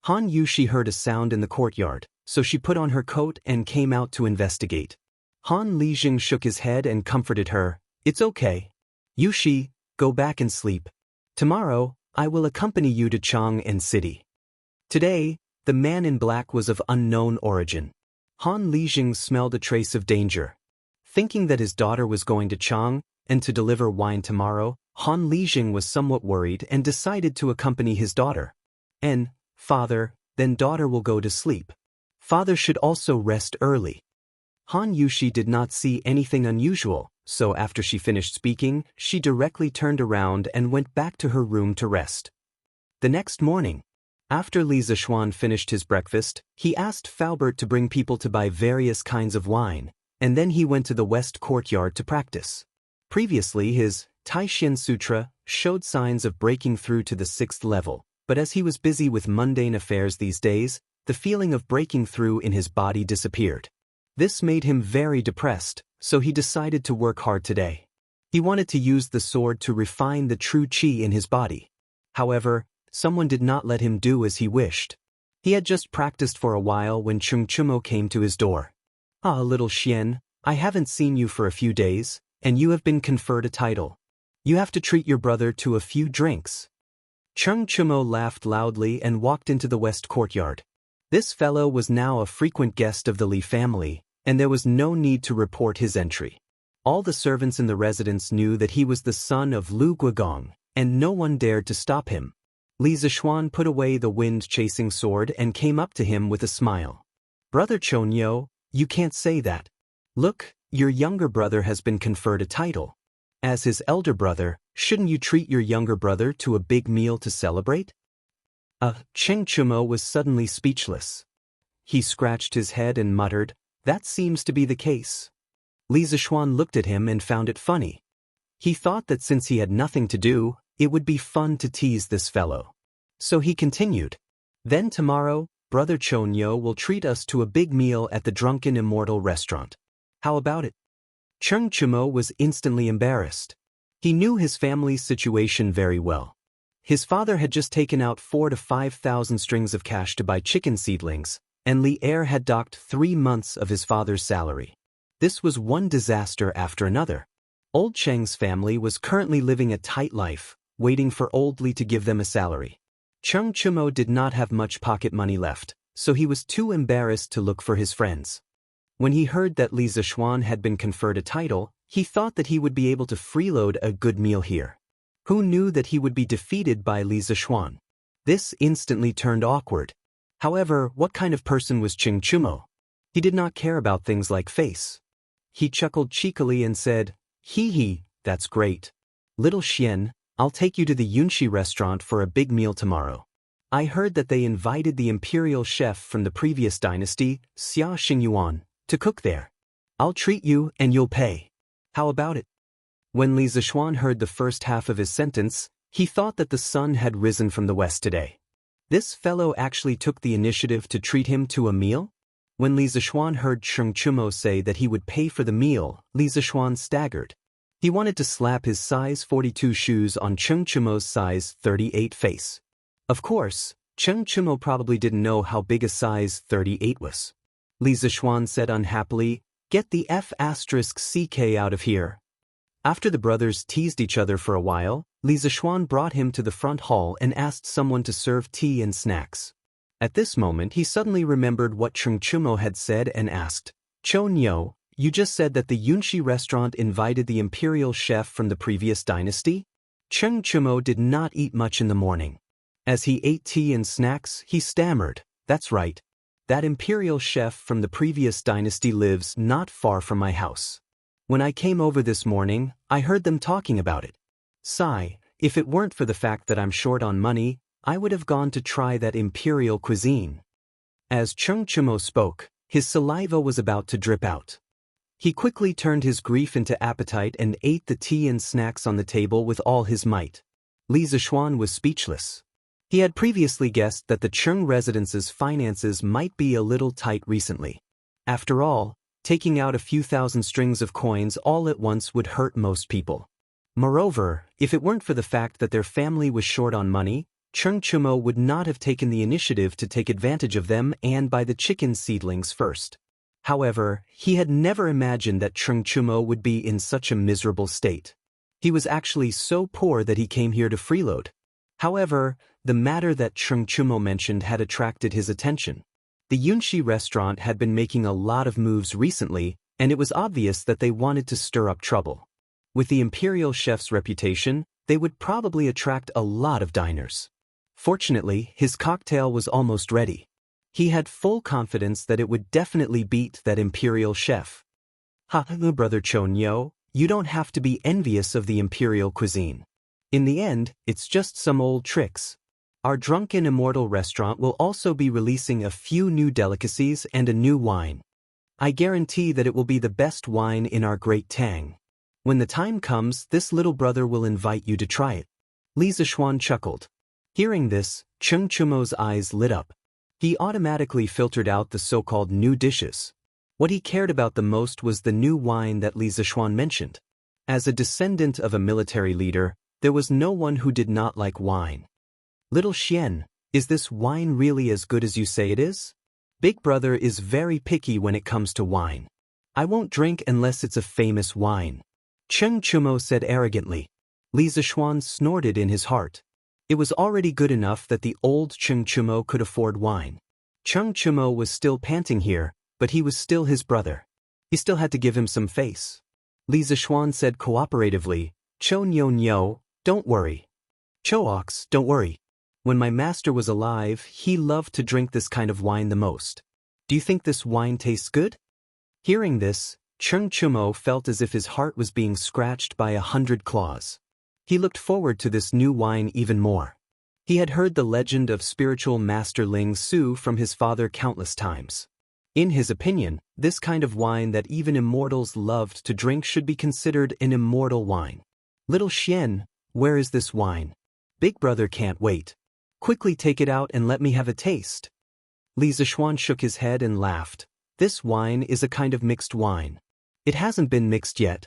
Han Yushi heard a sound in the courtyard, so she put on her coat and came out to investigate. Han Lijing shook his head and comforted her. "It's okay. Yushi, go back and sleep. Tomorrow, I will accompany you to Chang'an City." Today, the man in black was of unknown origin. Han Lijing smelled a trace of danger. Thinking that his daughter was going to Chang and to deliver wine tomorrow, Han Lijing was somewhat worried and decided to accompany his daughter. Father, then daughter will go to sleep. Father should also rest early." Han Yushi did not see anything unusual, so after she finished speaking, she directly turned around and went back to her room to rest. The next morning, after Li Zishuan finished his breakfast, he asked Faubert to bring people to buy various kinds of wine, and then he went to the west courtyard to practice. Previously, his Taishin Sutra showed signs of breaking through to the 6th level, but as he was busy with mundane affairs these days, the feeling of breaking through in his body disappeared. This made him very depressed, so he decided to work hard today. He wanted to use the sword to refine the true qi in his body. However, someone did not let him do as he wished. He had just practiced for a while when Chengchumo came to his door. "Ah, little Xian, I haven't seen you for a few days, and you have been conferred a title. You have to treat your brother to a few drinks." Chengchumo laughed loudly and walked into the west courtyard. This fellow was now a frequent guest of the Li family, and there was no need to report his entry. All the servants in the residence knew that he was the son of Lu Guigong, and no one dared to stop him. Li Zishuan put away the wind-chasing sword and came up to him with a smile. "Brother Chonyo, you can't say that. Look, your younger brother has been conferred a title. As his elder brother, shouldn't you treat your younger brother to a big meal to celebrate?" Chengchumo was suddenly speechless. He scratched his head and muttered, "That seems to be the case." Li Zishuan looked at him and found it funny. He thought that since he had nothing to do, it would be fun to tease this fellow. So he continued, "Then tomorrow, Brother Chonyo will treat us to a big meal at the drunken Immortal restaurant. How about it?" Chengchumo was instantly embarrassed. He knew his family's situation very well. His father had just taken out 4,000 to 5,000 strings of cash to buy chicken seedlings, and Li Er had docked 3 months of his father's salary. This was one disaster after another. Old Cheng's family was currently living a tight life, waiting for Old Li to give them a salary. Chengchumo did not have much pocket money left, so he was too embarrassed to look for his friends. When he heard that Li Zishuan had been conferred a title, he thought that he would be able to freeload a good meal here. Who knew that he would be defeated by Li Zishuan? This instantly turned awkward. However, what kind of person was Chengchumo? He did not care about things like face. He chuckled cheekily and said, "Hee hee, that's great. Little Xian, I'll take you to the Yunxi restaurant for a big meal tomorrow. I heard that they invited the imperial chef from the previous dynasty, Xia Xingyuan, to cook there. I'll treat you and you'll pay. How about it?" When Li Zishuan heard the first half of his sentence, he thought that the sun had risen from the west today. This fellow actually took the initiative to treat him to a meal? When Li Zishuan heard Chengchumo say that he would pay for the meal, Li Zishuan staggered. He wanted to slap his size 42 shoes on Chengchumo's size 38 face. Of course, Chengchumo probably didn't know how big a size 38 was. Li Zishuan said unhappily, "Get the F***ck out of here." After the brothers teased each other for a while, Li Zishuan brought him to the front hall and asked someone to serve tea and snacks. At this moment he suddenly remembered what Chengchumo had said and asked, "Chonyo, you just said that the Yunxi restaurant invited the imperial chef from the previous dynasty?" Chengchumo did not eat much in the morning. As he ate tea and snacks, he stammered, "That's right. That imperial chef from the previous dynasty lives not far from my house. When I came over this morning, I heard them talking about it. Sigh, if it weren't for the fact that I'm short on money, I would have gone to try that imperial cuisine." As Chengchumo spoke, his saliva was about to drip out. He quickly turned his grief into appetite and ate the tea and snacks on the table with all his might. Li Zishuan was speechless. He had previously guessed that the Cheng residence's finances might be a little tight recently. After all, taking out a few thousand strings of coins all at once would hurt most people. Moreover, if it weren't for the fact that their family was short on money, Chengchumo would not have taken the initiative to take advantage of them and buy the chicken seedlings first. However, he had never imagined that Chengchumo would be in such a miserable state. He was actually so poor that he came here to freeload. However, the matter that Chengchumo mentioned had attracted his attention. The Yunxi restaurant had been making a lot of moves recently, and it was obvious that they wanted to stir up trouble. With the imperial chef's reputation, they would probably attract a lot of diners. Fortunately, his cocktail was almost ready. He had full confidence that it would definitely beat that imperial chef. Brother Chonyo, you don't have to be envious of the imperial cuisine. In the end, it's just some old tricks. Our drunken Immortal restaurant will also be releasing a few new delicacies and a new wine. I guarantee that it will be the best wine in our great Tang. When the time comes, this little brother will invite you to try it. Li Zishuan chuckled. Hearing this, Cheng Chumo's eyes lit up. He automatically filtered out the so-called new dishes. What he cared about the most was the new wine that Li Zishuan mentioned. As a descendant of a military leader, there was no one who did not like wine. Little Xian, is this wine really as good as you say it is? Big brother is very picky when it comes to wine. I won't drink unless it's a famous wine. Cheng Chumo said arrogantly. Li Zishuan snorted in his heart. It was already good enough that the old Cheng Chumo could afford wine. Cheng Chumo was still panting here, but he was still his brother. He still had to give him some face. Li Zishuan said cooperatively, Cho Nyo Nyo, don't worry. Choox, don't worry. When my master was alive, he loved to drink this kind of wine the most. Do you think this wine tastes good? Hearing this, Cheng Chumo felt as if his heart was being scratched by 100 claws. He looked forward to this new wine even more. He had heard the legend of spiritual master Ling Su from his father countless times. In his opinion, this kind of wine that even immortals loved to drink should be considered an immortal wine. Little Xian, where is this wine? Big brother can't wait. Quickly take it out and let me have a taste. Li Zishuan shook his head and laughed. This wine is a kind of mixed wine. It hasn't been mixed yet.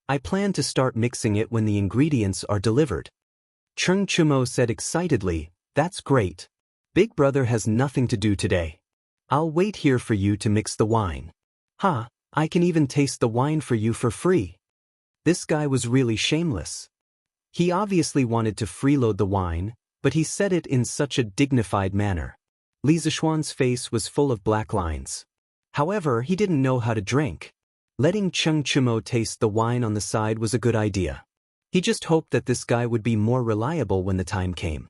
I plan to start mixing it when the ingredients are delivered. Cheng Chumo said excitedly, that's great. Big brother has nothing to do today. I'll wait here for you to mix the wine. Ha, I can even taste the wine for you for free. This guy was really shameless. He obviously wanted to freeload the wine, but he said it in such a dignified manner. Li Zishuan's face was full of black lines. However, he didn't know how to drink. Letting Cheng Chumo taste the wine on the side was a good idea. He just hoped that this guy would be more reliable when the time came.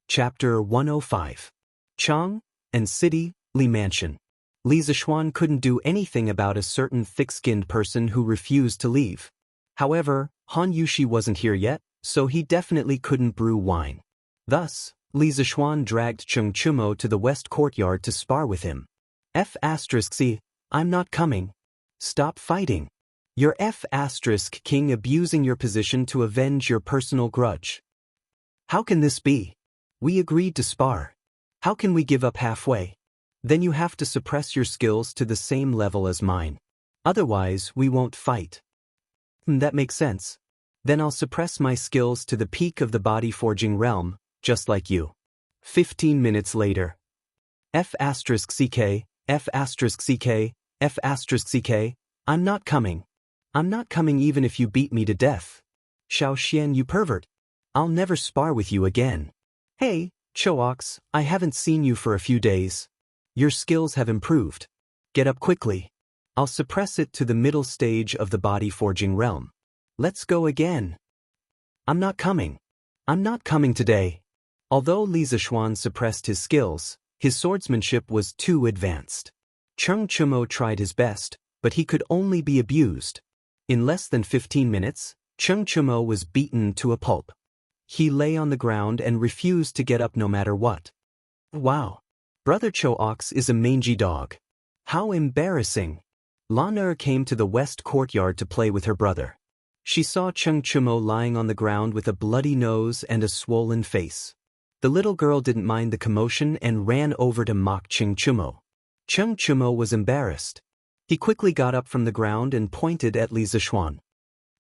Chapter 105. Chang and City, Li Mansion. Li Zishuan couldn't do anything about a certain thick-skinned person who refused to leave. However, Han Yushi wasn't here yet, so he definitely couldn't brew wine. Thus, Li Zishuan dragged Cheng Chumo to the west courtyard to spar with him. F***C, I'm not coming. Stop fighting. You're F***king abusing your position to avenge your personal grudge. How can this be? We agreed to spar. How can we give up halfway? Then you have to suppress your skills to the same level as mine. Otherwise, we won't fight. That makes sense. Then I'll suppress my skills to the peak of the body forging realm, just like you. 15 minutes later. F***ck, F***ck, F***ck, I'm not coming. I'm not coming even if you beat me to death. Xiao Xian, you pervert. I'll never spar with you again. Hey, Choox, I haven't seen you for a few days. Your skills have improved. Get up quickly. I'll suppress it to the middle stage of the body forging realm. Let's go again. I'm not coming. I'm not coming today. Although Li Zishuan suppressed his skills, his swordsmanship was too advanced. Cheng Chumo tried his best, but he could only be abused. In less than 15 minutes, Cheng Chumo was beaten to a pulp. He lay on the ground and refused to get up no matter what. Wow. Brother Choox is a mangy dog. How embarrassing. Lan came to the west courtyard to play with her brother. She saw Cheng Chumo lying on the ground with a bloody nose and a swollen face. The little girl didn't mind the commotion and ran over to mock Cheng Chumo. Cheng Chumo was embarrassed. He quickly got up from the ground and pointed at Li Zishuan.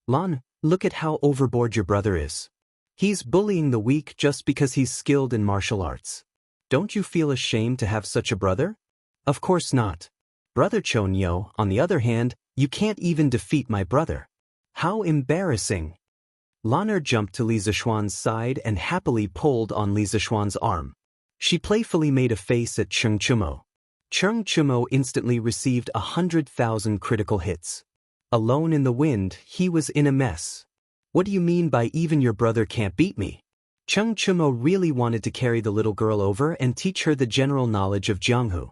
Lan, look at how overboard your brother is. He's bullying the weak just because he's skilled in martial arts. Don't you feel ashamed to have such a brother? Of course not. Brother Chonyo, on the other hand, you can't even defeat my brother. How embarrassing. Lan jumped to Li Zishuan's side and happily pulled on Li Zishuan's arm. She playfully made a face at Cheng Chumo. Cheng Chumo instantly received 100,000 critical hits. Alone in the wind, he was in a mess. What do you mean by even your brother can't beat me? Cheng Chumo really wanted to carry the little girl over and teach her the general knowledge of Jianghu.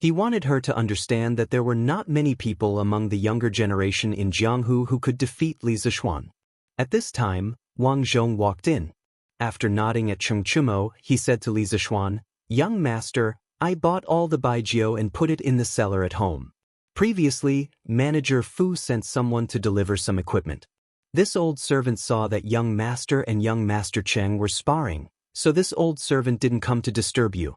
He wanted her to understand that there were not many people among the younger generation in Jianghu who could defeat Li Zishuan. At this time, Wang Zhong walked in. After nodding at Cheng Chumo, he said to Li Zishuan, "Young master, I bought all the baijiu and put it in the cellar at home. Previously, Manager Fu sent someone to deliver some equipment. This old servant saw that young master and young master Cheng were sparring, so this old servant didn't come to disturb you.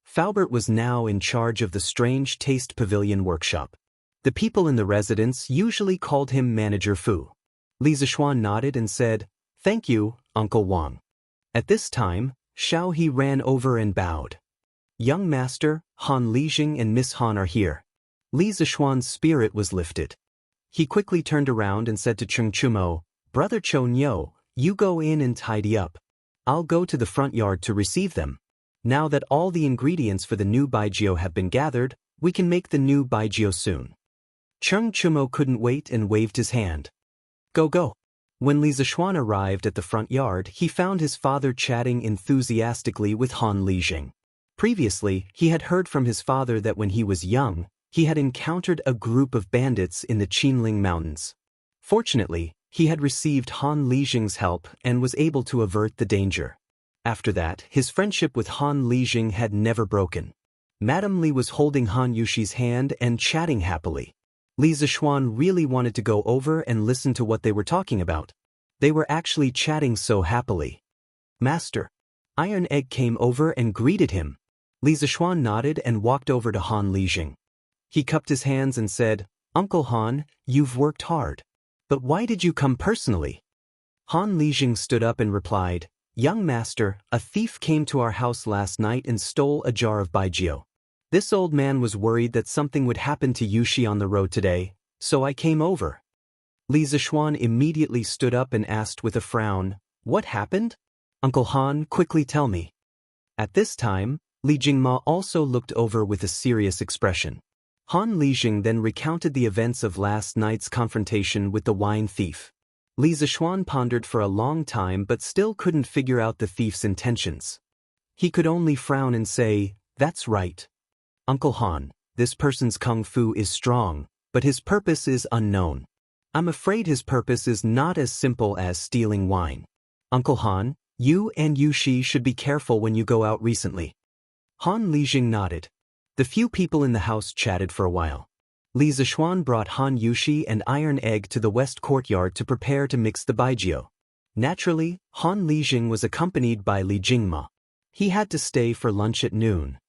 Faubert was now in charge of the Strange Taste Pavilion workshop. The people in the residence usually called him Manager Fu. Li Zixuan nodded and said, "Thank you, Uncle Wang." At this time, Xiao He ran over and bowed. "Young master, Han Lijing and Miss Han are here." Li Zixuan's spirit was lifted. He quickly turned around and said to Cheng Chumo, "Brother Chou Nyo, you go in and tidy up. I'll go to the front yard to receive them. Now that all the ingredients for the new baijiu have been gathered, we can make the new baijiu soon." Cheng Chumo couldn't wait and waved his hand. "Go, go." When Li Zixuan arrived at the front yard, he found his father chatting enthusiastically with Han Lijing. Previously, he had heard from his father that when he was young, he had encountered a group of bandits in the Qinling Mountains. Fortunately, he had received Han Lijing's help and was able to avert the danger. After that, his friendship with Han Lijing had never broken. Madame Li was holding Han Yushi's hand and chatting happily. Li Zixuan really wanted to go over and listen to what they were talking about. They were actually chatting so happily. "Master." Iron Egg came over and greeted him. Li Zixuan nodded and walked over to Han Lijing. He cupped his hands and said, "Uncle Han, you've worked hard. But why did you come personally?" Han Lijing stood up and replied, "Young master, a thief came to our house last night and stole a jar of baijiu. This old man was worried that something would happen to Yushi on the road today, so I came over." Li Zixuan immediately stood up and asked with a frown, "What happened? Uncle Han, quickly tell me." At this time, Li Jingma also looked over with a serious expression. Han Lijing then recounted the events of last night's confrontation with the wine thief. Li Zixuan pondered for a long time but still couldn't figure out the thief's intentions. He could only frown and say, "That's right. Uncle Han, this person's kung fu is strong, but his purpose is unknown. I'm afraid his purpose is not as simple as stealing wine. Uncle Han, you and Yushi should be careful when you go out recently." Han Lijing nodded. The few people in the house chatted for a while. Li Zixuan brought Han Yushi and Iron Egg to the west courtyard to prepare to mix the baijiu. Naturally, Han Lijing was accompanied by Li Jingma. He had to stay for lunch at noon.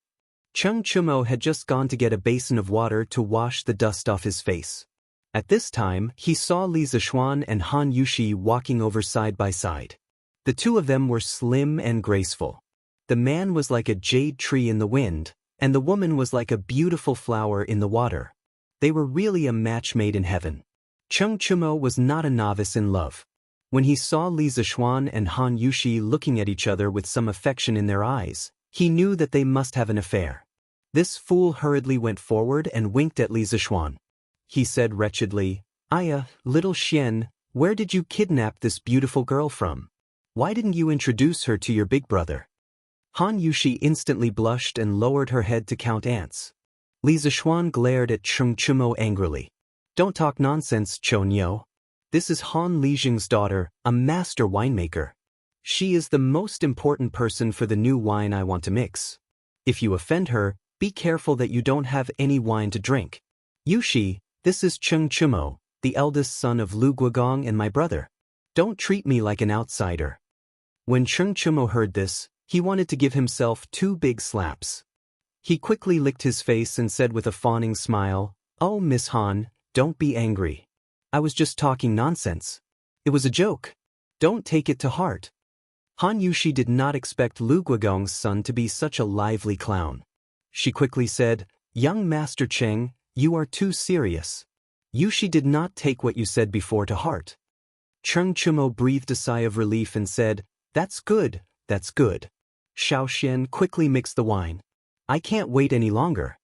Cheng Chumo had just gone to get a basin of water to wash the dust off his face. At this time, he saw Li Zixuan and Han Yushi walking over side by side. The two of them were slim and graceful. The man was like a jade tree in the wind, and the woman was like a beautiful flower in the water. They were really a match made in heaven. Cheng Chumo was not a novice in love. When he saw Li Zixuan and Han Yushi looking at each other with some affection in their eyes, he knew that they must have an affair. This fool hurriedly went forward and winked at Li Zixuan. He said wretchedly, "Aya, little Xian, where did you kidnap this beautiful girl from? Why didn't you introduce her to your big brother?" Han Yushi instantly blushed and lowered her head to count ants. Li Zixuan glared at Cheng Chumo angrily. "Don't talk nonsense, Chou Nyo. This is Han Lijing's daughter, a master winemaker. She is the most important person for the new wine I want to mix. If you offend her, be careful that you don't have any wine to drink. Yushi, this is Cheng Chumo, the eldest son of Lu Guogong and my brother. Don't treat me like an outsider." When Cheng Chumo heard this, he wanted to give himself 2 big slaps. He quickly licked his face and said with a fawning smile, "Oh, Miss Han, don't be angry. I was just talking nonsense. It was a joke. Don't take it to heart." Han Yushi did not expect Lu Guogong's son to be such a lively clown. She quickly said, "Young Master Cheng, you are too serious. Yushi did not take what you said before to heart." Cheng Chumo breathed a sigh of relief and said, "That's good, that's good." Xiao Xian quickly mixed the wine. "I can't wait any longer."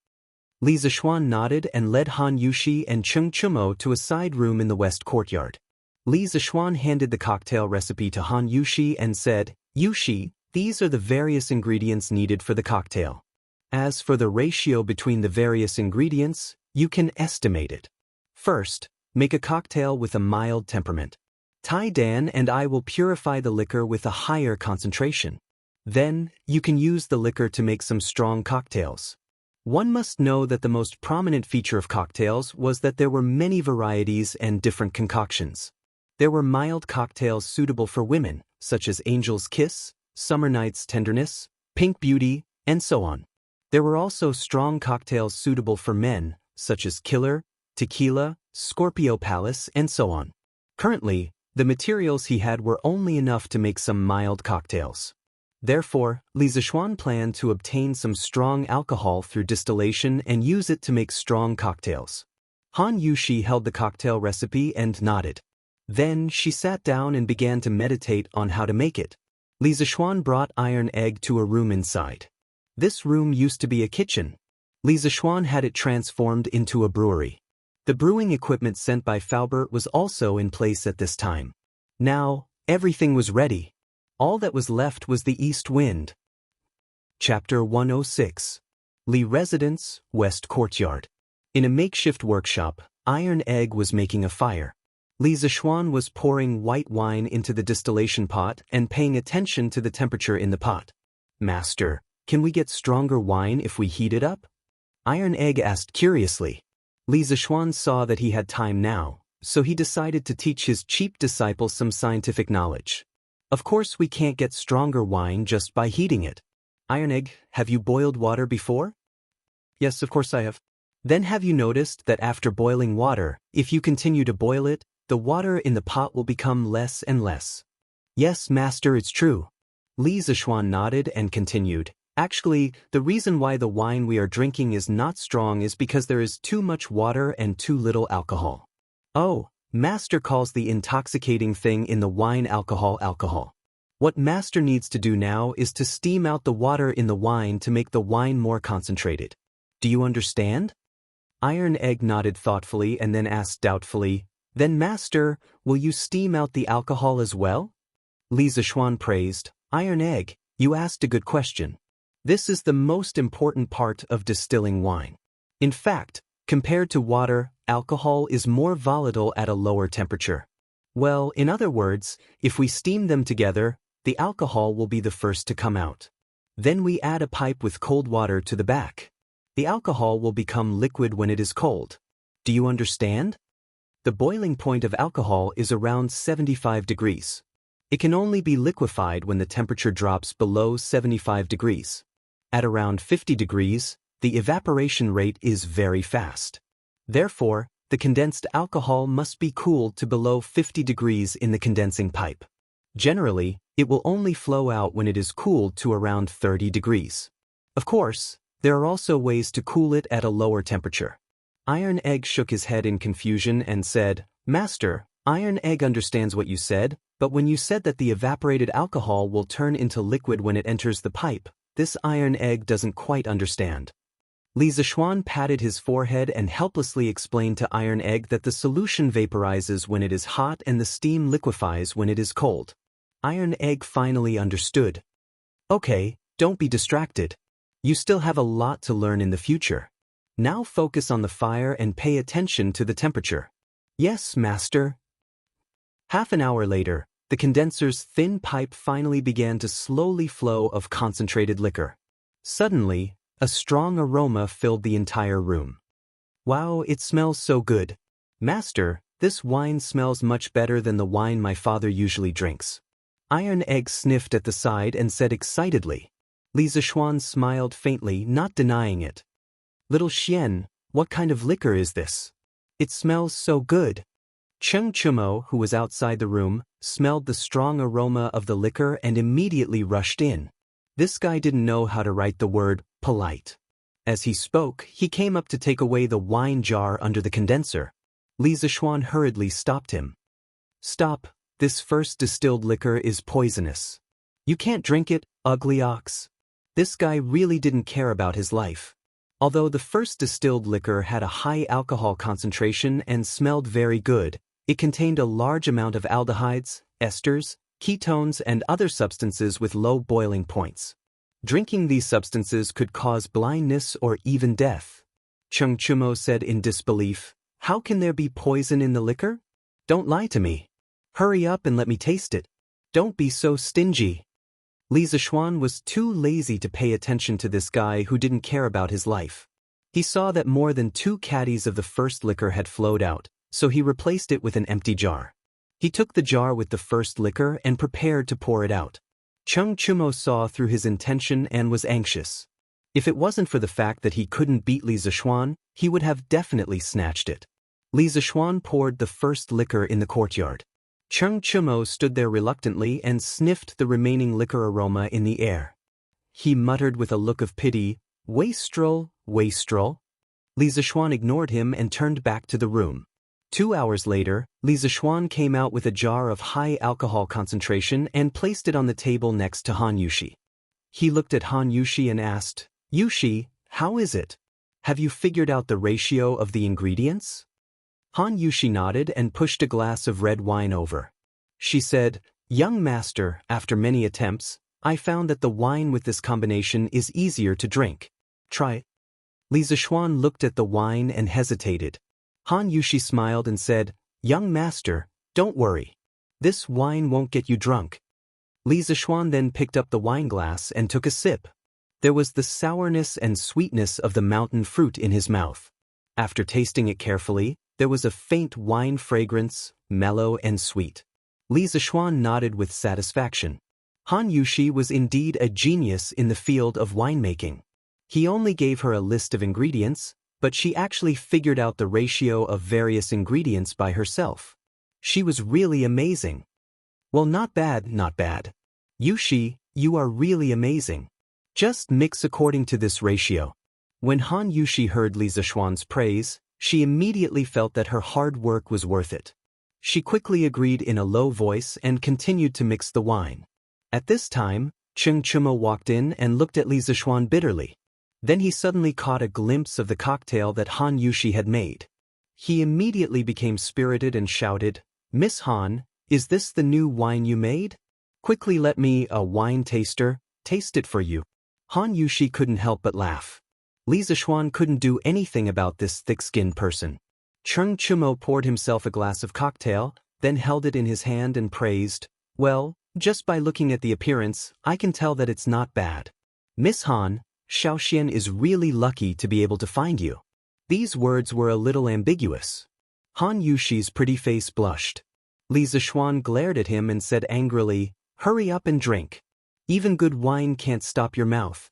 Li Zixuan nodded and led Han Yushi and Cheng Chumo to a side room in the west courtyard. Li Zixuan handed the cocktail recipe to Han Yushi and said, "Yushi, these are the various ingredients needed for the cocktail. As for the ratio between the various ingredients, you can estimate it. First, make a cocktail with a mild temperament. Tai Dan and I will purify the liquor with a higher concentration. Then, you can use the liquor to make some strong cocktails." One must know that the most prominent feature of cocktails was that there were many varieties and different concoctions. There were mild cocktails suitable for women, such as Angel's Kiss, Summer Night's Tenderness, Pink Beauty, and so on. There were also strong cocktails suitable for men, such as Killer, Tequila, Scorpio Palace, and so on. Currently, the materials he had were only enough to make some mild cocktails. Therefore, Li Zishuan planned to obtain some strong alcohol through distillation and use it to make strong cocktails. Han Yushi held the cocktail recipe and nodded. Then she sat down and began to meditate on how to make it. Li Zishuan brought Iron Egg to a room inside. This room used to be a kitchen. Li Zishuan had it transformed into a brewery. The brewing equipment sent by Faubert was also in place at this time. Now, everything was ready. All that was left was the east wind. Chapter 106. Li Residence, West Courtyard. In a makeshift workshop, Iron Egg was making a fire. Li Zishuan was pouring white wine into the distillation pot and paying attention to the temperature in the pot. Master, can we get stronger wine if we heat it up? Iron Egg asked curiously. Li Zishuan saw that he had time now, so he decided to teach his cheap disciple some scientific knowledge. Of course we can't get stronger wine just by heating it. Iron Egg, have you boiled water before? Yes, of course I have. Then have you noticed that after boiling water, if you continue to boil it, the water in the pot will become less and less? Yes, master, it's true. Li Zishuan nodded and continued. Actually, the reason why the wine we are drinking is not strong is because there is too much water and too little alcohol. Oh, Master calls the intoxicating thing in the wine alcohol. What Master needs to do now is to steam out the water in the wine to make the wine more concentrated. Do you understand? Iron Egg nodded thoughtfully and then asked doubtfully, Then Master, will you steam out the alcohol as well? Li Zishuan praised, Iron Egg, you asked a good question. This is the most important part of distilling wine. In fact, compared to water, alcohol is more volatile at a lower temperature. Well, in other words, if we steam them together, the alcohol will be the first to come out. Then we add a pipe with cold water to the back. The alcohol will become liquid when it is cold. Do you understand? The boiling point of alcohol is around 75 degrees. It can only be liquefied when the temperature drops below 75 degrees. At around 50 degrees, the evaporation rate is very fast. Therefore, the condensed alcohol must be cooled to below 50 degrees in the condensing pipe. Generally, it will only flow out when it is cooled to around 30 degrees. Of course, there are also ways to cool it at a lower temperature. Iron Egg shook his head in confusion and said, Master, Iron Egg understands what you said, but when you said that the evaporated alcohol will turn into liquid when it enters the pipe, this Iron Egg doesn't quite understand. Li Zishuan patted his forehead and helplessly explained to Iron Egg that the solution vaporizes when it is hot and the steam liquefies when it is cold. Iron Egg finally understood. Okay, don't be distracted. You still have a lot to learn in the future. Now focus on the fire and pay attention to the temperature. Yes, Master. Half an hour later, the condenser's thin pipe finally began to slowly flow of concentrated liquor. Suddenly, a strong aroma filled the entire room. Wow, it smells so good. Master, this wine smells much better than the wine my father usually drinks. Iron Egg sniffed at the side and said excitedly. Li Zishuan smiled faintly, not denying it. Little Xian, what kind of liquor is this? It smells so good. Cheng Chumo, who was outside the room, smelled the strong aroma of the liquor and immediately rushed in. This guy didn't know how to write the word polite. As he spoke, he came up to take away the wine jar under the condenser. Li Zishuan hurriedly stopped him. Stop, this first distilled liquor is poisonous. You can't drink it, ugly ox. This guy really didn't care about his life. Although the first distilled liquor had a high alcohol concentration and smelled very good, it contained a large amount of aldehydes, esters, ketones, and other substances with low boiling points. Drinking these substances could cause blindness or even death. Cheng Chumo said in disbelief, How can there be poison in the liquor? Don't lie to me. Hurry up and let me taste it. Don't be so stingy. Li Zishuan was too lazy to pay attention to this guy who didn't care about his life. He saw that more than 2 caddies of the first liquor had flowed out, so he replaced it with an empty jar. He took the jar with the first liquor and prepared to pour it out. Cheng Chumo saw through his intention and was anxious. If it wasn't for the fact that he couldn't beat Li Zishuan, he would have definitely snatched it. Li Zishuan poured the first liquor in the courtyard. Cheng Chumo stood there reluctantly and sniffed the remaining liquor aroma in the air. He muttered with a look of pity, "Wastrel, wastrel." Li Zishuan ignored him and turned back to the room. 2 hours later, Li Zishuan came out with a jar of high alcohol concentration and placed it on the table next to Han Yushi. He looked at Han Yushi and asked, "Yushi, how is it? Have you figured out the ratio of the ingredients?" Han Yushi nodded and pushed a glass of red wine over. She said, "Young master, after many attempts, I found that the wine with this combination is easier to drink. Try it." Li Zishuan looked at the wine and hesitated. Han Yushi smiled and said, "Young master, don't worry. This wine won't get you drunk." Li Zishuan then picked up the wine glass and took a sip. There was the sourness and sweetness of the mountain fruit in his mouth. After tasting it carefully, there was a faint wine fragrance, mellow and sweet. Li Zishuan nodded with satisfaction. Han Yushi was indeed a genius in the field of winemaking. He only gave her a list of ingredients, but she actually figured out the ratio of various ingredients by herself. She was really amazing. Well, not bad, not bad. Yushi, you are really amazing. Just mix according to this ratio. When Han Yushi heard Li Zishuan's praise, she immediately felt that her hard work was worth it. She quickly agreed in a low voice and continued to mix the wine. At this time, Cheng Chumo walked in and looked at Li Zishuan bitterly. Then he suddenly caught a glimpse of the cocktail that Han Yushi had made. He immediately became spirited and shouted, "Miss Han, is this the new wine you made? Quickly let me, a wine taster, taste it for you." Han Yushi couldn't help but laugh. Li Zishuan couldn't do anything about this thick-skinned person. Cheng Chumo poured himself a glass of cocktail, then held it in his hand and praised, "Well, just by looking at the appearance, I can tell that it's not bad. Miss Han, Xiaoxian is really lucky to be able to find you." These words were a little ambiguous. Han Yushi's pretty face blushed. Li Zishuan glared at him and said angrily, "Hurry up and drink. Even good wine can't stop your mouth."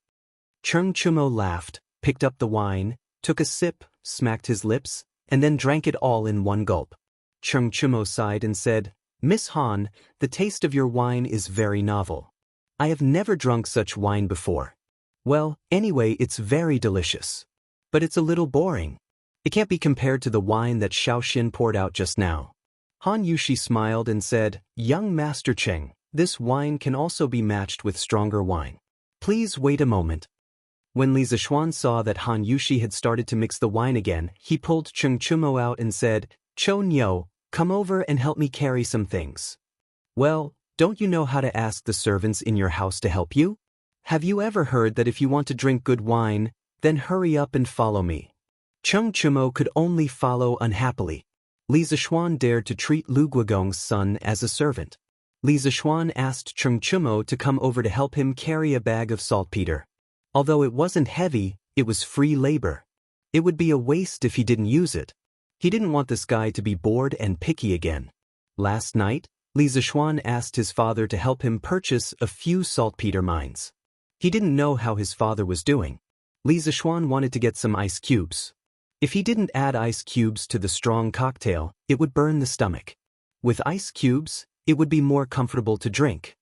Cheng Chumo laughed, picked up the wine, took a sip, smacked his lips, and then drank it all in one gulp. Cheng Chumo sighed and said, "Miss Han, the taste of your wine is very novel. I have never drunk such wine before. Well, anyway, it's very delicious. But it's a little boring. It can't be compared to the wine that Xiaoxian poured out just now." Han Yushi smiled and said, "Young Master Cheng, this wine can also be matched with stronger wine. Please wait a moment." When Li Zishuan saw that Han Yushi had started to mix the wine again, he pulled Cheng Chumo out and said, "Cho Nyo, come over and help me carry some things." "Well, don't you know how to ask the servants in your house to help you? Have you ever heard that if you want to drink good wine, then hurry up and follow me?" Cheng Chumo could only follow unhappily. Li Zishuan dared to treat Lu Guogong's son as a servant. Li Zishuan asked Cheng Chumo to come over to help him carry a bag of saltpeter. Although it wasn't heavy, it was free labor. It would be a waste if he didn't use it. He didn't want this guy to be bored and picky again. Last night, Li Zishuan asked his father to help him purchase a few saltpeter mines. He didn't know how his father was doing. Li Zishuan wanted to get some ice cubes. If he didn't add ice cubes to the strong cocktail, it would burn the stomach. With ice cubes, it would be more comfortable to drink.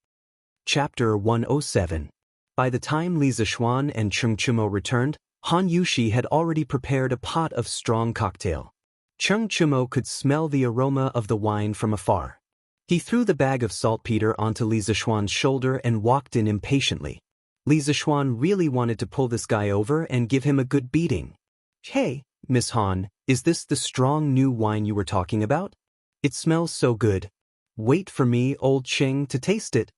Chapter 107. By the time Li Zishuan and Cheng Chumo returned, Han Yushi had already prepared a pot of strong cocktail. Cheng Chumo could smell the aroma of the wine from afar. He threw the bag of saltpeter onto Li Zishuan's shoulder and walked in impatiently. Li Zishuan really wanted to pull this guy over and give him a good beating. "Hey, Miss Han, is this the strong new wine you were talking about? It smells so good. Wait for me, old Cheng, to taste it."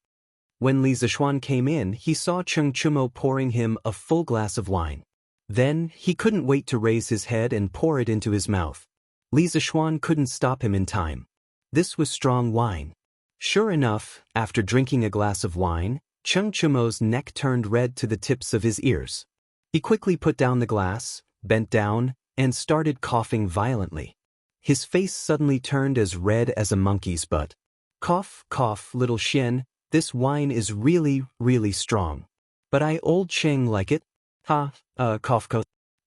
When Li Zishuan came in, he saw Cheng Chumo pouring him a full glass of wine. Then, he couldn't wait to raise his head and pour it into his mouth. Li Zishuan couldn't stop him in time. This was strong wine. Sure enough, after drinking a glass of wine, Cheng Chumo's neck turned red to the tips of his ears. He quickly put down the glass, bent down, and started coughing violently. His face suddenly turned as red as a monkey's butt. Cough, cough, little Xian, this wine is really, really strong. But I old Cheng like it. Cough, cough.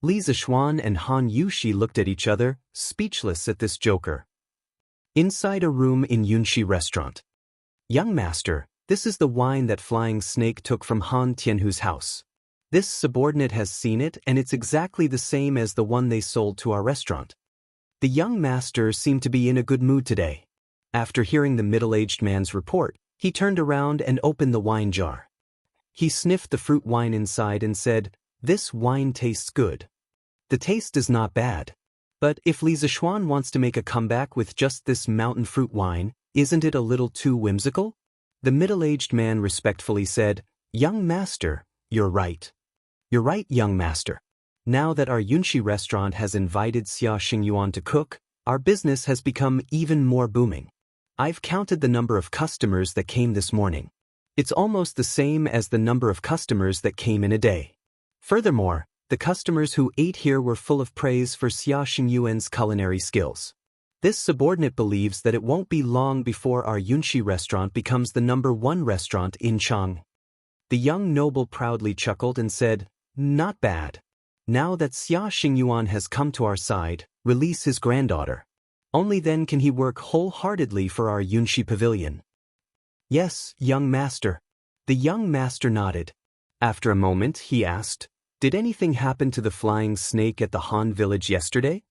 Li Zishuan and Han Yushi looked at each other, speechless at this joker. Inside a room in Yunxi restaurant. Young master, this is the wine that Flying Snake took from Han Tianhu's house. This subordinate has seen it and it's exactly the same as the one they sold to our restaurant. The young master seemed to be in a good mood today. After hearing the middle-aged man's report, he turned around and opened the wine jar. He sniffed the fruit wine inside and said, "This wine tastes good. The taste is not bad. But if Li Zishuan wants to make a comeback with just this mountain fruit wine, isn't it a little too whimsical?" The middle-aged man respectfully said, "Young master, you're right. You're right, young master. Now that our Yunxi restaurant has invited Xia Xingyuan to cook, our business has become even more booming. I've counted the number of customers that came this morning. It's almost the same as the number of customers that came in a day. Furthermore, the customers who ate here were full of praise for Xia Xingyuan's culinary skills. This subordinate believes that it won't be long before our Yunxi restaurant becomes the #1 restaurant in Chang." The young noble proudly chuckled and said, "Not bad. Now that Xia Xingyuan has come to our side, release his granddaughter. Only then can he work wholeheartedly for our Yunxi pavilion." "Yes, young master." The young master nodded. After a moment, he asked, "Did anything happen to the flying snake at the Han village yesterday?"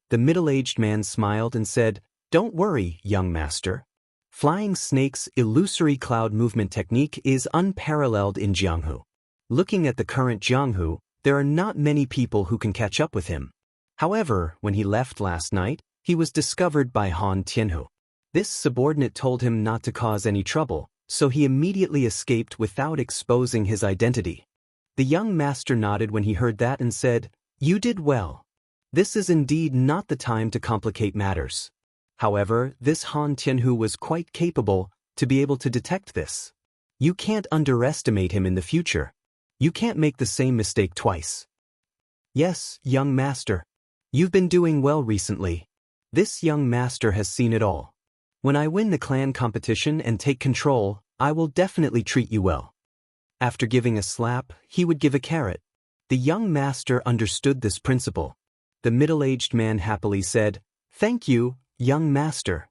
The middle-aged man smiled and said, "Don't worry, young master. Flying Snake's illusory cloud movement technique is unparalleled in Jianghu. Looking at the current Jianghu, there are not many people who can catch up with him. However, when he left last night, he was discovered by Han Tianhu. This subordinate told him not to cause any trouble, so he immediately escaped without exposing his identity." The young master nodded when he heard that and said, "You did well. This is indeed not the time to complicate matters." However, this Han Tianhu was quite capable to be able to detect this. You can't underestimate him in the future. You can't make the same mistake twice. "Yes, young master. You've been doing well recently. This young master has seen it all. When I win the clan competition and take control, I will definitely treat you well." After giving a slap, he would give a carrot. The young master understood this principle. The middle-aged man happily said, "Thank you, young master."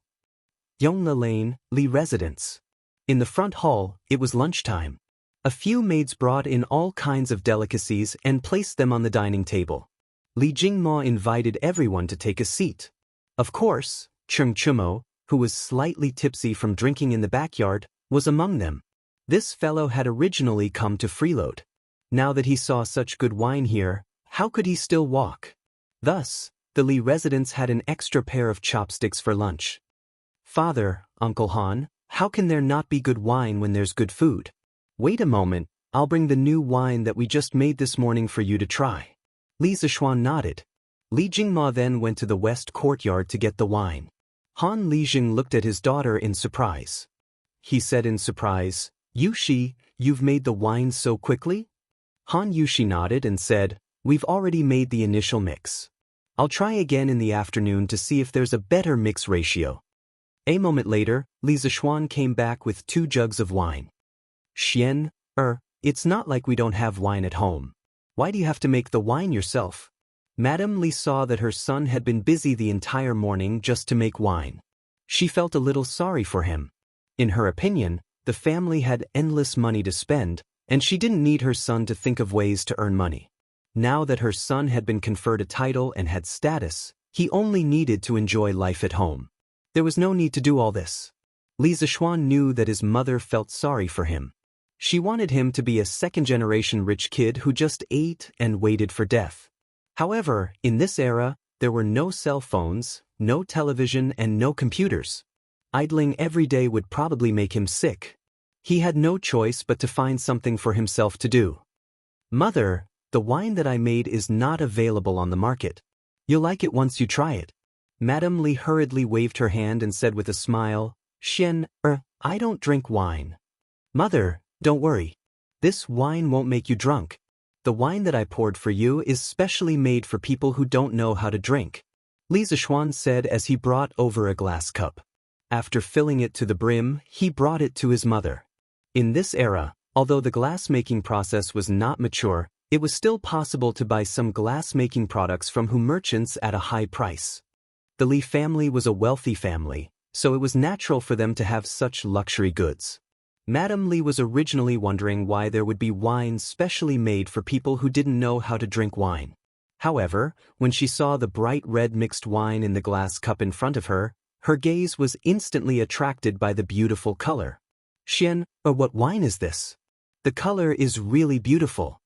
Yongla Lane, Li Residence. In the front hall, it was lunchtime. A few maids brought in all kinds of delicacies and placed them on the dining table. Li Jingmo invited everyone to take a seat. Of course, Cheng Chumo, who was slightly tipsy from drinking in the backyard, was among them. This fellow had originally come to freeload. Now that he saw such good wine here, how could he still walk? Thus, the Li residents had an extra pair of chopsticks for lunch. "Father, Uncle Han, how can there not be good wine when there's good food?" "Wait a moment, I'll bring the new wine that we just made this morning for you to try." Li Zishuan nodded. Li Jingma then went to the west courtyard to get the wine. Han Lijing looked at his daughter in surprise. He said in surprise, "Yushi, you've made the wine so quickly?" Han Yushi nodded and said, "We've already made the initial mix. I'll try again in the afternoon to see if there's a better mix ratio." A moment later, Li Zishuan came back with 2 jugs of wine. "Xian, it's not like we don't have wine at home. Why do you have to make the wine yourself?" Madame Li saw that her son had been busy the entire morning just to make wine. She felt a little sorry for him. In her opinion, the family had endless money to spend, and she didn't need her son to think of ways to earn money. Now that her son had been conferred a title and had status, he only needed to enjoy life at home. There was no need to do all this. Li Zishuan knew that his mother felt sorry for him. She wanted him to be a second-generation rich kid who just ate and waited for death. However, in this era, there were no cell phones, no television, and no computers. Idling every day would probably make him sick. He had no choice but to find something for himself to do. "Mother, the wine that I made is not available on the market. You'll like it once you try it." Madame Li hurriedly waved her hand and said with a smile, "Xian, I don't drink wine." "Mother, don't worry. This wine won't make you drunk. The wine that I poured for you is specially made for people who don't know how to drink," Li Zishuan said as he brought over a glass cup. After filling it to the brim, he brought it to his mother. In this era, although the glass-making process was not mature, it was still possible to buy some glass-making products from merchants at a high price. The Li family was a wealthy family, so it was natural for them to have such luxury goods. Madame Li was originally wondering why there would be wine specially made for people who didn't know how to drink wine. However, when she saw the bright red mixed wine in the glass cup in front of her, her gaze was instantly attracted by the beautiful color. Xian, what wine is this? The color is really beautiful.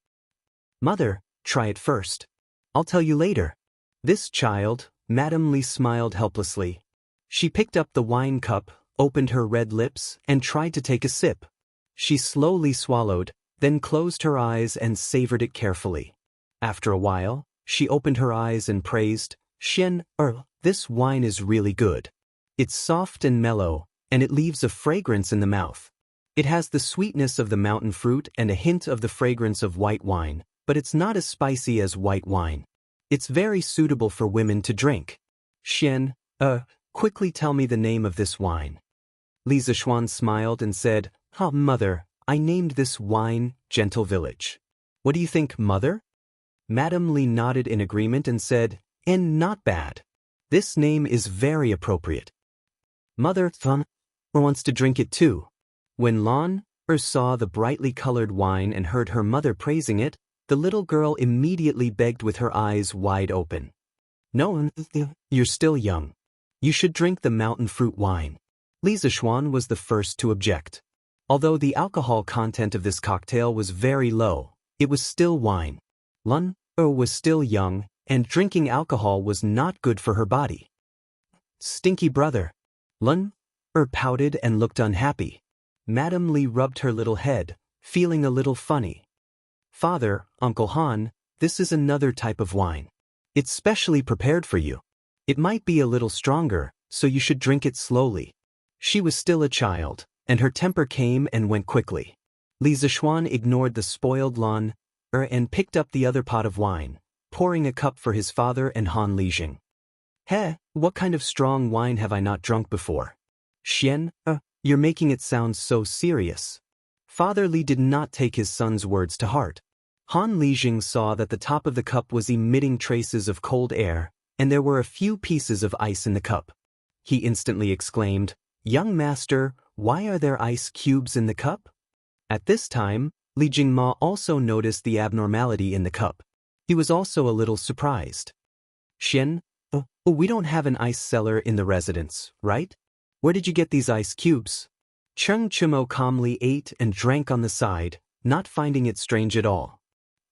Mother, try it first. I'll tell you later. This child, Madame Li smiled helplessly. She picked up the wine cup, opened her red lips, and tried to take a sip. She slowly swallowed, then closed her eyes and savored it carefully. After a while, she opened her eyes and praised, Xian, this wine is really good. It's soft and mellow, and it leaves a fragrance in the mouth. It has the sweetness of the mountain fruit and a hint of the fragrance of white wine, but it's not as spicy as white wine. It's very suitable for women to drink. Xian, quickly tell me the name of this wine. Li Zishuan smiled and said, Mother, I named this wine Gentle Village. What do you think, Mother? Madame Li nodded in agreement and said, and not bad. This name is very appropriate. Mother wants to drink it too. When Lan saw the brightly colored wine and heard her mother praising it, the little girl immediately begged with her eyes wide open. No, you're still young. You should drink the mountain fruit wine. Li Zishuan was the first to object. Although the alcohol content of this cocktail was very low, it was still wine. Lan was still young, and drinking alcohol was not good for her body. Stinky brother. Lan pouted and looked unhappy. Madame Li rubbed her little head, feeling a little funny. Father, Uncle Han, this is another type of wine. It's specially prepared for you. It might be a little stronger, so you should drink it slowly. She was still a child, and her temper came and went quickly. Li Zishuan ignored the spoiled Lan and picked up the other pot of wine, pouring a cup for his father and Han Lijing. What kind of strong wine have I not drunk before? Xian, you're making it sound so serious. Father Li did not take his son's words to heart. Han Lijing saw that the top of the cup was emitting traces of cold air, and there were a few pieces of ice in the cup. He instantly exclaimed, Young master, why are there ice cubes in the cup? At this time, Li Jingma also noticed the abnormality in the cup. He was also a little surprised. Xian, we don't have an ice cellar in the residence, right? Where did you get these ice cubes? Cheng Chimo calmly ate and drank on the side, not finding it strange at all.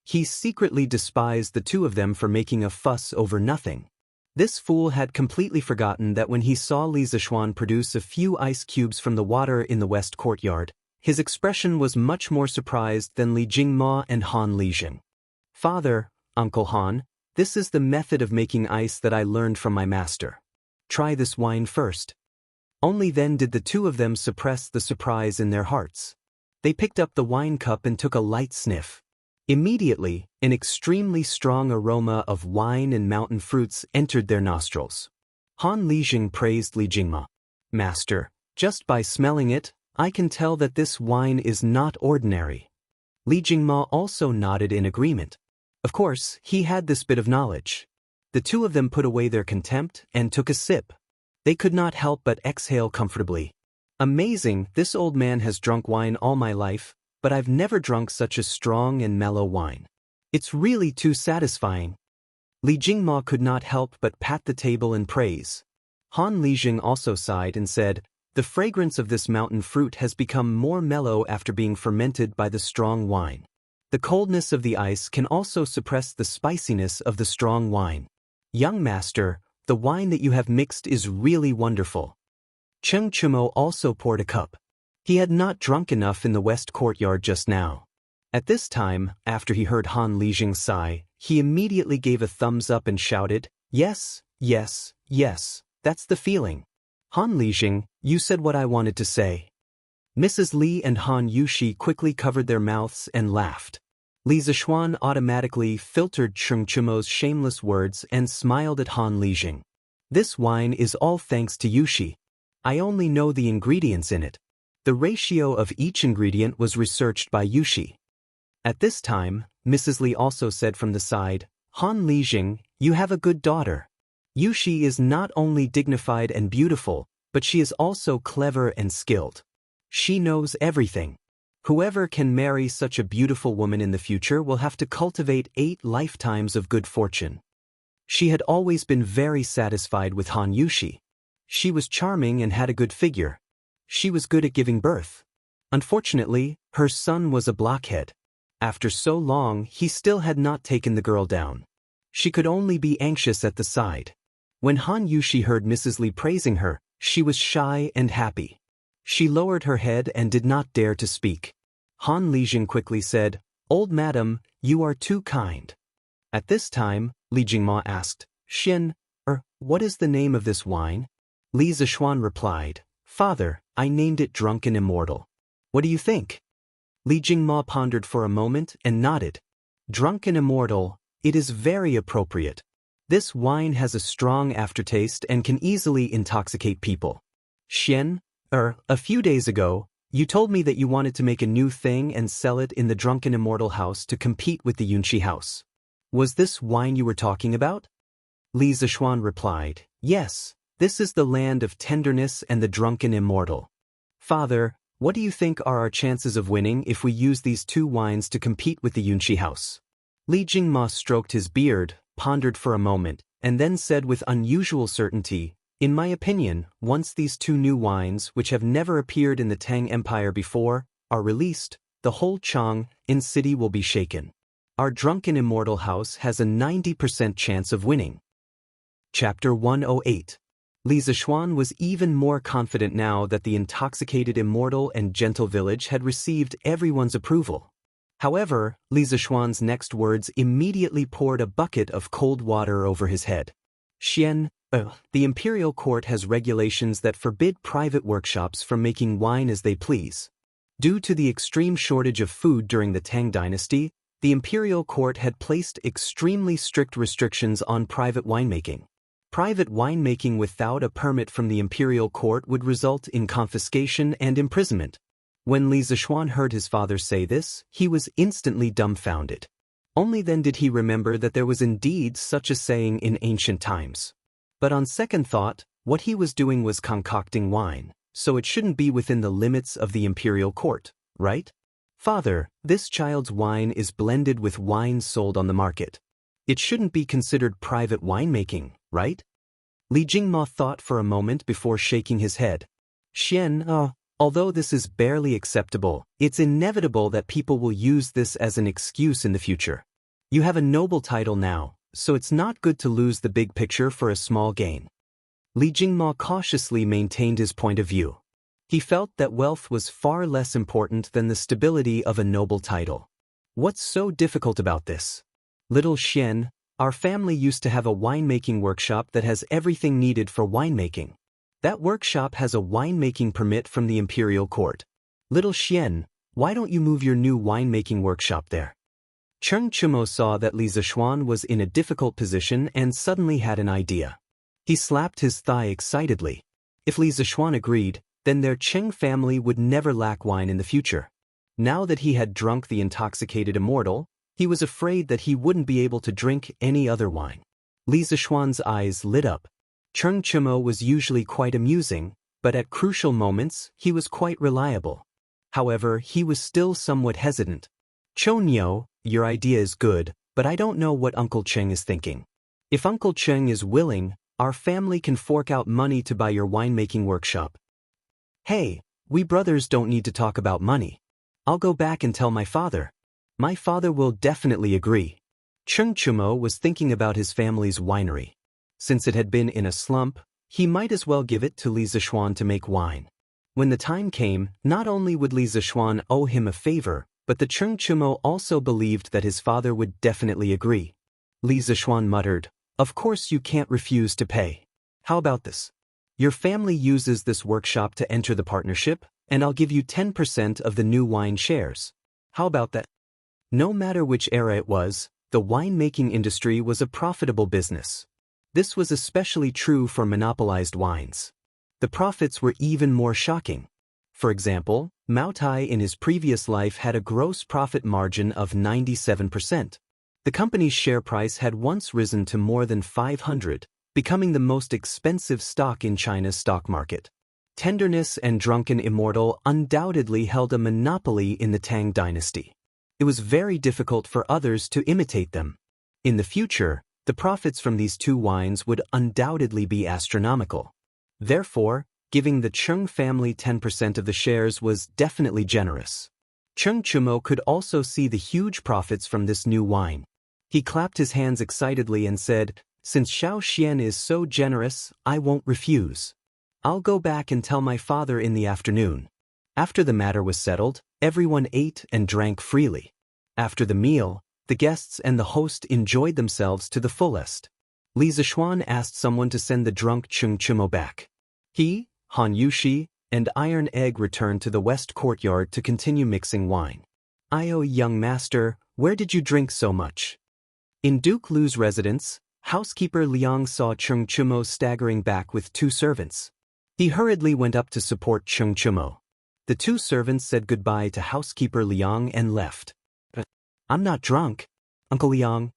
He secretly despised the two of them for making a fuss over nothing. This fool had completely forgotten that when he saw Li Zishuan produce a few ice cubes from the water in the west courtyard, his expression was much more surprised than Li Jingma and Han Lijing. Father, Uncle Han, this is the method of making ice that I learned from my master. Try this wine first. Only then did the two of them suppress the surprise in their hearts. They picked up the wine cup and took a light sniff. Immediately, an extremely strong aroma of wine and mountain fruits entered their nostrils. Han Lijing praised Li Jingma. Master, just by smelling it, I can tell that this wine is not ordinary. Li Jingma also nodded in agreement. Of course, he had this bit of knowledge. The two of them put away their contempt and took a sip. They could not help but exhale comfortably. Amazing, this old man has drunk wine all my life, but I've never drunk such a strong and mellow wine. It's really too satisfying. Li Jingma could not help but pat the table in praise. Han Lijing also sighed and said, The fragrance of this mountain fruit has become more mellow after being fermented by the strong wine. The coldness of the ice can also suppress the spiciness of the strong wine. Young master, the wine that you have mixed is really wonderful. Cheng Chumo also poured a cup. He had not drunk enough in the west courtyard just now. At this time, after he heard Han Lijing's sigh, he immediately gave a thumbs up and shouted, Yes, yes, yes, that's the feeling. Han Lijing, you said what I wanted to say. Mrs. Li and Han Yushi quickly covered their mouths and laughed. Li Zishuan automatically filtered Cheng Chumo's shameless words and smiled at Han Lijing. This wine is all thanks to Yushi. I only know the ingredients in it. The ratio of each ingredient was researched by Yushi. At this time, Mrs. Li also said from the side, Han Lijing, you have a good daughter. Yushi is not only dignified and beautiful, but she is also clever and skilled. She knows everything. Whoever can marry such a beautiful woman in the future will have to cultivate 8 lifetimes of good fortune. She had always been very satisfied with Han Yushi. She was charming and had a good figure. She was good at giving birth. Unfortunately, her son was a blockhead. After so long, he still had not taken the girl down. She could only be anxious at the side. When Han Yushi heard Mrs. Li praising her, she was shy and happy. She lowered her head and did not dare to speak. Han Lijing quickly said, Old madam, you are too kind. At this time, Li Jingma asked, Xin, what is the name of this wine? Li Zishuan replied, Father, I named it Drunken Immortal. What do you think? Li Jingma pondered for a moment and nodded. Drunken Immortal, it is very appropriate. This wine has a strong aftertaste and can easily intoxicate people. Xian, a few days ago, you told me that you wanted to make a new thing and sell it in the Drunken Immortal house to compete with the Yunxi house. Was this wine you were talking about? Li Zishuan replied, Yes, this is the land of tenderness and the Drunken Immortal. Father, what do you think are our chances of winning if we use these 2 wines to compete with the Yunxi house? Li Jingma stroked his beard, pondered for a moment, and then said with unusual certainty, In my opinion, once these 2 new wines, which have never appeared in the Tang Empire before, are released, the whole Chang'an city will be shaken. Our Drunken Immortal house has a 90% chance of winning. Chapter 108. Li Zishuan was even more confident now that the intoxicated immortal and gentle village had received everyone's approval. However, Li Zishuan's next words immediately poured a bucket of cold water over his head. Xian, the imperial court has regulations that forbid private workshops from making wine as they please. Due to the extreme shortage of food during the Tang dynasty, the imperial court had placed extremely strict restrictions on private winemaking. Private winemaking without a permit from the imperial court would result in confiscation and imprisonment. When Li Zishuan heard his father say this, he was instantly dumbfounded. Only then did he remember that there was indeed such a saying in ancient times. But on second thought, what he was doing was concocting wine, so it shouldn't be within the limits of the imperial court, right? Father, this child's wine is blended with wine sold on the market. It shouldn't be considered private winemaking, right? Li Jingma thought for a moment before shaking his head. Xian, although this is barely acceptable, it's inevitable that people will use this as an excuse in the future. You have a noble title now, so it's not good to lose the big picture for a small gain. Li Jingma cautiously maintained his point of view. He felt that wealth was far less important than the stability of a noble title. What's so difficult about this? Little Xian, our family used to have a winemaking workshop that has everything needed for winemaking. That workshop has a winemaking permit from the imperial court. Little Xian, why don't you move your new winemaking workshop there? Cheng Chumo saw that Li Zishuan was in a difficult position and suddenly had an idea. He slapped his thigh excitedly. If Li Zishuan agreed, then their Cheng family would never lack wine in the future. Now that he had drunk the intoxicated immortal, he was afraid that he wouldn't be able to drink any other wine. Li Zishuan's eyes lit up. Cheng Chumo was usually quite amusing, but at crucial moments, he was quite reliable. However, he was still somewhat hesitant. Chonyo, your idea is good, but I don't know what Uncle Cheng is thinking. If Uncle Cheng is willing, our family can fork out money to buy your winemaking workshop. Hey, we brothers don't need to talk about money. I'll go back and tell my father. My father will definitely agree. Cheng Chumo was thinking about his family's winery. Since it had been in a slump, he might as well give it to Li Zishuan to make wine. When the time came, not only would Li Zishuan owe him a favor, but the Cheng Chumo also believed that his father would definitely agree. Li Zishuan muttered, Of course you can't refuse to pay. How about this? Your family uses this workshop to enter the partnership, and I'll give you 10% of the new wine shares. How about that? No matter which era it was, the winemaking industry was a profitable business. This was especially true for monopolized wines. The profits were even more shocking. For example, Mao Tai in his previous life had a gross profit margin of 97%. The company's share price had once risen to more than 500, becoming the most expensive stock in China's stock market. Tenderness and drunken Immortal undoubtedly held a monopoly in the Tang dynasty. It was very difficult for others to imitate them. In the future, the profits from these two wines would undoubtedly be astronomical. Therefore, giving the Cheng family 10% of the shares was definitely generous. Cheng Chumo could also see the huge profits from this new wine. He clapped his hands excitedly and said, "Since Xiao Xian is so generous, I won't refuse. I'll go back and tell my father in the afternoon." After the matter was settled, everyone ate and drank freely. After the meal, the guests and the host enjoyed themselves to the fullest. Li Zishuan asked someone to send the drunk Cheng Chumo back. He, Han Yushi, and Iron Egg returned to the west courtyard to continue mixing wine. "Io, young master, where did you drink so much?" In Duke Lu's residence, housekeeper Liang saw Cheng Chumo staggering back with two servants. He hurriedly went up to support Cheng Chumo. The two servants said goodbye to housekeeper Liang and left. "I'm not drunk, Uncle Liang."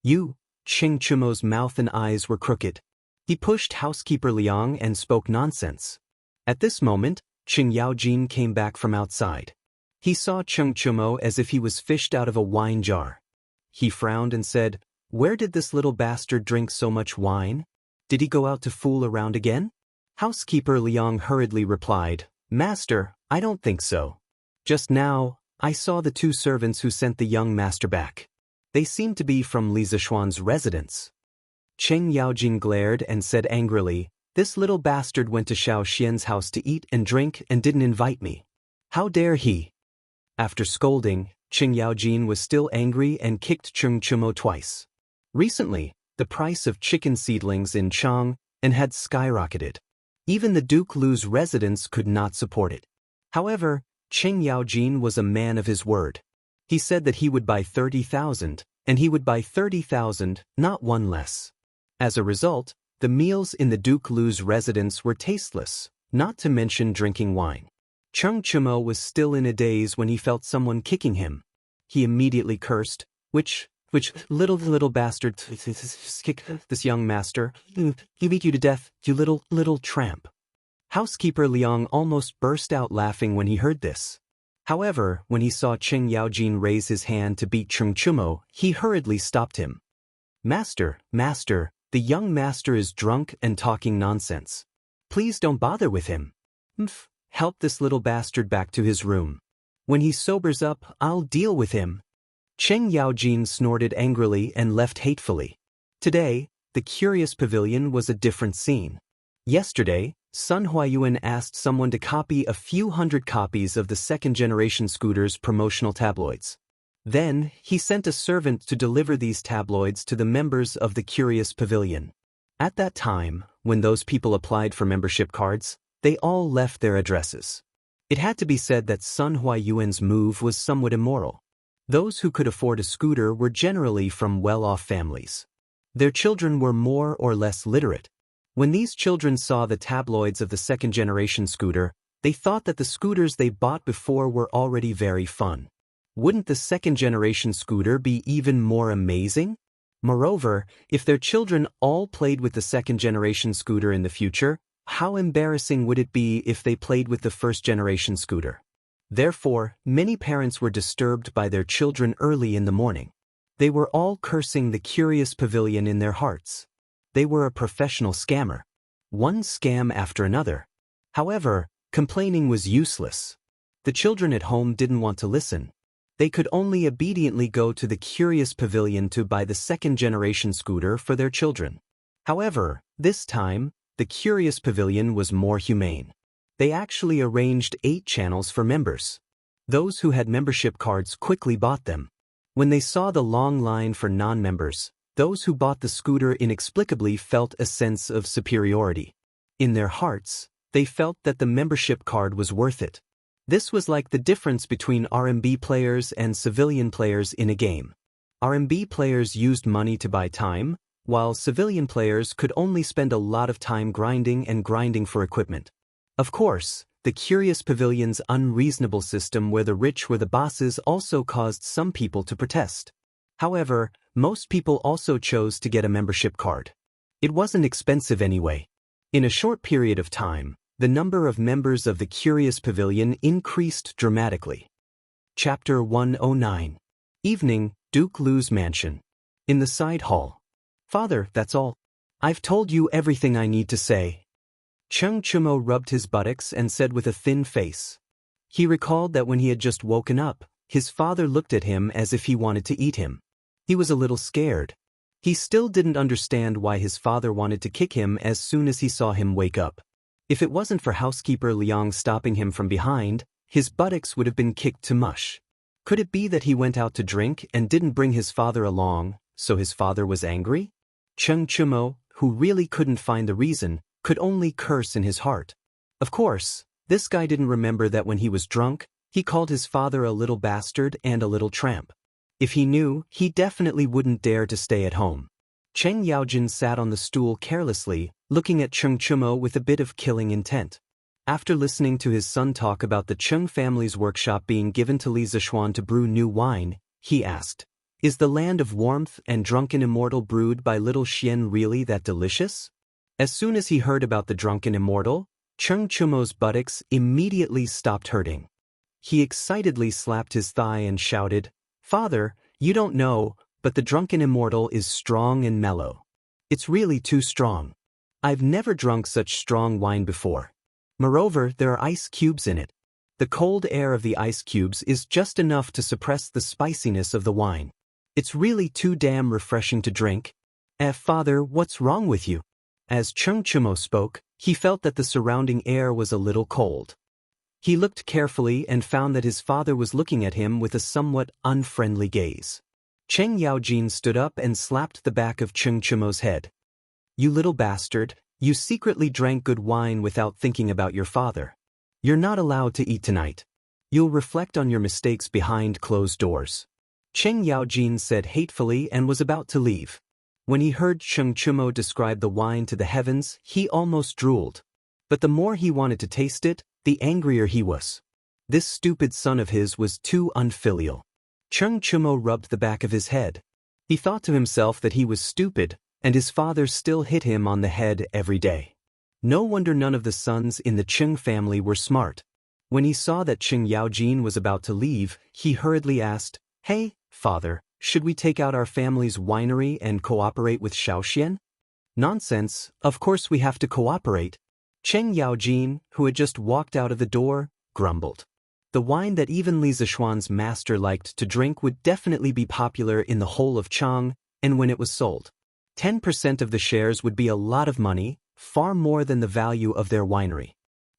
"You," Cheng Chumo's mouth and eyes were crooked. He pushed housekeeper Liang and spoke nonsense. At this moment, Cheng Yaojin came back from outside. He saw Cheng Chumo as if he was fished out of a wine jar. He frowned and said, "Where did this little bastard drink so much wine? Did he go out to fool around again?" Housekeeper Liang hurriedly replied, "Master, I don't think so. Just now, I saw the two servants who sent the young master back. They seemed to be from Li Zishuan's residence." Cheng Yaojin glared and said angrily, "This little bastard went to Xiao Xian's house to eat and drink and didn't invite me. How dare he?" After scolding, Cheng Yaojin was still angry and kicked Cheng Chumo twice. Recently, the price of chicken seedlings in Chang had skyrocketed. Even the Duke Lu's residence could not support it. However, Cheng Yaojin was a man of his word. He said that he would buy 30,000, and he would buy 30,000, not one less. As a result, the meals in the Duke Lu's residence were tasteless, not to mention drinking wine. Cheng Chumo was still in a daze when he felt someone kicking him. He immediately cursed, which little bastard, kick this young master, you beat you to death, you little tramp." Housekeeper Liang almost burst out laughing when he heard this. However, when he saw Cheng Yaojin raise his hand to beat Cheng Chumo, he hurriedly stopped him. Master, the young master is drunk and talking nonsense. Please don't bother with him. Help this little bastard back to his room. When he sobers up, I'll deal with him." Cheng Yaojin snorted angrily and left hatefully. Today, the curious pavilion was a different scene. Yesterday, Sun Huayuan asked someone to copy a few hundred copies of the second-generation scooter's promotional tabloids. Then, he sent a servant to deliver these tabloids to the members of the Curious Pavilion. At that time, when those people applied for membership cards, they all left their addresses. It had to be said that Sun Huayuan's move was somewhat immoral. Those who could afford a scooter were generally from well-off families. Their children were more or less literate. When these children saw the tabloids of the second-generation scooter, they thought that the scooters they bought before were already very fun. Wouldn't the second-generation scooter be even more amazing? Moreover, if their children all played with the second-generation scooter in the future, how embarrassing would it be if they played with the first-generation scooter? Therefore, many parents were disturbed by their children early in the morning. They were all cursing the Curious Pavilion in their hearts. They were a professional scammer. One scam after another. However, complaining was useless. The children at home didn't want to listen. They could only obediently go to the Curious Pavilion to buy the second-generation scooter for their children. However, this time, the Curious Pavilion was more humane. They actually arranged 8 channels for members. Those who had membership cards quickly bought them. When they saw the long line for non-members, those who bought the scooter inexplicably felt a sense of superiority. In their hearts, they felt that the membership card was worth it. This was like the difference between RMB players and civilian players in a game. RMB players used money to buy time, while civilian players could only spend a lot of time grinding for equipment. Of course, the Curious Pavilion's unreasonable system where the rich were the bosses also caused some people to protest. However, most people also chose to get a membership card. It wasn't expensive anyway. In a short period of time, the number of members of the Curious Pavilion increased dramatically. Chapter 109. Evening, Duke Lu's mansion. In the side hall. Father, that's all. I've told you everything I need to say. Cheng Chumo rubbed his buttocks and said with a thin face. He recalled that when he had just woken up, his father looked at him as if he wanted to eat him. He was a little scared. He still didn't understand why his father wanted to kick him as soon as he saw him wake up. If it wasn't for housekeeper Liang stopping him from behind, his buttocks would have been kicked to mush. Could it be that he went out to drink and didn't bring his father along, so his father was angry? Cheng Chumo, who really couldn't find the reason, could only curse in his heart. Of course, this guy didn't remember that when he was drunk, he called his father a little bastard and a little tramp. If he knew, he definitely wouldn't dare to stay at home. Cheng Yaojin sat on the stool carelessly, looking at Cheng Chumo with a bit of killing intent. After listening to his son talk about the Cheng family's workshop being given to Li Zishuan to brew new wine, he asked, "Is the land of warmth and drunken immortal brewed by little Xian really that delicious?" As soon as he heard about the drunken immortal, Cheng Chumo's buttocks immediately stopped hurting. He excitedly slapped his thigh and shouted, "Father, you don't know, but the drunken immortal is strong and mellow. It's really too strong. I've never drunk such strong wine before. Moreover, there are ice cubes in it. The cold air of the ice cubes is just enough to suppress the spiciness of the wine. It's really too damn refreshing to drink. Father, what's wrong with you?" As Cheng Chumo spoke, he felt that the surrounding air was a little cold. He looked carefully and found that his father was looking at him with a somewhat unfriendly gaze. Cheng Yaojin stood up and slapped the back of Cheng Chumo's head. "You little bastard, you secretly drank good wine without thinking about your father. You're not allowed to eat tonight. You'll reflect on your mistakes behind closed doors." Cheng Yaojin said hatefully and was about to leave. When he heard Cheng Chumo describe the wine to the heavens, he almost drooled. But the more he wanted to taste it, the angrier he was. This stupid son of his was too unfilial. Cheng Chumo rubbed the back of his head. He thought to himself that he was stupid, and his father still hit him on the head every day. No wonder none of the sons in the Cheng family were smart. When he saw that Cheng Yaojin was about to leave, he hurriedly asked, "Hey, father, should we take out our family's winery and cooperate with Xiaoxian?" "Nonsense, of course we have to cooperate." Cheng Yaojin, who had just walked out of the door, grumbled. The wine that even Li Zishuan's master liked to drink would definitely be popular in the whole of Chang, and when it was sold, 10% of the shares would be a lot of money, far more than the value of their winery.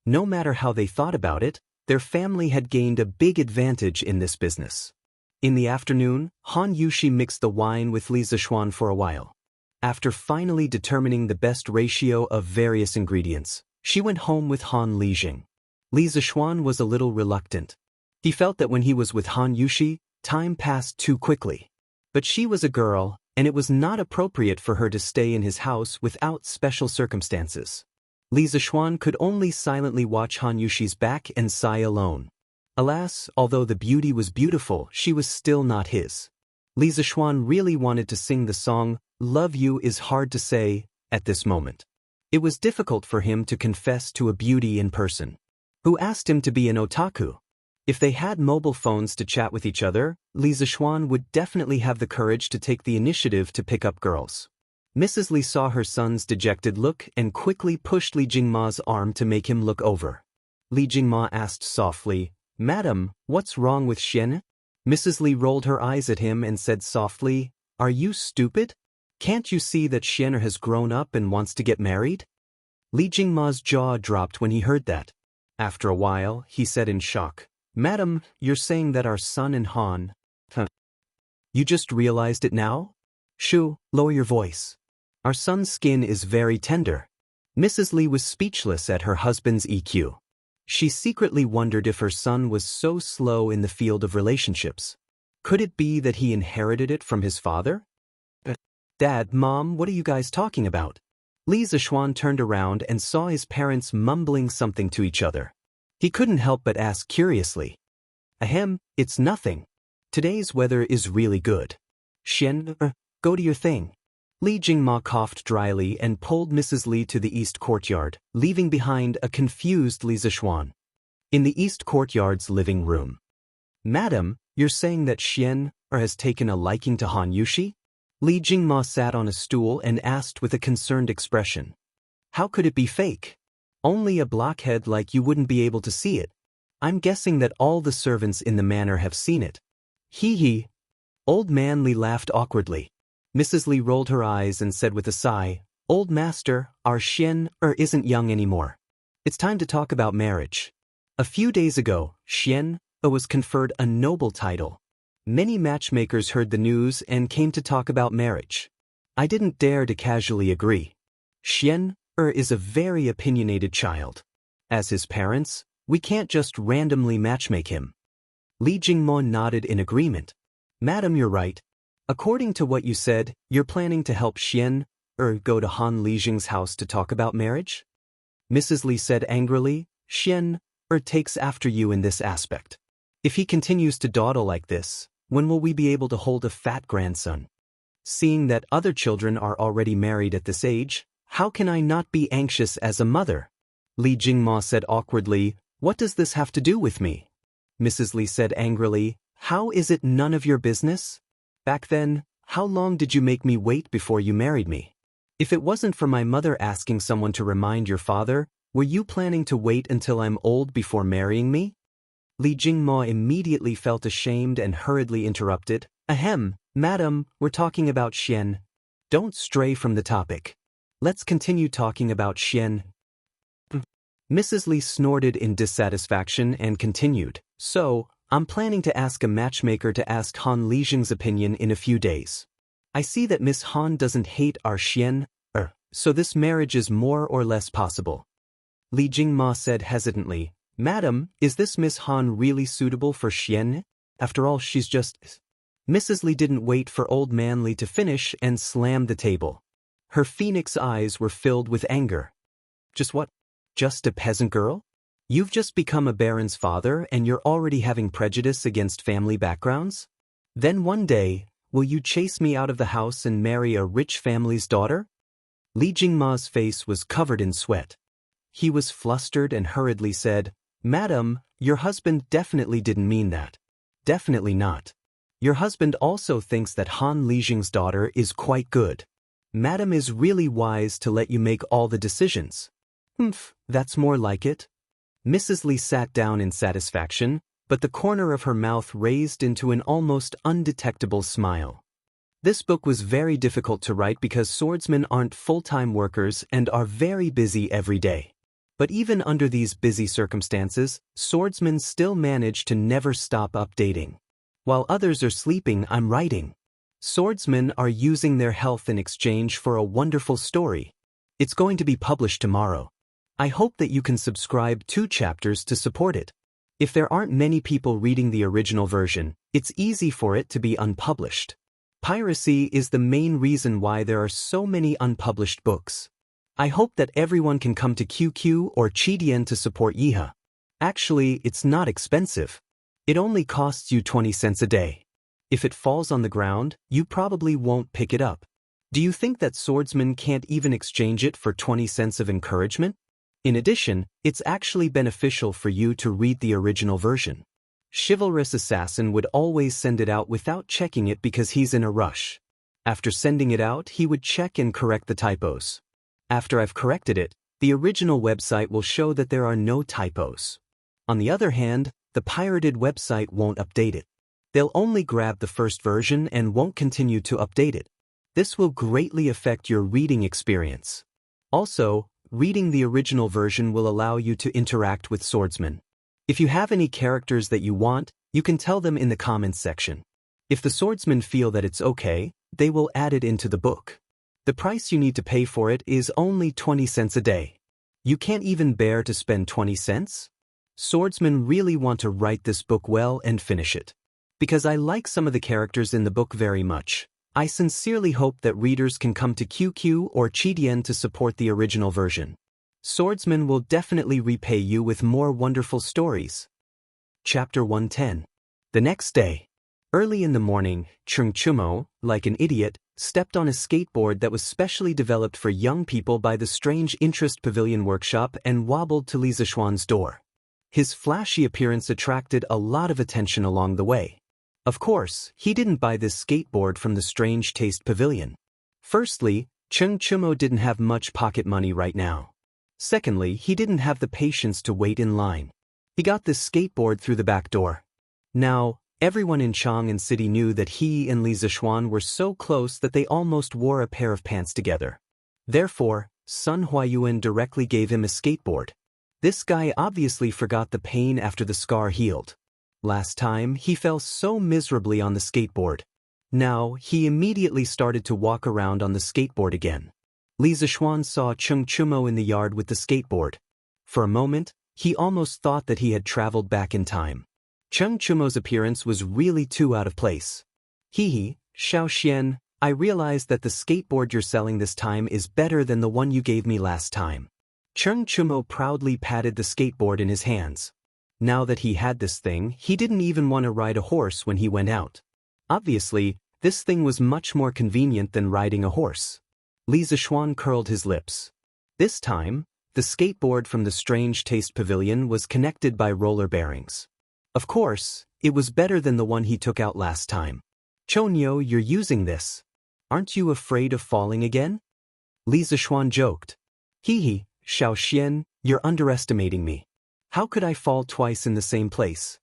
No matter how they thought about it, their family had gained a big advantage in this business. In the afternoon, Han Yushi mixed the wine with Li Zishuan for a while. After finally determining the best ratio of various ingredients, she went home with Han Lijing. Li Zishuan was a little reluctant. He felt that when he was with Han Yushi, time passed too quickly. But she was a girl, and it was not appropriate for her to stay in his house without special circumstances. Li Zishuan could only silently watch Han Yushi's back and sigh alone. Alas, although the beauty was beautiful, she was still not his. Li Zishuan really wanted to sing the song, "Love You Is Hard to Say," at this moment. It was difficult for him to confess to a beauty in person, who asked him to be an otaku. If they had mobile phones to chat with each other, Li Zishuan would definitely have the courage to take the initiative to pick up girls. Mrs. Li saw her son's dejected look and quickly pushed Li Jingma's arm to make him look over. Li Jingma asked softly, "Madam, what's wrong with Xian?" Mrs. Li rolled her eyes at him and said softly, "Are you stupid? Can't you see that Xian has grown up and wants to get married?" Li Jingma's jaw dropped when he heard that. After a while, he said in shock, "Madam, you're saying that our son and Han..." "You just realized it now? Shu, lower your voice. Our son's skin is very tender." Mrs. Li was speechless at her husband's EQ. She secretly wondered if her son was so slow in the field of relationships. Could it be that he inherited it from his father? Dad, Mom, what are you guys talking about? Li Zixuan turned around and saw his parents mumbling something to each other. He couldn't help but ask curiously. Ahem, it's nothing. Today's weather is really good. Xian, go to your thing. Li Jingma coughed dryly and pulled Mrs. Li to the east courtyard, leaving behind a confused Li Zixuan. In the east courtyard's living room. Madam, you're saying that Xian has taken a liking to Han Yushi? Li Jingma sat on a stool and asked with a concerned expression. How could it be fake? Only a blockhead like you wouldn't be able to see it. I'm guessing that all the servants in the manor have seen it. Hee hee. Old man Li laughed awkwardly. Mrs. Li rolled her eyes and said with a sigh, Old master, our Xian isn't young anymore. It's time to talk about marriage. A few days ago, Xian was conferred a noble title. Many matchmakers heard the news and came to talk about marriage. I didn't dare to casually agree. Xian is a very opinionated child. As his parents, we can't just randomly matchmake him. Li Jingmo nodded in agreement. Madam, you're right. According to what you said, you're planning to help Xian go to Han Lijing's house to talk about marriage? Mrs. Li said angrily, Xian takes after you in this aspect. If he continues to dawdle like this, when will we be able to hold a fat grandson? Seeing that other children are already married at this age, how can I not be anxious as a mother? Li Jingma said awkwardly, What does this have to do with me? Mrs. Li said angrily, How is it none of your business? Back then, how long did you make me wait before you married me? If it wasn't for my mother asking someone to remind your father, were you planning to wait until I'm old before marrying me? Li Jingmo immediately felt ashamed and hurriedly interrupted. Ahem, madam, we're talking about Xian. Don't stray from the topic. Let's continue talking about Xian. Mrs. Li snorted in dissatisfaction and continued. So, I'm planning to ask a matchmaker to ask Han Lijing's opinion in a few days. I see that Miss Han doesn't hate our Xian, so this marriage is more or less possible. Li Jingma said hesitantly, Madam, is this Miss Han really suitable for Xian? After all, she's just... Mrs. Li didn't wait for old man Li to finish and slammed the table. Her phoenix eyes were filled with anger. Just what? Just a peasant girl? You've just become a baron's father and you're already having prejudice against family backgrounds? Then one day, will you chase me out of the house and marry a rich family's daughter? Li Jingma's face was covered in sweat. He was flustered and hurriedly said, Madam, your husband definitely didn't mean that. Definitely not. Your husband also thinks that Han Lijing's daughter is quite good. Madam is really wise to let you make all the decisions. That's more like it. Mrs. Li sat down in satisfaction, but the corner of her mouth raised into an almost undetectable smile. This book was very difficult to write because swordsmen aren't full-time workers and are very busy every day. But even under these busy circumstances, swordsmen still manage to never stop updating. While others are sleeping, I'm writing. Swordsmen are using their health in exchange for a wonderful story. It's going to be published tomorrow. I hope that you can subscribe 2 chapters to support it. If there aren't many people reading the original version, it's easy for it to be unpublished. Piracy is the main reason why there are so many unpublished books. I hope that everyone can come to QQ or Qidian to support Yiha. Actually, it's not expensive. It only costs you 20 cents a day. If it falls on the ground, you probably won't pick it up. Do you think that swordsmen can't even exchange it for 20 cents of encouragement? In addition, it's actually beneficial for you to read the original version. Chivalrous Assassin would always send it out without checking it because he's in a rush. After sending it out, he would check and correct the typos. After I've corrected it, the original website will show that there are no typos. On the other hand, the pirated website won't update it. They'll only grab the first version and won't continue to update it. This will greatly affect your reading experience. Also, reading the original version will allow you to interact with swordsmen. If you have any characters that you want, you can tell them in the comments section. If the swordsmen feel that it's okay, they will add it into the book. The price you need to pay for it is only 20 cents a day. You can't even bear to spend 20 cents? Swordsmen really want to write this book well and finish it. Because I like some of the characters in the book very much, I sincerely hope that readers can come to QQ or Qidian to support the original version. Swordsman will definitely repay you with more wonderful stories. Chapter 110. The next day. Early in the morning, Chungchumo, like an idiot, stepped on a skateboard that was specially developed for young people by the Strange Interest Pavilion workshop and wobbled to Li Zishuan's door. His flashy appearance attracted a lot of attention along the way. Of course, he didn't buy this skateboard from the Strange Taste Pavilion. Firstly, Chungchumo didn't have much pocket money right now. Secondly, he didn't have the patience to wait in line. He got this skateboard through the back door. Now, everyone in Chang'an City knew that he and Li Zishuan were so close that they almost wore a pair of pants together. Therefore, Sun Huayuan directly gave him a skateboard. This guy obviously forgot the pain after the scar healed. Last time, he fell so miserably on the skateboard. Now, he immediately started to walk around on the skateboard again. Li Zishuan saw Chungchumo in the yard with the skateboard. For a moment, he almost thought that he had traveled back in time. Chungchumo's appearance was really too out of place. Hee, Xiaoxian, I realized that the skateboard you're selling this time is better than the one you gave me last time. Chungchumo proudly patted the skateboard in his hands. Now that he had this thing, he didn't even want to ride a horse when he went out. Obviously, this thing was much more convenient than riding a horse. Li Zishuan curled his lips. This time, the skateboard from the Strange Taste Pavilion was connected by roller bearings. Of course, it was better than the one he took out last time. Chonyo, you're using this. Aren't you afraid of falling again? Li Zishuan joked. Hee, Xiaoxian, you're underestimating me. How could I fall twice in the same place?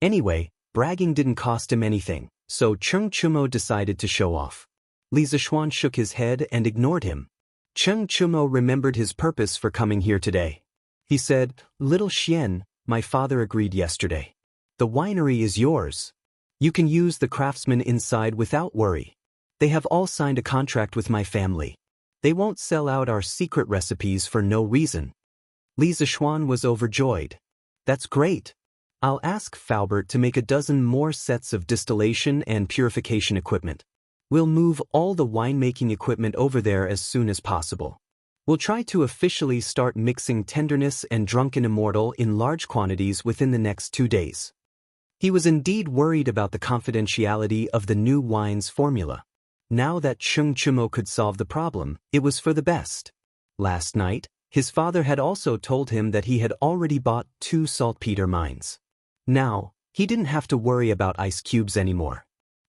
Anyway, bragging didn't cost him anything, so Chungchumo decided to show off. Li Zishuan shook his head and ignored him. Chungchumo remembered his purpose for coming here today. He said, Little Xian, my father agreed yesterday. The winery is yours. You can use the craftsmen inside without worry. They have all signed a contract with my family. They won't sell out our secret recipes for no reason. Li Zishuan was overjoyed. That's great. I'll ask Faubert to make a dozen more sets of distillation and purification equipment. We'll move all the winemaking equipment over there as soon as possible. We'll try to officially start mixing tenderness and drunken immortal in large quantities within the next 2 days. He was indeed worried about the confidentiality of the new wine's formula. Now that Chungchumo could solve the problem, it was for the best. Last night, his father had also told him that he had already bought 2 saltpeter mines. Now, he didn't have to worry about ice cubes anymore.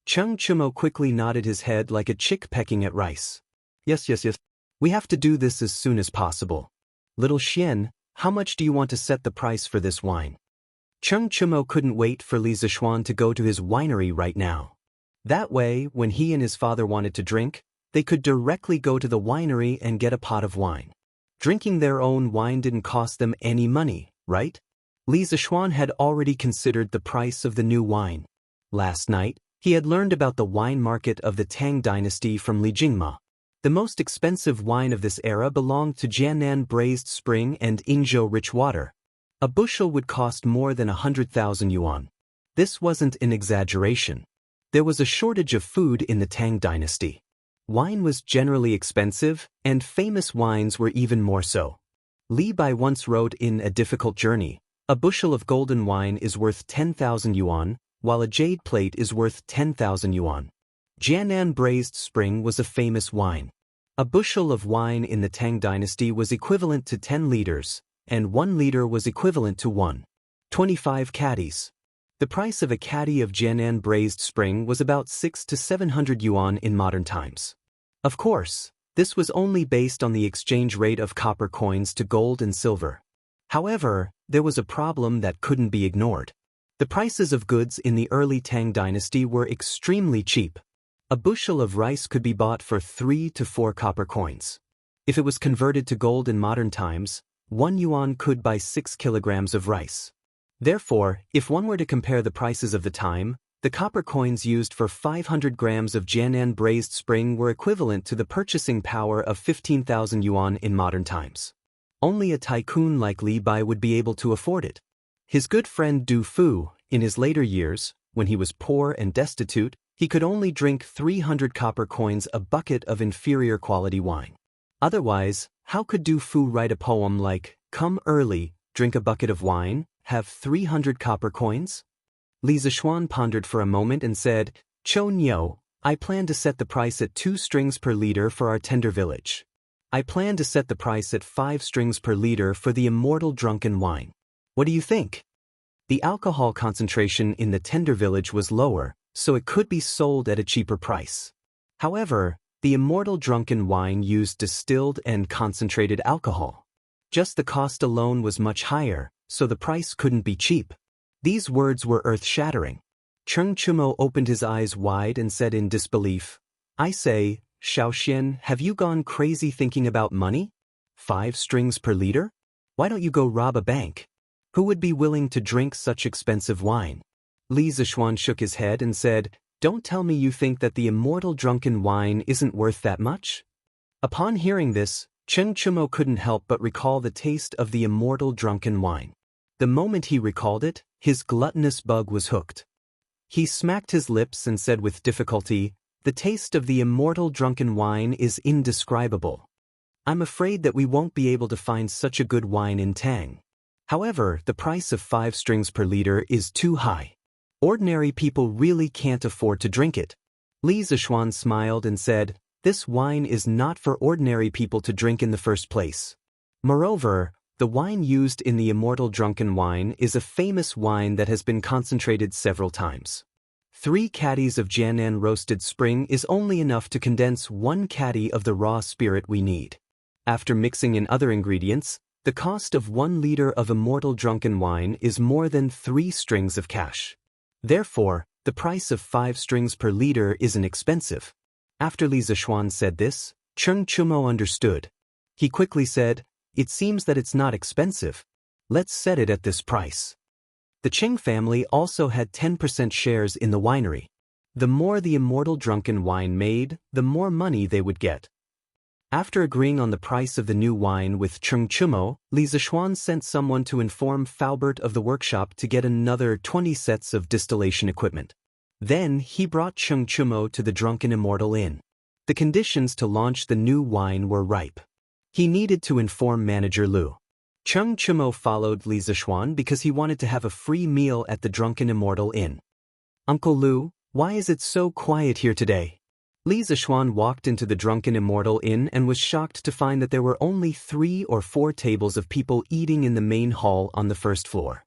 Chungchumo quickly nodded his head like a chick pecking at rice. Yes. We have to do this as soon as possible. Little Xian, how much do you want to set the price for this wine? Chungchumo couldn't wait for Li Zishuan to go to his winery right now. That way, when he and his father wanted to drink, they could directly go to the winery and get a pot of wine. Drinking their own wine didn't cost them any money, right? Li Zishuan had already considered the price of the new wine. Last night, he had learned about the wine market of the Tang dynasty from Li Jingma. The most expensive wine of this era belonged to Jiannan Braised Spring and Yingzhou Rich Water. A bushel would cost more than 100,000 yuan. This wasn't an exaggeration. There was a shortage of food in the Tang dynasty. Wine was generally expensive, and famous wines were even more so. Li Bai once wrote in A Difficult Journey, a bushel of golden wine is worth 10,000 yuan, while a jade plate is worth 10,000 yuan. Jiannan Braised Spring was a famous wine. A bushel of wine in the Tang dynasty was equivalent to 10 liters, and 1 liter was equivalent to 1.25 caddies. The price of a caddy of Jiannan Braised Spring was about 600 to 700 yuan in modern times. Of course, this was only based on the exchange rate of copper coins to gold and silver. However, there was a problem that couldn't be ignored. The prices of goods in the early Tang dynasty were extremely cheap. A bushel of rice could be bought for 3 to 4 copper coins. If it was converted to gold in modern times, 1 yuan could buy 6 kilograms of rice. Therefore, if one were to compare the prices of the time, the copper coins used for 500 grams of Jiannan Braised Spring were equivalent to the purchasing power of 15,000 yuan in modern times. Only a tycoon like Li Bai would be able to afford it. His good friend Du Fu, in his later years, when he was poor and destitute, He could only drink 300 copper coins a bucket of inferior quality wine. Otherwise, how could Du Fu write a poem like, "Come early, drink a bucket of wine, have 300 copper coins"? Li Zishuan pondered for a moment and said, "Chou Niu, I plan to set the price at 2 strings per liter for our tender village. I plan to set the price at 5 strings per liter for the immortal drunken wine. What do you think?" The alcohol concentration in the tender village was lower, so it could be sold at a cheaper price. However, the immortal drunken wine used distilled and concentrated alcohol. Just the cost alone was much higher, so the price couldn't be cheap. These words were earth-shattering. Cheng Chumo opened his eyes wide and said in disbelief, "I say, Xiaoxian, have you gone crazy thinking about money? 5 strings per liter? Why don't you go rob a bank? Who would be willing to drink such expensive wine?" Li Zishuan shook his head and said, "Don't tell me you think that the immortal drunken wine isn't worth that much?" Upon hearing this, Cheng Chumo couldn't help but recall the taste of the immortal drunken wine. The moment he recalled it, his gluttonous bug was hooked. He smacked his lips and said with difficulty, "The taste of the immortal drunken wine is indescribable. I'm afraid that we won't be able to find such a good wine in Tang. However, the price of 5 strings per liter is too high. Ordinary people really can't afford to drink it." Li Zishuan smiled and said, "This wine is not for ordinary people to drink in the first place. Moreover, the wine used in the immortal drunken wine is a famous wine that has been concentrated several times. 3 caddies of Jianan roasted spring is only enough to condense 1 caddy of the raw spirit we need. After mixing in other ingredients, the cost of 1 liter of immortal drunken wine is more than 3 strings of cash. Therefore, the price of 5 strings per liter isn't expensive." After Li Zishuan said this, Cheng Chumo understood. He quickly said, "It seems that it's not expensive. Let's set it at this price." The Qing family also had 10% shares in the winery. The more the immortal drunken wine made, the more money they would get. After agreeing on the price of the new wine with Cheng Chumo, Li Zishuan sent someone to inform Faubert of the workshop to get another 20 sets of distillation equipment. Then he brought Cheng Chumo to the Drunken Immortal Inn. The conditions to launch the new wine were ripe. He needed to inform Manager Lu. Cheng Chumo followed Li Zishuan because he wanted to have a free meal at the Drunken Immortal Inn. "Uncle Lu, why is it so quiet here today?" Li Zishuan walked into the Drunken Immortal Inn and was shocked to find that there were only 3 or 4 tables of people eating in the main hall on the first floor.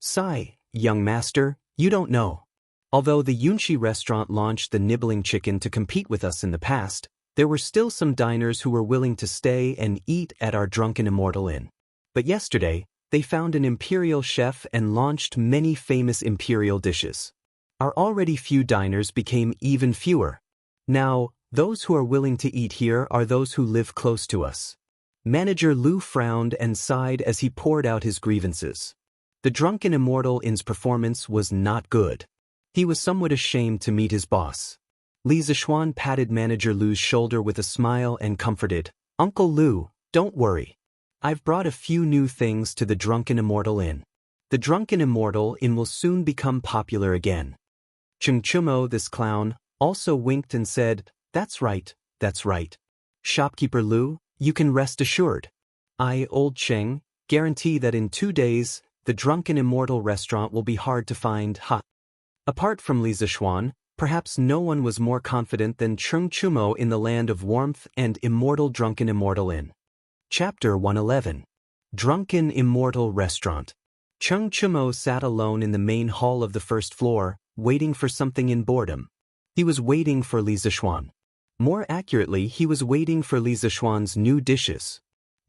"Sigh, young master, you don't know. Although the Yunxi restaurant launched the nibbling chicken to compete with us in the past, there were still some diners who were willing to stay and eat at our Drunken Immortal Inn. But yesterday, they found an imperial chef and launched many famous imperial dishes. Our already few diners became even fewer. Now, those who are willing to eat here are those who live close to us." Manager Lu frowned and sighed as he poured out his grievances. The Drunken Immortal Inn's performance was not good. He was somewhat ashamed to meet his boss. Li Zishuan patted Manager Lu's shoulder with a smile and comforted, "Uncle Lu, don't worry. I've brought a few new things to the Drunken Immortal Inn. The Drunken Immortal Inn will soon become popular again." Cheng Chumo, this clown, also winked and said, that's right. Shopkeeper Lu, you can rest assured. I, Old Cheng, guarantee that in 2 days, the Drunken Immortal restaurant will be hard to find. Ha!" Apart from Li Zishuan, perhaps no one was more confident than Cheng Chumo in the land of warmth and immortal Drunken Immortal Inn. Chapter 111. Drunken Immortal Restaurant. Cheng Chumo sat alone in the main hall of the first floor, waiting for something in boredom. He was waiting for Li Zishuan. More accurately, he was waiting for Li Zishuan's new dishes.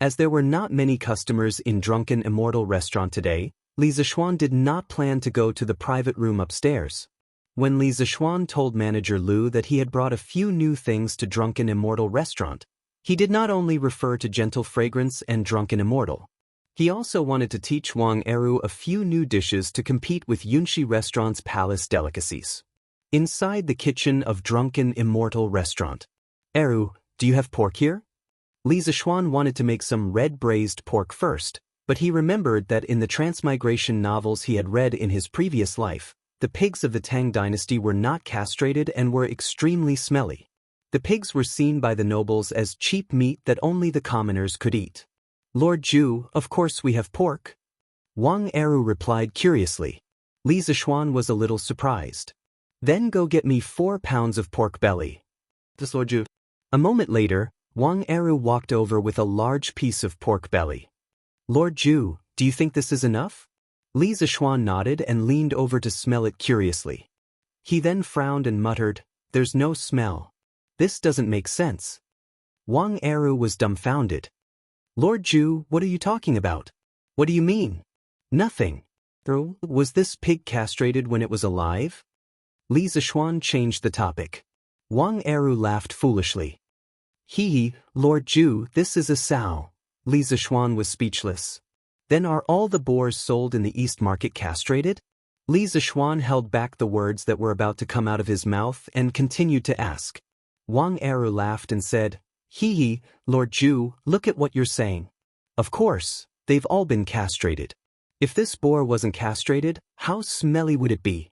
As there were not many customers in Drunken Immortal Restaurant today, Li Zishuan did not plan to go to the private room upstairs. When Li Zishuan told Manager Lu that he had brought a few new things to Drunken Immortal Restaurant, he did not only refer to Gentle Fragrance and Drunken Immortal. He also wanted to teach Wang Eru a few new dishes to compete with Yunxi Restaurant's palace delicacies. Inside the kitchen of Drunken Immortal Restaurant. "Eru, do you have pork here?" Li Zishuan wanted to make some red braised pork first, but he remembered that in the transmigration novels he had read in his previous life, the pigs of the Tang dynasty were not castrated and were extremely smelly. The pigs were seen by the nobles as cheap meat that only the commoners could eat. Lord Zhu, of course we have pork. Wang Eru replied curiously. Li Zishuan was a little surprised. Then go get me 4 pounds of pork belly. This Lord Zhu. A moment later, Wang Eru walked over with a large piece of pork belly. Lord Zhu, do you think this is enough? Li Zishuan nodded and leaned over to smell it curiously. He then frowned and muttered, there's no smell. This doesn't make sense. Wang Eru was dumbfounded. Lord Zhu, what are you talking about? What do you mean? Nothing. Was this pig castrated when it was alive? Li Zishuan changed the topic. Wang Eru laughed foolishly. Hee, Lord Zhu, this is a sow. Li Zishuan was speechless. Then are all the boars sold in the East Market castrated? Li Zishuan held back the words that were about to come out of his mouth and continued to ask. Wang Eru laughed and said, Hee, Lord Zhu, look at what you're saying. Of course, they've all been castrated. If this boar wasn't castrated, how smelly would it be?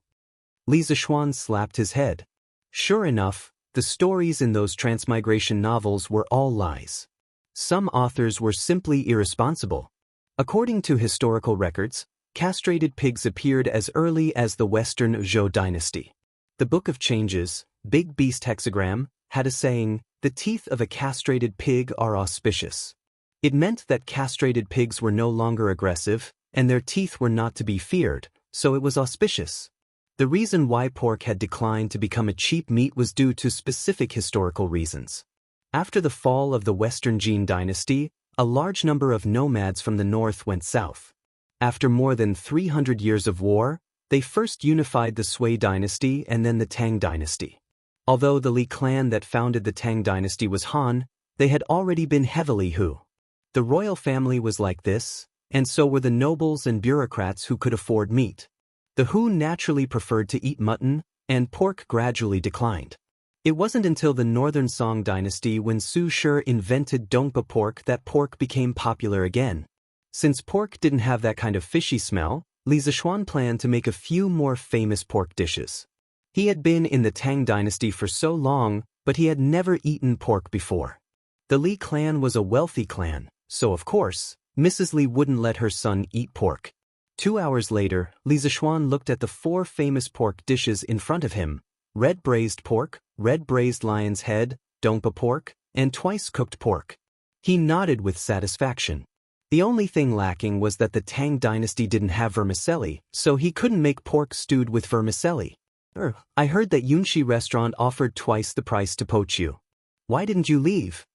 Li Zishuan slapped his head. Sure enough, the stories in those transmigration novels were all lies. Some authors were simply irresponsible. According to historical records, castrated pigs appeared as early as the Western Zhou dynasty. The Book of Changes, Big Beast Hexagram, had a saying, the teeth of a castrated pig are auspicious. It meant that castrated pigs were no longer aggressive, and their teeth were not to be feared, so it was auspicious. The reason why pork had declined to become a cheap meat was due to specific historical reasons. After the fall of the Western Jin dynasty, a large number of nomads from the north went south. After more than 300 years of war, they first unified the Sui dynasty and then the Tang dynasty. Although the Li clan that founded the Tang dynasty was Han, they had already been heavily Hu. The royal family was like this, and so were the nobles and bureaucrats who could afford meat. The Hu naturally preferred to eat mutton, and pork gradually declined. It wasn't until the Northern Song dynasty when Su Shi invented dongpa pork that pork became popular again. Since pork didn't have that kind of fishy smell, Li Zishuan planned to make a few more famous pork dishes. He had been in the Tang dynasty for so long, but he had never eaten pork before. The Li clan was a wealthy clan, so of course, Mrs. Li wouldn't let her son eat pork. 2 hours later, Li Zishuan looked at the 4 famous pork dishes in front of him: red braised pork, red braised lion's head, dongpa pork, and twice cooked pork. He nodded with satisfaction. The only thing lacking was that the Tang dynasty didn't have vermicelli, so he couldn't make pork stewed with vermicelli. I heard that Yunxi restaurant offered twice the price to poach you. Why didn't you leave?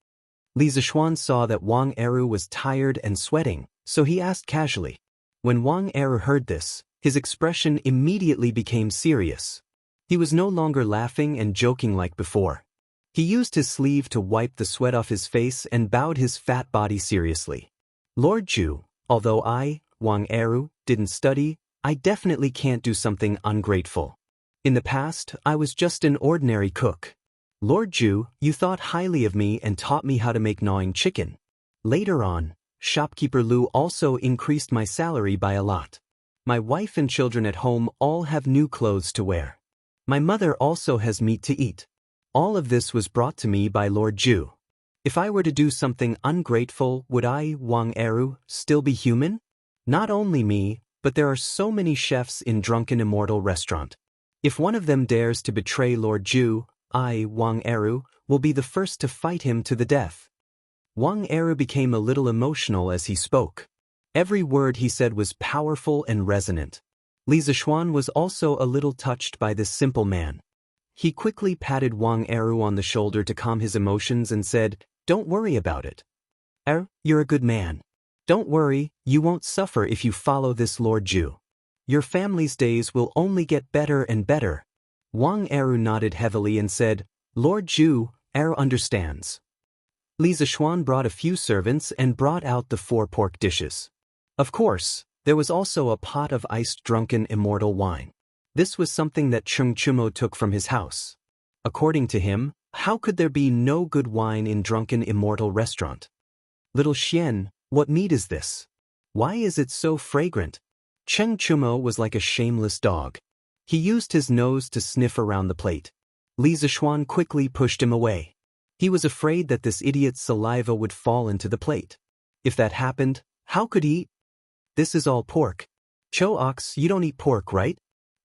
Li Zishuan saw that Wang Eru was tired and sweating, so he asked casually. When Wang Eru heard this, his expression immediately became serious. He was no longer laughing and joking like before. He used his sleeve to wipe the sweat off his face and bowed his fat body seriously. Lord Zhu, although I, Wang Eru, didn't study, I definitely can't do something ungrateful. In the past, I was just an ordinary cook. Lord Zhu, you thought highly of me and taught me how to make gnawing chicken. Later on, shopkeeper Lu also increased my salary by a lot. My wife and children at home all have new clothes to wear. My mother also has meat to eat. All of this was brought to me by Lord Zhu. If I were to do something ungrateful, would I, Wang Eru, still be human? Not only me, but there are so many chefs in Drunken Immortal restaurant. If one of them dares to betray Lord Zhu, I, Wang Eru, will be the first to fight him to the death. Wang Eru became a little emotional as he spoke. Every word he said was powerful and resonant. Li Zishuan was also a little touched by this simple man. He quickly patted Wang Eru on the shoulder to calm his emotions and said, Don't worry about it. You're a good man. Don't worry, you won't suffer if you follow this Lord Zhu. Your family's days will only get better and better. Wang Eru nodded heavily and said, Lord Zhu, understands. Li Zishuan brought a few servants and brought out the 4 pork dishes. Of course, there was also a pot of iced drunken immortal wine. This was something that Cheng Chumo took from his house. According to him, how could there be no good wine in Drunken Immortal restaurant? Little Xian, what meat is this? Why is it so fragrant? Cheng Chumo was like a shameless dog. He used his nose to sniff around the plate. Li Zishuan quickly pushed him away. He was afraid that this idiot's saliva would fall into the plate. If that happened, how could he? This is all pork. Cho Ox, you don't eat pork, right?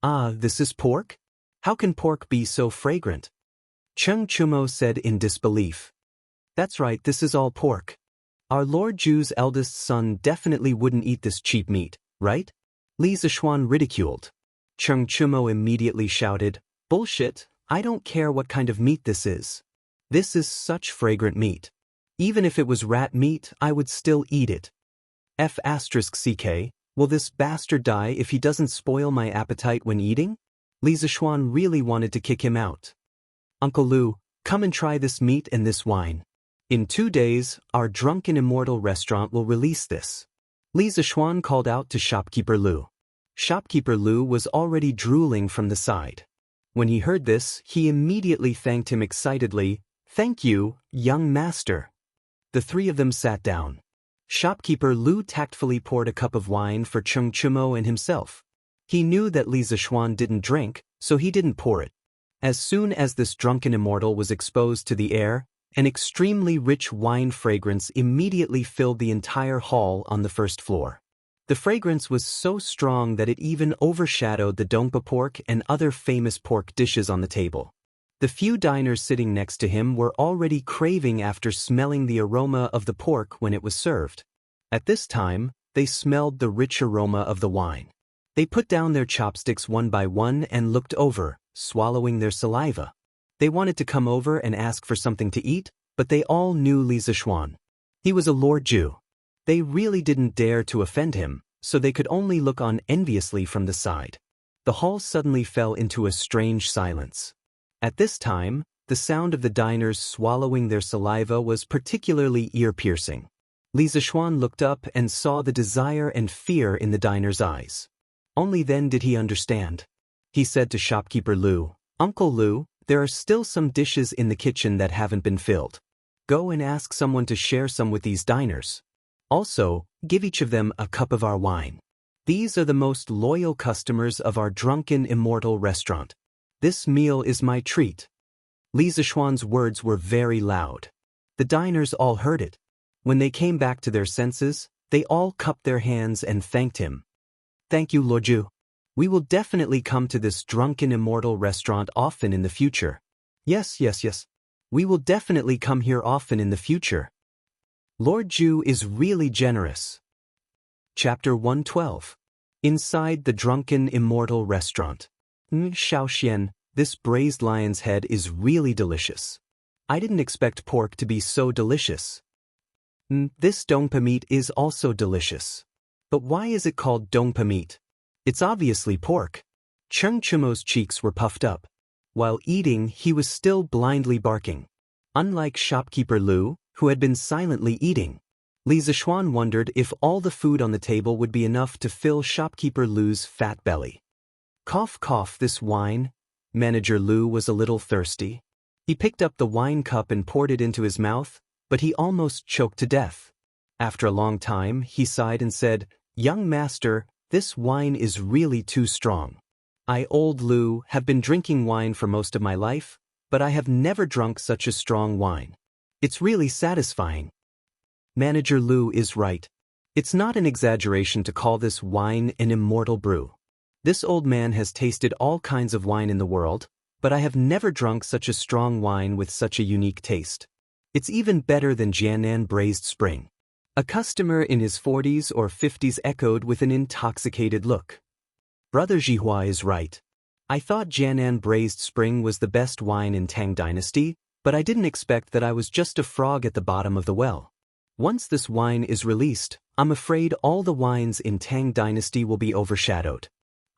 Ah, this is pork? How can pork be so fragrant? Cheng Chumo said in disbelief. That's right, this is all pork. Our Lord Ju's eldest son definitely wouldn't eat this cheap meat, right? Li Zishuan ridiculed. Cheng Chumo immediately shouted, Bullshit, I don't care what kind of meat this is. This is such fragrant meat. Even if it was rat meat, I would still eat it. F***ck, will this bastard die if he doesn't spoil my appetite when eating? Li Zishuan really wanted to kick him out. Uncle Lu, come and try this meat and this wine. In 2 days, our drunken Immortal restaurant will release this. Li Zishuan called out to shopkeeper Lu. Shopkeeper Lu was already drooling from the side. When he heard this, he immediately thanked him excitedly. Thank you, young master. The three of them sat down. Shopkeeper Lu tactfully poured a cup of wine for Cheng Chumo and himself. He knew that Li Zishuan didn't drink, so he didn't pour it. As soon as this drunken Immortal was exposed to the air, an extremely rich wine fragrance immediately filled the entire hall on the first floor. The fragrance was so strong that it even overshadowed the dongpa pork and other famous pork dishes on the table. The few diners sitting next to him were already craving after smelling the aroma of the pork when it was served. At this time, they smelled the rich aroma of the wine. They put down their chopsticks one by one and looked over, swallowing their saliva. They wanted to come over and ask for something to eat, but they all knew Li Zishuan. He was a Lord Jew. They really didn't dare to offend him, so they could only look on enviously from the side. The hall suddenly fell into a strange silence. At this time, the sound of the diners swallowing their saliva was particularly ear-piercing. Li Zishuan looked up and saw the desire and fear in the diners' eyes. Only then did he understand. He said to shopkeeper Lu, Uncle Lu, there are still some dishes in the kitchen that haven't been filled. Go and ask someone to share some with these diners. Also, give each of them a cup of our wine. These are the most loyal customers of our drunken Immortal restaurant. This meal is my treat. Li Zishuan's words were very loud. The diners all heard it. When they came back to their senses, they all cupped their hands and thanked him. Thank you, Lord Ju. We will definitely come to this drunken Immortal restaurant often in the future. Yes. We will definitely come here often in the future. Lord Ju is really generous. Chapter 112. Inside the drunken Immortal restaurant. Xiaoxian, this braised lion's head is really delicious. I didn't expect pork to be so delicious. This dongpa meat is also delicious. But why is it called dongpa meat? It's obviously pork. Cheng Chumo's cheeks were puffed up. While eating, he was still blindly barking. Unlike shopkeeper Lu, who had been silently eating, Li Zishuan wondered if all the food on the table would be enough to fill shopkeeper Lu's fat belly. Cough, this wine. Manager Lu was a little thirsty. He picked up the wine cup and poured it into his mouth, but he almost choked to death. After a long time, he sighed and said, Young master, this wine is really too strong. I, old Lu, have been drinking wine for most of my life, but I have never drunk such a strong wine. It's really satisfying. Manager Lu is right. It's not an exaggeration to call this wine an immortal brew. This old man has tasted all kinds of wine in the world, but I have never drunk such a strong wine with such a unique taste. It's even better than Jianan Braised Spring. A customer in his 40s or 50s echoed with an intoxicated look. Brother Jihua is right. I thought Jianan Braised Spring was the best wine in Tang Dynasty, but I didn't expect that I was just a frog at the bottom of the well. Once this wine is released, I'm afraid all the wines in Tang Dynasty will be overshadowed.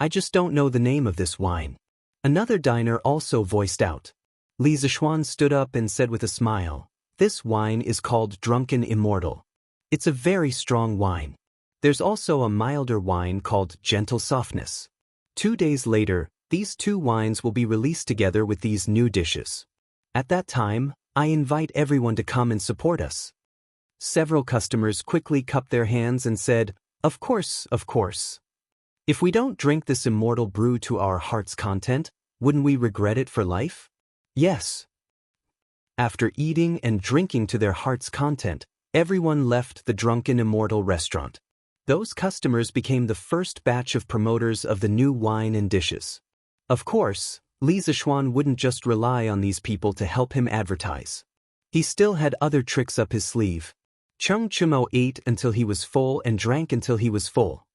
I just don't know the name of this wine. Another diner also voiced out. Li Zishuan stood up and said with a smile, This wine is called Drunken Immortal. It's a very strong wine. There's also a milder wine called Gentle Softness. 2 days later, these two wines will be released together with these new dishes. At that time, I invite everyone to come and support us. Several customers quickly cupped their hands and said, Of course. If we don't drink this immortal brew to our heart's content, wouldn't we regret it for life? Yes. After eating and drinking to their heart's content, everyone left the drunken immortal restaurant. Those customers became the first batch of promoters of the new wine and dishes. Of course, Li Zishuan wouldn't just rely on these people to help him advertise. He still had other tricks up his sleeve. Cheng Chimo ate until he was full and drank until he was full.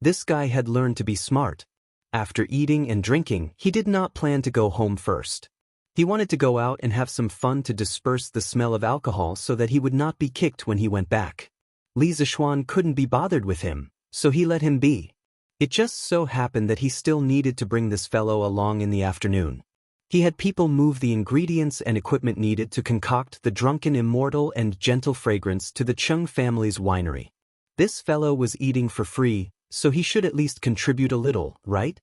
This guy had learned to be smart. After eating and drinking, he did not plan to go home first. He wanted to go out and have some fun to disperse the smell of alcohol so that he would not be kicked when he went back. Li Zishuan couldn't be bothered with him, so he let him be. It just so happened that he still needed to bring this fellow along in the afternoon. He had people move the ingredients and equipment needed to concoct the drunken immortal and gentle fragrance to the Cheng family's winery. This fellow was eating for free, so he should at least contribute a little, right?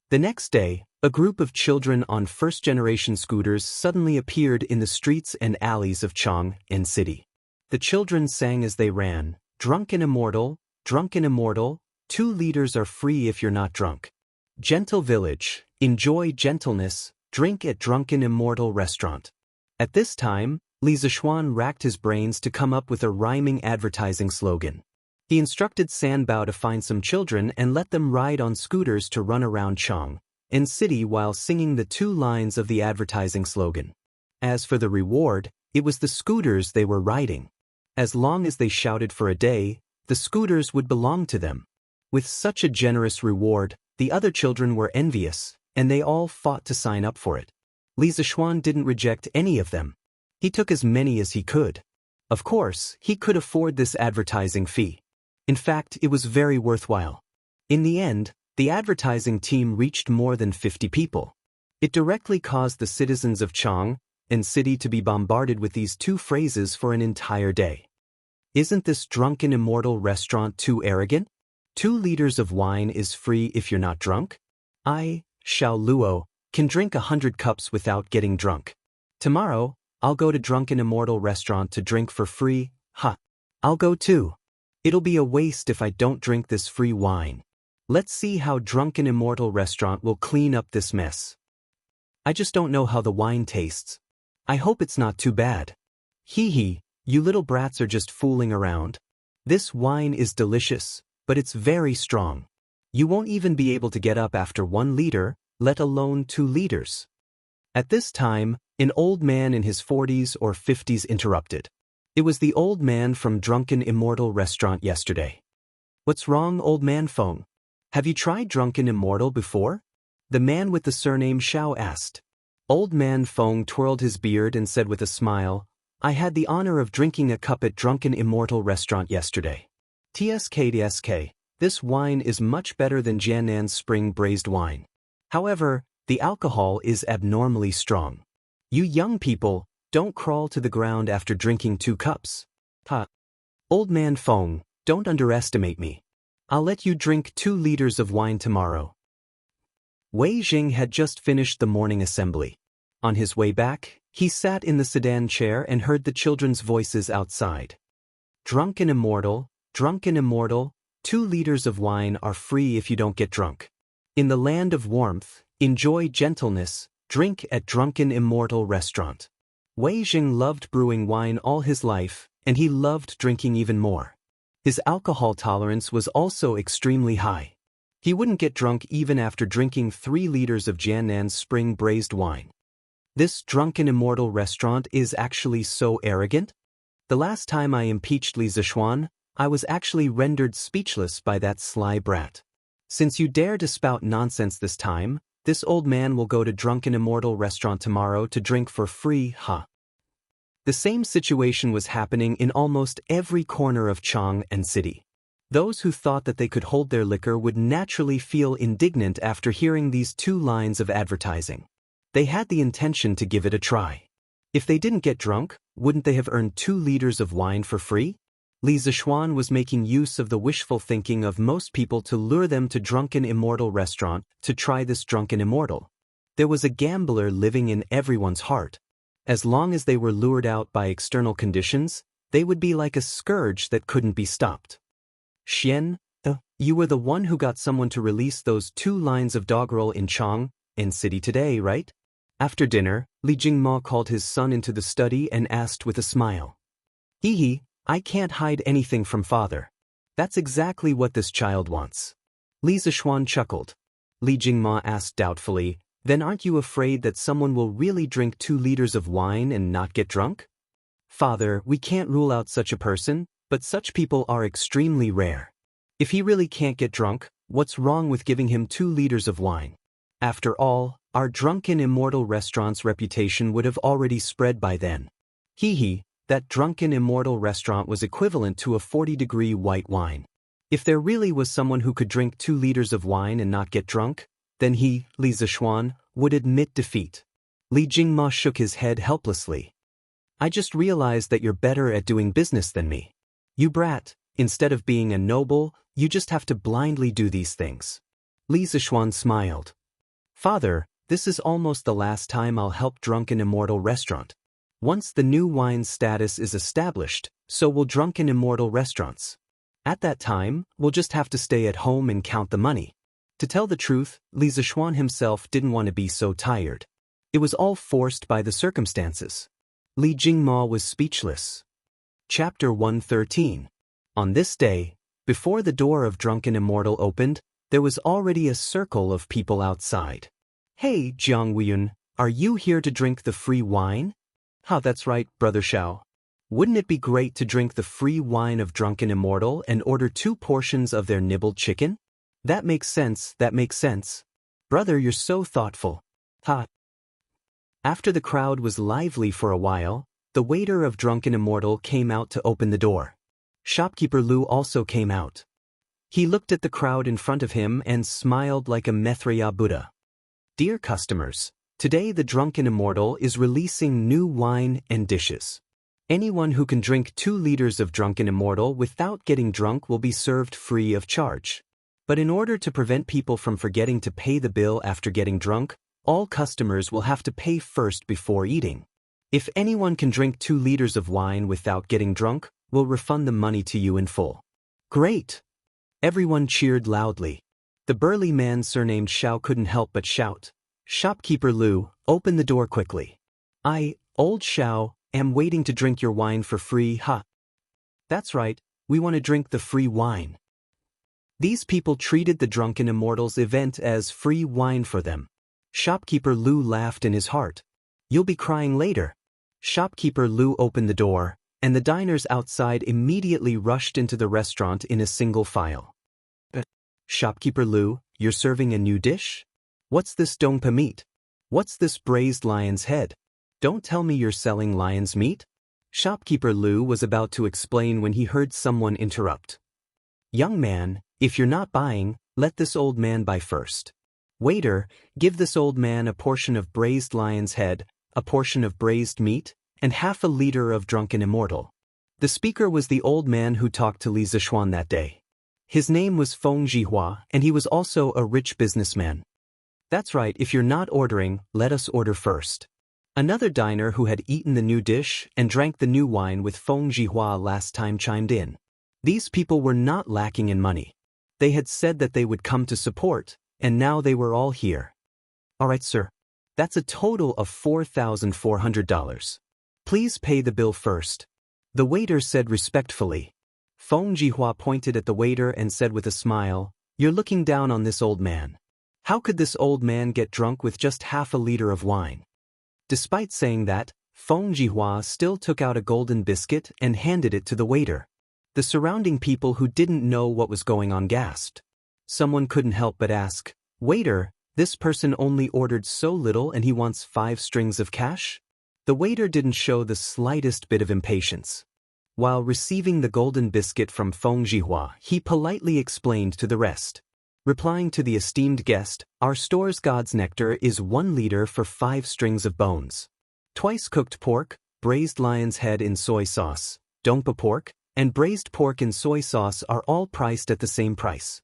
The next day, a group of children on first-generation scooters suddenly appeared in the streets and alleys of Chang and City. The children sang as they ran, "Drunken Immortal, 2 liters are free if you're not drunk. Gentle Village, enjoy gentleness, drink at Drunken Immortal Restaurant." At this time, Li Zishuan racked his brains to come up with a rhyming advertising slogan. He instructed Sanbao to find some children and let them ride on scooters to run around Chang and City while singing the 2 lines of the advertising slogan. As for the reward, it was the scooters they were riding. As long as they shouted for a day, the scooters would belong to them. With such a generous reward, the other children were envious, and they all fought to sign up for it. Li Zishuan didn't reject any of them. He took as many as he could. Of course, he could afford this advertising fee. In fact, it was very worthwhile. In the end, the advertising team reached more than 50 people. It directly caused the citizens of Chang and City to be bombarded with these 2 phrases for an entire day. Isn't this drunken immortal restaurant too arrogant? 2 liters of wine is free if you're not drunk? I, Xiao Luo, can drink 100 cups without getting drunk. Tomorrow, I'll go to Drunken Immortal restaurant to drink for free. Ha! I'll go too. It'll be a waste if I don't drink this free wine. Let's see how Drunken Immortal restaurant will clean up this mess. I just don't know how the wine tastes. I hope it's not too bad. Hee hee, you little brats are just fooling around. This wine is delicious, but it's very strong. You won't even be able to get up after 1 liter, let alone 2 liters. At this time, an old man in his 40s or 50s interrupted. It was the old man from Drunken Immortal restaurant yesterday. What's wrong, old man Feng? Have you tried Drunken Immortal before? The man with the surname Xiao asked. Old man Feng twirled his beard and said with a smile, I had the honor of drinking a cup at Drunken Immortal restaurant yesterday. TSK, this wine is much better than Jiannan's spring braised wine. However, the alcohol is abnormally strong. You young people, don't crawl to the ground after drinking 2 cups. Ha! Old man Feng, don't underestimate me. I'll let you drink 2 liters of wine tomorrow. Wei Jing had just finished the morning assembly. On his way back, he sat in the sedan chair and heard the children's voices outside. Drunken Immortal, 2 liters of wine are free if you don't get drunk. In the land of warmth, enjoy gentleness, drink at Drunken Immortal restaurant. Wei Jing loved brewing wine all his life, and he loved drinking even more. His alcohol tolerance was also extremely high. He wouldn't get drunk even after drinking 3 liters of Jiannan's spring braised wine. This Drunken Immortal restaurant is actually so arrogant? The last time I impeached Li Zishuan, I was actually rendered speechless by that sly brat. Since you dare to spout nonsense this time, this old man will go to Drunken Immortal restaurant tomorrow to drink for free, ha. The same situation was happening in almost every corner of Chang and City. Those who thought that they could hold their liquor would naturally feel indignant after hearing these 2 lines of advertising. They had the intention to give it a try. If they didn't get drunk, wouldn't they have earned 2 liters of wine for free? Li Zishuan was making use of the wishful thinking of most people to lure them to Drunken Immortal restaurant to try this Drunken Immortal. There was a gambler living in everyone's heart. As long as they were lured out by external conditions, they would be like a scourge that couldn't be stopped. you were the one who got someone to release those 2 lines of doggerel in Chang, in City today, right? After dinner, Li Jingma called his son into the study and asked with a smile. Hee, I can't hide anything from father. That's exactly what this child wants. Li Zishuan chuckled. Li Jingma asked doubtfully, then aren't you afraid that someone will really drink 2 liters of wine and not get drunk? Father, we can't rule out such a person, but such people are extremely rare. If he really can't get drunk, what's wrong with giving him 2 liters of wine? After all, our drunken Immortal restaurant's reputation would have already spread by then. That drunken Immortal restaurant was equivalent to a 40-degree white wine. If there really was someone who could drink 2 liters of wine and not get drunk, then he, Li Zishuan, would admit defeat. Li Jingma shook his head helplessly. I just realized that you're better at doing business than me. You brat, instead of being a noble, you just have to blindly do these things. Li Zishuan smiled. Father, this is almost the last time I'll help drunken Immortal restaurant. Once the new wine status is established, so will drunken Immortal restaurants. At that time, we'll just have to stay at home and count the money. To tell the truth, Li Zishuan himself didn't want to be so tired. It was all forced by the circumstances. Li Jingma was speechless. Chapter 113. On this day, before the door of drunken Immortal opened, there was already a circle of people outside. Hey, Jiang Weiyun, are you here to drink the free wine? That's right, Brother Xiao. Wouldn't it be great to drink the free wine of drunken Immortal and order 2 portions of their nibbled chicken? That makes sense. Brother, you're so thoughtful. After the crowd was lively for a while, the waiter of drunken Immortal came out to open the door. Shopkeeper Lu also came out. He looked at the crowd in front of him and smiled like a Maitreya Buddha. Dear customers, today the drunken Immortal is releasing new wine and dishes. Anyone who can drink 2 liters of drunken Immortal without getting drunk will be served free of charge. But in order to prevent people from forgetting to pay the bill after getting drunk, all customers will have to pay first before eating. If anyone can drink 2 liters of wine without getting drunk, we'll refund the money to you in full. Great! Everyone cheered loudly. The burly man surnamed Xiao couldn't help but shout. Shopkeeper Lu, open the door quickly. I, old Xiao, am waiting to drink your wine for free, That's right, we want to drink the free wine. These people treated the drunken Immortals event as free wine for them. Shopkeeper Lu laughed in his heart. You'll be crying later. Shopkeeper Lu opened the door, and the diners outside immediately rushed into the restaurant in a single file. Shopkeeper Lu, you're serving a new dish? What's this dongpa meat? What's this braised lion's head? Don't tell me you're selling lion's meat? Shopkeeper Lu was about to explain when he heard someone interrupt. Young man, if you're not buying, let this old man buy first. Waiter, give this old man a portion of braised lion's head, a portion of braised meat, and half a liter of drunken Immortal. The speaker was the old man who talked to Li Zishuan that day. His name was Feng Zhihua, and he was also a rich businessman. That's right, if you're not ordering, let us order first. Another diner who had eaten the new dish and drank the new wine with Feng Zhihua last time chimed in. These people were not lacking in money. They had said that they would come to support, and now they were all here. All right, sir. That's a total of $4,400. Please pay the bill first. The waiter said respectfully. Feng Zhihua pointed at the waiter and said with a smile, You're looking down on this old man. How could this old man get drunk with just half a liter of wine? Despite saying that, Feng Zhihua still took out a golden biscuit and handed it to the waiter. The surrounding people who didn't know what was going on gasped. Someone couldn't help but ask, Waiter, this person only ordered so little and he wants 5 strings of cash? The waiter didn't show the slightest bit of impatience. While receiving the golden biscuit from Feng Zhihua, he politely explained to the rest. Replying to the esteemed guest, our store's God's nectar is 1 liter for 5 strings of bones. Twice cooked pork, braised lion's head in soy sauce, dongpa pork, and braised pork in soy sauce are all priced at the same price.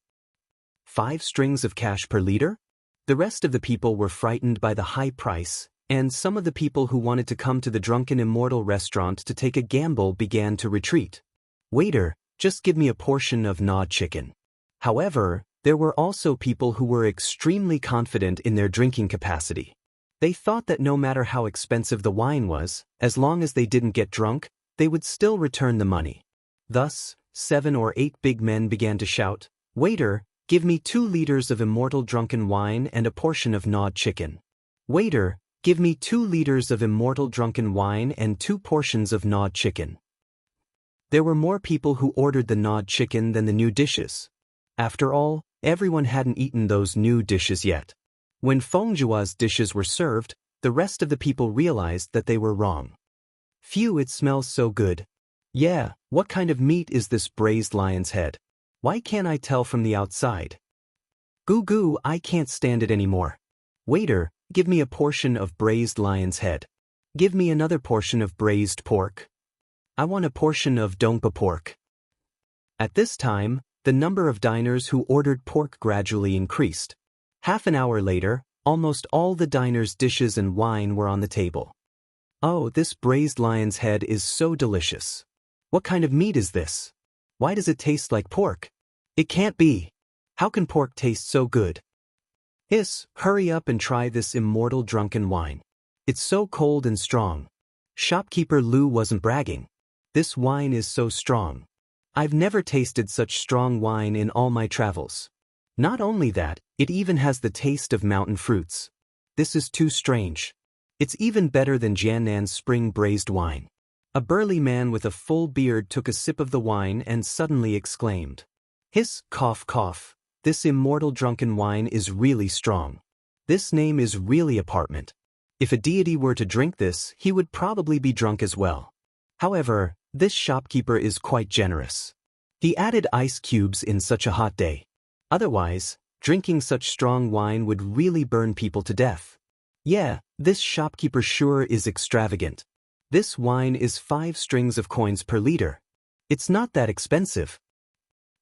5 strings of cash per liter? The rest of the people were frightened by the high price, and some of the people who wanted to come to the drunken Immortal restaurant to take a gamble began to retreat. Waiter, just give me a portion of gnawed chicken. However, there were also people who were extremely confident in their drinking capacity. They thought that no matter how expensive the wine was, as long as they didn't get drunk, they would still return the money. Thus, 7 or 8 big men began to shout, "Waiter, give me 2 liters of immortal drunken wine and a portion of gnawed chicken. Waiter, give me 2 liters of immortal drunken wine and 2 portions of gnawed chicken." There were more people who ordered the gnawed chicken than the new dishes. After all, everyone hadn't eaten those new dishes yet. When Fengjua's dishes were served, the rest of the people realized that they were wrong. "Phew, it smells so good. Yeah, what kind of meat is this braised lion's head? Why can't I tell from the outside? Goo goo, I can't stand it anymore. Waiter, give me a portion of braised lion's head. Give me another portion of braised pork. I want a portion of dongpa pork." At this time, the number of diners who ordered pork gradually increased. Half an hour later, almost all the diners' dishes and wine were on the table. "Oh, this braised lion's head is so delicious. What kind of meat is this? Why does it taste like pork? It can't be. How can pork taste so good? Hiss, hurry up and try this immortal drunken wine. It's so cold and strong." Shopkeeper Lu wasn't bragging. "This wine is so strong. I've never tasted such strong wine in all my travels. Not only that, it even has the taste of mountain fruits. This is too strange. It's even better than Jiannan's spring braised wine." A burly man with a full beard took a sip of the wine and suddenly exclaimed, "Hiss, cough, cough. This immortal drunken wine is really strong. This name is really apartment. If a deity were to drink this, he would probably be drunk as well. However, this shopkeeper is quite generous. He added ice cubes in such a hot day. Otherwise, drinking such strong wine would really burn people to death. Yeah, this shopkeeper sure is extravagant. This wine is 5 strings of coins per liter. It's not that expensive.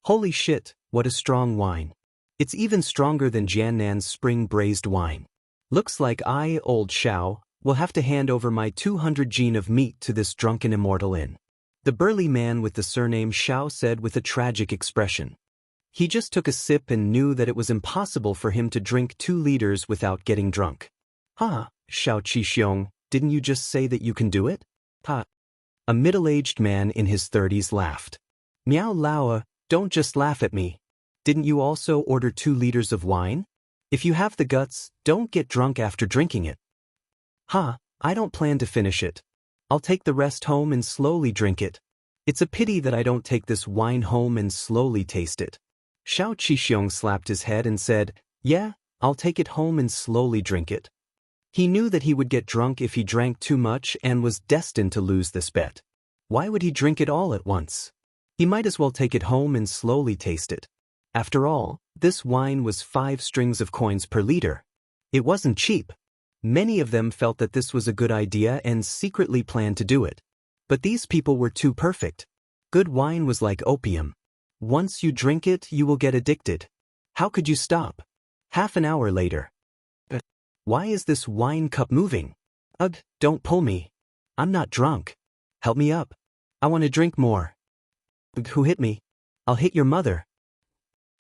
Holy shit, what a strong wine. It's even stronger than Jiannan's spring braised wine. Looks like I, old Xiao, will have to hand over my 200 gene of meat to this drunken immortal inn." The burly man with the surname Xiao said with a tragic expression. He just took a sip and knew that it was impossible for him to drink 2 liters without getting drunk. "Ha, Xiao Qixiong, didn't you just say that you can do it?" "Ha." A middle-aged man in his 30s laughed. "Miao Laoa, don't just laugh at me. Didn't you also order 2 liters of wine? If you have the guts, don't get drunk after drinking it." "Ha, I don't plan to finish it. I'll take the rest home and slowly drink it. It's a pity that I don't take this wine home and slowly taste it." Xiao Qixiong slapped his head and said, "Yeah, I'll take it home and slowly drink it." He knew that he would get drunk if he drank too much and was destined to lose this bet. Why would he drink it all at once? He might as well take it home and slowly taste it. After all, this wine was 5 strings of coins per liter. It wasn't cheap. Many of them felt that this was a good idea and secretly planned to do it. But these people were too perfect. Good wine was like opium. Once you drink it, you will get addicted. How could you stop? Half an hour later. Why is this wine cup moving? Ugh, don't pull me. I'm not drunk. Help me up. I want to drink more. Who hit me? I'll hit your mother.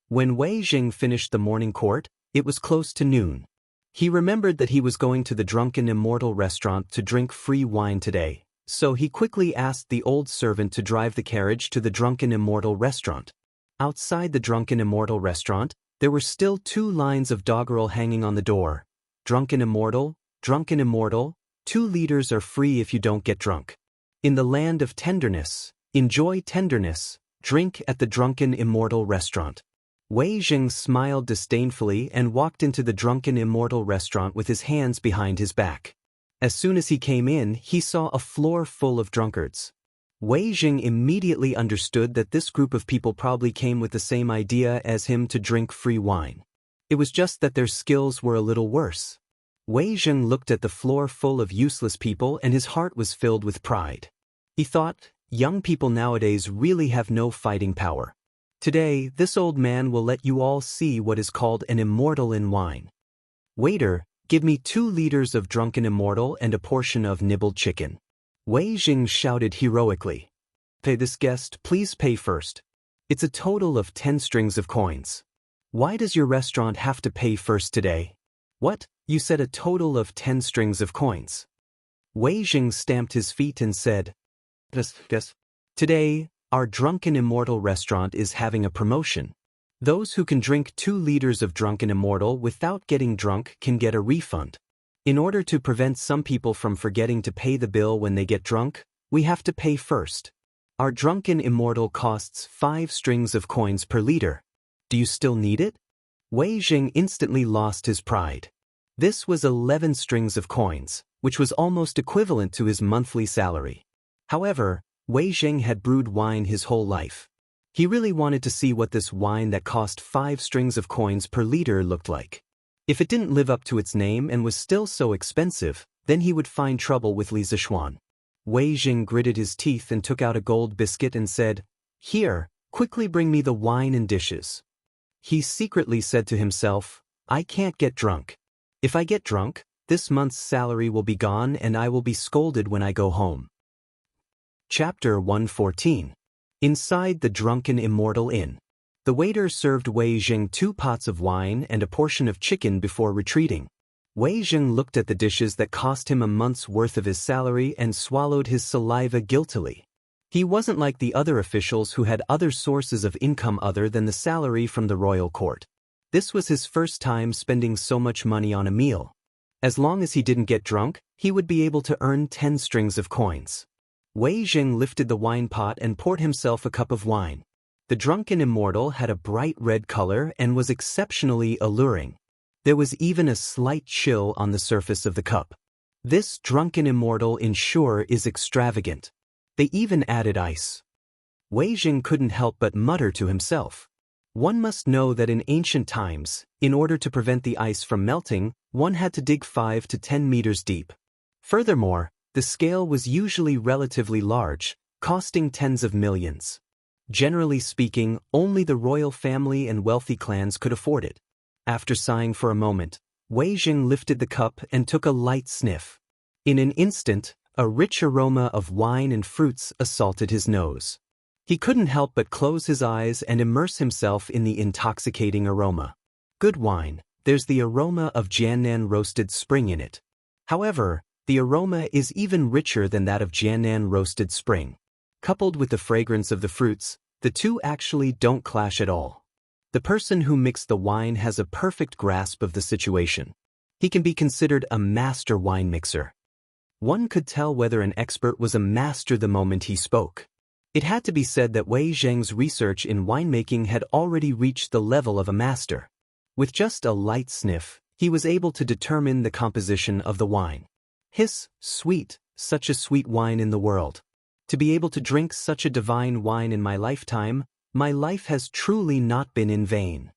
When Wei Jing finished the morning court, it was close to noon. He remembered that he was going to the Drunken Immortal restaurant to drink free wine today, so he quickly asked the old servant to drive the carriage to the Drunken Immortal restaurant. Outside the Drunken Immortal restaurant, there were still 2 lines of doggerel hanging on the door. Drunken Immortal, 2 liters are free if you don't get drunk. In the land of tenderness, enjoy tenderness, drink at the Drunken Immortal restaurant. Wei Jing smiled disdainfully and walked into the Drunken Immortal restaurant with his hands behind his back. As soon as he came in, he saw a floor full of drunkards. Wei Jing immediately understood that this group of people probably came with the same idea as him to drink free wine. It was just that their skills were a little worse. Wei Jing looked at the floor full of useless people and his heart was filled with pride. He thought, young people nowadays really have no fighting power. Today, this old man will let you all see what is called an immortal in wine. Waiter, give me 2 liters of Drunken Immortal and a portion of nibbled chicken. Wei Jing shouted heroically. Pay this guest, please pay first. It's a total of 10 strings of coins. Why does your restaurant have to pay first today? What? You said a total of 10 strings of coins. Wei Jing stamped his feet and said, Yes. Today, our Drunken Immortal restaurant is having a promotion. Those who can drink 2 liters of Drunken Immortal without getting drunk can get a refund. In order to prevent some people from forgetting to pay the bill when they get drunk, we have to pay first. Our Drunken Immortal costs 5 strings of coins per liter. Do you still need it? Wei Jing instantly lost his pride. This was 11 strings of coins, which was almost equivalent to his monthly salary. However, Wei Jing had brewed wine his whole life. He really wanted to see what this wine that cost 5 strings of coins per liter looked like. If it didn't live up to its name and was still so expensive, then he would find trouble with Li Zishuan. Wei Jing gritted his teeth and took out a gold biscuit and said, "Here, quickly bring me the wine and dishes." He secretly said to himself, "I can't get drunk. If I get drunk, this month's salary will be gone and I will be scolded when I go home." Chapter 114. Inside the Drunken Immortal Inn. The waiter served Wei Jing 2 pots of wine and a portion of chicken before retreating. Wei Jing looked at the dishes that cost him a month's worth of his salary and swallowed his saliva guiltily. He wasn't like the other officials who had other sources of income other than the salary from the royal court. This was his first time spending so much money on a meal. As long as he didn't get drunk, he would be able to earn 10 strings of coins. Wei Jing lifted the wine pot and poured himself a cup of wine. The Drunken Immortal had a bright red color and was exceptionally alluring. There was even a slight chill on the surface of the cup. This Drunken Immortal ensure is extravagant. They even added ice. Wei Jing couldn't help but mutter to himself. One must know that in ancient times, in order to prevent the ice from melting, one had to dig 5 to 10 meters deep. Furthermore, the scale was usually relatively large, costing tens of millions. Generally speaking, only the royal family and wealthy clans could afford it. After sighing for a moment, Wei Jing lifted the cup and took a light sniff. In an instant, a rich aroma of wine and fruits assaulted his nose. He couldn't help but close his eyes and immerse himself in the intoxicating aroma. Good wine, there's the aroma of Jiannan roasted spring in it. However, the aroma is even richer than that of Jiannan roasted spring. Coupled with the fragrance of the fruits, the two actually don't clash at all. The person who mixed the wine has a perfect grasp of the situation. He can be considered a master wine mixer. One could tell whether an expert was a master the moment he spoke. It had to be said that Wei Zheng's research in winemaking had already reached the level of a master. With just a light sniff, he was able to determine the composition of the wine. Hiss, sweet, such a sweet wine in the world. To be able to drink such a divine wine in my lifetime, my life has truly not been in vain.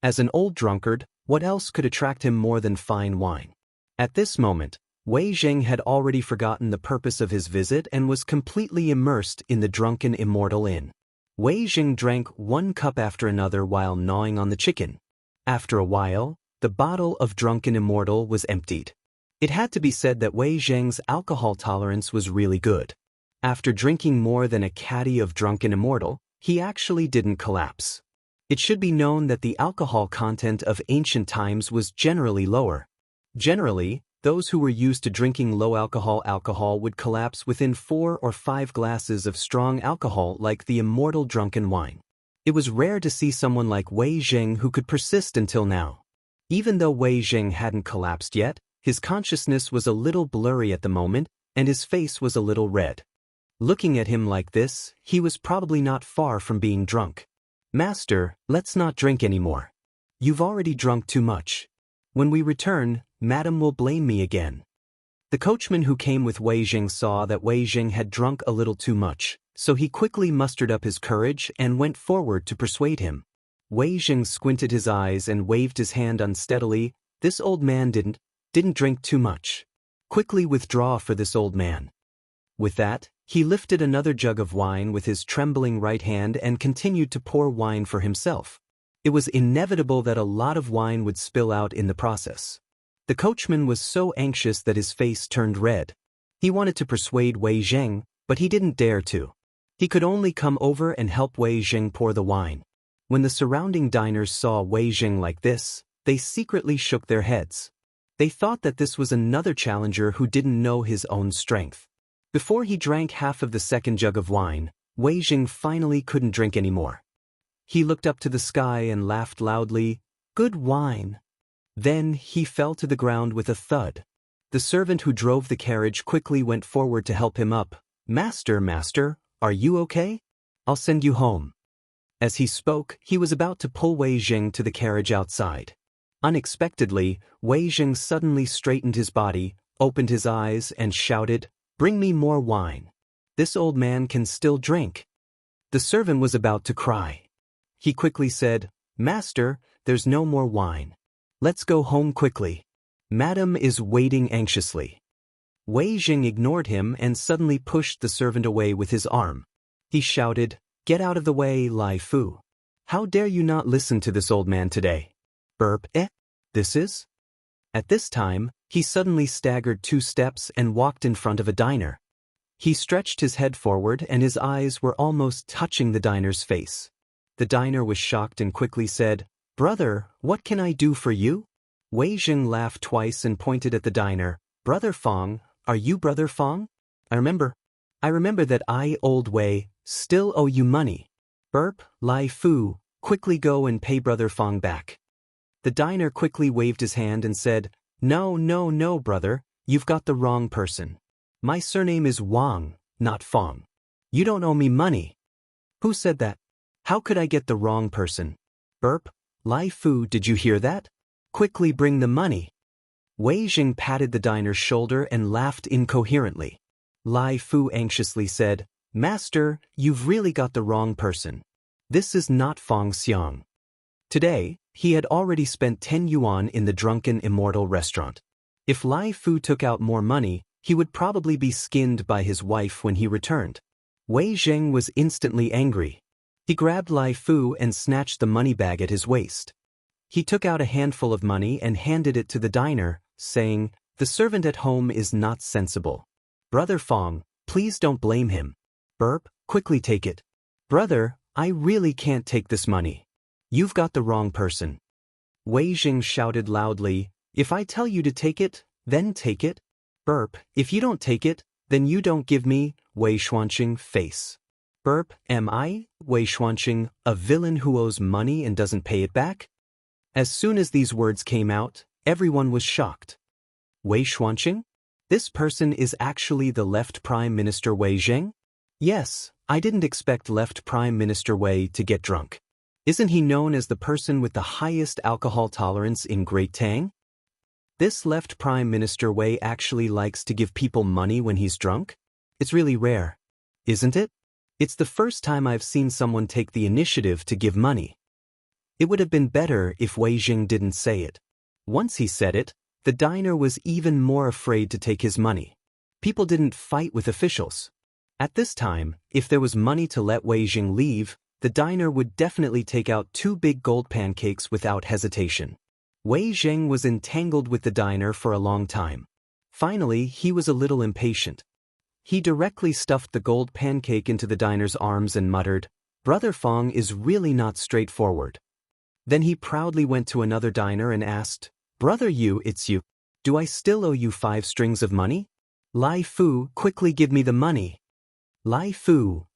As an old drunkard, what else could attract him more than fine wine? At this moment, Wei Zheng had already forgotten the purpose of his visit and was completely immersed in the Drunken Immortal Inn. Wei Zheng drank 1 cup after another while gnawing on the chicken. After a while, the bottle of Drunken Immortal was emptied. It had to be said that Wei Zheng's alcohol tolerance was really good. After drinking more than a caddy of Drunken Immortal, he actually didn't collapse. It should be known that the alcohol content of ancient times was generally lower. Generally, those who were used to drinking low-alcohol would collapse within 4 or 5 glasses of strong alcohol like the Immortal drunken wine. It was rare to see someone like Wei Zheng who could persist until now. Even though Wei Zheng hadn't collapsed yet, his consciousness was a little blurry at the moment, and his face was a little red. Looking at him like this, he was probably not far from being drunk. "Master, let's not drink anymore. You've already drunk too much. When we return, Madam will blame me again." The coachman who came with Wei Zheng saw that Wei Zheng had drunk a little too much, so he quickly mustered up his courage and went forward to persuade him. Wei Zheng squinted his eyes and waved his hand unsteadily. "This old man didn't drink too much. Quickly withdraw for this old man." With that, he lifted another jug of wine with his trembling right hand and continued to pour wine for himself. It was inevitable that a lot of wine would spill out in the process. The coachman was so anxious that his face turned red. He wanted to persuade Wei Zheng, but he didn't dare to. He could only come over and help Wei Jing pour the wine. When the surrounding diners saw Wei Jing like this, they secretly shook their heads. They thought that this was another challenger who didn't know his own strength. Before he drank half of the second jug of wine, Wei Jing finally couldn't drink anymore. He looked up to the sky and laughed loudly, "Good wine." Then he fell to the ground with a thud. The servant who drove the carriage quickly went forward to help him up. "Master, master, are you okay? I'll send you home." As he spoke, he was about to pull Wei Jing to the carriage outside. Unexpectedly, Wei Jing suddenly straightened his body, opened his eyes, and shouted, "Bring me more wine. This old man can still drink." The servant was about to cry. He quickly said, "Master, there's no more wine. Let's go home quickly. Madam is waiting anxiously." Wei Jing ignored him and suddenly pushed the servant away with his arm. He shouted, "Get out of the way, Lai Fu. How dare you not listen to this old man today?" Burp, this is? At this time, he suddenly staggered 2 steps and walked in front of a diner. He stretched his head forward and his eyes were almost touching the diner's face. The diner was shocked and quickly said, "Brother, what can I do for you?" Wei Jing laughed twice and pointed at the diner. "Brother Fong, are you Brother Fong? I remember that I, old Wei, still owe you money." Burp, Lai Fu, quickly go and pay Brother Fong back. The diner quickly waved his hand and said, No, brother, you've got the wrong person. My surname is Wang, not Fong. You don't owe me money." "Who said that? How could I get the wrong person?" Burp, Lai Fu, did you hear that? Quickly bring the money. Wei Jing patted the diner's shoulder and laughed incoherently. Lai Fu anxiously said, "Master, you've really got the wrong person. This is not Fong Xiang." Today, he had already spent 10 yuan in the drunken Immortal restaurant. If Lai Fu took out more money, he would probably be skinned by his wife when he returned. Wei Jing was instantly angry. He grabbed Lai Fu and snatched the money bag at his waist. He took out a handful of money and handed it to the diner, saying, "The servant at home is not sensible. Brother Fong, please don't blame him. Burp, quickly take it." "Brother, I really can't take this money. You've got the wrong person." Wei Jing shouted loudly, "If I tell you to take it, then take it." Burp, if you don't take it, then you don't give me, Wei Xuanqing, face. Burp, am I, Wei Xuanqing, a villain who owes money and doesn't pay it back? As soon as these words came out, everyone was shocked. Wei Xuanqing? This person is actually the left Prime Minister Wei Jing? Yes, I didn't expect left Prime Minister Wei to get drunk. Isn't he known as the person with the highest alcohol tolerance in Great Tang? This left Prime Minister Wei actually likes to give people money when he's drunk? It's really rare, isn't it? It's the first time I've seen someone take the initiative to give money. It would have been better if Wei Jing didn't say it. Once he said it, the diner was even more afraid to take his money. People didn't fight with officials. At this time, if there was money to let Wei Jing leave, the diner would definitely take out 2 big gold pancakes without hesitation. Wei Jing was entangled with the diner for a long time. Finally, he was a little impatient. He directly stuffed the gold pancake into the diner's arms and muttered, "Brother Fong is really not straightforward." Then he proudly went to another diner and asked, "Brother Yu, it's you. Do I still owe you 5 strings of money?" "Lai Fu, quickly give me the money." Lai Fu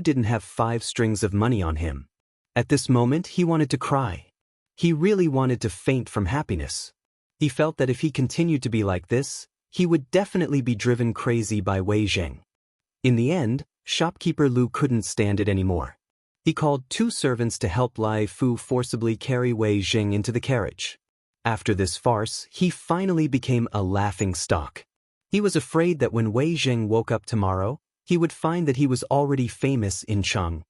didn't have 5 strings of money on him. At this moment, he wanted to cry. He really wanted to faint from happiness. He felt that if he continued to be like this, he would definitely be driven crazy by Wei Jing. In the end, shopkeeper Lu couldn't stand it anymore. He called 2 servants to help Lai Fu forcibly carry Wei Jing into the carriage. After this farce, he finally became a laughing stock. He was afraid that when Wei Jing woke up tomorrow, he would find that he was already famous in Cheng.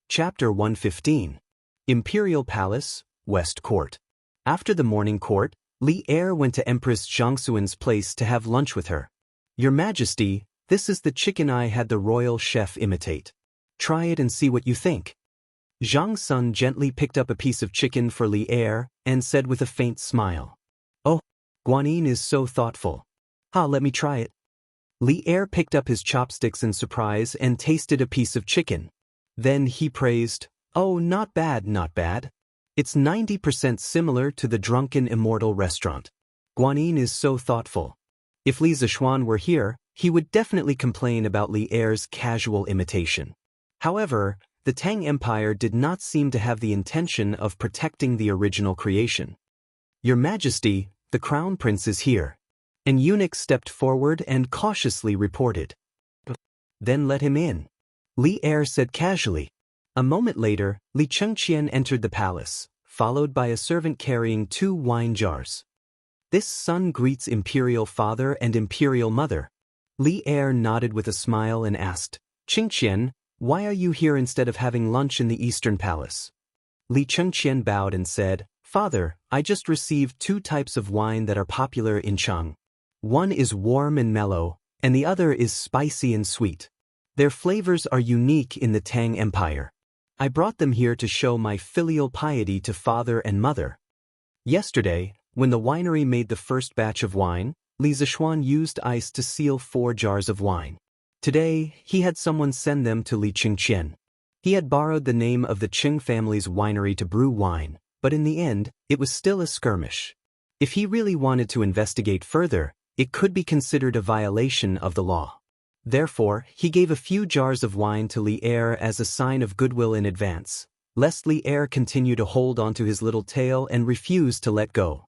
Chapter 115. Imperial Palace, West Court. After the morning court, Li Er went to Empress Zhangxuan's place to have lunch with her. "Your Majesty, this is the chicken I had the royal chef imitate. Try it and see what you think." Zhang Sun gently picked up a piece of chicken for Li Er and said with a faint smile, "Oh, Guanyin is so thoughtful. Let me try it." Li Er picked up his chopsticks in surprise and tasted a piece of chicken. Then he praised, "Oh, not bad, not bad. It's 90% similar to the drunken Immortal restaurant. Guanyin is so thoughtful. If Li Zishuan were here, he would definitely complain about Li Er's casual imitation." However, the Tang Empire did not seem to have the intention of protecting the original creation. "Your Majesty, the Crown Prince is here." An eunuch stepped forward and cautiously reported. "Then let him in," Li Er said casually. A moment later, Li Chengqian entered the palace, followed by a servant carrying 2 wine jars. "This son greets Imperial Father and Imperial Mother." Li Er nodded with a smile and asked, "Qingqian, why are you here instead of having lunch in the Eastern Palace?" Li Chengqian bowed and said, "Father, I just received 2 types of wine that are popular in Chang. One is warm and mellow, and the other is spicy and sweet. Their flavors are unique in the Tang Empire. I brought them here to show my filial piety to father and mother." Yesterday, when the winery made the first batch of wine, Li Zishuan used ice to seal 4 jars of wine. Today, he had someone send them to Li Qingqian. He had borrowed the name of the Qing family's winery to brew wine, but in the end, it was still a skirmish. If he really wanted to investigate further, it could be considered a violation of the law. Therefore, he gave a few jars of wine to Li Er as a sign of goodwill in advance, lest Li Er continue to hold onto his little tail and refuse to let go.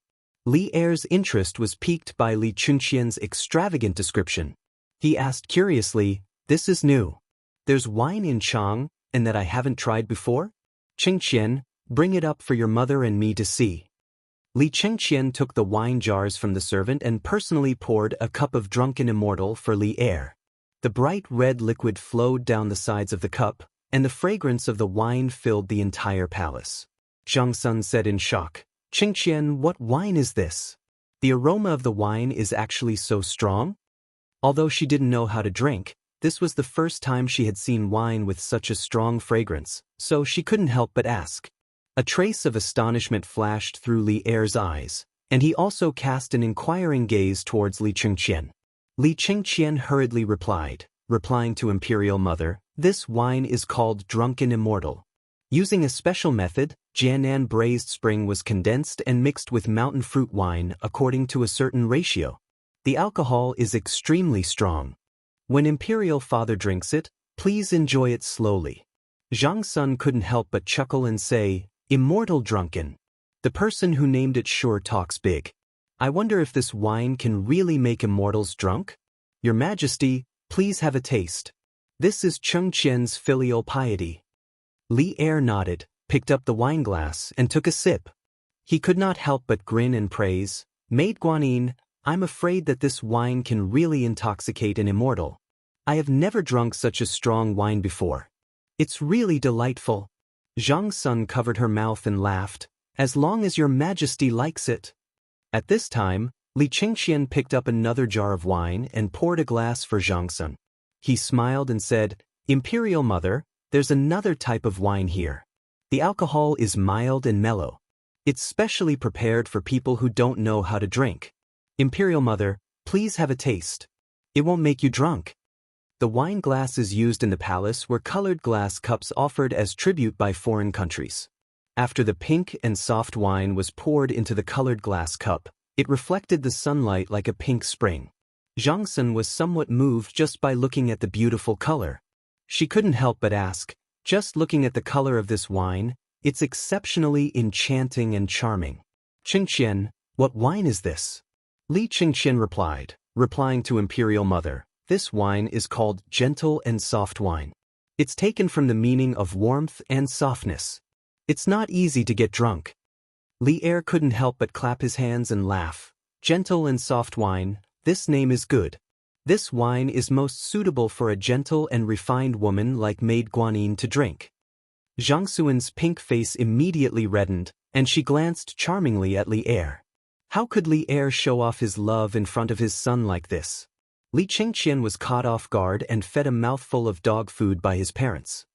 Li Er's interest was piqued by Li Chunqian's extravagant description. He asked curiously, "This is new. There's wine in Chang, and that I haven't tried before? Qingqian, bring it up for your mother and me to see." Li Chengqian took the wine jars from the servant and personally poured a cup of drunken Immortal for Li Er. The bright red liquid flowed down the sides of the cup, and the fragrance of the wine filled the entire palace. Zhang Sun said in shock, "Qingqian, what wine is this? The aroma of the wine is actually so strong?" Although she didn't know how to drink, this was the first time she had seen wine with such a strong fragrance, so she couldn't help but ask. A trace of astonishment flashed through Li Er's eyes, and he also cast an inquiring gaze towards Li Chengqian. Li Chengqian hurriedly replying to Imperial Mother, "This wine is called Drunken Immortal. Using a special method, Jianan braised spring was condensed and mixed with mountain fruit wine according to a certain ratio. The alcohol is extremely strong. When Imperial Father drinks it, please enjoy it slowly." Zhang Sun couldn't help but chuckle and say, "Immortal drunken. The person who named it sure talks big. I wonder if this wine can really make immortals drunk? Your Majesty, please have a taste. This is Chengqian's filial piety." Li Er nodded, picked up the wineglass, and took a sip. He could not help but grin and praise, "Maid Guanyin, I'm afraid that this wine can really intoxicate an immortal. I have never drunk such a strong wine before. It's really delightful." Zhang Sun covered her mouth and laughed, "As long as your Majesty likes it." At this time, Li Chengqian picked up another jar of wine and poured a glass for Zhang Sun. He smiled and said, "Imperial Mother, there's another type of wine here. The alcohol is mild and mellow. It's specially prepared for people who don't know how to drink. Imperial Mother, please have a taste. It won't make you drunk." The wine glasses used in the palace were colored glass cups offered as tribute by foreign countries. After the pink and soft wine was poured into the colored glass cup, it reflected the sunlight like a pink spring. Zhang Sun was somewhat moved just by looking at the beautiful color. She couldn't help but ask, "Just looking at the color of this wine, it's exceptionally enchanting and charming. Qingqian, what wine is this?" Li Qingqian replying to Imperial Mother, "This wine is called gentle and soft wine. It's taken from the meaning of warmth and softness. It's not easy to get drunk." Li Er couldn't help but clap his hands and laugh. "Gentle and soft wine, this name is good. This wine is most suitable for a gentle and refined woman like Maid Guanyin to drink." Zhang Suan's pink face immediately reddened, and she glanced charmingly at Li Er. How could Li Er show off his love in front of his son like this? Li Chengqian was caught off guard and fed a mouthful of dog food by his parents.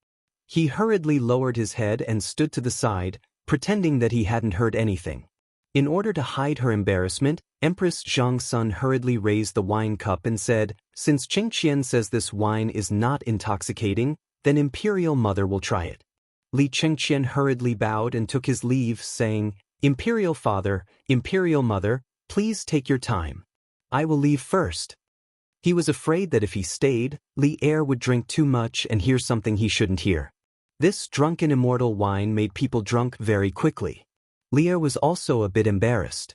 He hurriedly lowered his head and stood to the side, pretending that he hadn't heard anything. In order to hide her embarrassment, Empress Zhangsun hurriedly raised the wine cup and said, "Since Qingqian says this wine is not intoxicating, then Imperial Mother will try it." Li Qingqian hurriedly bowed and took his leave, saying, "Imperial Father, Imperial Mother, please take your time. I will leave first." He was afraid that if he stayed, Li Er would drink too much and hear something he shouldn't hear. This drunken immortal wine made people drunk very quickly. Li Er was also a bit embarrassed.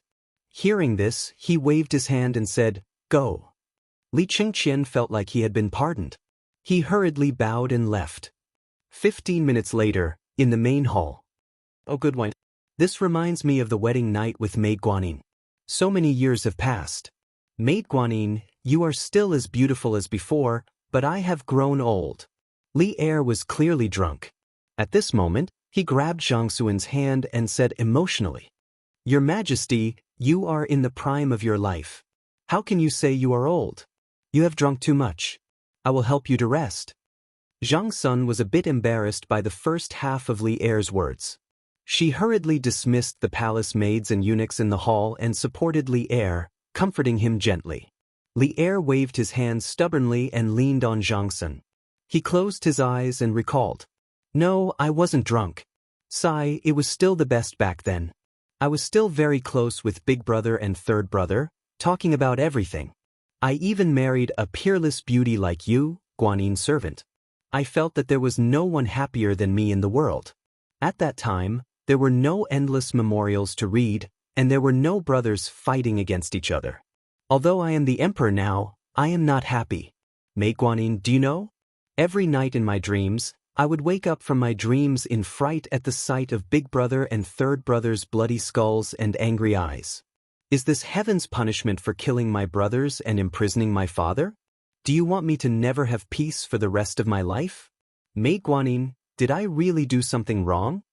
Hearing this, he waved his hand and said, "Go." Li Qingqian felt like he had been pardoned. He hurriedly bowed and left. 15 minutes later, in the main hall. "Oh, good wine. This reminds me of the wedding night with Maid Guanyin. So many years have passed. Maid Guanyin, you are still as beautiful as before, but I have grown old." Li Er was clearly drunk. At this moment, he grabbed Zhang Suan's hand and said emotionally, "Your Majesty, you are in the prime of your life. How can you say you are old? You have drunk too much. I will help you to rest." Zhang Sun was a bit embarrassed by the first half of Li Er's words. She hurriedly dismissed the palace maids and eunuchs in the hall and supported Li Er, comforting him gently. Li Er waved his hand stubbornly and leaned on Zhang Sun. He closed his eyes and recalled, "No, I wasn't drunk. Sai, it was still the best back then. I was still very close with big brother and third brother, talking about everything. I even married a peerless beauty like you, Guanin's servant. I felt that there was no one happier than me in the world. At that time, there were no endless memorials to read, and there were no brothers fighting against each other. Although I am the emperor now, I am not happy. Maid Guanin, do you know? Every night in my dreams, I would wake up from my dreams in fright at the sight of big brother and third brother's bloody skulls and angry eyes. Is this heaven's punishment for killing my brothers and imprisoning my father? Do you want me to never have peace for the rest of my life? Maid Guanin, did I really do something wrong?"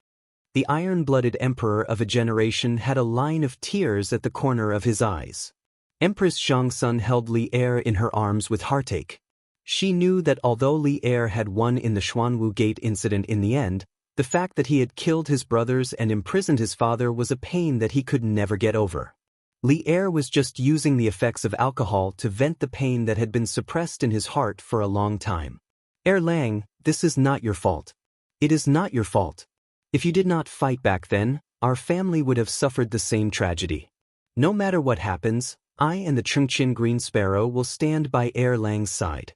The iron-blooded emperor of a generation had a line of tears at the corner of his eyes. Empress Zhangsun held Li Er in her arms with heartache. She knew that although Li Er had won in the Xuanwu Gate incident in the end, the fact that he had killed his brothers and imprisoned his father was a pain that he could never get over. Li Er was just using the effects of alcohol to vent the pain that had been suppressed in his heart for a long time. "Erlang, this is not your fault. It is not your fault. If you did not fight back then, our family would have suffered the same tragedy. No matter what happens, I and the Chungqin Green Sparrow will stand by Erlang's side."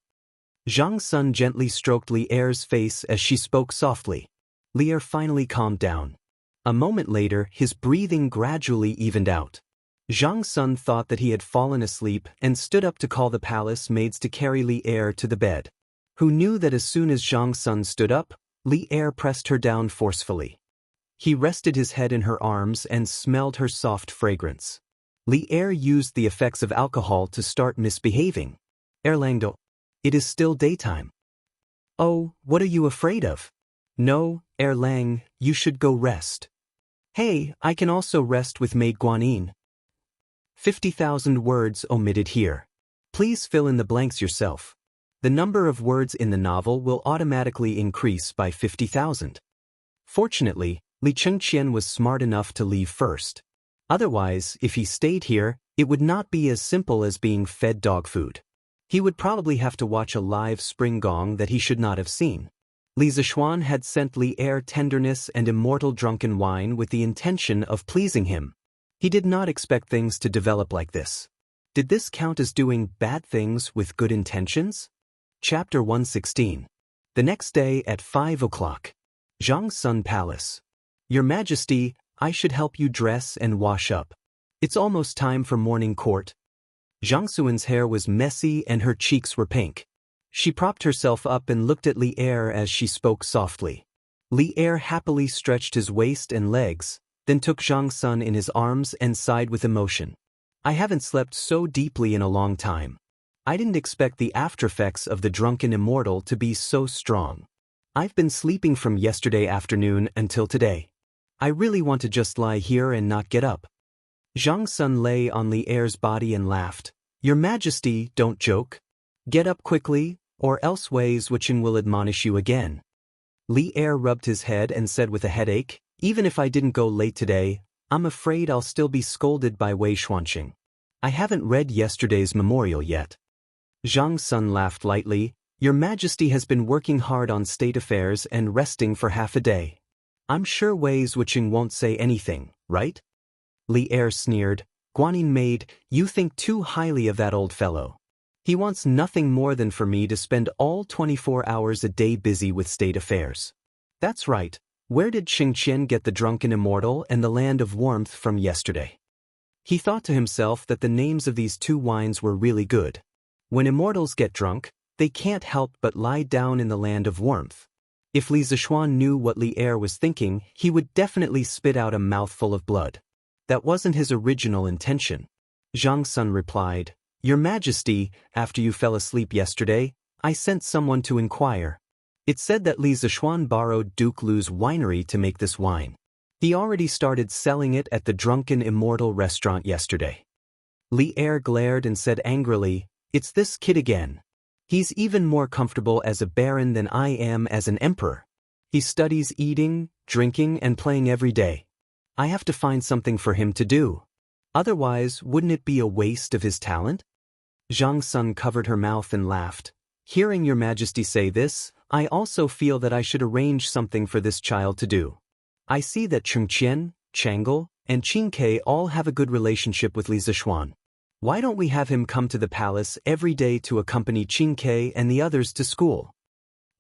Zhang Sun gently stroked Li Er's face as she spoke softly. Li Er finally calmed down. A moment later, his breathing gradually evened out. Zhang Sun thought that he had fallen asleep and stood up to call the palace maids to carry Li Er to the bed. Who knew that as soon as Zhang Sun stood up, Li Er pressed her down forcefully. He rested his head in her arms and smelled her soft fragrance. Li Er used the effects of alcohol to start misbehaving. "Erlangdo, it is still daytime." "Oh, what are you afraid of?" "No, Erlang, you should go rest." "Hey, I can also rest with Maid Guanin." 50,000 words omitted here. Please fill in the blanks yourself. The number of words in the novel will automatically increase by 50,000. Fortunately, Li Chengqian was smart enough to leave first. Otherwise, if he stayed here, it would not be as simple as being fed dog food. He would probably have to watch a live spring gong that he should not have seen. Li Zishuan had sent Li Er tenderness and immortal drunken wine with the intention of pleasing him. He did not expect things to develop like this. Did this count as doing bad things with good intentions? Chapter 116. The next day at 5 o'clock. Zhang Sun Palace. "Your Majesty, I should help you dress and wash up. It's almost time for morning court." Zhang Suan's hair was messy and her cheeks were pink. She propped herself up and looked at Li Er as she spoke softly. Li Er happily stretched his waist and legs, then took Zhang Sun in his arms and sighed with emotion. "I haven't slept so deeply in a long time. I didn't expect the aftereffects of the drunken immortal to be so strong. I've been sleeping from yesterday afternoon until today. I really want to just lie here and not get up." Zhang Sun lay on Li Er's body and laughed. "Your Majesty, don't joke. Get up quickly, or else Wei Wuxian will admonish you again." Li Er rubbed his head and said with a headache, "Even if I didn't go late today, I'm afraid I'll still be scolded by Wei Xuanqing. I haven't read yesterday's memorial yet. Zhang Sun laughed lightly. Your Majesty has been working hard on state affairs and resting for half a day. I'm sure Wei Xuanqing won't say anything, right? Li Er sneered. Guanyin maid, you think too highly of that old fellow. He wants nothing more than for me to spend all 24 hours a day busy with state affairs. That's right. Where did Xingqian get the drunken immortal and the land of warmth from yesterday? He thought to himself that the names of these two wines were really good. When immortals get drunk, they can't help but lie down in the land of warmth. If Li Zishuan knew what Li Er was thinking, he would definitely spit out a mouthful of blood. That wasn't his original intention. Zhang Sun replied, Your Majesty, after you fell asleep yesterday, I sent someone to inquire. It said that Li Zishuan borrowed Duke Lu's winery to make this wine. He already started selling it at the Drunken Immortal restaurant yesterday. Li Er glared and said angrily, It's this kid again. He's even more comfortable as a baron than I am as an emperor. He studies eating, drinking, and playing every day. I have to find something for him to do. Otherwise, wouldn't it be a waste of his talent? Zhang Sun covered her mouth and laughed. Hearing Your Majesty say this, I also feel that I should arrange something for this child to do. I see that Chengqian, Chang'e, and Qingke all have a good relationship with Li Zishuan. Why don't we have him come to the palace every day to accompany Qingke and the others to school?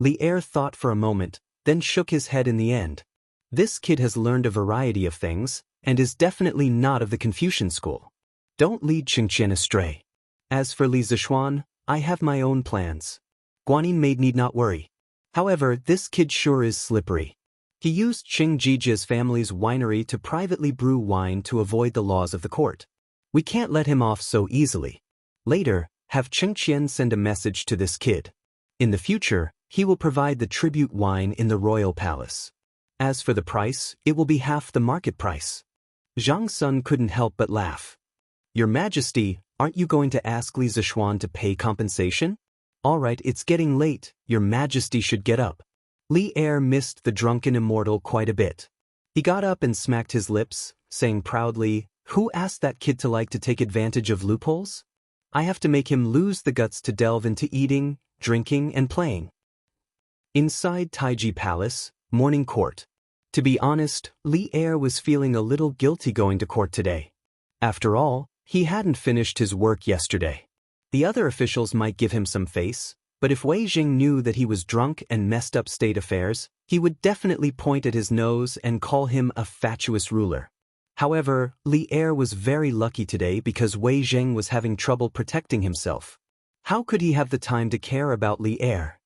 Li Er thought for a moment, then shook his head in the end. This kid has learned a variety of things, and is definitely not of the Confucian school. Don't lead Chengqian astray. As for Li Zishuan, I have my own plans. Guanyin maid need not worry. However, this kid sure is slippery. He used Qing Jijia's family's winery to privately brew wine to avoid the laws of the court. We can't let him off so easily. Later, have Chengqian send a message to this kid. In the future, he will provide the tribute wine in the royal palace. As for the price, it will be half the market price. Zhang Sun couldn't help but laugh. Your Majesty, aren't you going to ask Li Zishuan to pay compensation? All right, it's getting late. Your Majesty should get up. Li Er missed the drunken immortal quite a bit. He got up and smacked his lips, saying proudly, Who asked that kid to like to take advantage of loopholes? I have to make him lose the guts to delve into eating, drinking, and playing. Inside Taiji Palace, morning court. To be honest, Li Er was feeling a little guilty going to court today. After all, he hadn't finished his work yesterday. The other officials might give him some face, but if Wei Jing knew that he was drunk and messed up state affairs, he would definitely point at his nose and call him a fatuous ruler. However, Li Er was very lucky today because Wei Jing was having trouble protecting himself. How could he have the time to care about Li Er?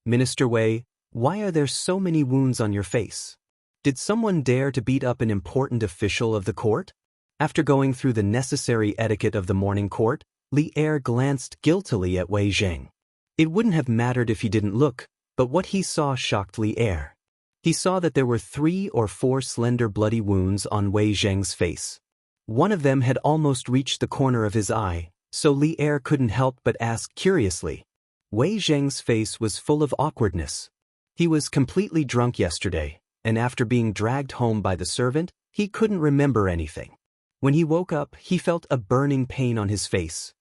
Minister Wei, why are there so many wounds on your face? Did someone dare to beat up an important official of the court? After going through the necessary etiquette of the morning court, Li Er glanced guiltily at Wei Jing. It wouldn't have mattered if he didn't look, but what he saw shocked Li Er. He saw that there were 3 or 4 slender bloody wounds on Wei Zheng's face. One of them had almost reached the corner of his eye, so Li Er couldn't help but ask curiously. Wei Zheng's face was full of awkwardness. He was completely drunk yesterday, and after being dragged home by the servant, he couldn't remember anything. When he woke up, he felt a burning pain on his face.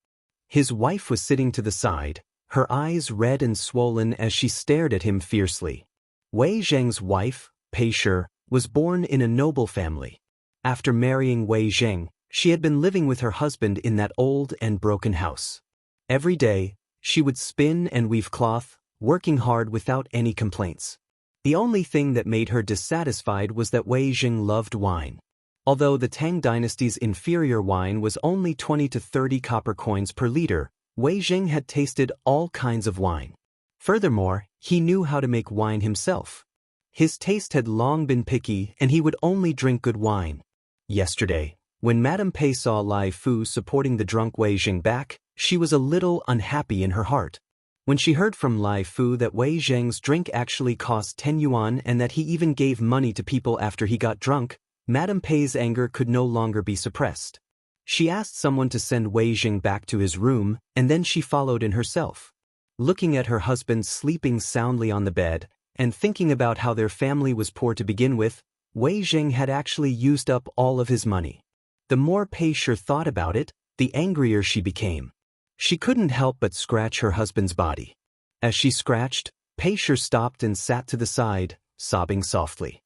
His wife was sitting to the side, her eyes red and swollen as she stared at him fiercely. Wei Zheng's wife, Pei Shi, was born in a noble family. After marrying Wei Zheng, she had been living with her husband in that old and broken house. Every day, she would spin and weave cloth, working hard without any complaints. The only thing that made her dissatisfied was that Wei Zheng loved wine. Although the Tang dynasty's inferior wine was only 20 to 30 copper coins per liter, Wei Zheng had tasted all kinds of wine. Furthermore, he knew how to make wine himself. His taste had long been picky and he would only drink good wine. Yesterday, when Madame Pei saw Lai Fu supporting the drunk Wei Zheng back, she was a little unhappy in her heart. When she heard from Lai Fu that Wei Zheng's drink actually cost 10 yuan and that he even gave money to people after he got drunk, Madame Pei's anger could no longer be suppressed. She asked someone to send Wei Zheng back to his room, and then she followed in herself. Looking at her husband sleeping soundly on the bed, and thinking about how their family was poor to begin with, Wei Zheng had actually used up all of his money. The more Pei Shi thought about it, the angrier she became. She couldn't help but scratch her husband's body. As she scratched, Pei Shi stopped and sat to the side, sobbing softly.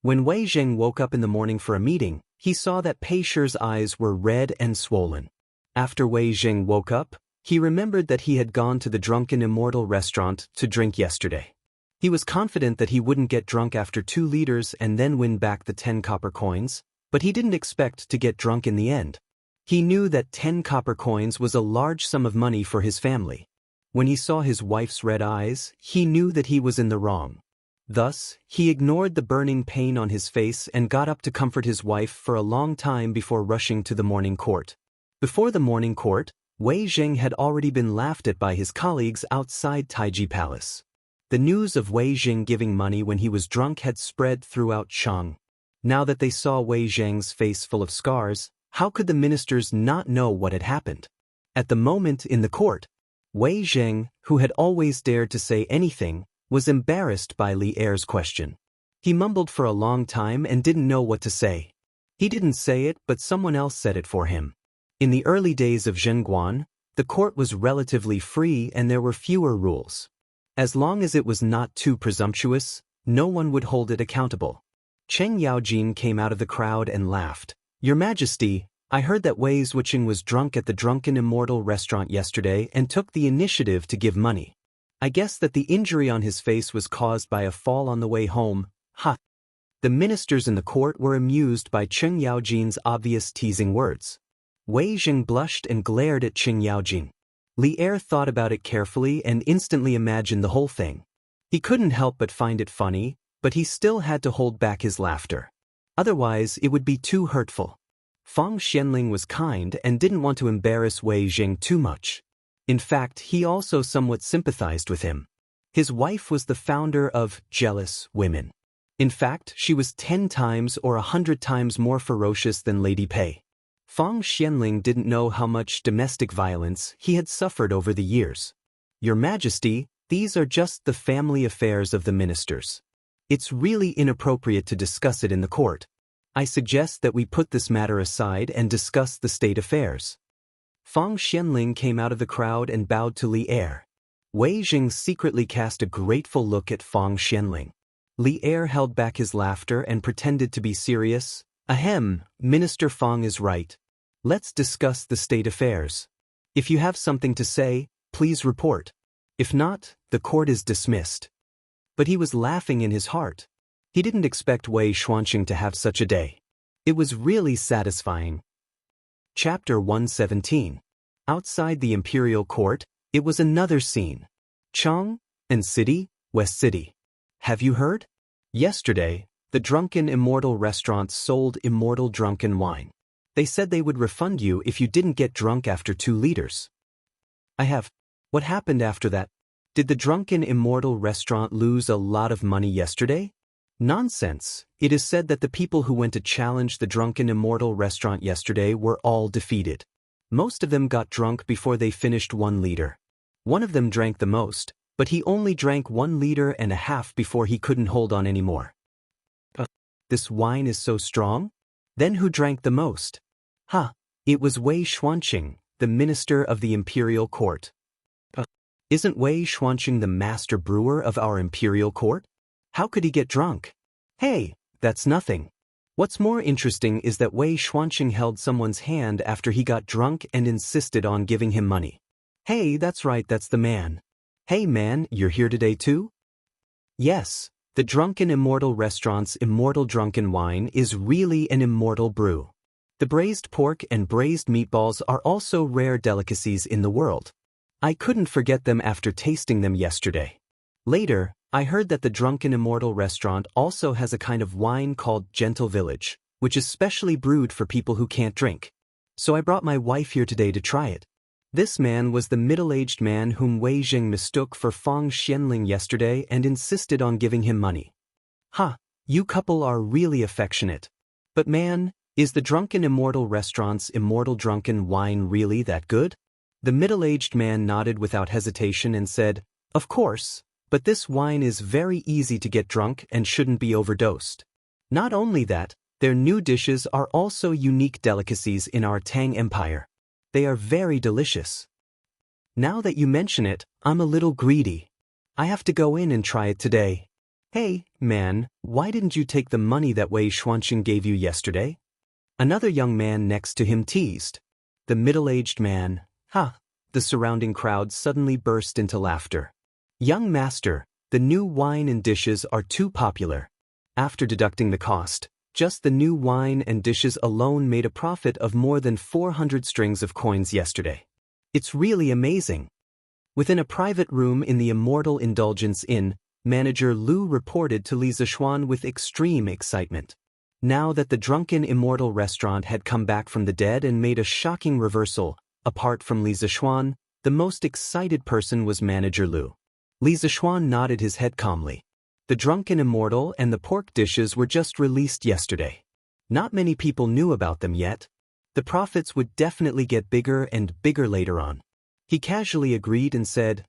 When Wei Zheng woke up in the morning for a meeting, he saw that Pei Shi's eyes were red and swollen. After Wei Zheng woke up, he remembered that he had gone to the drunken Immortal restaurant to drink yesterday. He was confident that he wouldn't get drunk after 2 liters and then win back the 10 copper coins, but he didn't expect to get drunk in the end. He knew that 10 copper coins was a large sum of money for his family. When he saw his wife's red eyes, he knew that he was in the wrong. Thus, he ignored the burning pain on his face and got up to comfort his wife for a long time before rushing to the morning court. Before the morning court, Wei Zheng had already been laughed at by his colleagues outside Taiji Palace. The news of Wei Zheng giving money when he was drunk had spread throughout Chang. Now that they saw Wei Zheng's face full of scars, how could the ministers not know what had happened? At the moment in the court, Wei Zheng, who had always dared to say anything, was embarrassed by Li Er's question. He mumbled for a long time and didn't know what to say. He didn't say it, but someone else said it for him. In the early days of Zhenguan, the court was relatively free and there were fewer rules. As long as it was not too presumptuous, no one would hold it accountable. Cheng Yaojin came out of the crowd and laughed. "Your Majesty, I heard that Wei Zhuqing was drunk at the drunken Immortal restaurant yesterday and took the initiative to give money. I guess that the injury on his face was caused by a fall on the way home, ha." The ministers in the court were amused by Cheng Yaojin's obvious teasing words. Wei Zheng blushed and glared at Cheng Yaojin. Li Er thought about it carefully and instantly imagined the whole thing. He couldn't help but find it funny, but he still had to hold back his laughter. Otherwise, it would be too hurtful. Fang Xianling was kind and didn't want to embarrass Wei Zheng too much. In fact, he also somewhat sympathized with him. His wife was the founder of Jealous Women. In fact, she was 10 times or 100 times more ferocious than Lady Pei. Fang Xianling didn't know how much domestic violence he had suffered over the years. "Your Majesty, these are just the family affairs of the ministers. It's really inappropriate to discuss it in the court. I suggest that we put this matter aside and discuss the state affairs." Fang Xianling came out of the crowd and bowed to Li Er. Wei Zheng secretly cast a grateful look at Fang Xianling. Li Er held back his laughter and pretended to be serious. "Ahem, Minister Fang is right. Let's discuss the state affairs. If you have something to say, please report. If not, the court is dismissed." But he was laughing in his heart. He didn't expect Wei Xuanqing to have such a day. It was really satisfying. Chapter 117. Outside the imperial court, it was another scene. Chang and City, West City. "Have you heard? Yesterday, the drunken Immortal restaurant sold Immortal drunken wine. They said they would refund you if you didn't get drunk after 2 liters. "I have. What happened after that? Did the drunken Immortal restaurant lose a lot of money yesterday?" "Nonsense. It is said that the people who went to challenge the drunken Immortal restaurant yesterday were all defeated. Most of them got drunk before they finished 1 liter. One of them drank the most, but he only drank 1.5 liters before he couldn't hold on anymore." "This wine is so strong? Then who drank the most?" It was Wei Xuanqing, the minister of the imperial court." Isn't Wei Xuanqing the master brewer of our imperial court? How could he get drunk?" "Hey, that's nothing. What's more interesting is that Wei Xuanqing held someone's hand after he got drunk and insisted on giving him money." "Hey, that's right, that's the man. Hey man, you're here today too?" "Yes, the drunken Immortal restaurant's Immortal drunken wine is really an immortal brew. The braised pork and braised meatballs are also rare delicacies in the world. I couldn't forget them after tasting them yesterday. Later, I heard that the drunken Immortal restaurant also has a kind of wine called Gentle Village, which is specially brewed for people who can't drink. So I brought my wife here today to try it." This man was the middle-aged man whom Wei Zheng mistook for Fang Xianling yesterday and insisted on giving him money. You couple are really affectionate. But man, is the drunken Immortal restaurant's Immortal drunken wine really that good?" The middle-aged man nodded without hesitation and said, "Of course, but this wine is very easy to get drunk and shouldn't be overdosed. Not only that, their new dishes are also unique delicacies in our Tang Empire. They are very delicious. Now that you mention it, I'm a little greedy. I have to go in and try it today. Hey, man, why didn't you take the money that Wei Xuanxing gave you yesterday? Another young man next to him teased. The middle-aged man, ha! The surrounding crowd suddenly burst into laughter. Young master, the new wine and dishes are too popular. After deducting the cost, just the new wine and dishes alone made a profit of more than 400 strings of coins yesterday. It's really amazing. Within a private room in the Immortal Indulgence Inn, manager Lu reported to Li Zixuan with extreme excitement. Now that the drunken Immortal restaurant had come back from the dead and made a shocking reversal, apart from Li Zixuan, the most excited person was manager Lu. Li Zixuan nodded his head calmly. The drunken Immortal and the pork dishes were just released yesterday. Not many people knew about them yet. The profits would definitely get bigger and bigger later on. He casually agreed and said,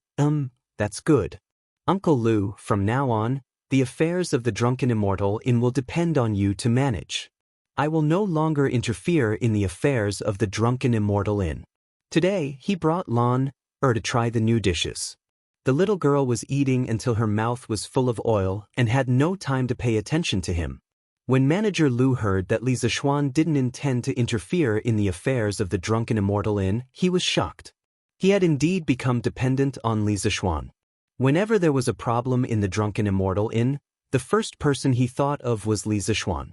that's good. Uncle Lu, from now on, the affairs of the drunken Immortal Inn will depend on you to manage. I will no longer interfere in the affairs of the drunken Immortal Inn. Today, he brought Lan to try the new dishes. The little girl was eating until her mouth was full of oil and had no time to pay attention to him. When manager Lu heard that Li Zixuan didn't intend to interfere in the affairs of the drunken Immortal Inn, he was shocked. He had indeed become dependent on Li Zixuan. Whenever there was a problem in the drunken Immortal Inn, the first person he thought of was Li Zixuan.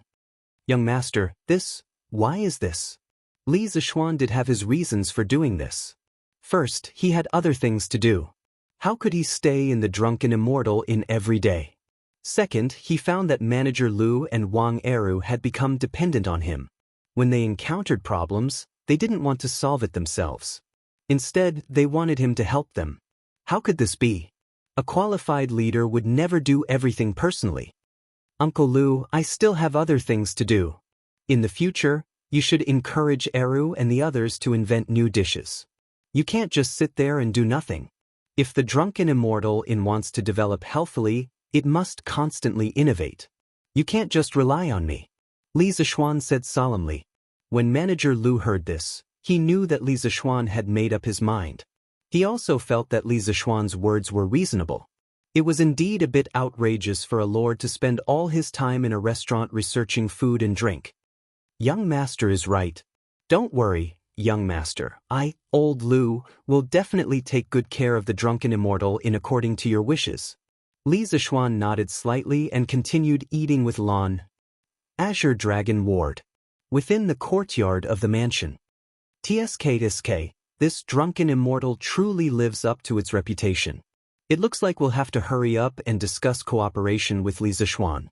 Young master, why is this? Li Zixuan did have his reasons for doing this. First, he had other things to do. How could he stay in the drunken Immortal Inn every day? Second, he found that manager Lu and Wang Eru had become dependent on him. When they encountered problems, they didn't want to solve it themselves. Instead, they wanted him to help them. How could this be? A qualified leader would never do everything personally. Uncle Lu, I still have other things to do. In the future, you should encourage Eru and the others to invent new dishes. You can't just sit there and do nothing. If the drunken Immortal Inn wants to develop healthily, it must constantly innovate. You can't just rely on me. Li Zixuan said solemnly. When manager Lu heard this, he knew that Li Zixuan had made up his mind. He also felt that Li Zixuan's words were reasonable. It was indeed a bit outrageous for a lord to spend all his time in a restaurant researching food and drink. Young master is right. Don't worry, young master. Old Lu, will definitely take good care of the drunken Immortal Inn according to your wishes. Li Zixuan nodded slightly and continued eating with Lan. Azure Dragon Ward. Within the courtyard of the mansion. TSK, this drunken Immortal truly lives up to its reputation. It looks like we'll have to hurry up and discuss cooperation with Li Zixuan.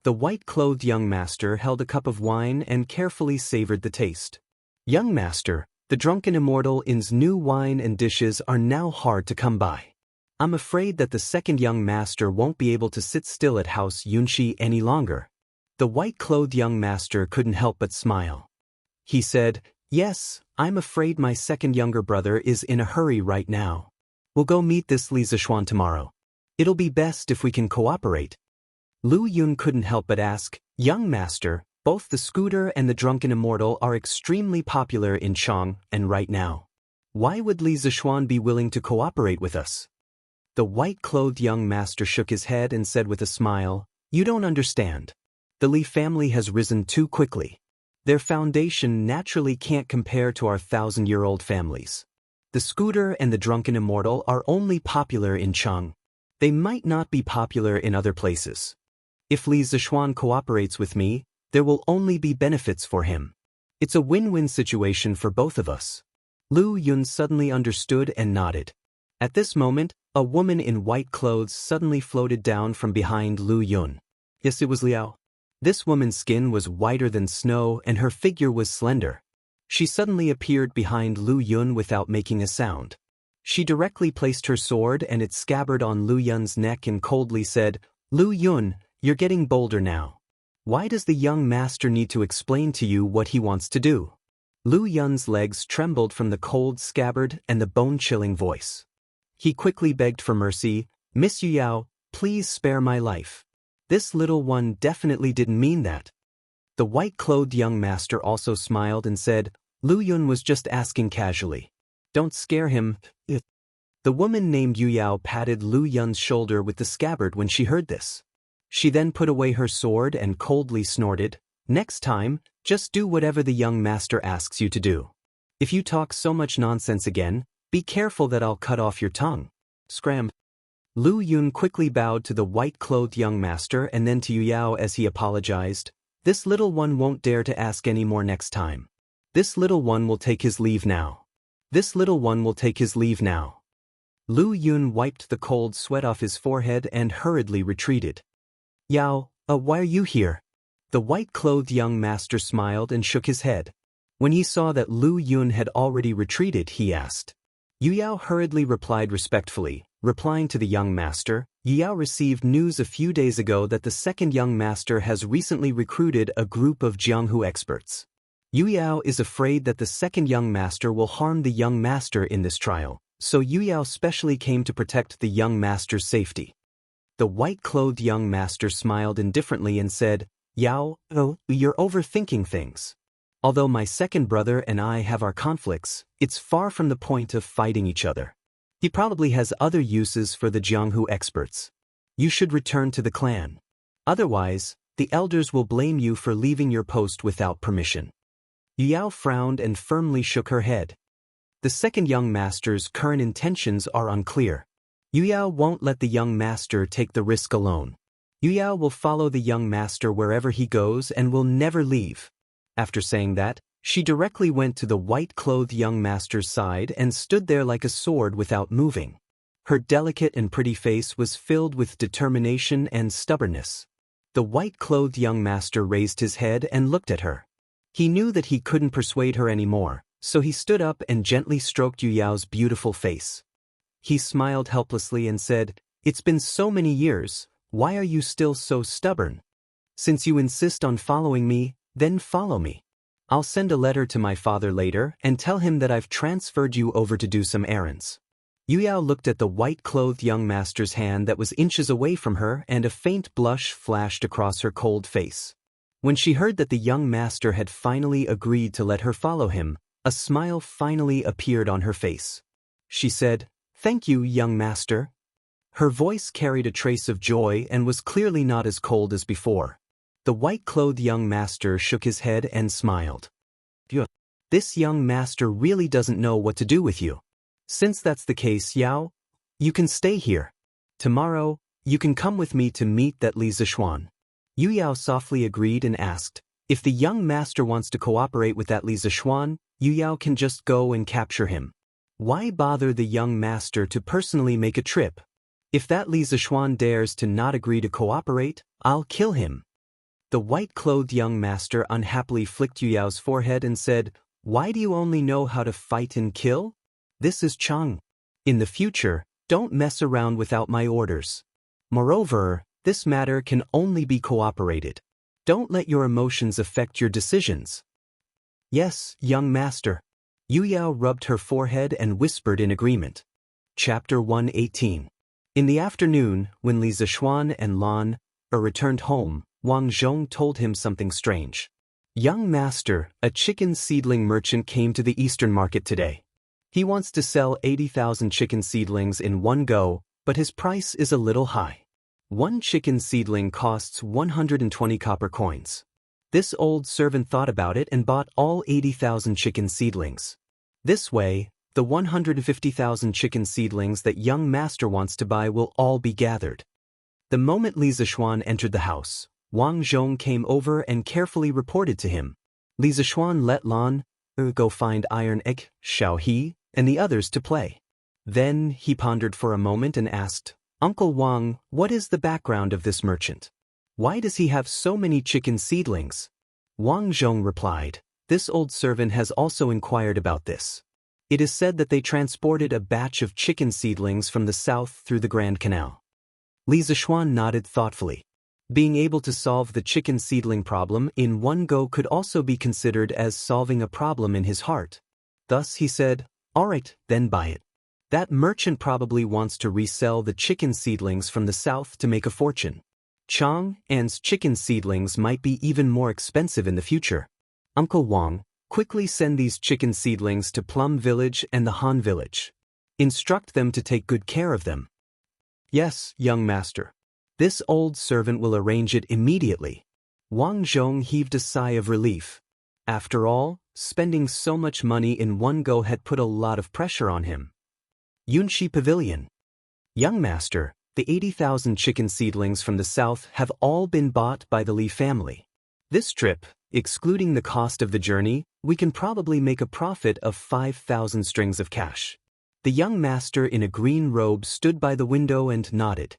The white-clothed young master held a cup of wine and carefully savored the taste. Young master, the drunken Immortal Inn's new wine and dishes are now hard to come by. I'm afraid that the second young master won't be able to sit still at House Yunxi any longer. The white-clothed young master couldn't help but smile. He said, yes, I'm afraid my second younger brother is in a hurry right now. We'll go meet this Li Zixuan tomorrow. It'll be best if we can cooperate. Lu Yun couldn't help but ask, young master, both the scooter and the drunken Immortal are extremely popular in Chang and right now. Why would Li Zixuan be willing to cooperate with us? The white-clothed young master shook his head and said with a smile, you don't understand. The Li family has risen too quickly. Their foundation naturally can't compare to our 1,000-year-old families. The scooter and the drunken Immortal are only popular in Chang. They might not be popular in other places. If Li Zixuan cooperates with me, there will only be benefits for him. It's a win-win situation for both of us. Lu Yun suddenly understood and nodded. At this moment, a woman in white clothes suddenly floated down from behind Lu Yun. Yes, it was Liao. This woman's skin was whiter than snow and her figure was slender. She suddenly appeared behind Lu Yun without making a sound. She directly placed her sword and its scabbard on Lu Yun's neck and coldly said, Lu Yun, you're getting bolder now. Why does the young master need to explain to you what he wants to do? Lu Yun's legs trembled from the cold scabbard and the bone-chilling voice. He quickly begged for mercy, Miss Yu Yao, please spare my life. This little one definitely didn't mean that. The white-clothed young master also smiled and said, Lu Yun was just asking casually. Don't scare him. The woman named Yu Yao patted Lu Yun's shoulder with the scabbard when she heard this. She then put away her sword and coldly snorted, Next time, just do whatever the young master asks you to do. If you talk so much nonsense again, be careful that I'll cut off your tongue. Scram. Lu Yun quickly bowed to the white-clothed young master and then to Yu Yao as he apologized. This little one won't dare to ask any more next time. This little one will take his leave now. This little one will take his leave now. Lu Yun wiped the cold sweat off his forehead and hurriedly retreated. Yao, why are you here? The white-clothed young master smiled and shook his head. When he saw that Lu Yun had already retreated, he asked. Yu Yao hurriedly replied respectfully. Replying to the young master, Yu Yao received news a few days ago that the second young master has recently recruited a group of Jianghu experts. Yu Yao is afraid that the second young master will harm the young master in this trial, so Yu Yao specially came to protect the young master's safety. The white-clothed young master smiled indifferently and said, Yao, you're overthinking things. Although my second brother and I have our conflicts, it's far from the point of fighting each other. He probably has other uses for the Jianghu experts. You should return to the clan. Otherwise, the elders will blame you for leaving your post without permission. Yu Yao frowned and firmly shook her head. The second young master's current intentions are unclear. Yu Yao won't let the young master take the risk alone. Yu Yao will follow the young master wherever he goes and will never leave. After saying that, she directly went to the white-clothed young master's side and stood there like a sword without moving. Her delicate and pretty face was filled with determination and stubbornness. The white-clothed young master raised his head and looked at her. He knew that he couldn't persuade her anymore, so he stood up and gently stroked Yu Yao's beautiful face. He smiled helplessly and said, It's been so many years, why are you still so stubborn? Since you insist on following me, then follow me. I'll send a letter to my father later and tell him that I've transferred you over to do some errands. Yu Yao looked at the white-clothed young master's hand that was inches away from her, and a faint blush flashed across her cold face. When she heard that the young master had finally agreed to let her follow him, a smile finally appeared on her face. She said, Thank you, young master. Her voice carried a trace of joy and was clearly not as cold as before. The white-clothed young master shook his head and smiled. This young master really doesn't know what to do with you. Since that's the case, Yao, you can stay here. Tomorrow, you can come with me to meet that Li Zishuan. Yu Yao softly agreed and asked, If the young master wants to cooperate with that Li Zishuan, Yu Yao can just go and capture him. Why bother the young master to personally make a trip? If that Li Zishuan dares to not agree to cooperate, I'll kill him. The white-clothed young master unhappily flicked Yu Yao's forehead and said, Why do you only know how to fight and kill? This is Chang. In the future, don't mess around without my orders. Moreover, this matter can only be cooperated. Don't let your emotions affect your decisions. Yes, young master. Yu Yao rubbed her forehead and whispered in agreement. Chapter 118. In the afternoon, when Li Zishuan and Lan returned home, Wang Zhong told him something strange. Young master, a chicken seedling merchant came to the Eastern market today. He wants to sell 80,000 chicken seedlings in one go, but his price is a little high. One chicken seedling costs 120 copper coins. This old servant thought about it and bought all 80,000 chicken seedlings. This way, the 150,000 chicken seedlings that young master wants to buy will all be gathered. The moment Li Zishuan entered the house, Wang Zhong came over and carefully reported to him. Li Zishuan let Lan go find Iron Egg, Xiao He, and the others to play. Then he pondered for a moment and asked, Uncle Wang, what is the background of this merchant? Why does he have so many chicken seedlings? Wang Zhong replied, This old servant has also inquired about this. It is said that they transported a batch of chicken seedlings from the south through the Grand Canal. Li Zishuan nodded thoughtfully. Being able to solve the chicken seedling problem in one go could also be considered as solving a problem in his heart. Thus he said, All right, then buy it. That merchant probably wants to resell the chicken seedlings from the south to make a fortune. Chang An's chicken seedlings might be even more expensive in the future. Uncle Wang, quickly send these chicken seedlings to Plum Village and the Han Village. Instruct them to take good care of them. Yes, young master. This old servant will arrange it immediately. Wang Zhong heaved a sigh of relief. After all, spending so much money in one go had put a lot of pressure on him. Yunshi Pavilion. Young master, the 80,000 chicken seedlings from the south have all been bought by the Li family. This trip, excluding the cost of the journey, we can probably make a profit of 5,000 strings of cash. The young master in a green robe stood by the window and nodded.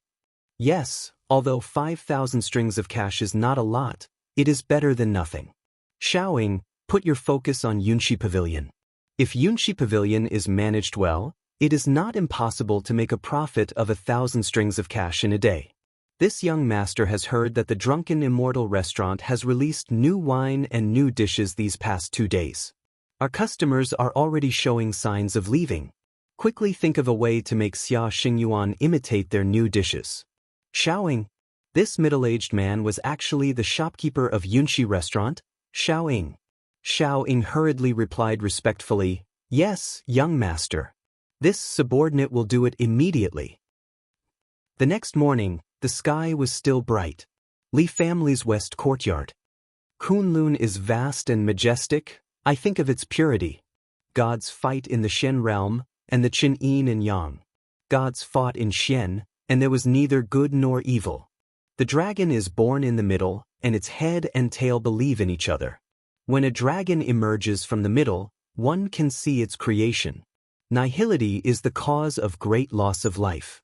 Yes, although 5,000 strings of cash is not a lot, it is better than nothing. Xiaoying, put your focus on Yunshi Pavilion. If Yunshi Pavilion is managed well, it is not impossible to make a profit of 1,000 strings of cash in a day. This young master has heard that the drunken Immortal restaurant has released new wine and new dishes these past 2 days. Our customers are already showing signs of leaving. Quickly think of a way to make Xia Xingyuan imitate their new dishes. Xiaoying. This middle-aged man was actually the shopkeeper of Yunshi restaurant, Xiaoying. Xiaoying hurriedly replied respectfully, yes, young master. This subordinate will do it immediately. The next morning, the sky was still bright. Li family's west courtyard. Kunlun is vast and majestic. I think of its purity. Gods fight in the Shen realm, and the Qin Yin and Yang. Gods fought in Shen, and there was neither good nor evil. The dragon is born in the middle, and its head and tail believe in each other. When a dragon emerges from the middle, one can see its creation. Nihility is the cause of great loss of life.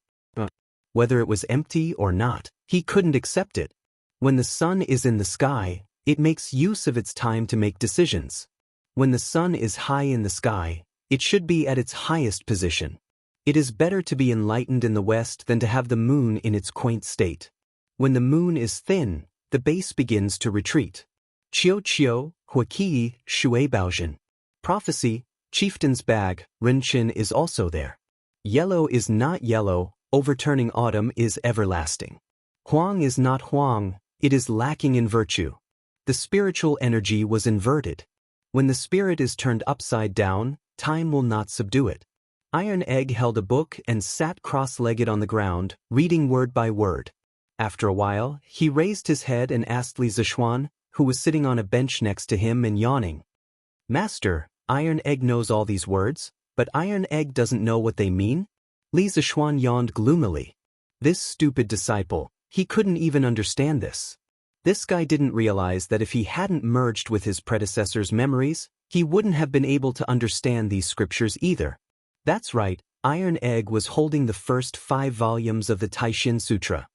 Whether it was empty or not, he couldn't accept it. When the sun is in the sky, it makes use of its time to make decisions. When the sun is high in the sky, it should be at its highest position. It is better to be enlightened in the west than to have the moon in its quaint state. When the moon is thin, the base begins to retreat. Qiu Qiu, Huaqi, Shui Baozhen. Prophecy, Chieftain's bag, Renqin is also there. Yellow is not yellow, overturning autumn is everlasting. Huang is not Huang, it is lacking in virtue. The spiritual energy was inverted. When the spirit is turned upside down, time will not subdue it. Iron Egg held a book and sat cross-legged on the ground, reading word by word. After a while, he raised his head and asked Li Zishuan, who was sitting on a bench next to him and yawning. Master, Iron Egg knows all these words, but Iron Egg doesn't know what they mean? Li Zishuan yawned gloomily. This stupid disciple, he couldn't even understand this. This guy didn't realize that if he hadn't merged with his predecessor's memories, he wouldn't have been able to understand these scriptures either. That's right, Iron Egg was holding the first 5 volumes of the Taishin Sutra.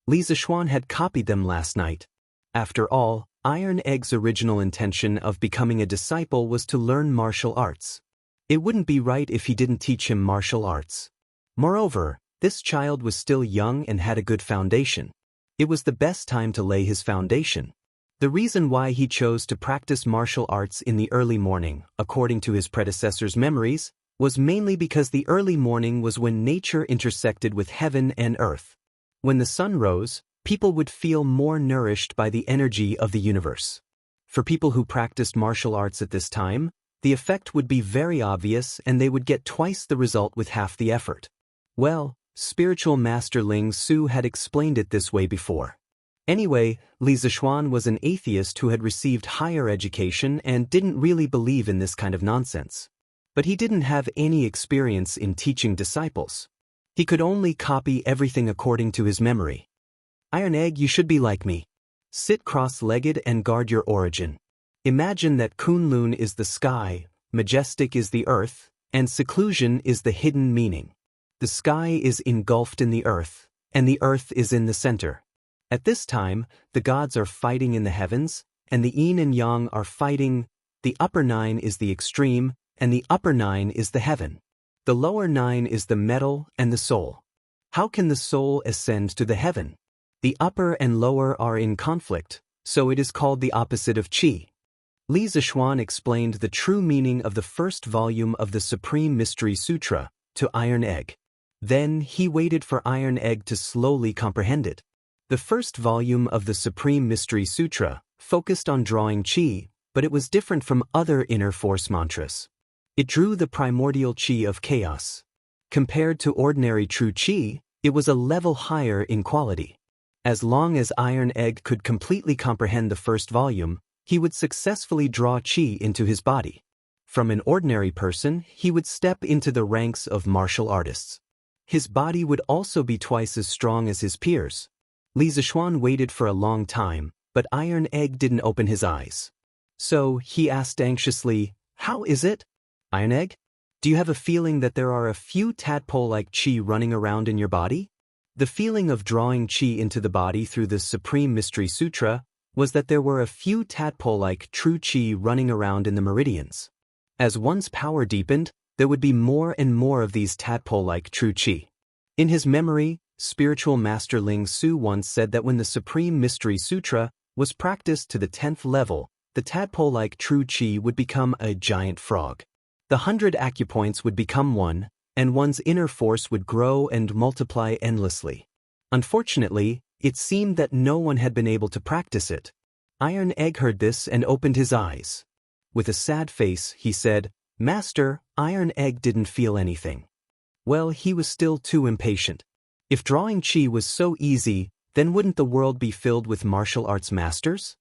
Li Zishuan had copied them last night. After all, Iron Egg's original intention of becoming a disciple was to learn martial arts. It wouldn't be right if he didn't teach him martial arts. Moreover, this child was still young and had a good foundation. It was the best time to lay his foundation. The reason why he chose to practice martial arts in the early morning, according to his predecessor's memories, was mainly because the early morning was when nature intersected with heaven and earth. When the sun rose, people would feel more nourished by the energy of the universe. For people who practiced martial arts at this time, the effect would be very obvious and they would get twice the result with half the effort. Well, spiritual master Ling Su had explained it this way before. Anyway, Li Zishuan was an atheist who had received higher education and didn't really believe in this kind of nonsense. But he didn't have any experience in teaching disciples. He could only copy everything according to his memory. Iron Egg, you should be like me. Sit cross-legged and guard your origin. Imagine that Kunlun is the sky, majestic is the earth, and seclusion is the hidden meaning. The sky is engulfed in the earth, and the earth is in the center. At this time, the gods are fighting in the heavens, and the yin and yang are fighting. The upper 9 is the extreme, and the upper 9 is the heaven. The lower 9 is the metal and the soul. How can the soul ascend to the heaven? The upper and lower are in conflict, so it is called the opposite of qi. Li Zishuan explained the true meaning of the first volume of the Supreme Mystery Sutra to Iron Egg. Then he waited for Iron Egg to slowly comprehend it. The first volume of the Supreme Mystery Sutra focused on drawing qi, but it was different from other inner force mantras. It drew the primordial qi of chaos. Compared to ordinary true qi, it was a level higher in quality. As long as Iron Egg could completely comprehend the first volume, he would successfully draw qi into his body. From an ordinary person, he would step into the ranks of martial artists. His body would also be twice as strong as his peers. Li Zishuan waited for a long time, but Iron Egg didn't open his eyes. So, he asked anxiously, "How is it? Iron Egg? Do you have a feeling that there are a few tadpole-like qi running around in your body?" The feeling of drawing qi into the body through the Supreme Mystery Sutra was that there were a few tadpole-like true qi running around in the meridians. As one's power deepened, there would be more and more of these tadpole-like true qi. In his memory, spiritual master Ling Su once said that when the Supreme Mystery Sutra was practiced to the 10th level, the tadpole-like true qi would become a giant frog. The 100 acupoints would become one, and one's inner force would grow and multiply endlessly. Unfortunately, it seemed that no one had been able to practice it. Iron Egg heard this and opened his eyes. With a sad face, he said, "Master, Iron Egg didn't feel anything." Well, he was still too impatient. If drawing qi was so easy, then wouldn't the world be filled with martial arts masters?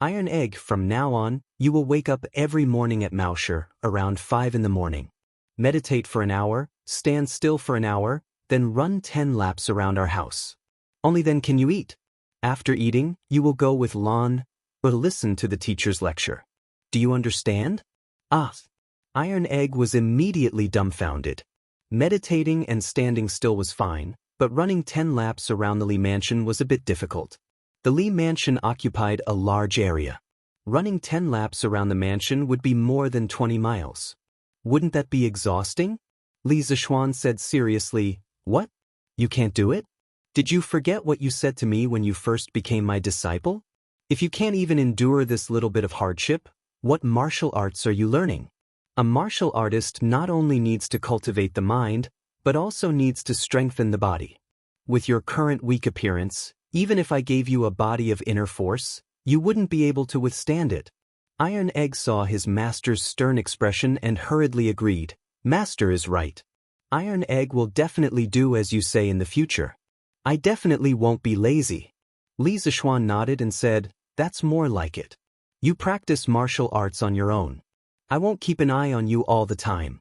Iron Egg, from now on, you will wake up every morning at Maoshi, around 5 in the morning. Meditate for an hour, stand still for an hour, then run 10 laps around our house. Only then can you eat. After eating, you will go with Lon, or listen to the teacher's lecture. Do you understand? Ah! Iron Egg was immediately dumbfounded. Meditating and standing still was fine, but running 10 laps around the Li Mansion was a bit difficult. The Li Mansion occupied a large area. Running 10 laps around the mansion would be more than 20 miles. Wouldn't that be exhausting? Li Zishuan said seriously, "What? You can't do it? Did you forget what you said to me when you first became my disciple? If you can't even endure this little bit of hardship, what martial arts are you learning?" A martial artist not only needs to cultivate the mind, but also needs to strengthen the body. With your current weak appearance, even if I gave you a body of inner force, you wouldn't be able to withstand it. Iron Egg saw his master's stern expression and hurriedly agreed, "Master is right. Iron Egg will definitely do as you say in the future. I definitely won't be lazy." Li Zishuan nodded and said, "That's more like it. You practice martial arts on your own. I won't keep an eye on you all the time.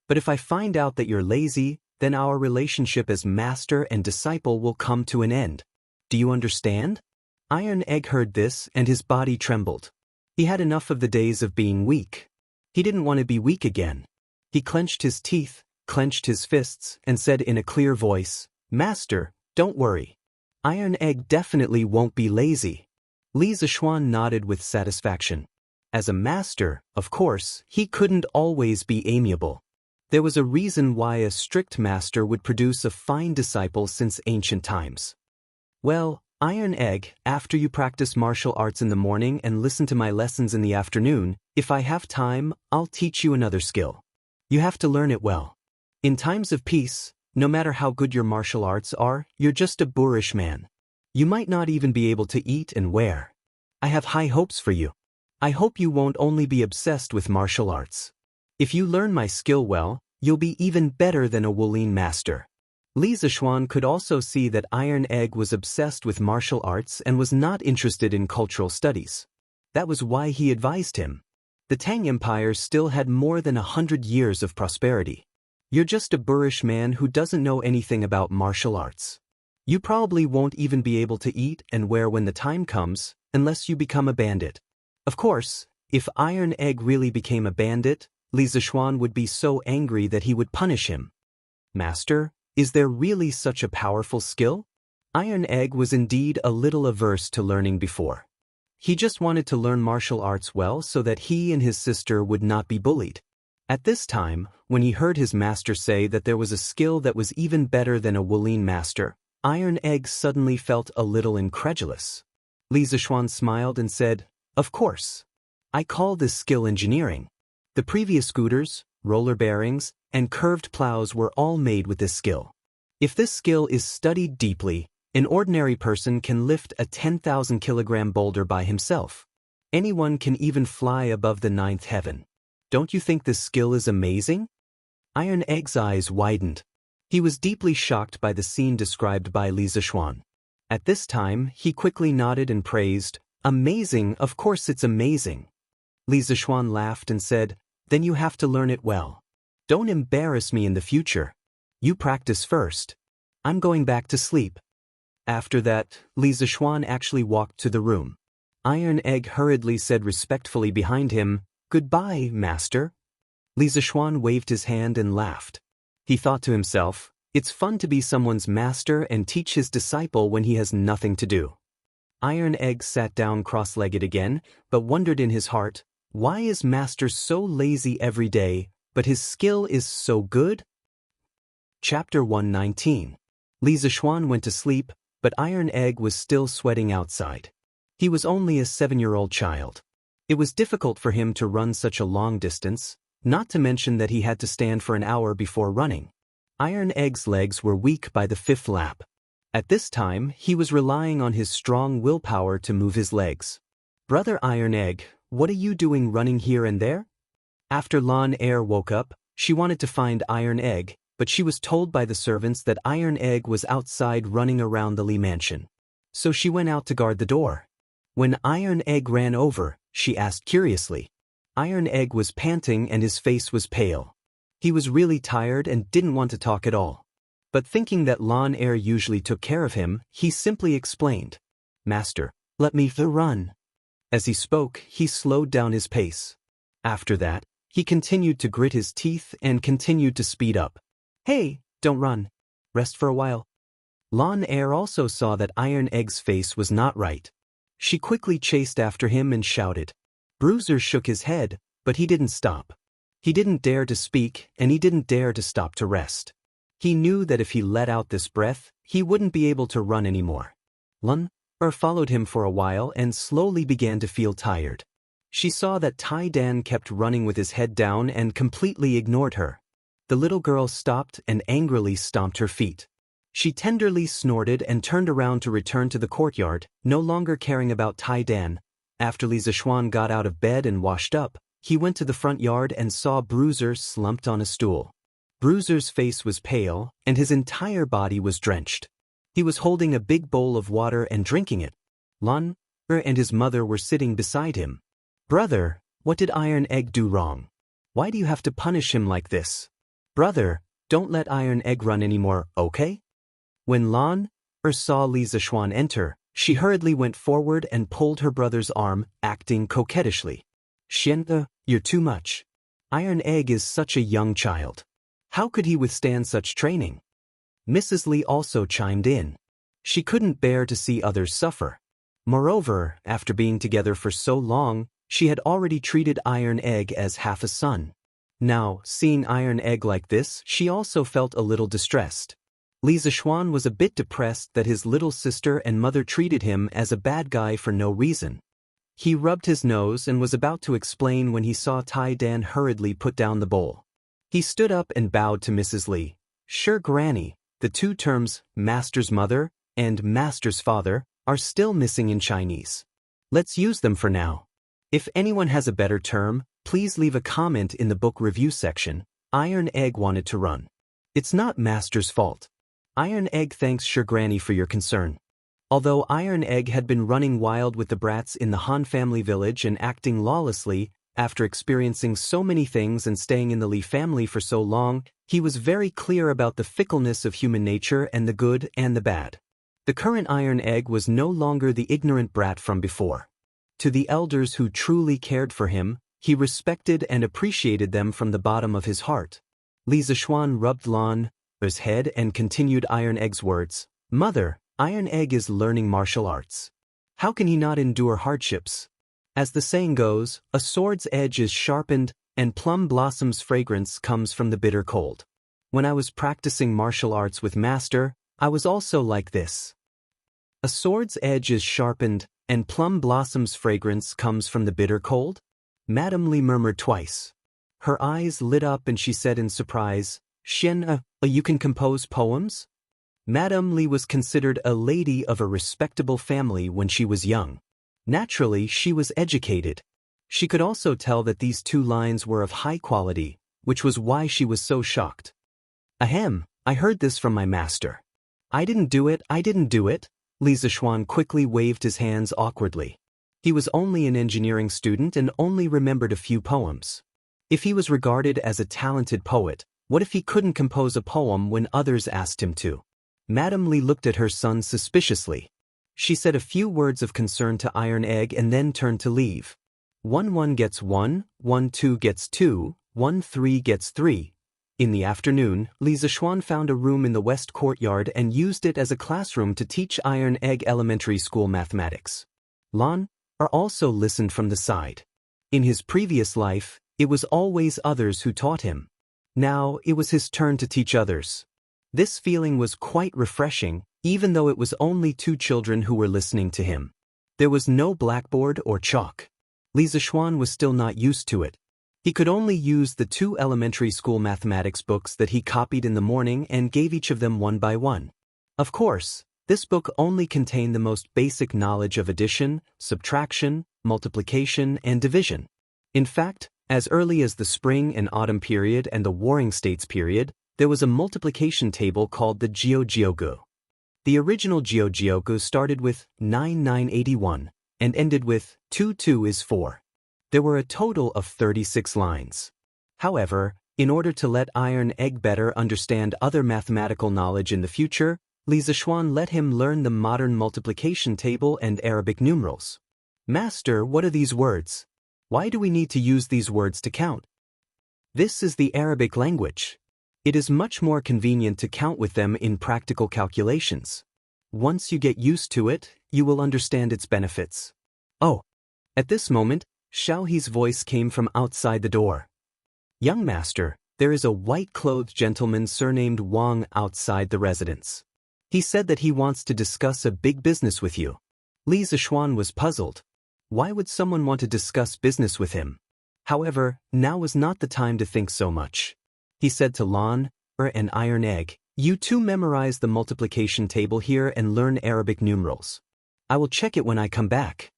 But if I find out that you're lazy, then our relationship as master and disciple will come to an end. Do you understand?" Iron Egg heard this and his body trembled. He had enough of the days of being weak. He didn't want to be weak again. He clenched his teeth, clenched his fists, and said in a clear voice, "Master, don't worry. Iron Egg definitely won't be lazy." Li Zishuan nodded with satisfaction. As a master, of course, he couldn't always be amiable. There was a reason why a strict master would produce a fine disciple since ancient times. "Well, Iron Egg, after you practice martial arts in the morning and listen to my lessons in the afternoon, if I have time, I'll teach you another skill. You have to learn it well. In times of peace, no matter how good your martial arts are, you're just a boorish man. You might not even be able to eat and wear. I have high hopes for you. I hope you won't only be obsessed with martial arts. If you learn my skill well, you'll be even better than a Wuxia master." Li Zishuan could also see that Iron Egg was obsessed with martial arts and was not interested in cultural studies. That was why he advised him. The Tang Empire still had more than 100 years of prosperity. You're just a boorish man who doesn't know anything about martial arts. You probably won't even be able to eat and wear when the time comes, unless you become a bandit. Of course, if Iron Egg really became a bandit, Li Zishuan would be so angry that he would punish him. "Master, is there really such a powerful skill?" Iron Egg was indeed a little averse to learning before. He just wanted to learn martial arts well so that he and his sister would not be bullied. At this time, when he heard his master say that there was a skill that was even better than a Wuxia master, Iron Egg suddenly felt a little incredulous. Li Zishuan smiled and said, "Of course. I call this skill engineering. The previous scooters, roller bearings, and curved plows were all made with this skill. If this skill is studied deeply, An ordinary person can lift a 10,000-kilogram boulder by himself. Anyone can even fly above the ninth heaven. Don't you think this skill is amazing? Iron Egg's eyes widened. He was deeply shocked by the scene described by Li Zishuan. At this time, he quickly nodded and praised, "Amazing, of course it's amazing." Li Zishuan laughed and said, "Then you have to learn it well. Don't embarrass me in the future. You practice first. I'm going back to sleep." After that, Li Zishuan actually walked to the room. Iron Egg hurriedly said respectfully behind him, "Goodbye, master." Li Zishuan waved his hand and laughed. He thought to himself, it's fun to be someone's master and teach his disciple when he has nothing to do. Iron Egg sat down cross-legged again, but wondered in his heart, why is master so lazy every day, but his skill is so good? Chapter 119. Li Zishuan went to sleep, but Iron Egg was still sweating outside. He was only a 7-year-old child. It was difficult for him to run such a long distance, not to mention that he had to stand for an hour before running. Iron Egg's legs were weak by the 5th lap. At this time, he was relying on his strong willpower to move his legs. "Brother Iron Egg, what are you doing running here and there?" After Lan Er woke up, she wanted to find Iron Egg, but she was told by the servants that Iron Egg was outside running around the Li mansion. So she went out to guard the door. When Iron Egg ran over, she asked curiously. Iron Egg was panting and his face was pale. He was really tired and didn't want to talk at all. But thinking that Lan Er usually took care of him, he simply explained, "Master, let me run." As he spoke, he slowed down his pace. After that, he continued to grit his teeth and continued to speed up. "Hey, don't run. Rest for a while." Lan Er also saw that Iron Egg's face was not right. She quickly chased after him and shouted. Bruiser shook his head, but he didn't stop. He didn't dare to speak, and he didn't dare to stop to rest. He knew that if he let out this breath, he wouldn't be able to run anymore. Lan Er followed him for a while and slowly began to feel tired. She saw that Tai Dan kept running with his head down and completely ignored her. The little girl stopped and angrily stomped her feet. She tenderly snorted and turned around to return to the courtyard, no longer caring about Tai Dan. After Li Zishuan got out of bed and washed up, he went to the front yard and saw Bruiser slumped on a stool. Bruiser's face was pale, and his entire body was drenched. He was holding a big bowl of water and drinking it. Lan Er and his mother were sitting beside him. "Brother, what did Iron Egg do wrong? Why do you have to punish him like this? Brother, don't let Iron Egg run anymore, okay?" When Lan Er saw Li Zishuan enter, she hurriedly went forward and pulled her brother's arm, acting coquettishly. "Xianxia, you're too much. Iron Egg is such a young child. How could he withstand such training?" Mrs. Li also chimed in. She couldn't bear to see others suffer. Moreover, after being together for so long, she had already treated Iron Egg as half a son. Now, seeing Iron Egg like this, she also felt a little distressed. Li Zishuan was a bit depressed that his little sister and mother treated him as a bad guy for no reason. He rubbed his nose and was about to explain when he saw Tai Dan hurriedly put down the bowl. He stood up and bowed to Mrs. Li. "Sure, Granny, the two terms, master's mother and master's father, are still missing in Chinese. Let's use them for now. If anyone has a better term, please leave a comment in the book review section." Iron Egg wanted to run. "It's not master's fault." Iron Egg thanks Sure Granny for your concern. Although Iron Egg had been running wild with the brats in the Han family village and acting lawlessly, after experiencing so many things and staying in the Li family for so long, he was very clear about the fickleness of human nature and the good and the bad. The current Iron Egg was no longer the ignorant brat from before. To the elders who truly cared for him, he respected and appreciated them from the bottom of his heart. Li Zishuan rubbed Lan Er's head and continued Iron Egg's words. "Mother, Iron Egg is learning martial arts. How can he not endure hardships? As the saying goes, a sword's edge is sharpened, and plum blossom's fragrance comes from the bitter cold. When I was practicing martial arts with Master, I was also like this. A sword's edge is sharpened, and plum blossom's fragrance comes from the bitter cold?" Madame Li murmured twice. Her eyes lit up and she said in surprise, "Xianxia, you can compose poems?" Madame Li was considered a lady of a respectable family when she was young. Naturally, she was educated. She could also tell that these 2 lines were of high quality, which was why she was so shocked. Ahem, I heard this from my master. I didn't do it. Li Zishuan quickly waved his hands awkwardly. He was only an engineering student and only remembered a few poems. If he was regarded as a talented poet, what if he couldn't compose a poem when others asked him to? Madame Li looked at her son suspiciously. She said a few words of concern to Iron Egg and then turned to leave. 1 gets 1, 1 2 gets 2, 1 3 gets 3. In the afternoon, Li Zishuan found a room in the west courtyard and used it as a classroom to teach Iron Egg Elementary School mathematics. Lan also listened from the side. In his previous life, it was always others who taught him. Now, it was his turn to teach others. This feeling was quite refreshing, even though it was only 2 children who were listening to him. There was no blackboard or chalk. Li Zishuan was still not used to it. He could only use the 2 elementary school mathematics books that he copied in the morning and gave each of them one by one. Of course, this book only contained the most basic knowledge of addition, subtraction, multiplication, and division. In fact, as early as the spring and autumn period and the warring states period, there was a multiplication table called the Jiu-Jiugu. The original Jiu-Jiugu started with 9981 and ended with 22 is 4. There were a total of 36 lines. However, in order to let Iron Egg better understand other mathematical knowledge in the future, Li Zishuan let him learn the modern multiplication table and Arabic numerals. Master, what are these words? Why do we need to use these words to count? This is the Arabic language. It is much more convenient to count with them in practical calculations. Once you get used to it, you will understand its benefits. Oh! At this moment, Xiaohe's voice came from outside the door. Young master, there is a white-clothed gentleman surnamed Wang outside the residence. He said that he wants to discuss a big business with you. Li Zishuan was puzzled. Why would someone want to discuss business with him? However, now was not the time to think so much. He said to Lan and Iron Egg, you 2 memorize the multiplication table here and learn Arabic numerals. I will check it when I come back.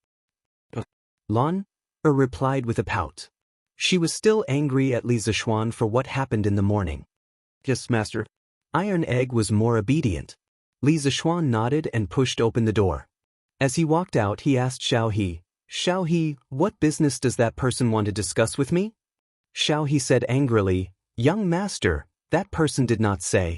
Lan replied with a pout. She was still angry at Li Zishuan for what happened in the morning. Yes, master. Iron Egg was more obedient. Li Zishuan nodded and pushed open the door. As he walked out, he asked Xiaohe, what business does that person want to discuss with me? Xiaohe said angrily, young master, that person did not say.